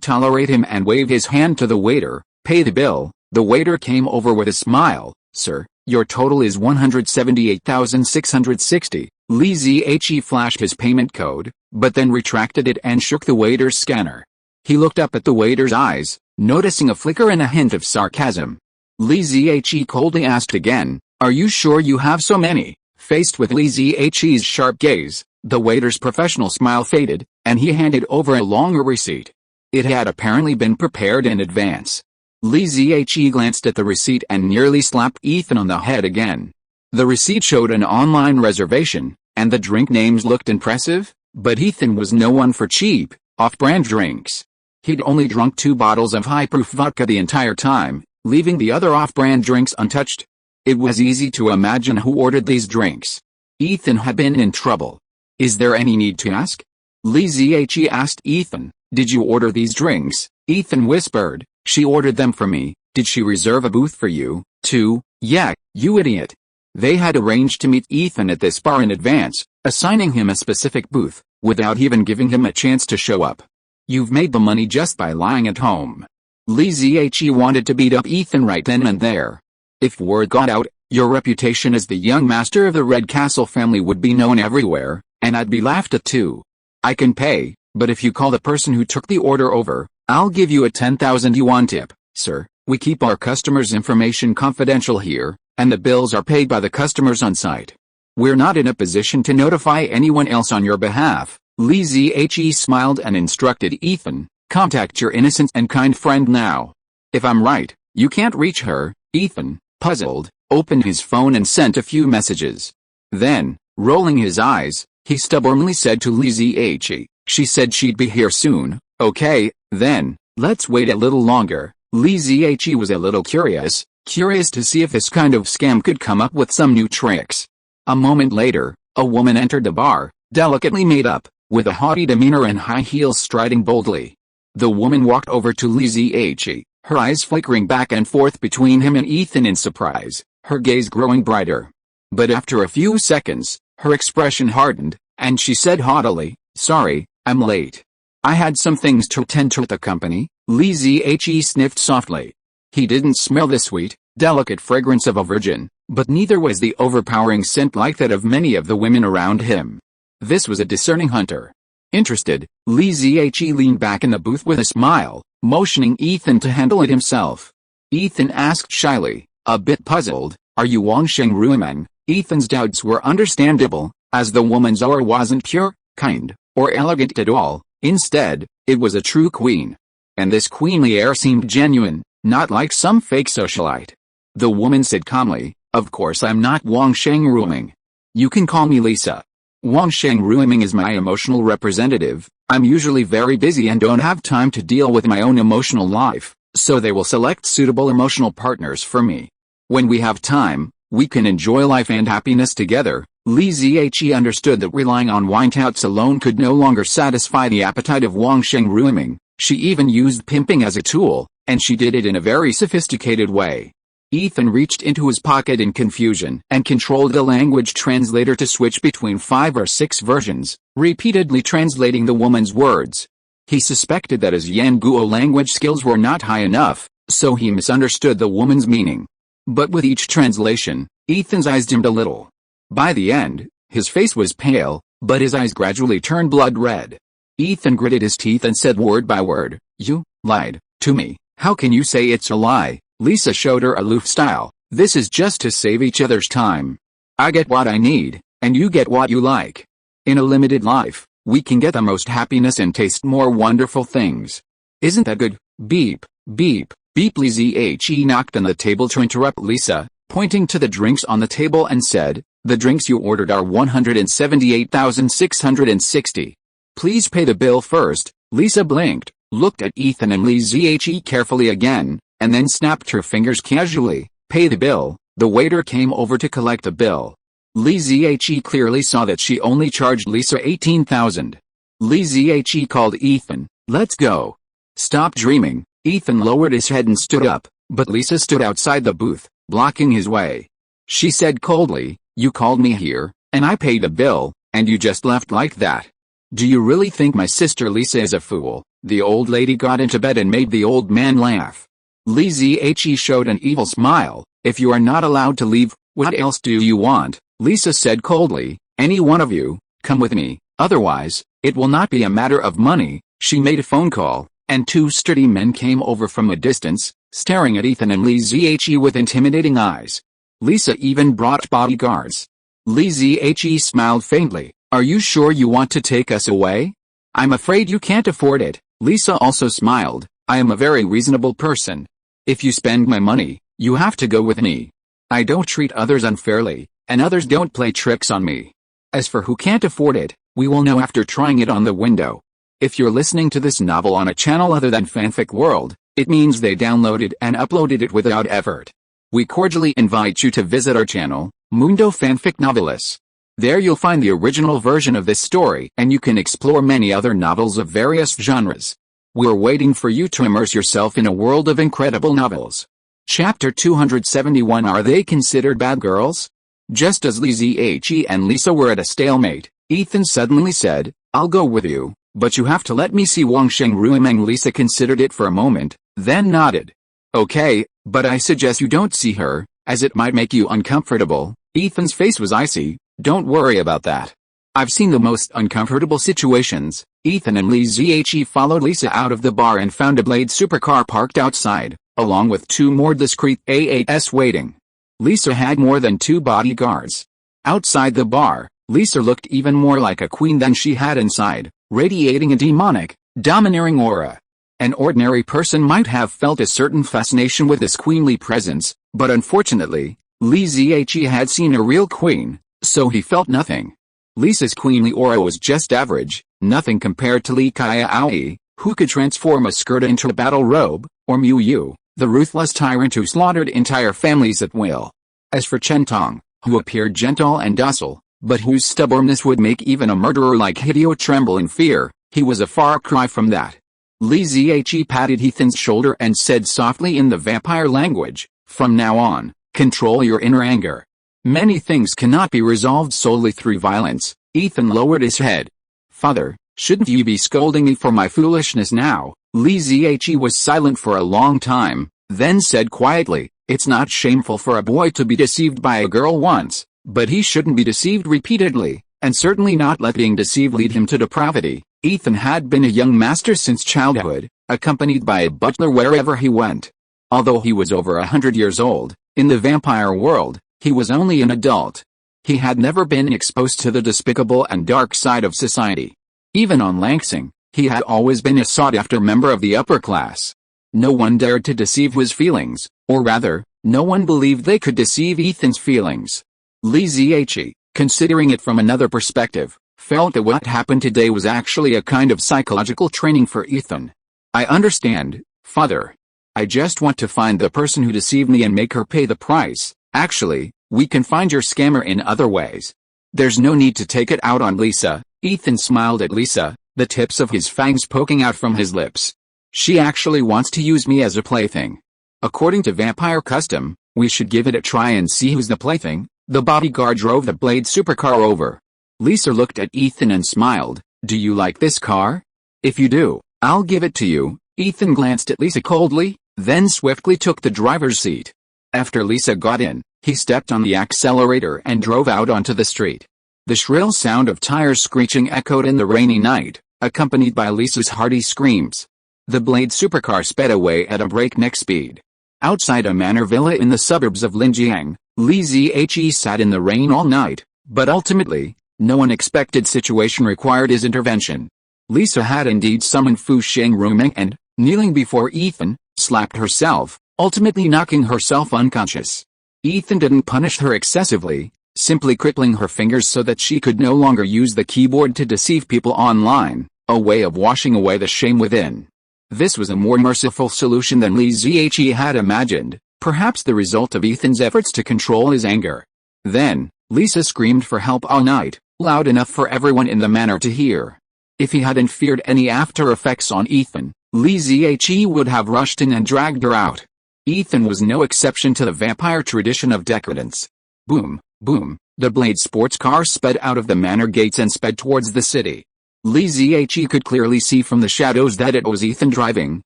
tolerate him and waved his hand to the waiter. "Pay the bill." The waiter came over with a smile. "Sir, your total is 178,660. Lineage flashed his payment code, but then retracted it and shook the waiter's scanner. He looked up at the waiter's eyes, noticing a flicker and a hint of sarcasm. Lineage coldly asked again, "Are you sure you have so many?" Faced with Lineage's sharp gaze, the waiter's professional smile faded, and he handed over a longer receipt. It had apparently been prepared in advance. Lineage glanced at the receipt and nearly slapped Ethan on the head again. The receipt showed an online reservation, and the drink names looked impressive, but Ethan was no one for cheap, off-brand drinks. He'd only drunk 2 bottles of high-proof vodka the entire time, leaving the other off-brand drinks untouched. It was easy to imagine who ordered these drinks. Ethan had been in trouble. "Is there any need to ask?" Lineage asked Ethan. "Did you order these drinks?" Ethan whispered, "She ordered them for me." "Did she reserve a booth for you, too?" "Yeah, you idiot." They had arranged to meet Ethan at this bar in advance, assigning him a specific booth, without even giving him a chance to show up. "You've made the money just by lying at home." Lineage wanted to beat up Ethan right then and there. "If word got out, your reputation as the young master of the Red Castle family would be known everywhere, and I'd be laughed at too. I can pay, but if you call the person who took the order over, I'll give you a 10,000 yuan tip." "Sir, we keep our customers' information confidential here, and the bills are paid by the customers on site. We're not in a position to notify anyone else on your behalf." Lineage smiled and instructed Ethan, Contact your innocent and kind friend now. If I'm right, you can't reach her. Ethan, puzzled, opened his phone and sent a few messages. Then, rolling his eyes, he stubbornly said to Lineage, she said she'd be here soon. Okay, then, let's wait a little longer. Lineage was a little curious to see if this kind of scam could come up with some new tricks. A moment later, a woman entered the bar, delicately made up, with a haughty demeanor and high heels striding boldly. The woman walked over to Lineage, her eyes flickering back and forth between him and Ethan in surprise, her gaze growing brighter. But after a few seconds, her expression hardened, and she said haughtily, "Sorry, I'm late. I had some things to attend to at the company." Lineage sniffed softly. He didn't smell the sweet, delicate fragrance of a virgin, but neither was the overpowering scent like that of many of the women around him. This was a discerning hunter. Interested, Lineage leaned back in the booth with a smile, motioning Ethan to handle it himself. Ethan asked shyly, a bit puzzled, "Are you Wangsheng Ruimeng?" Ethan's doubts were understandable, as the woman's aura wasn't pure, kind, or elegant at all. Instead, it was a true queen. And this queenly air seemed genuine, not like some fake socialite. The woman said calmly, "Of course I'm not Wangsheng Ruimeng. You can call me Lisa. Wangsheng Ruimeng is my emotional representative. I'm usually very busy and don't have time to deal with my own emotional life, so they will select suitable emotional partners for me. When we have time, we can enjoy life and happiness together." Lineage understood that relying on winetouts alone could no longer satisfy the appetite of Wangsheng Ruimeng. She even used pimping as a tool, and she did it in a very sophisticated way. Ethan reached into his pocket in confusion and controlled the language translator to switch between 5 or 6 versions, repeatedly translating the woman's words. He suspected that his Yanguo language skills were not high enough, so he misunderstood the woman's meaning. But with each translation, Ethan's eyes dimmed a little. By the end, his face was pale, but his eyes gradually turned blood red. Ethan gritted his teeth and said word by word, "You lied to me." "How can you say it's a lie?" Lisa showed her aloof style. "This is just to save each other's time. I get what I need, and you get what you like. In a limited life, we can get the most happiness and taste more wonderful things. Isn't that good?" Beep, beep, beep. Lineage knocked on the table to interrupt Lisa, pointing to the drinks on the table and said, "The drinks you ordered are 178,660. Please pay the bill first." Lisa blinked, looked at Ethan and Lineage carefully again, and then snapped her fingers casually. "Pay the bill." The waiter came over to collect the bill. Lineage clearly saw that she only charged Lisa 18,000. Lineage called Ethan. "Let's go." "Stop dreaming." Ethan lowered his head and stood up, but Lisa stood outside the booth, blocking his way. She said coldly, "You called me here, and I paid the bill, and you just left like that. Do you really think my sister Lisa is a fool?" The old lady got into bed and made the old man laugh. Lineage showed an evil smile. "If you are not allowed to leave, what else do you want?" Lisa said coldly. "Any one of you, come with me, otherwise, it will not be a matter of money." She made a phone call, and 2 sturdy men came over from a distance, staring at Ethan and Lineage with intimidating eyes. Lisa even brought bodyguards. Lineage smiled faintly. "Are you sure you want to take us away?" "I'm afraid you can't afford it." Lisa also smiled. "I am a very reasonable person. If you spend my money, you have to go with me. I don't treat others unfairly, and others don't play tricks on me. As for who can't afford it, we will know after trying it on the window. If you're listening to this novel on a channel other than Fanfic World, it means they downloaded and uploaded it without effort. We cordially invite you to visit our channel, Mundo Fanfic Novelis. There you'll find the original version of this story, and you can explore many other novels of various genres. We're waiting for you to immerse yourself in a world of incredible novels. Chapter 271. Are they considered bad girls? Just as Lineage and Lisa were at a stalemate, Ethan suddenly said, "I'll go with you, but you have to let me see Wangsheng Ruimeng." Lisa considered it for a moment, then nodded. "Okay, but I suggest you don't see her, as it might make you uncomfortable." Ethan's face was icy. "Don't worry about that. I've seen the most uncomfortable situations." Ethan and Lineage followed Lisa out of the bar and found a Blade supercar parked outside, along with 2 more discreet AAS waiting. Lisa had more than 2 bodyguards. Outside the bar, Lisa looked even more like a queen than she had inside, radiating a demonic, domineering aura. An ordinary person might have felt a certain fascination with his queenly presence, but unfortunately, Li Ziyi had seen a real queen, so he felt nothing. Lisa's queenly aura was just average, nothing compared to Li Xiaowan, who could transform a skirt into a battle robe, or Mu Yu, the ruthless tyrant who slaughtered entire families at will. As for Chen Tong, who appeared gentle and docile, but whose stubbornness would make even a murderer like Hideo tremble in fear, he was a far cry from that. Li Ziyi patted Ethan's shoulder and said softly in the vampire language, "From now on, control your inner anger. Many things cannot be resolved solely through violence." Ethan lowered his head. "Father, shouldn't you be scolding me for my foolishness now?" Li Ziyi was silent for a long time, then said quietly, "It's not shameful for a boy to be deceived by a girl once, but he shouldn't be deceived repeatedly, and certainly not let being deceived lead him to depravity." Ethan had been a young master since childhood, accompanied by a butler wherever he went. Although he was over 100 years old, in the vampire world, he was only an adult. He had never been exposed to the despicable and dark side of society. Even on Langsing, he had always been a sought-after member of the upper class. No one dared to deceive his feelings, or rather, no one believed they could deceive Ethan's feelings. Li Ziyi, considering it from another perspective, felt that what happened today was actually a kind of psychological training for Ethan. "I understand, Father. I just want to find the person who deceived me and make her pay the price. Actually, we can find your scammer in other ways. There's no need to take it out on Lisa." Ethan smiled at Lisa, the tips of his fangs poking out from his lips. "She actually wants to use me as a plaything. According to vampire custom, we should give it a try and see who's the plaything." The bodyguard drove the Blade supercar over. Lisa looked at Ethan and smiled. "Do you like this car? If you do, I'll give it to you." Ethan glanced at Lisa coldly, then swiftly took the driver's seat. After Lisa got in, he stepped on the accelerator and drove out onto the street. The shrill sound of tires screeching echoed in the rainy night, accompanied by Lisa's hearty screams. The Blade supercar sped away at a breakneck speed. Outside a manor villa in the suburbs of Linjiang, Li Ziyi sat in the rain all night, but ultimately, no unexpected situation required his intervention. Lisa had indeed summoned Fu Shengrumeng and, kneeling before Ethan, slapped herself, ultimately knocking herself unconscious. Ethan didn't punish her excessively, simply crippling her fingers so that she could no longer use the keyboard to deceive people online, a way of washing away the shame within. This was a more merciful solution than Li Ziyi had imagined, perhaps the result of Ethan's efforts to control his anger. Then, Lisa screamed for help all night, loud enough for everyone in the manor to hear. If he hadn't feared any after effects on Ethan, Li Ziyi would have rushed in and dragged her out. Ethan was no exception to the vampire tradition of decadence. Boom, boom, the Blade sports car sped out of the manor gates and sped towards the city. Li Ziyi could clearly see from the shadows that it was Ethan driving,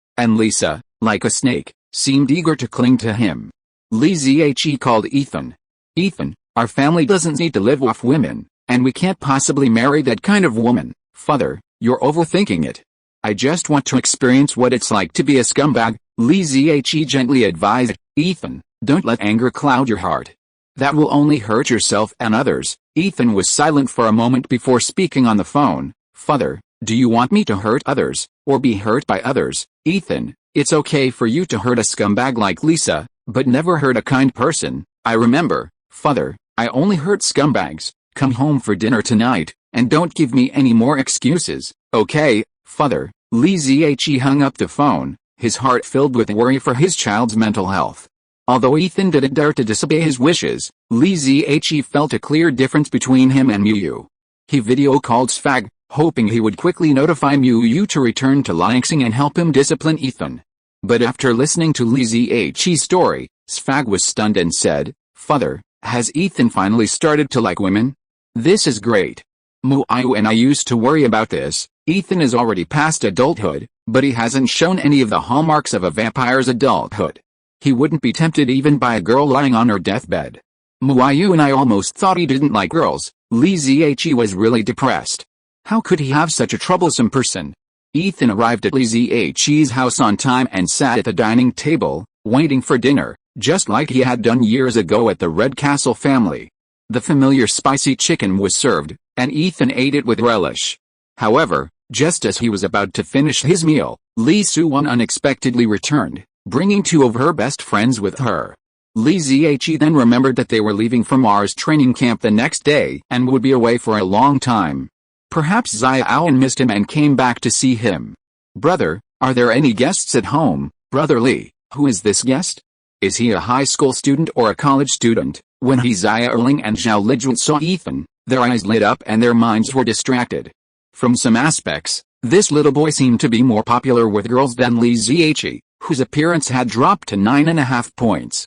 and Lisa, like a snake, seemed eager to cling to him. Li Ziyi called Ethan. "Ethan, our family doesn't need to live off women, and we can't possibly marry that kind of woman." "Father, you're overthinking it. I just want to experience what it's like to be a scumbag," Li Ziyi gently advised. "Ethan, don't let anger cloud your heart. That will only hurt yourself and others." Ethan was silent for a moment before speaking on the phone. "Father, do you want me to hurt others, or be hurt by others?" "Ethan, it's okay for you to hurt a scumbag like Lisa, but never hurt a kind person. I remember, Father, I only hurt scumbags. Come home for dinner tonight, and don't give me any more excuses." "Okay, Father." Li Ziyi hung up the phone, his heart filled with worry for his child's mental health. Although Ethan didn't dare to disobey his wishes, Li Ziyi felt a clear difference between him and Miyu. He video-called Sfag, hoping he would quickly notify Miyu to return to Langsing and help him discipline Ethan. But after listening to Li Ziyi's story, Sfag was stunned and said, "Father, has Ethan finally started to like women? This is great. Miyu and I used to worry about this. Ethan is already past adulthood, but he hasn't shown any of the hallmarks of a vampire's adulthood. He wouldn't be tempted even by a girl lying on her deathbed. Miyu and I almost thought he didn't like girls." Li Ziyi was really depressed. How could he have such a troublesome person? Ethan arrived at Li Ziyi's house on time and sat at the dining table, waiting for dinner, just like he had done years ago at the Red Castle family. The familiar spicy chicken was served, and Ethan ate it with relish. However, Just as he was about to finish his meal, Xiaowan unexpectedly returned, bringing two of her best friends with her. Li Zihe then remembered that they were leaving for Mars training camp the next day and would be away for a long time. Perhaps Xiaowan missed him and came back to see him. "Brother, are there any guests at home, Brother Li? Who is this guest? Is he a high school student or a college student?" When Xiaowan and Zhao Lijuan saw Ethan, their eyes lit up and their minds were distracted. From some aspects, this little boy seemed to be more popular with girls than Li Zihe, whose appearance had dropped to 9.5 points.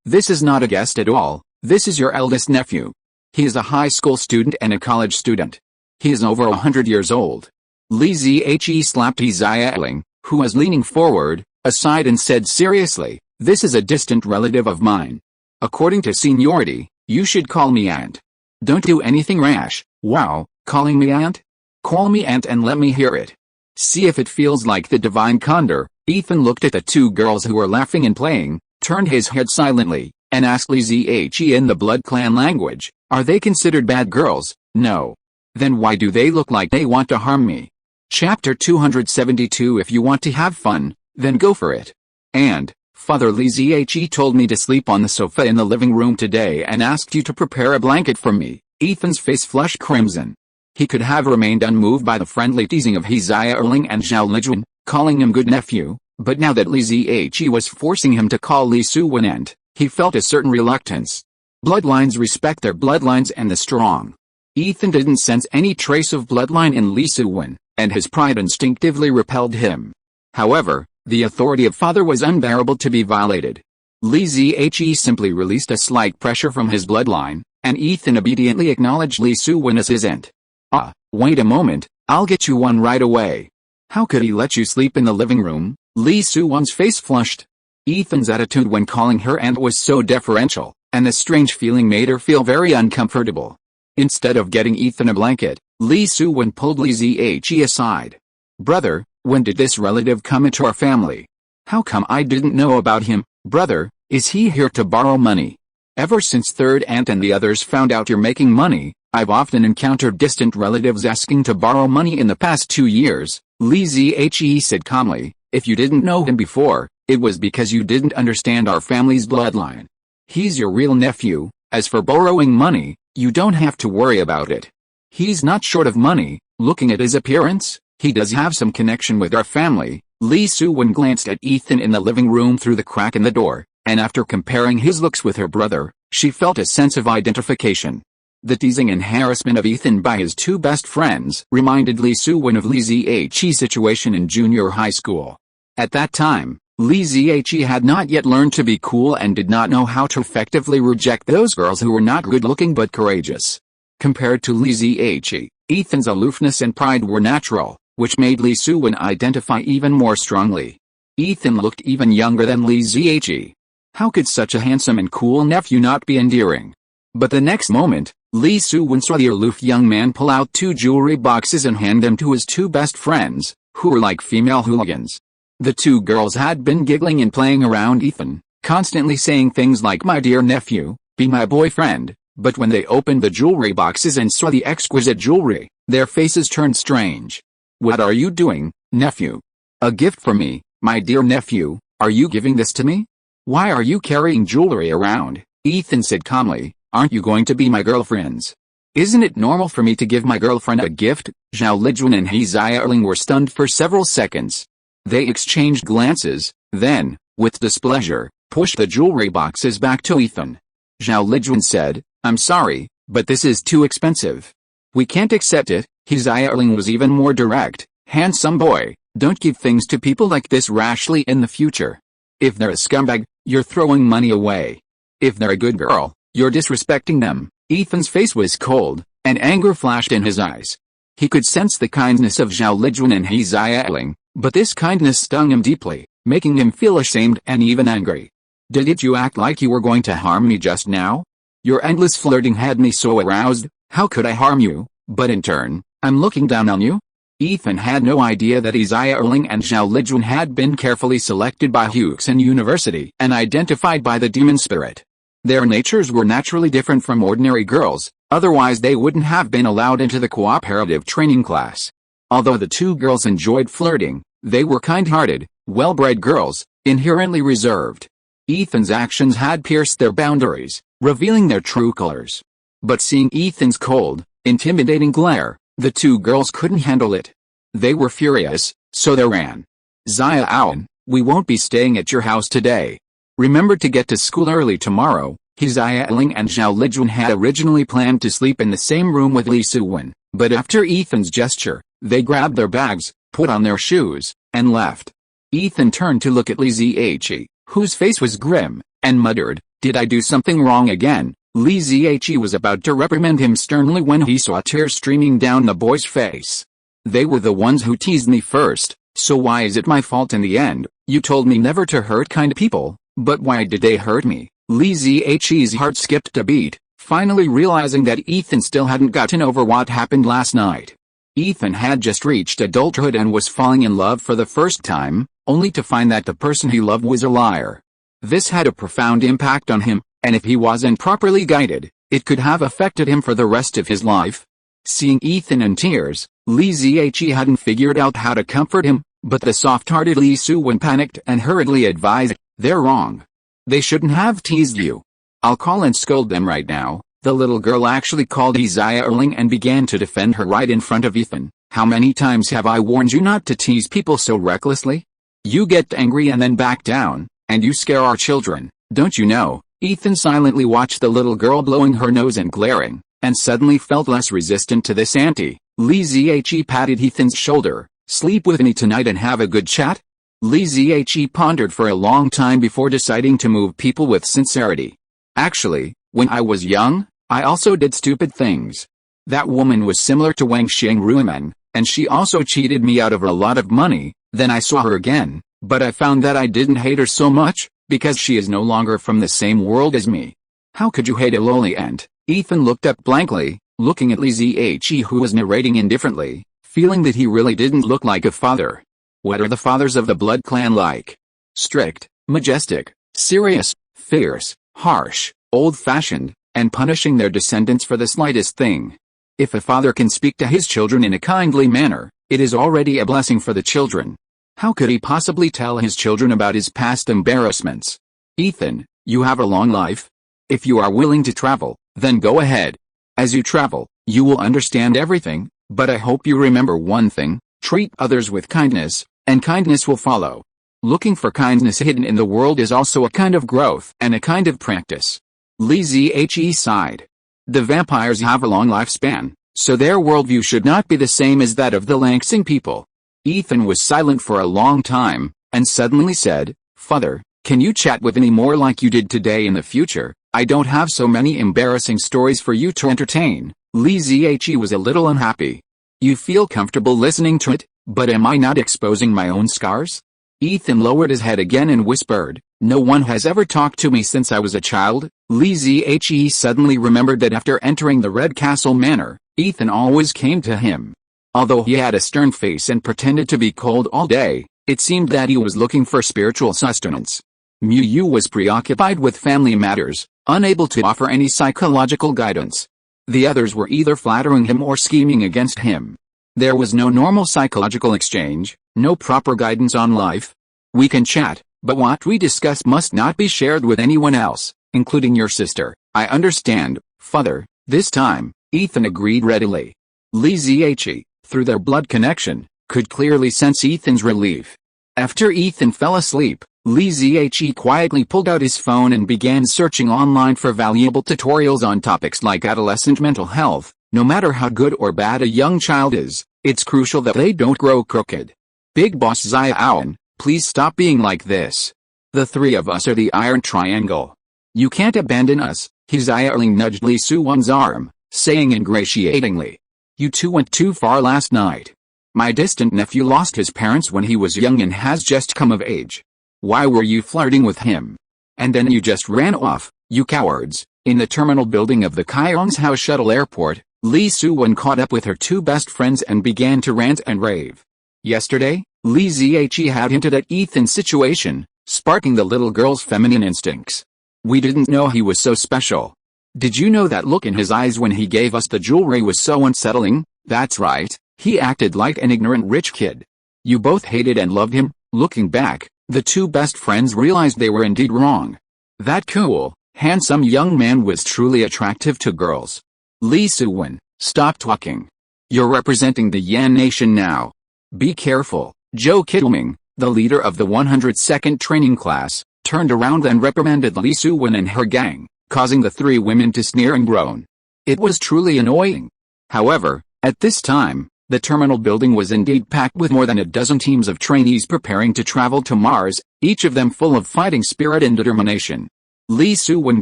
This is not a guest at all, this is your eldest nephew. He is a high school student and a college student. He is over 100 years old. Li Zihe slapped Xiaowan, who was leaning forward, aside and said seriously, "This is a distant relative of mine. According to seniority, you should call me aunt. Don't do anything rash." "Wow, calling me aunt? Call me aunt and let me hear it. See if it feels like the divine condor." Ethan looked at the two girls who were laughing and playing, turned his head silently, and asked Li Zihe in the Blood Clan language, "Are they considered bad girls?" "No. Then why do they look like they want to harm me?" Chapter 272. If you want to have fun, then go for it. "And, Father Li Zihe told me to sleep on the sofa in the living room today and asked you to prepare a blanket for me." Ethan's face flushed crimson. He could have remained unmoved by the friendly teasing of Xiaowan and Zhao Lijuan, calling him good nephew, but now that Li Zihe was forcing him to call Xiaowan aunt, he felt a certain reluctance. Bloodlines respect their bloodlines and the strong. Ethan didn't sense any trace of bloodline in Xiaowan, and his pride instinctively repelled him. However, the authority of father was unbearable to be violated. Li Zihe simply released a slight pressure from his bloodline, and Ethan obediently acknowledged Xiaowan as his aunt. "Ah, wait a moment, I'll get you one right away." "How could he let you sleep in the living room?" Xiaowan's face flushed. Ethan's attitude when calling her aunt was so deferential, and the strange feeling made her feel very uncomfortable. Instead of getting Ethan a blanket, Xiaowan pulled Li Zihe aside. "Brother, when did this relative come into our family? How come I didn't know about him?" "Brother, is he here to borrow money? Ever since third aunt and the others found out you're making money, I've often encountered distant relatives asking to borrow money in the past 2 years, Li Zihe said calmly. "If you didn't know him before, it was because you didn't understand our family's bloodline. He's your real nephew. As for borrowing money, you don't have to worry about it. He's not short of money. Looking at his appearance, he does have some connection with our family." Xiaowan glanced at Ethan in the living room through the crack in the door, and after comparing his looks with her brother, she felt a sense of identification. The teasing and harassment of Ethan by his two best friends reminded Xiaowan of Li Zihe's situation in junior high school. At that time, Li Zihe had not yet learned to be cool and did not know how to effectively reject those girls who were not good-looking but courageous. Compared to Li Zihe, Ethan's aloofness and pride were natural, which made Xiaowan identify even more strongly. Ethan looked even younger than Li Zihe. How could such a handsome and cool nephew not be endearing? But the next moment, Xiaowan saw the aloof young man pull out 2 jewelry boxes and hand them to his 2 best friends, who were like female hooligans. The 2 girls had been giggling and playing around Ethan, constantly saying things like "My dear nephew, be my boyfriend," but when they opened the jewelry boxes and saw the exquisite jewelry, their faces turned strange. "What are you doing, nephew? A gift for me, my dear nephew, are you giving this to me? Why are you carrying jewelry around?" Ethan said calmly, "Aren't you going to be my girlfriends? Isn't it normal for me to give my girlfriend a gift?" Zhao Lijuan and Xiaowan were stunned for several seconds. They exchanged glances, then, with displeasure, pushed the jewelry boxes back to Ethan. Zhao Lijuan said, "I'm sorry, but this is too expensive. We can't accept it." Xiaowan was even more direct. "Handsome boy, don't give things to people like this rashly in the future. If they're a scumbag, you're throwing money away. If they're a good girl, you're disrespecting them." Ethan's face was cold, and anger flashed in his eyes. He could sense the kindness of Zhao Lijuan and Xiaowan, but this kindness stung him deeply, making him feel ashamed and even angry. "Didn't you act like you were going to harm me just now? Your endless flirting had me so aroused. How could I harm you, but in turn, I'm looking down on you?" Ethan had no idea that Xiaowan and Zhao Lijuan had been carefully selected by Huxin University and identified by the demon spirit. Their natures were naturally different from ordinary girls, otherwise they wouldn't have been allowed into the cooperative training class. Although the two girls enjoyed flirting, they were kind-hearted, well-bred girls, inherently reserved. Ethan's actions had pierced their boundaries, revealing their true colors. But seeing Ethan's cold, intimidating glare, the two girls couldn't handle it. They were furious, so they ran. Xiaowan, we won't be staying at your house today. Remember to get to school early tomorrow. Xiaowan and Zhao Lijun had originally planned to sleep in the same room with Li Suwen, but after Ethan's gesture, they grabbed their bags, put on their shoes, and left. Ethan turned to look at Li Zhe, whose face was grim, and muttered, "Did I do something wrong again?" Li Zhe was about to reprimand him sternly when he saw tears streaming down the boy's face. "They were the ones who teased me first, so why is it my fault in the end? You told me never to hurt kind people, but why did they hurt me?" Li Zhe's heart skipped a beat, finally realizing that Ethan still hadn't gotten over what happened last night. Ethan had just reached adulthood and was falling in love for the first time, only to find that the person he loved was a liar. This had a profound impact on him, and if he wasn't properly guided, it could have affected him for the rest of his life. Seeing Ethan in tears, Li Zhe hadn't figured out how to comfort him, but the soft-hearted Li Suwen panicked and hurriedly advised, "They're wrong. They shouldn't have teased you. I'll call and scold them right now." The little girl actually called Xiaowan and began to defend her right in front of Ethan. "How many times have I warned you not to tease people so recklessly? You get angry and then back down, and you scare our children, don't you know?" Ethan silently watched the little girl blowing her nose and glaring, and suddenly felt less resistant to this auntie. Li Zhe patted Ethan's shoulder. "Sleep with me tonight and have a good chat?" Li Zhe pondered for a long time before deciding to move people with sincerity. "Actually, when I was young, I also did stupid things. That woman was similar to Wang Xingruimen, and she also cheated me out of a lot of money. Then I saw her again, but I found that I didn't hate her so much, because she is no longer from the same world as me." "How could you hate a lowly ant?" Ethan looked up blankly, looking at Li Zhe who was narrating indifferently, feeling that he really didn't look like a father. "What are the fathers of the blood clan like?" "Strict, majestic, serious, fierce, harsh, old-fashioned, and punishing their descendants for the slightest thing. If a father can speak to his children in a kindly manner, it is already a blessing for the children. How could he possibly tell his children about his past embarrassments?" "Ethan, you have a long life. If you are willing to travel, then go ahead. As you travel, you will understand everything, but I hope you remember one thing: treat others with kindness, and kindness will follow." Looking for kindness hidden in the world is also a kind of growth and a kind of practice. Li Zhe sighed. The vampires have a long lifespan, so their worldview should not be the same as that of the Langsing people. Ethan was silent for a long time, and suddenly said, "Father, can you chat with me more like you did today in the future? I don't have so many embarrassing stories for you to entertain." Li Zhe was a little unhappy. "You feel comfortable listening to it, but am I not exposing my own scars?" Ethan lowered his head again and whispered, "No one has ever talked to me since I was a child." Li Zhe suddenly remembered that after entering the Red Castle Manor, Ethan always came to him. Although he had a stern face and pretended to be cold all day, it seemed that he was looking for spiritual sustenance. Mu Yu was preoccupied with family matters, unable to offer any psychological guidance. The others were either flattering him or scheming against him. There was no normal psychological exchange, no proper guidance on life. "We can chat, but what we discuss must not be shared with anyone else, including your sister." "I understand, Father." This time, Ethan agreed readily. Li Zhe, through their blood connection, could clearly sense Ethan's relief. After Ethan fell asleep, Li Zhe quietly pulled out his phone and began searching online for valuable tutorials on topics like adolescent mental health. No matter how good or bad a young child is, it's crucial that they don't grow crooked. "Big Boss Xiaowan, please stop being like this. The three of us are the Iron Triangle. You can't abandon us." Xiaowan nudged Li Suwen's arm, saying ingratiatingly, "You two went too far last night. My distant nephew lost his parents when he was young and has just come of age. Why were you flirting with him? And then you just ran off, you cowards." In the terminal building of the Kyongshao Shuttle Airport, Li Suwen caught up with her two best friends and began to rant and rave. Yesterday, Li Zhe had hinted at Ethan's situation, sparking the little girl's feminine instincts. "We didn't know he was so special. Did you know that look in his eyes when he gave us the jewelry was so unsettling?" "That's right," He acted like an ignorant rich kid. You both hated and loved him. Looking back, the two best friends realized they were indeed wrong. That cool, handsome young man was truly attractive to girls. Li Suwen, stop talking. You're representing the Yan nation now. Be careful. Zhou Qiuming, the leader of the 102nd training class, turned around and reprimanded Li Suwen and her gang, causing the three women to sneer and groan. It was truly annoying. However, at this time, the terminal building was indeed packed with more than a dozen teams of trainees preparing to travel to Mars, each of them full of fighting spirit and determination. Li Suwen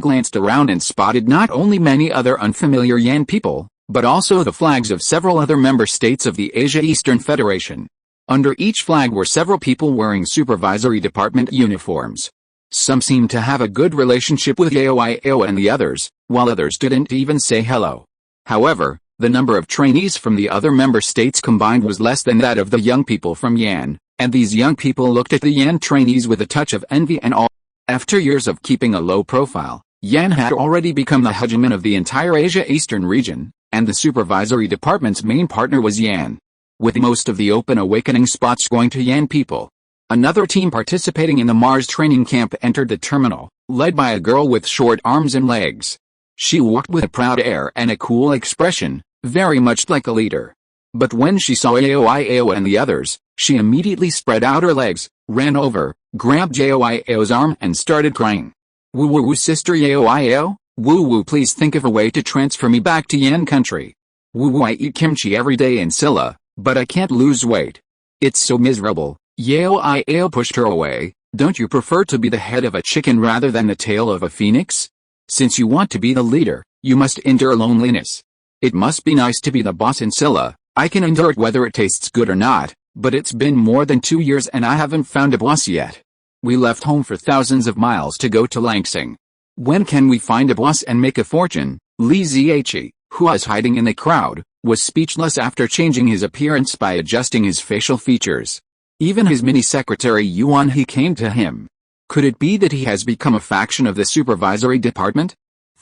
glanced around and spotted not only many other unfamiliar Yan people, but also the flags of several other member states of the Asia Eastern Federation. Under each flag were several people wearing supervisory department uniforms. Some seemed to have a good relationship with Xiaowan and the others, while others didn't even say hello. However, the number of trainees from the other member states combined was less than that of the young people from Yan, and these young people looked at the Yan trainees with a touch of envy and awe. After years of keeping a low profile, Yan had already become the hegemon of the entire Asia Eastern region, and the supervisory department's main partner was Yan, with most of the open awakening spots going to Yan people. Another team participating in the Mars training camp entered the terminal, led by a girl with short arms and legs. She walked with a proud air and a cool expression, very much like a leader. But when she saw Xiaowan and the others, she immediately spread out her legs, ran over, grabbed Xiaowan's arm and started crying. Woo woo woo sister Xiaowan, woo woo please think of a way to transfer me back to Yan country. Woo woo I eat kimchi every day in Silla, but I can't lose weight. It's so miserable. Xiaowan pushed her away. Don't you prefer to be the head of a chicken rather than the tail of a phoenix? Since you want to be the leader, you must endure loneliness. It must be nice to be the boss in Silla. I can endure it whether it tastes good or not, but it's been more than 2 years and I haven't found a boss yet. We left home for thousands of miles to go to Langsing. When can we find a boss and make a fortune? Li Ziyi, who was hiding in the crowd, was speechless after changing his appearance by adjusting his facial features. Even his mini-secretary Yuan He came to him. Could it be that he has become a faction of the supervisory department?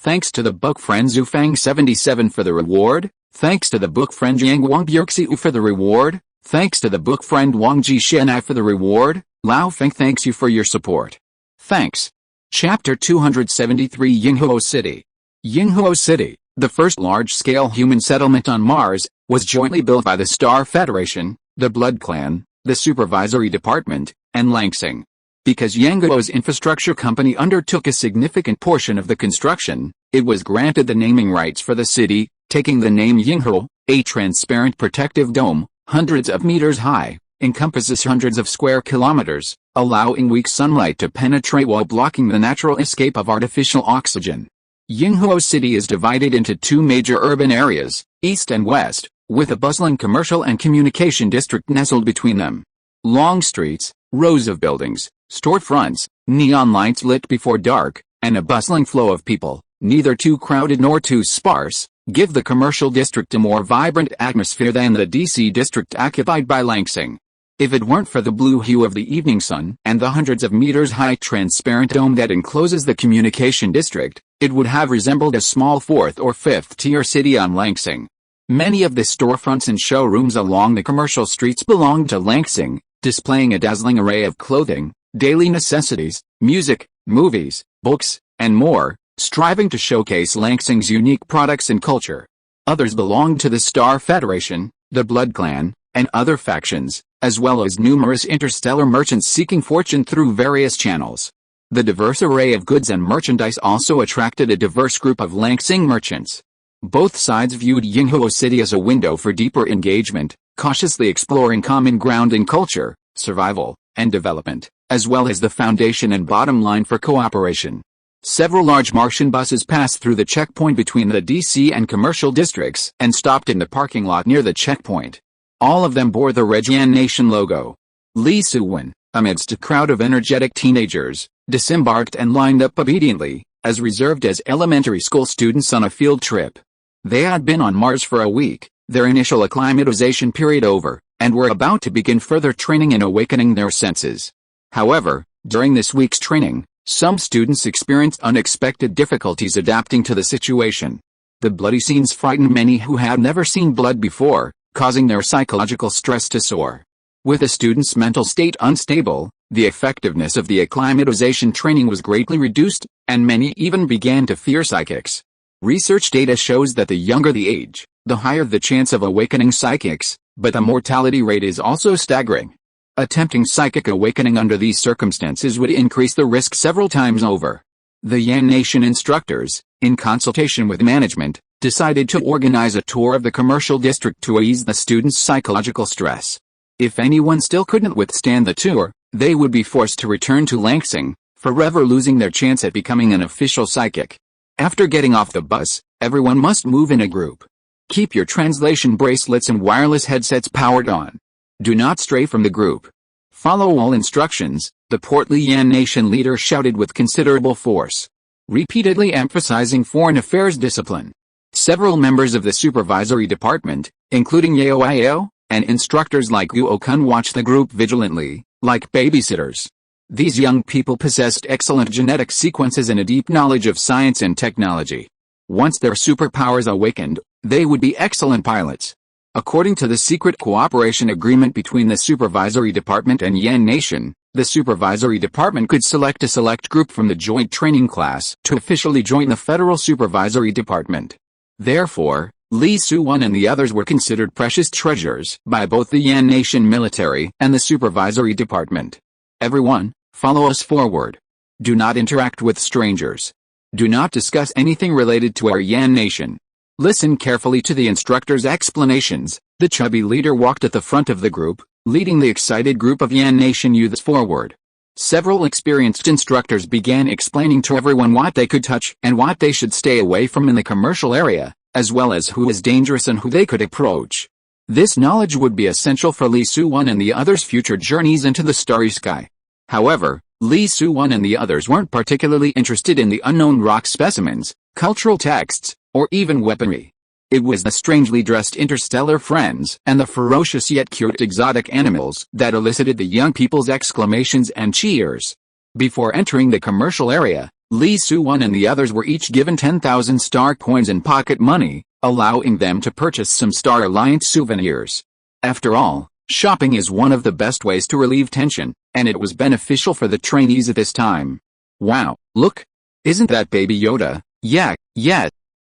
Thanks to the book friend Zufang 77 for the reward. Thanks to the book friend Yang Wang Bjerxiu for the reward. Thanks to the book friend Wang Ji Shenai for the reward. Lao Feng thanks you for your support. Thanks. Chapter 273 Yinghuo City. Yinghuo City, the first large-scale human settlement on Mars, was jointly built by the Star Federation, the Blood Clan, the Supervisory Department, and Langsing. Because Yinghuo's infrastructure company undertook a significant portion of the construction, it was granted the naming rights for the city, taking the name Yinghuo. A transparent protective dome, hundreds of meters high, encompasses hundreds of square kilometers, allowing weak sunlight to penetrate while blocking the natural escape of artificial oxygen. Yinghuo City is divided into two major urban areas, east and west, with a bustling commercial and communication district nestled between them. Long streets, rows of buildings, storefronts, neon lights lit before dark, and a bustling flow of people, neither too crowded nor too sparse, give the commercial district a more vibrant atmosphere than the DC district occupied by Langsing. If it weren't for the blue hue of the evening sun and the hundreds of meters high transparent dome that encloses the communication district, it would have resembled a small 4th or 5th tier city on Langsing. Many of the storefronts and showrooms along the commercial streets belonged to Langsing, displaying a dazzling array of clothing, daily necessities, music, movies, books, and more, striving to showcase Langsing's unique products and culture. Others belonged to the Star Federation, the Blood Clan, and other factions, as well as numerous interstellar merchants seeking fortune through various channels. The diverse array of goods and merchandise also attracted a diverse group of Langsing merchants. Both sides viewed Yinghuo City as a window for deeper engagement, cautiously exploring common ground in culture, survival, and development, as well as the foundation and bottom line for cooperation. Several large Martian buses passed through the checkpoint between the DC and commercial districts and stopped in the parking lot near the checkpoint. All of them bore the Yan Nation logo. Li Suwen, amidst a crowd of energetic teenagers, disembarked and lined up obediently, as reserved as elementary school students on a field trip. They had been on Mars for a week, their initial acclimatization period over, and were about to begin further training in awakening their senses. However, during this week's training, some students experienced unexpected difficulties adapting to the situation. The bloody scenes frightened many who had never seen blood before, causing their psychological stress to soar. With a student's mental state unstable, the effectiveness of the acclimatization training was greatly reduced, and many even began to fear psychics. Research data shows that the younger the age, the higher the chance of awakening psychics, but the mortality rate is also staggering. Attempting psychic awakening under these circumstances would increase the risk several times over. The Yan Nation instructors, in consultation with management, decided to organize a tour of the commercial district to ease the students' psychological stress. If anyone still couldn't withstand the tour, they would be forced to return to Langsing, forever losing their chance at becoming an official psychic. After getting off the bus, everyone must move in a group. Keep your translation bracelets and wireless headsets powered on. Do not stray from the group. Follow all instructions, the portly Yan Nation leader shouted with considerable force, repeatedly emphasizing foreign affairs discipline. Several members of the supervisory department, including Yao and instructors like Guo-kun, watched the group vigilantly, like babysitters. These young people possessed excellent genetic sequences and a deep knowledge of science and technology. Once their superpowers awakened, they would be excellent pilots. According to the secret cooperation agreement between the supervisory department and Yan Nation, the supervisory department could select a select group from the joint training class to officially join the federal supervisory department. Therefore, Li Suwan and the others were considered precious treasures by both the Yan Nation military and the supervisory department. Everyone, follow us forward. Do not interact with strangers. Do not discuss anything related to our Yan Nation. Listen carefully to the instructor's explanations. The chubby leader walked at the front of the group, leading the excited group of Yan Nation youths forward. Several experienced instructors began explaining to everyone what they could touch and what they should stay away from in the commercial area, as well as who is dangerous and who they could approach. This knowledge would be essential for Li Suwan and the others' future journeys into the starry sky. However, Li Suwan and the others weren't particularly interested in the unknown rock specimens, cultural texts, or even weaponry. It was the strangely dressed interstellar friends and the ferocious yet cute exotic animals that elicited the young people's exclamations and cheers. Before entering the commercial area, Li Suwan and the others were each given 10,000 star coins and pocket money, allowing them to purchase some Star Alliance souvenirs. After all, shopping is one of the best ways to relieve tension, and it was beneficial for the trainees at this time. Wow, look! Isn't that Baby Yoda? Yeah.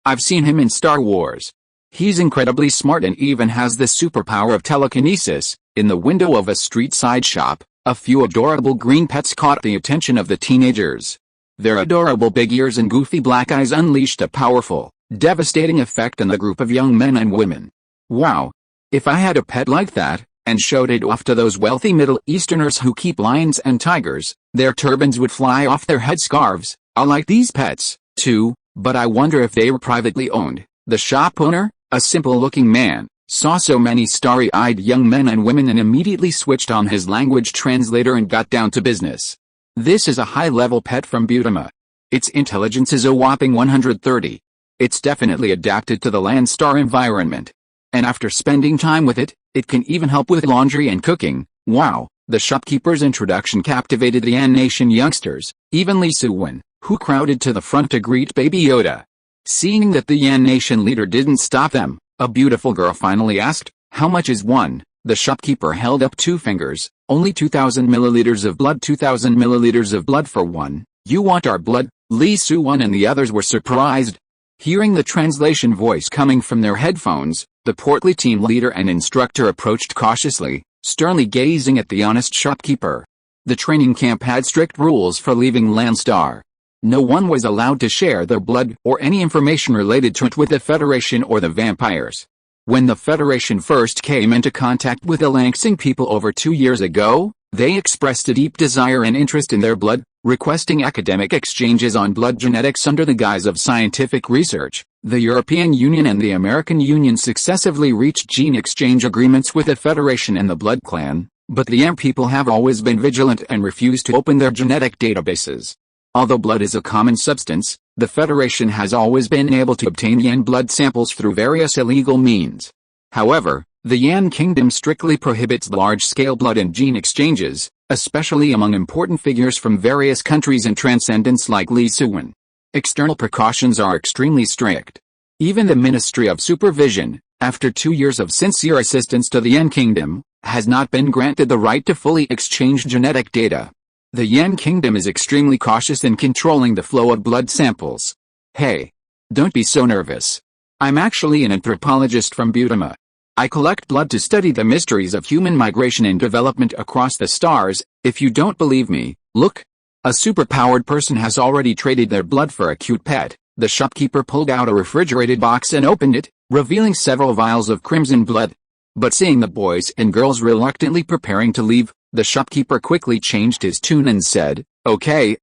I've seen him in Star Wars. He's incredibly smart and even has the superpower of telekinesis. In the window of a street-side shop, a few adorable green pets caught the attention of the teenagers. Their adorable big ears and goofy black eyes unleashed a powerful, devastating effect on the group of young men and women. Wow! If I had a pet like that, and showed it off to those wealthy Middle Easterners who keep lions and tigers, their turbans would fly off their headscarves. I like these pets, too, but I wonder if they were privately owned. The shop owner, a simple-looking man, saw so many starry-eyed young men and women and immediately switched on his language translator and got down to business. This is a high-level pet from Butama. Its intelligence is a whopping 130. It's definitely adapted to the land star environment. And after spending time with it, it can even help with laundry and cooking. Wow! The shopkeeper's introduction captivated the Yan Nation youngsters, even Li Suwan, who crowded to the front to greet Baby Yoda. Seeing that the Yan Nation leader didn't stop them, a beautiful girl finally asked, "How much is one?" The shopkeeper held up 2 fingers. "Only 2,000 milliliters of blood. 2,000 milliliters of blood for one. You want our blood?" Li Suwan and the others were surprised. Hearing the translation voice coming from their headphones, the portly team leader and instructor approached cautiously, sternly gazing at the honest shopkeeper. The training camp had strict rules for leaving Landstar. No one was allowed to share their blood or any information related to it with the Federation or the vampires. When the Federation first came into contact with the Langsing people over 2 years ago, they expressed a deep desire and interest in their blood, requesting academic exchanges on blood genetics under the guise of scientific research. The European Union and the American Union successively reached gene exchange agreements with the Federation and the Blood Clan, but the Yan people have always been vigilant and refused to open their genetic databases. Although blood is a common substance, the Federation has always been able to obtain Yan blood samples through various illegal means. However, the Yan Kingdom strictly prohibits large-scale blood and gene exchanges, especially among important figures from various countries and transcendents like Li Suwan. External precautions are extremely strict. Even the Ministry of Supervision, after 2 years of sincere assistance to the Yan Kingdom, has not been granted the right to fully exchange genetic data. The Yan Kingdom is extremely cautious in controlling the flow of blood samples. Hey, don't be so nervous. I'm actually an anthropologist from Butama. I collect blood to study the mysteries of human migration and development across the stars. If you don't believe me, look. A superpowered person has already traded their blood for a cute pet. The shopkeeper pulled out a refrigerated box and opened it, revealing several vials of crimson blood. But seeing the boys and girls reluctantly preparing to leave, the shopkeeper quickly changed his tune and said, Okay.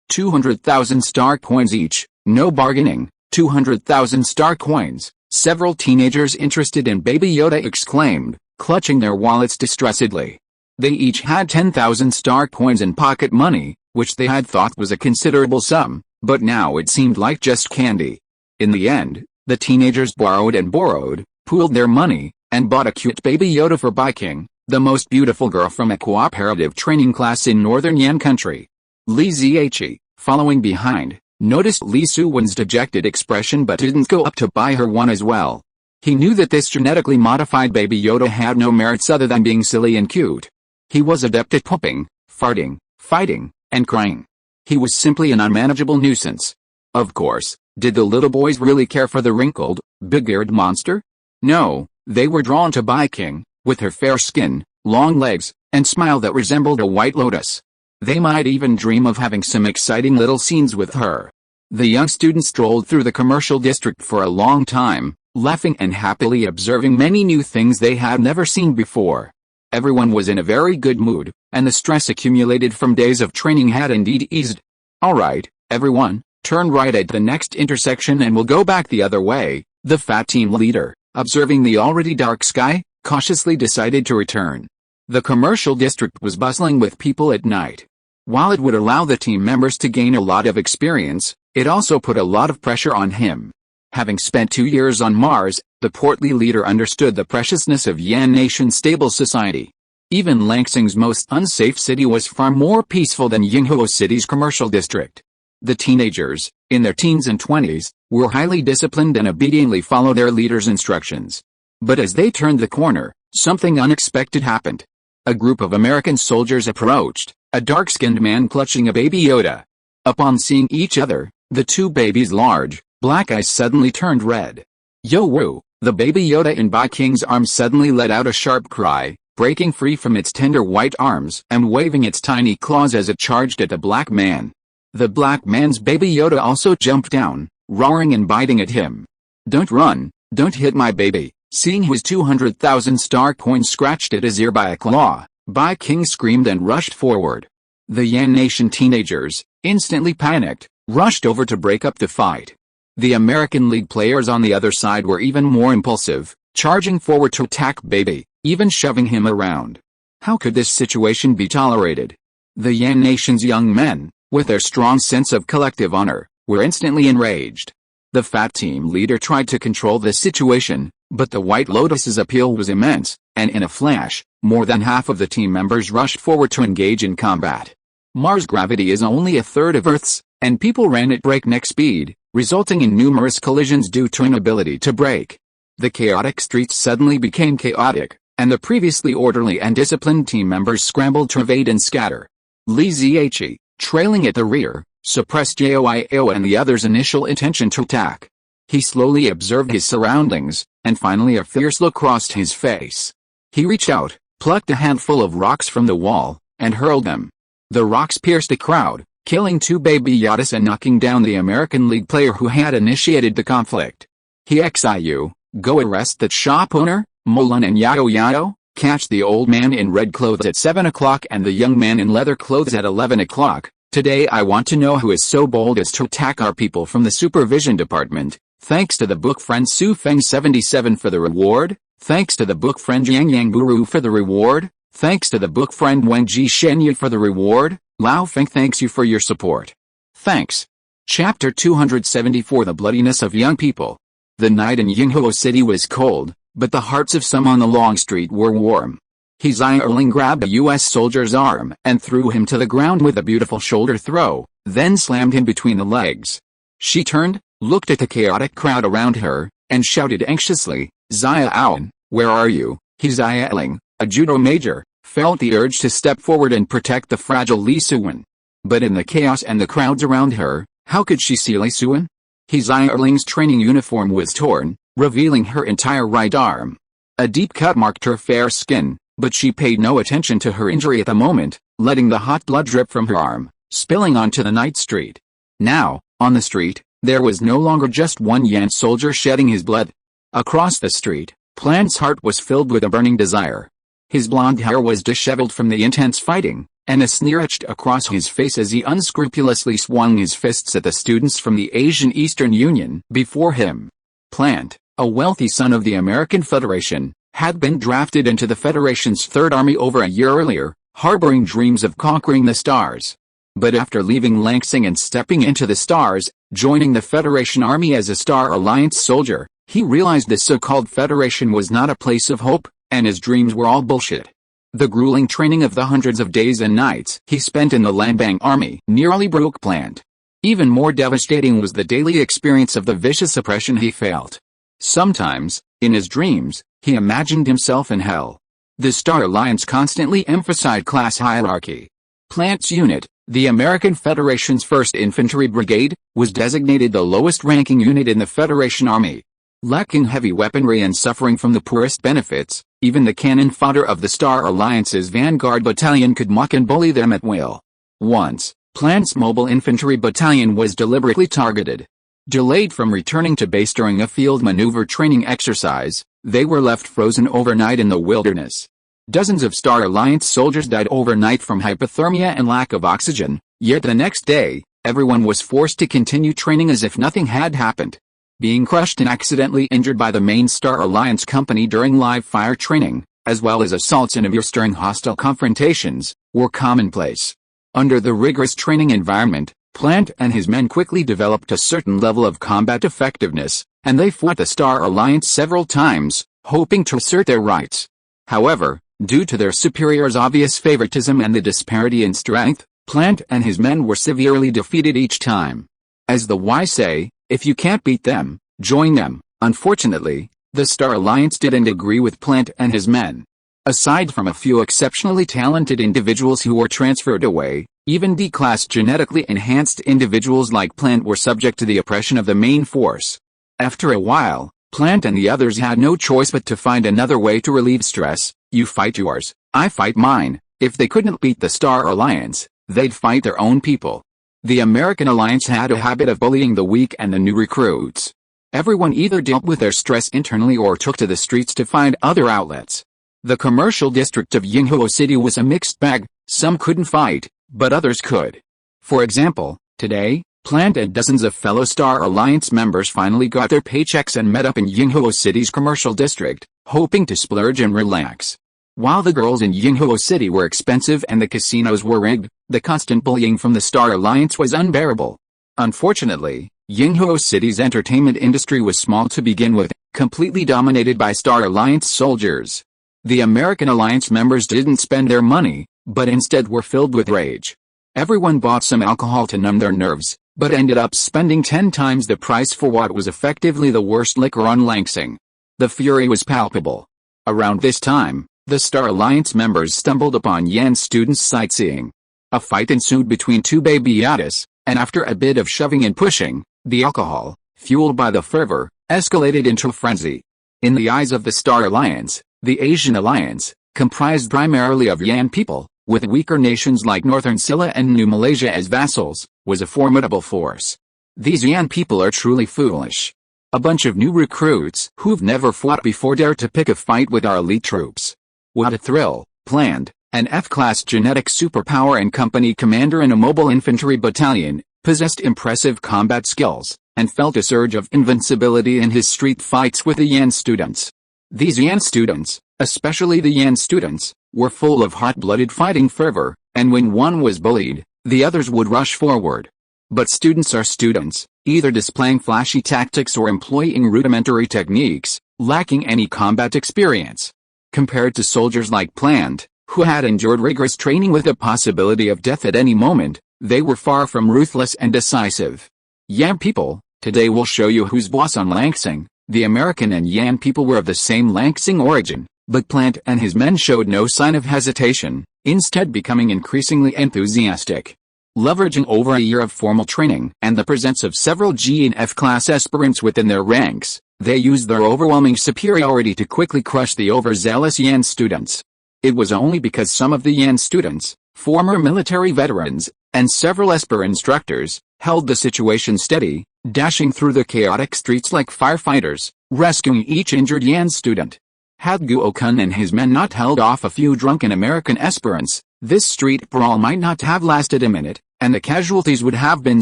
200,000 star coins each, no bargaining. 200,000 star coins, several teenagers interested in Baby Yoda exclaimed, clutching their wallets distressedly. They each had 10,000 star coins in pocket money, which they had thought was a considerable sum, but now it seemed like just candy. In the end, the teenagers borrowed and borrowed, pooled their money, and bought a cute Baby Yoda for Bai King, the most beautiful girl from a cooperative training class in northern Yan country. Li Ziyi, following behind, noticed Li Xiaowan's dejected expression but didn't go up to buy her one as well. He knew that this genetically modified Baby Yoda had no merits other than being silly and cute. He was adept at pooping, farting, fighting, and crying. He was simply an unmanageable nuisance. Of course, did the little boys really care for the wrinkled, big-eared monster? No, they were drawn to Bai King, with her fair skin, long legs, and smile that resembled a white lotus. They might even dream of having some exciting little scenes with her. The young student strolled through the commercial district for a long time, laughing and happily observing many new things they had never seen before. Everyone was in a very good mood, and the stress accumulated from days of training had indeed eased. Alright, everyone, turn right at the next intersection and we'll go back the other way. The fat team leader, observing the already dark sky, cautiously decided to return. The commercial district was bustling with people at night. While it would allow the team members to gain a lot of experience, it also put a lot of pressure on him. Having spent 2 years on Mars, the portly leader understood the preciousness of Yan Nation's stable society. Even Langsing's most unsafe city was far more peaceful than Yinghuo City's commercial district. The teenagers, in their teens and 20s, were highly disciplined and obediently followed their leader's instructions. But as they turned the corner, something unexpected happened. A group of American soldiers approached, a dark-skinned man clutching a Baby Yoda. Upon seeing each other, the two babies' large, black eyes suddenly turned red. Yo-woo, the Baby Yoda in Bai King's arms suddenly let out a sharp cry, breaking free from its tender white arms and waving its tiny claws as it charged at the black man. The black man's Baby Yoda also jumped down, roaring and biting at him. Don't run, don't hit my baby. Seeing his 200,000 star coin scratched at his ear by a claw, Bai King screamed and rushed forward. The Yan Nation teenagers, instantly panicked, rushed over to break up the fight. The American League players on the other side were even more impulsive, charging forward to attack Baby, even shoving him around. How could this situation be tolerated? The Yan Nation's young men, with their strong sense of collective honor, were instantly enraged. The fat team leader tried to control the situation, but the White Lotus's appeal was immense, and in a flash, more than half of the team members rushed forward to engage in combat. Mars' gravity is only a third of Earth's, and people ran at breakneck speed, resulting in numerous collisions due to inability to brake. The chaotic streets suddenly became chaotic, and the previously orderly and disciplined team members scrambled to evade and scatter. Li Ziyi, trailing at the rear, suppressed Xiaowan and the others' initial intention to attack. He slowly observed his surroundings, and finally a fierce look crossed his face. He reached out, plucked a handful of rocks from the wall, and hurled them. The rocks pierced the crowd, killing two Baby Yodas and knocking down the American League player who had initiated the conflict. Xiu, go arrest that shop owner, Mulan and Yao, catch the old man in red clothes at 7 o'clock and the young man in leather clothes at 11 o'clock. Today I want to know who is so bold as to attack our people from the supervision department. Thanks to the book friend Su Feng 77 for the reward. Thanks to the book friend Yang Yang Buru for the reward. Thanks to the book friend Wen Ji Shenyu for the reward. Lao Feng thanks you for your support. Thanks. Chapter 274 The Bloodiness of Young People. The night in Yinghuo City was cold, but the hearts of some on the long street were warm. Xiaowan grabbed a U.S. soldier's arm and threw him to the ground with a beautiful shoulder throw, then slammed him between the legs. She turned, looked at the chaotic crowd around her, and shouted anxiously, "Xiaowan, where are you?" Xiaowan, a judo major, felt the urge to step forward and protect the fragile Li Suan. But in the chaos and the crowds around her, how could she see Li Suan? Xiaowan's training uniform was torn, revealing her entire right arm. A deep cut marked her fair skin, but she paid no attention to her injury at the moment, letting the hot blood drip from her arm, spilling onto the night street. Now, on the street, there was no longer just one Yan soldier shedding his blood. Across the street, Plant's heart was filled with a burning desire. His blonde hair was disheveled from the intense fighting, and a sneer etched across his face as he unscrupulously swung his fists at the students from the Asian Eastern Union before him. Plant, a wealthy son of the American Federation, had been drafted into the Federation's Third Army over a year earlier, harboring dreams of conquering the stars. But after leaving Langsing and stepping into the stars, joining the Federation Army as a Star Alliance soldier, he realized the so-called Federation was not a place of hope, and his dreams were all bullshit. The grueling training of the hundreds of days and nights he spent in the Lambang Army nearly broke Plant. Even more devastating was the daily experience of the vicious oppression he felt. Sometimes, in his dreams, he imagined himself in hell. The Star Alliance constantly emphasized class hierarchy. Plant's unit, the American Federation's 1st Infantry Brigade, was designated the lowest-ranking unit in the Federation Army. Lacking heavy weaponry and suffering from the poorest benefits, even the cannon fodder of the Star Alliance's Vanguard Battalion could mock and bully them at will. Once, Plant's Mobile Infantry Battalion was deliberately targeted. Delayed from returning to base during a field maneuver training exercise, they were left frozen overnight in the wilderness. Dozens of Star Alliance soldiers died overnight from hypothermia and lack of oxygen, yet the next day, everyone was forced to continue training as if nothing had happened. Being crushed and accidentally injured by the main Star Alliance company during live fire training, as well as assaults and abuse during hostile confrontations, were commonplace. Under the rigorous training environment, Plant and his men quickly developed a certain level of combat effectiveness, and they fought the Star Alliance several times, hoping to assert their rights. However, due to their superiors' obvious favoritism and the disparity in strength, Plant and his men were severely defeated each time. As the wise say, if you can't beat them, join them. Unfortunately, the Star Alliance didn't agree with Plant and his men. Aside from a few exceptionally talented individuals who were transferred away, even D-class genetically enhanced individuals like Plant were subject to the oppression of the main force. After a while, Plant and the others had no choice but to find another way to relieve stress. You fight yours, I fight mine. If they couldn't beat the Star Alliance, they'd fight their own people. The American Alliance had a habit of bullying the weak and the new recruits. Everyone either dealt with their stress internally or took to the streets to find other outlets. The commercial district of Yinghuo City was a mixed bag. Some couldn't fight, but others could. For example, today, Plant and dozens of fellow Star Alliance members finally got their paychecks and met up in Yinghuo City's commercial district, hoping to splurge and relax. While the girls in Yinghuo City were expensive and the casinos were rigged, the constant bullying from the Star Alliance was unbearable. Unfortunately, Yinghuo City's entertainment industry was small to begin with, completely dominated by Star Alliance soldiers. The American Alliance members didn't spend their money, but instead were filled with rage. Everyone bought some alcohol to numb their nerves, but ended up spending 10 times the price for what was effectively the worst liquor on Langsing. The fury was palpable. Around this time, the Star Alliance members stumbled upon Yan students sightseeing. A fight ensued between two babyatas, and after a bit of shoving and pushing, the alcohol, fueled by the fervor, escalated into a frenzy. In the eyes of the Star Alliance, the Asian Alliance, comprised primarily of Yan people, with weaker nations like Northern Silla and New Malaysia as vassals, was a formidable force. These Yan people are truly foolish. A bunch of new recruits who've never fought before dare to pick a fight with our elite troops. What a thrill. Planned, an F-class genetic superpower and company commander in a mobile infantry battalion, possessed impressive combat skills, and felt a surge of invincibility in his street fights with the Yan students. These Yan students, especially the Yan students, were full of hot-blooded fighting fervor, and when one was bullied, the others would rush forward. But students are students, either displaying flashy tactics or employing rudimentary techniques, lacking any combat experience. Compared to soldiers like Plant, who had endured rigorous training with the possibility of death at any moment, they were far from ruthless and decisive. Yan people, today we'll show you who's boss on Langsing. The American and Yan people were of the same Langsing origin, but Plant and his men showed no sign of hesitation, instead becoming increasingly enthusiastic. Leveraging over a year of formal training and the presence of several G and F-class aspirants within their ranks, they used their overwhelming superiority to quickly crush the overzealous Yan students. It was only because some of the Yan students, former military veterans, and several Esper instructors, held the situation steady, dashing through the chaotic streets like firefighters, rescuing each injured Yan student. Had Guokun and his men not held off a few drunken American aspirants, this street brawl might not have lasted a minute, and the casualties would have been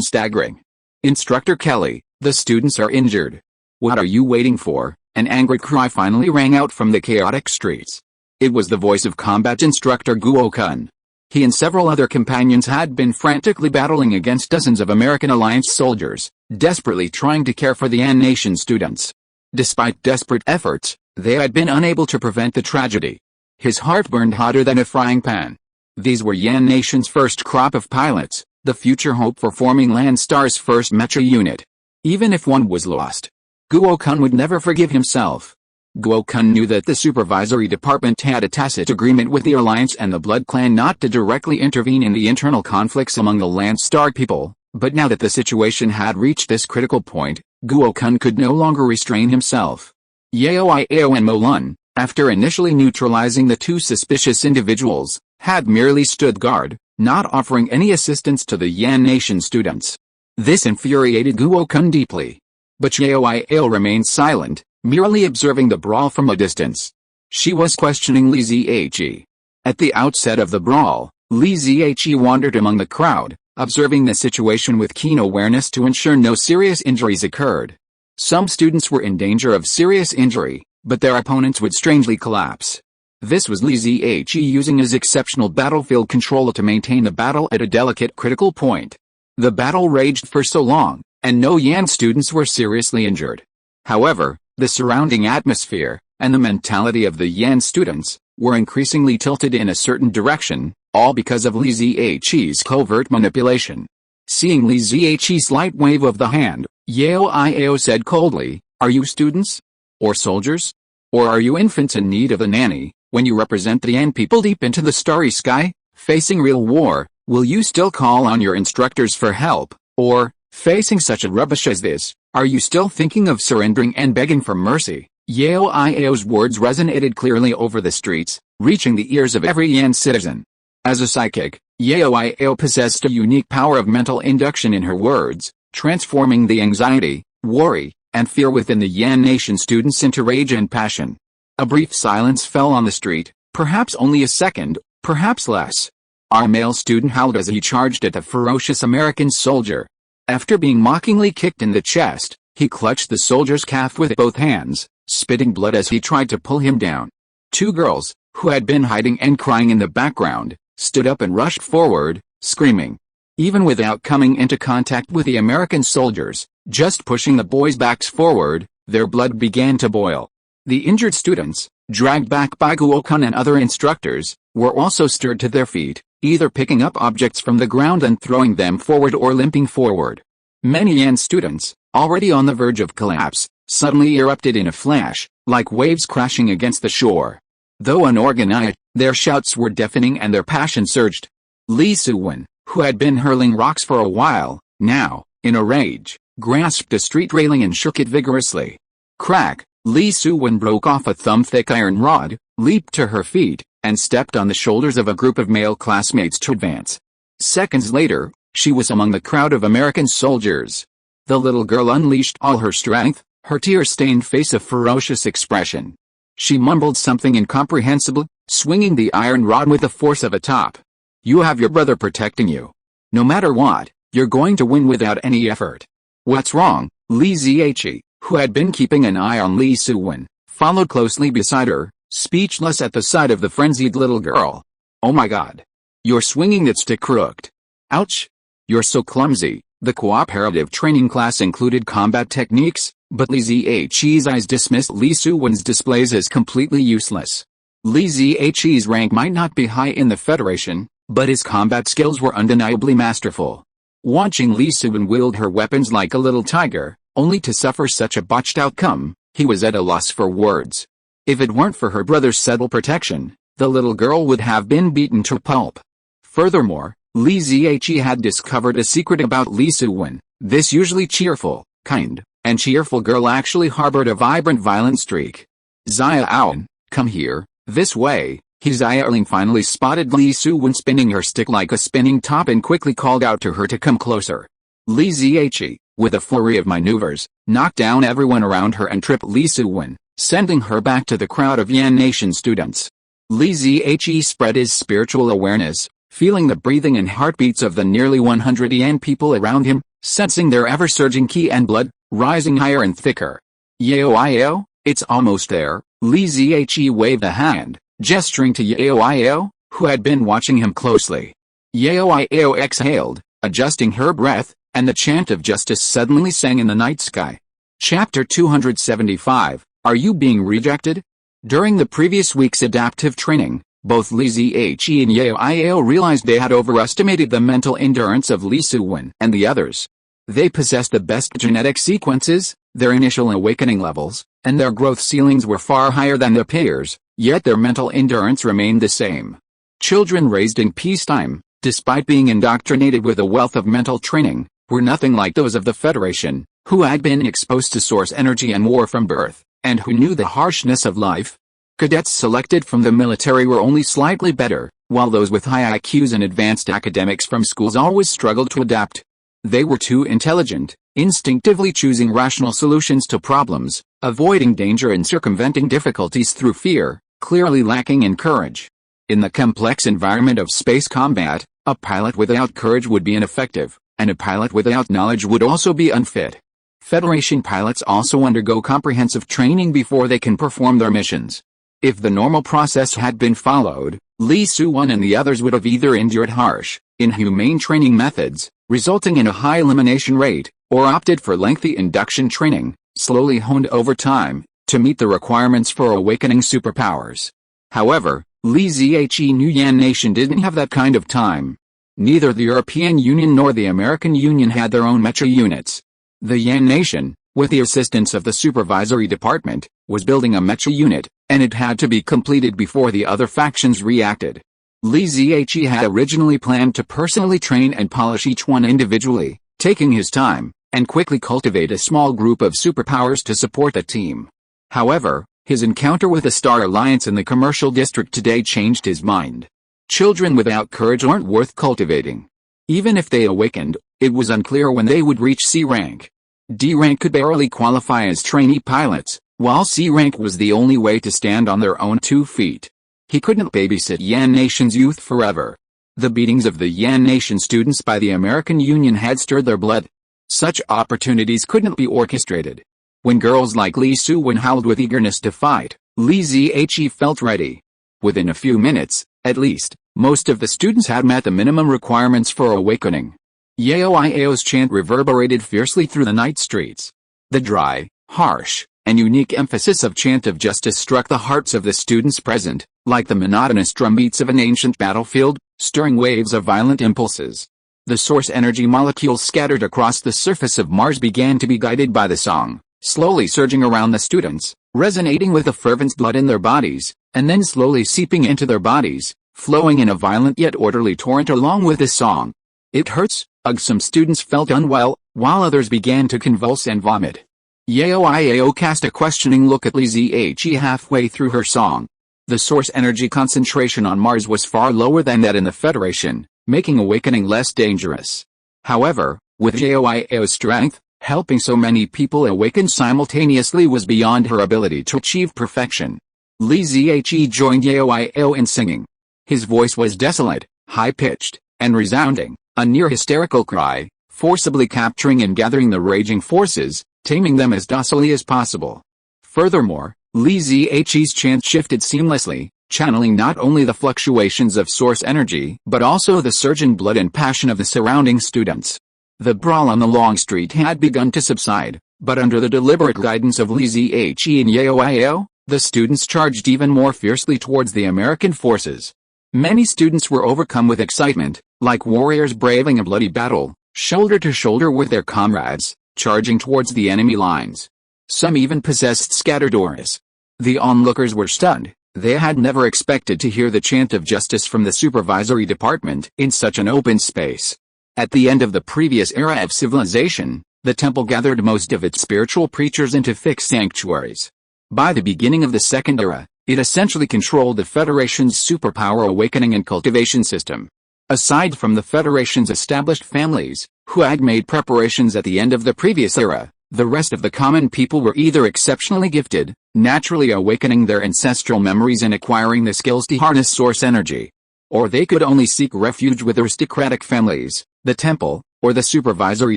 staggering. Instructor Kelly, the students are injured. What are you waiting for? An angry cry finally rang out from the chaotic streets. It was the voice of combat instructor Guokun. He and several other companions had been frantically battling against dozens of American Alliance soldiers, desperately trying to care for the Yan Nation students. Despite desperate efforts, they had been unable to prevent the tragedy. His heart burned hotter than a frying pan. These were Yan Nation's first crop of pilots, the future hope for forming Landstar's first mecha unit. Even if one was lost, Guokun would never forgive himself. Guokun knew that the supervisory department had a tacit agreement with the Alliance and the Blood Clan not to directly intervene in the internal conflicts among the Landstar people, but now that the situation had reached this critical point, Guokun could no longer restrain himself. Xiaowan and Molun, after initially neutralizing the two suspicious individuals, had merely stood guard, not offering any assistance to the Yan Nation students. This infuriated Guokun deeply. But Xiaowan remained silent, merely observing the brawl from a distance. She was questioning Li Zhe. At the outset of the brawl, Li Zhe wandered among the crowd, observing the situation with keen awareness to ensure no serious injuries occurred. Some students were in danger of serious injury, but their opponents would strangely collapse. This was Li Zhe using his exceptional battlefield control to maintain the battle at a delicate critical point. The battle raged for so long, and no Yan students were seriously injured. However, the surrounding atmosphere, and the mentality of the Yan students, were increasingly tilted in a certain direction, all because of Li Zhe's covert manipulation. Seeing Li Zhe's slight wave of the hand, Yao said coldly, "Are you students? Or soldiers? Or are you infants in need of a nanny? When you represent the Yan people deep into the starry sky, facing real war, will you still call on your instructors for help? Or, facing such a rubbish as this, are you still thinking of surrendering and begging for mercy?" Yao's words resonated clearly over the streets, reaching the ears of every Yan citizen. As a psychic, Yao possessed a unique power of mental induction in her words, transforming the anxiety, worry, and fear within the Yan Nation students into rage and passion. A brief silence fell on the street, perhaps only a second, perhaps less. Our male student howled as he charged at the ferocious American soldier. After being mockingly kicked in the chest, he clutched the soldier's calf with both hands, spitting blood as he tried to pull him down. Two girls, who had been hiding and crying in the background, stood up and rushed forward, screaming. Even without coming into contact with the American soldiers, just pushing the boys' backs forward, their blood began to boil. The injured students, dragged back by Guokun and other instructors, were also stirred to their feet, either picking up objects from the ground and throwing them forward or limping forward. Many Yan students, already on the verge of collapse, suddenly erupted in a flash, like waves crashing against the shore. Though unorganized, their shouts were deafening and their passion surged. Li Xiaowan, who had been hurling rocks for a while, now, in a rage, grasped a street railing and shook it vigorously. Crack! Li Xiaowan broke off a thumb-thick iron rod, leaped to her feet, and stepped on the shoulders of a group of male classmates to advance. Seconds later, she was among the crowd of American soldiers. The little girl unleashed all her strength, her tear-stained face a ferocious expression. She mumbled something incomprehensible, swinging the iron rod with the force of a top. "You have your brother protecting you. No matter what, you're going to win without any effort." "What's wrong?" Li Zhe, who had been keeping an eye on Li Xiaowan, followed closely beside her, speechless at the sight of the frenzied little girl. "Oh my God. You're swinging that stick crooked. Ouch. You're so clumsy." The cooperative training class included combat techniques, but Li Zhe's eyes dismissed Li Xiaowan's displays as completely useless. Li Zhe's rank might not be high in the Federation, but his combat skills were undeniably masterful. Watching Li Xiaowan wield her weapons like a little tiger, only to suffer such a botched outcome, He was at a loss for words. If it weren't for her brother's subtle protection, the little girl would have been beaten to pulp. Furthermore, Li Ziyi had discovered a secret about Li Xiaowan. This usually cheerful, kind, and cheerful girl actually harbored a vibrant violent streak. Xiaowan, come here, this way. Xiaowan finally spotted Li Xiaowan spinning her stick like a spinning top and quickly called out to her to come closer. Li Ziyi, with a flurry of maneuvers, knocked down everyone around her and tripped Li Xiaowan, sending her back to the crowd of Yan Nation students. Li Ziyi spread his spiritual awareness, feeling the breathing and heartbeats of the nearly 100 Yan people around him, sensing their ever-surging qi and blood, rising higher and thicker. Yao, it's almost there. Li Ziyi waved a hand, gesturing to Yao, who had been watching him closely. Yao exhaled, adjusting her breath, and the chant of justice suddenly sang in the night sky. Chapter 275, Are You Being Rejected? During the previous week's adaptive training, both Li Ziyi and Yao realized they had overestimated the mental endurance of Li Xiaowan and the others. They possessed the best genetic sequences, their initial awakening levels, and their growth ceilings were far higher than their peers, yet their mental endurance remained the same. Children raised in peacetime, despite being indoctrinated with a wealth of mental training, were nothing like those of the Federation, who had been exposed to source energy and war from birth, and who knew the harshness of life. Cadets selected from the military were only slightly better, while those with high IQs and advanced academics from schools always struggled to adapt. They were too intelligent, instinctively choosing rational solutions to problems, avoiding danger and circumventing difficulties through fear, clearly lacking in courage. In the complex environment of space combat, a pilot without courage would be ineffective, and a pilot without knowledge would also be unfit. Federation pilots also undergo comprehensive training before they can perform their missions. If the normal process had been followed, Li Xiaowan and the others would have either endured harsh, inhumane training methods, resulting in a high elimination rate, or opted for lengthy induction training, slowly honed over time, to meet the requirements for awakening superpowers. However, Li Ziyi knew Yan Nation didn't have that kind of time. Neither the European Union nor the American Union had their own mecha units. The Yan Nation, with the assistance of the Supervisory Department, was building a mecha unit, and it had to be completed before the other factions reacted. Li Ziyi had originally planned to personally train and polish each one individually, taking his time, and quickly cultivate a small group of superpowers to support the team. However, his encounter with the Star Alliance in the commercial district today changed his mind. Children without courage aren't worth cultivating. Even if they awakened, it was unclear when they would reach C rank. D rank could barely qualify as trainee pilots, while C rank was the only way to stand on their own 2 feet. He couldn't babysit Yan Nation's youth forever. The beatings of the Yan Nation students by the American Union had stirred their blood. Such opportunities couldn't be orchestrated. When girls like Li Xiaowan howled with eagerness to fight, Li Ziyi felt ready. Within a few minutes, at least, most of the students had met the minimum requirements for awakening. Yao's chant reverberated fiercely through the night streets. The dry, harsh, and unique emphasis of chant of justice struck the hearts of the students present, like the monotonous drumbeats of an ancient battlefield, stirring waves of violent impulses. The source energy molecules scattered across the surface of Mars began to be guided by the song, slowly surging around the students, resonating with the fervent blood in their bodies, and then slowly seeping into their bodies, flowing in a violent yet orderly torrent along with the song. It hurts, some students felt unwell, while others began to convulse and vomit. Yao cast a questioning look at Li Ziyi halfway through her song. The source energy concentration on Mars was far lower than that in the Federation, making awakening less dangerous. However, with Yao's strength, helping so many people awaken simultaneously was beyond her ability to achieve perfection. Li Ziyi joined Yao in singing. His voice was desolate, high-pitched, and resounding, a near-hysterical cry, forcibly capturing and gathering the raging forces, taming them as docilely as possible. Furthermore, Li Ziyi's chant shifted seamlessly, channeling not only the fluctuations of source energy but also the surge in blood and passion of the surrounding students. The brawl on the long street had begun to subside, but under the deliberate guidance of Li Ziyi and Yao, the students charged even more fiercely towards the American forces. Many students were overcome with excitement, like warriors braving a bloody battle, shoulder to shoulder with their comrades, charging towards the enemy lines. Some even possessed scattered auras. The onlookers were stunned. They had never expected to hear the chant of justice from the supervisory department in such an open space. At the end of the previous era of civilization, the temple gathered most of its spiritual preachers into fixed sanctuaries. By the beginning of the second era, it essentially controlled the Federation's superpower awakening and cultivation system. Aside from the Federation's established families, who had made preparations at the end of the previous era, the rest of the common people were either exceptionally gifted, naturally awakening their ancestral memories and acquiring the skills to harness source energy, or they could only seek refuge with aristocratic families, the temple, or the supervisory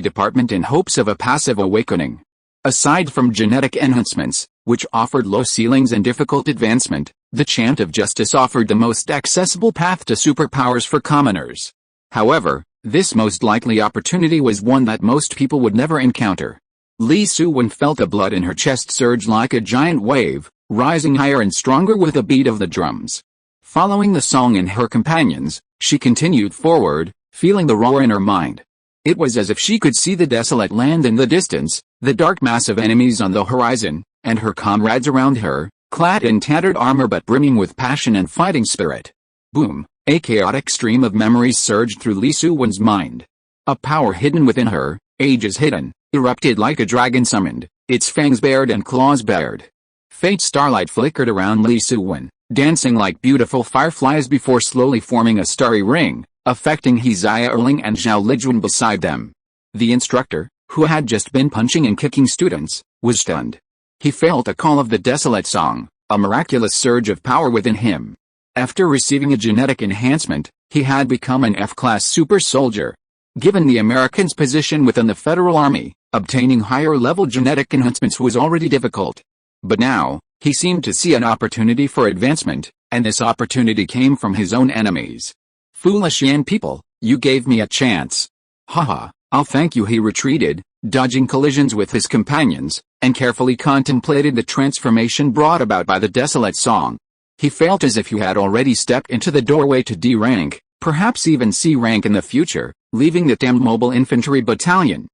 department in hopes of a passive awakening. Aside from genetic enhancements, which offered low ceilings and difficult advancement, the chant of justice offered the most accessible path to superpowers for commoners. However, this most likely opportunity was one that most people would never encounter. Li Suwen felt the blood in her chest surge like a giant wave, rising higher and stronger with the beat of the drums. Following the song and her companions, she continued forward, feeling the roar in her mind. It was as if she could see the desolate land in the distance, the dark mass of enemies on the horizon, and her comrades around her, clad in tattered armor but brimming with passion and fighting spirit. Boom! A chaotic stream of memories surged through Li Suwen's mind. A power hidden within her, ages hidden, erupted like a dragon summoned, its fangs bared and claws bared. Faint starlight flickered around Li Suwen, dancing like beautiful fireflies before slowly forming a starry ring, affecting Xia Erling and Zhao Lijuan beside them. The instructor, who had just been punching and kicking students, was stunned. He felt a call of the desolate song, a miraculous surge of power within him. After receiving a genetic enhancement, he had become an F-class super soldier. Given the Americans' position within the Federal Army, obtaining higher-level genetic enhancements was already difficult. But now, he seemed to see an opportunity for advancement, and this opportunity came from his own enemies. Foolish Yan people, you gave me a chance. Haha, I'll thank you. He retreated, dodging collisions with his companions, and carefully contemplated the transformation brought about by the desolate song. He felt as if he had already stepped into the doorway to D rank, perhaps even C rank in the future, leaving the damned mobile infantry battalion.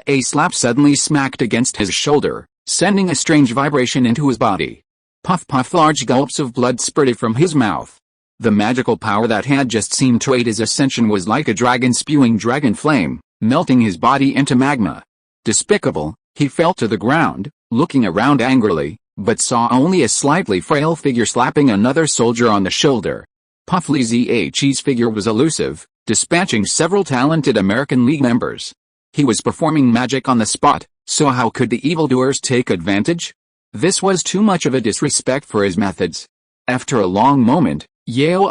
A slap suddenly smacked against his shoulder, sending a strange vibration into his body. Puff puff, large gulps of blood spurted from his mouth. The magical power that had just seemed to aid his ascension was like a dragon spewing dragon flame, melting his body into magma. Despicable, he fell to the ground, looking around angrily, but saw only a slightly frail figure slapping another soldier on the shoulder. Puff Li Zhe's figure was elusive, dispatching several talented American League members. He was performing magic on the spot, so how could the evildoers take advantage? This was too much of a disrespect for his methods. After a long moment, Yao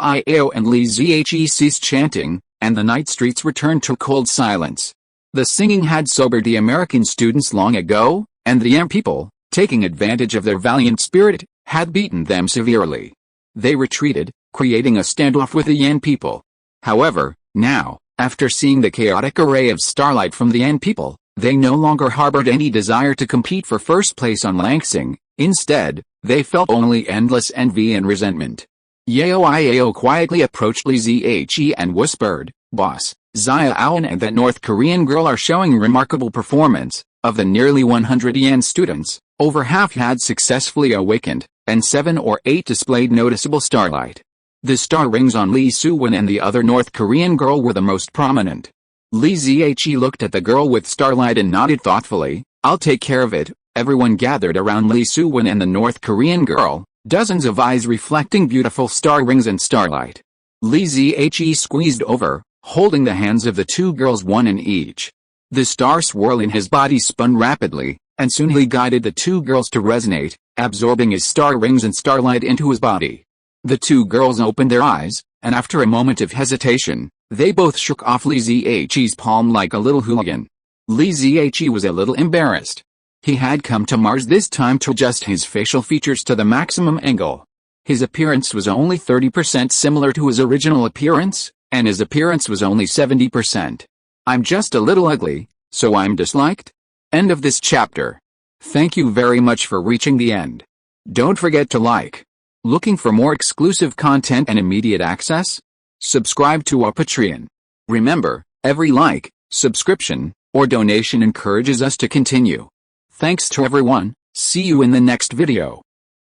and Li Zhe ceased chanting, and the night streets returned to cold silence. The singing had sobered the American students long ago, and the Yan people, taking advantage of their valiant spirit, had beaten them severely. They retreated, creating a standoff with the Yan people. However, now, after seeing the chaotic array of starlight from the Yan people, they no longer harbored any desire to compete for first place on Langsing. Instead, they felt only endless envy and resentment. Yao quietly approached Li Zhe and whispered, "Boss, Xiaowan and that North Korean girl are showing remarkable performance. Of the nearly 100 Yan students, over half had successfully awakened, and 7 or 8 displayed noticeable starlight. The star rings on Li Suwen and the other North Korean girl were the most prominent." Li Zhe looked at the girl with starlight and nodded thoughtfully. "I'll take care of it." Everyone gathered around Li Suwen and the North Korean girl, dozens of eyes reflecting beautiful star rings and starlight. Li Zhe squeezed over, holding the hands of the two girls, one in each. The star swirl in his body spun rapidly, and soon he guided the two girls to resonate, absorbing his star rings and starlight into his body. The two girls opened their eyes, and after a moment of hesitation, they both shook off Li Zhe's palm like a little hooligan. Li Zhe was a little embarrassed. He had come to Mars this time to adjust his facial features to the maximum angle. His appearance was only 30% similar to his original appearance, and his appearance was only 70%. "I'm just a little ugly, so I'm disliked?" End of this chapter. Thank you very much for reaching the end. Don't forget to like. Looking for more exclusive content and immediate access? Subscribe to our Patreon. Remember, every like, subscription, or donation encourages us to continue. Thanks to everyone. See you in the next video.